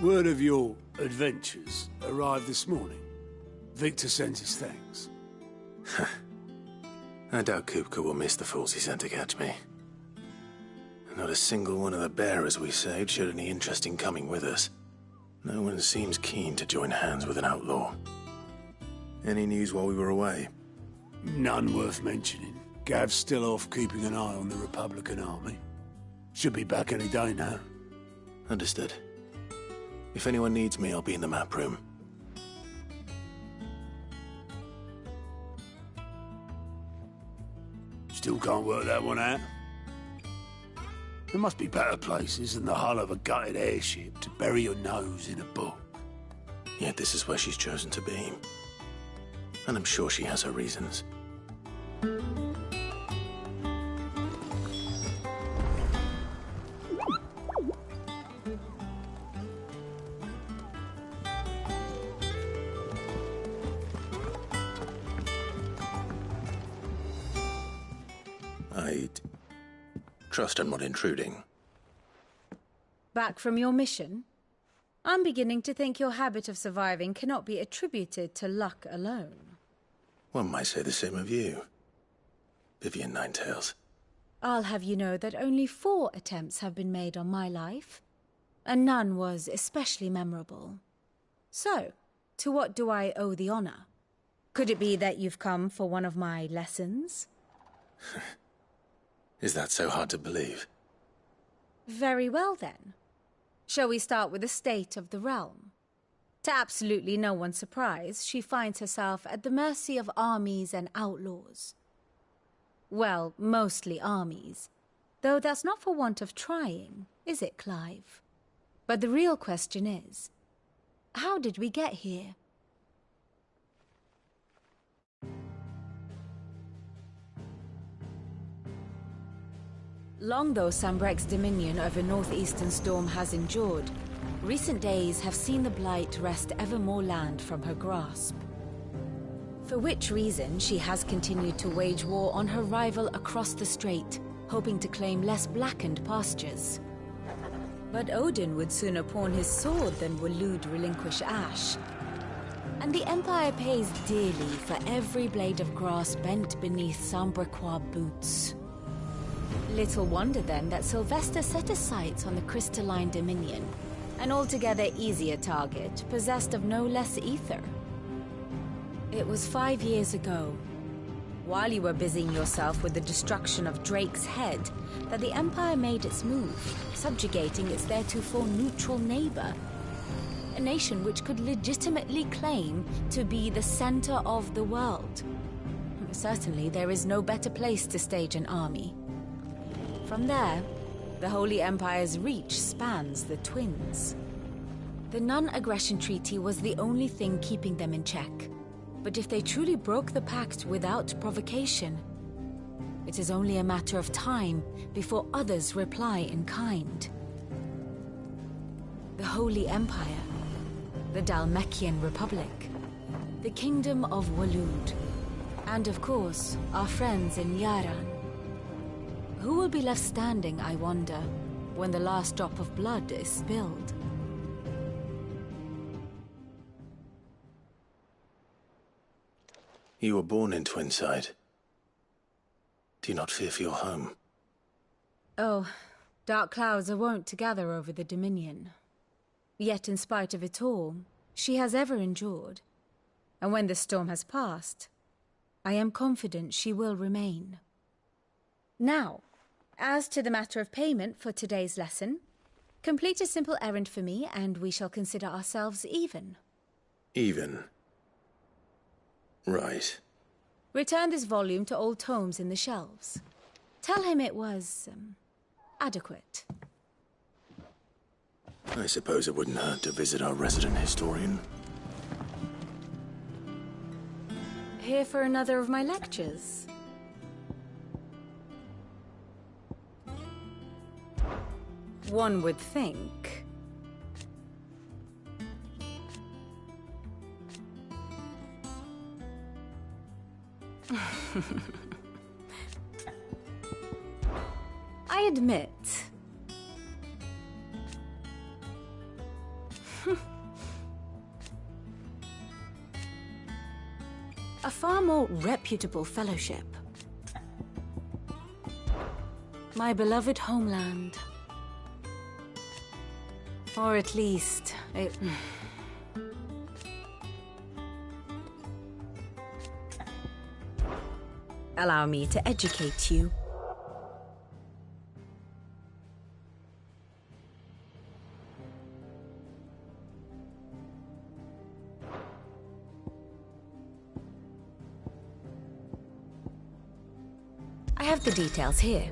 Word of your adventures arrived this morning. Victor sends his thanks. I doubt Kupka will miss the fools he sent to catch me. Not a single one of the bearers we saved showed any interest in coming with us. No one seems keen to join hands with an outlaw. Any news while we were away? None worth mentioning. Gav's still off keeping an eye on the Republican army. Should be back any day now. Understood. If anyone needs me, I'll be in the map room. Still can't work that one out. There must be better places than the hull of a gutted airship to bury your nose in a book. Yet this is where she's chosen to be. And I'm sure she has her reasons. I'd trust I'm not intruding. Back from your mission? I'm beginning to think your habit of surviving cannot be attributed to luck alone. One might say the same of you, Vivian Ninetails. I'll have you know that only 4 attempts have been made on my life, and none was especially memorable. So, to what do I owe the honor? Could it be that you've come for one of my lessons? Is that so hard to believe? Very well, then. Shall we start with the state of the realm? To absolutely no one's surprise, she finds herself at the mercy of armies and outlaws. Well, mostly armies. Though that's not for want of trying, is it, Clive? But the real question is, how did we get here? Long though Sambrek's dominion over northeastern Storm has endured, recent days have seen the Blight wrest ever more land from her grasp. For which reason she has continued to wage war on her rival across the strait, hoping to claim less blackened pastures. But Odin would sooner pawn his sword than Waloed relinquish Ash. And the Empire pays dearly for every blade of grass bent beneath Sambrequois boots. Little wonder then that Sylvester set his sights on the crystalline dominion, an altogether easier target, possessed of no less ether. It was 5 years ago, while you were busying yourself with the destruction of Drake's head, that the Empire made its move, subjugating its theretofore neutral neighbor. A nation which could legitimately claim to be the center of the world. Certainly, there is no better place to stage an army. From there, the Holy Empire's reach spans the Twins. The non-aggression treaty was the only thing keeping them in check. But if they truly broke the pact without provocation, it is only a matter of time before others reply in kind. The Holy Empire, the Dhalmekian Republic, the Kingdom of Waloed, and of course, our friends in Yaran. Who will be left standing, I wonder, when the last drop of blood is spilled? You were born in Twinside. Do you not fear for your home? Oh, dark clouds are wont to gather over the Dominion. Yet in spite of it all, she has ever endured. And when the storm has passed, I am confident she will remain. Now, as to the matter of payment for today's lesson, complete a simple errand for me and we shall consider ourselves even. Even? Right. Return this volume to old tomes in the shelves. Tell him it was, adequate. I suppose it wouldn't hurt to visit our resident historian. Here for another of my lectures? One would think. I admit. A far more reputable fellowship. My beloved homeland. Or at least, it... Allow me to educate you. I have the details here.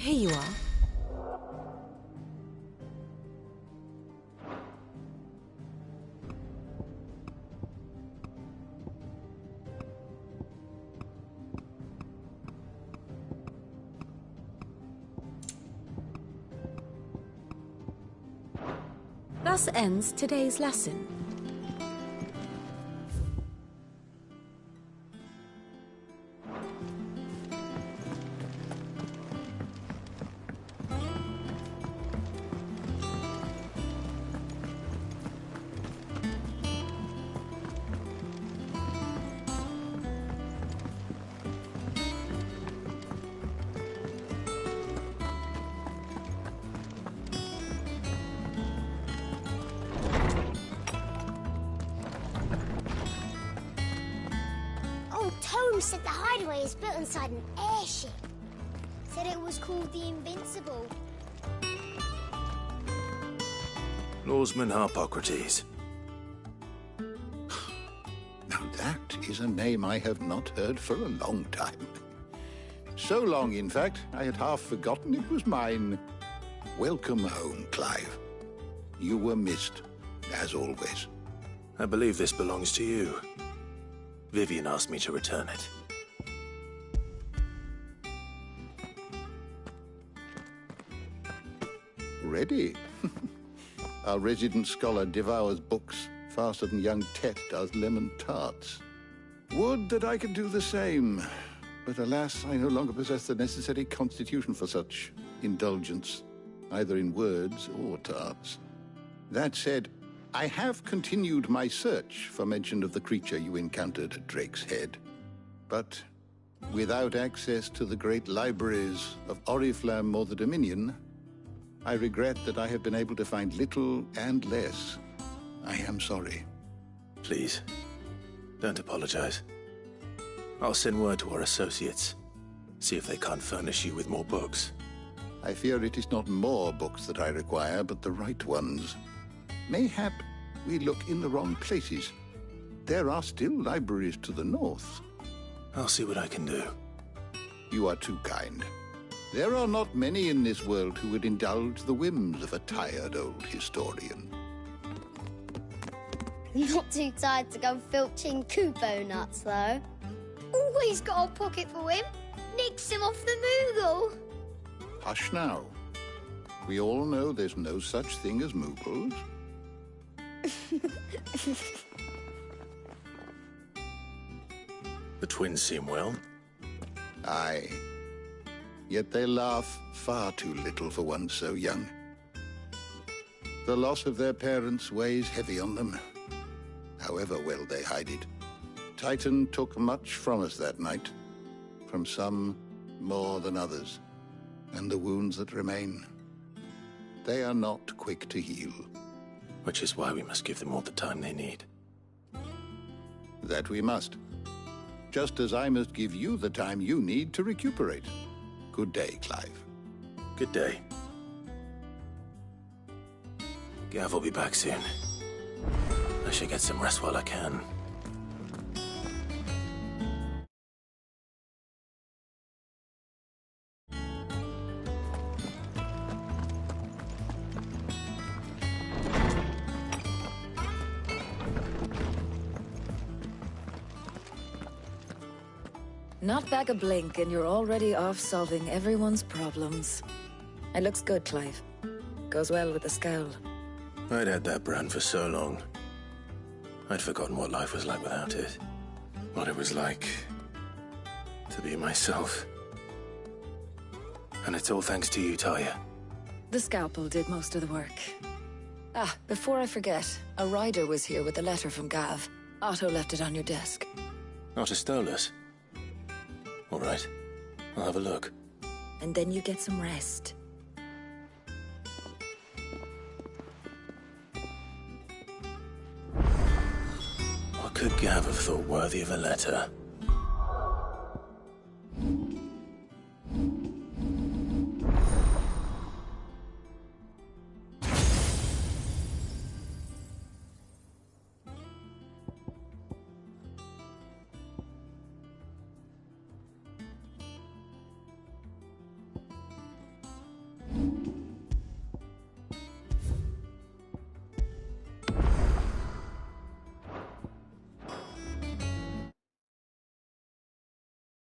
Here you are. Thus ends today's lesson. Holmes said the hideaway is built inside an airship. Said it was called the Invincible. Norseman Harpocrates. Now that is a name I have not heard for a long time. So long, in fact, I had half forgotten it was mine. Welcome home, Clive. You were missed, as always. I believe this belongs to you. Vivian asked me to return it. Ready? Our resident scholar devours books faster than young Tet does lemon tarts. Would that I could do the same. But alas, I no longer possess the necessary constitution for such indulgence, either in words or tarts. That said, I have continued my search for mention of the creature you encountered at Drake's Head. But without access to the great libraries of Oriflamme or the Dominion, I regret that I have been able to find little and less. I am sorry. Please, don't apologize. I'll send word to our associates. See if they can't furnish you with more books. I fear it is not more books that I require, but the right ones. Mayhap we look in the wrong places. There are still libraries to the north. I'll see what I can do. You are too kind. There are not many in this world who would indulge the whims of a tired old historian. Not too tired to go filching Kupo nuts, though. Always got a pocket for him. Nicks him off the Moogle. Hush now. We all know there's no such thing as Moogles. The twins seem well. Aye. Yet they laugh far too little for one so young. The loss of their parents weighs heavy on them, however well they hide it. Titan took much from us that night, from some more than others, and the wounds that remain, they are not quick to heal. Which is why we must give them all the time they need. That we must. Just as I must give you the time you need to recuperate. Good day, Clive. Good day. Gav will be back soon. I should get some rest while I can. Not back a blink and you're already off solving everyone's problems. It looks good, Clive. Goes well with the scowl. I'd had that brand for so long. I'd forgotten what life was like without it. What it was like to be myself. And it's all thanks to you, Talia. The scalpel did most of the work. Ah, before I forget, a rider was here with a letter from Gav. Otto left it on your desk. Otto stole us. All right, I'll have a look. And then you get some rest. What could Gav have thought worthy of a letter?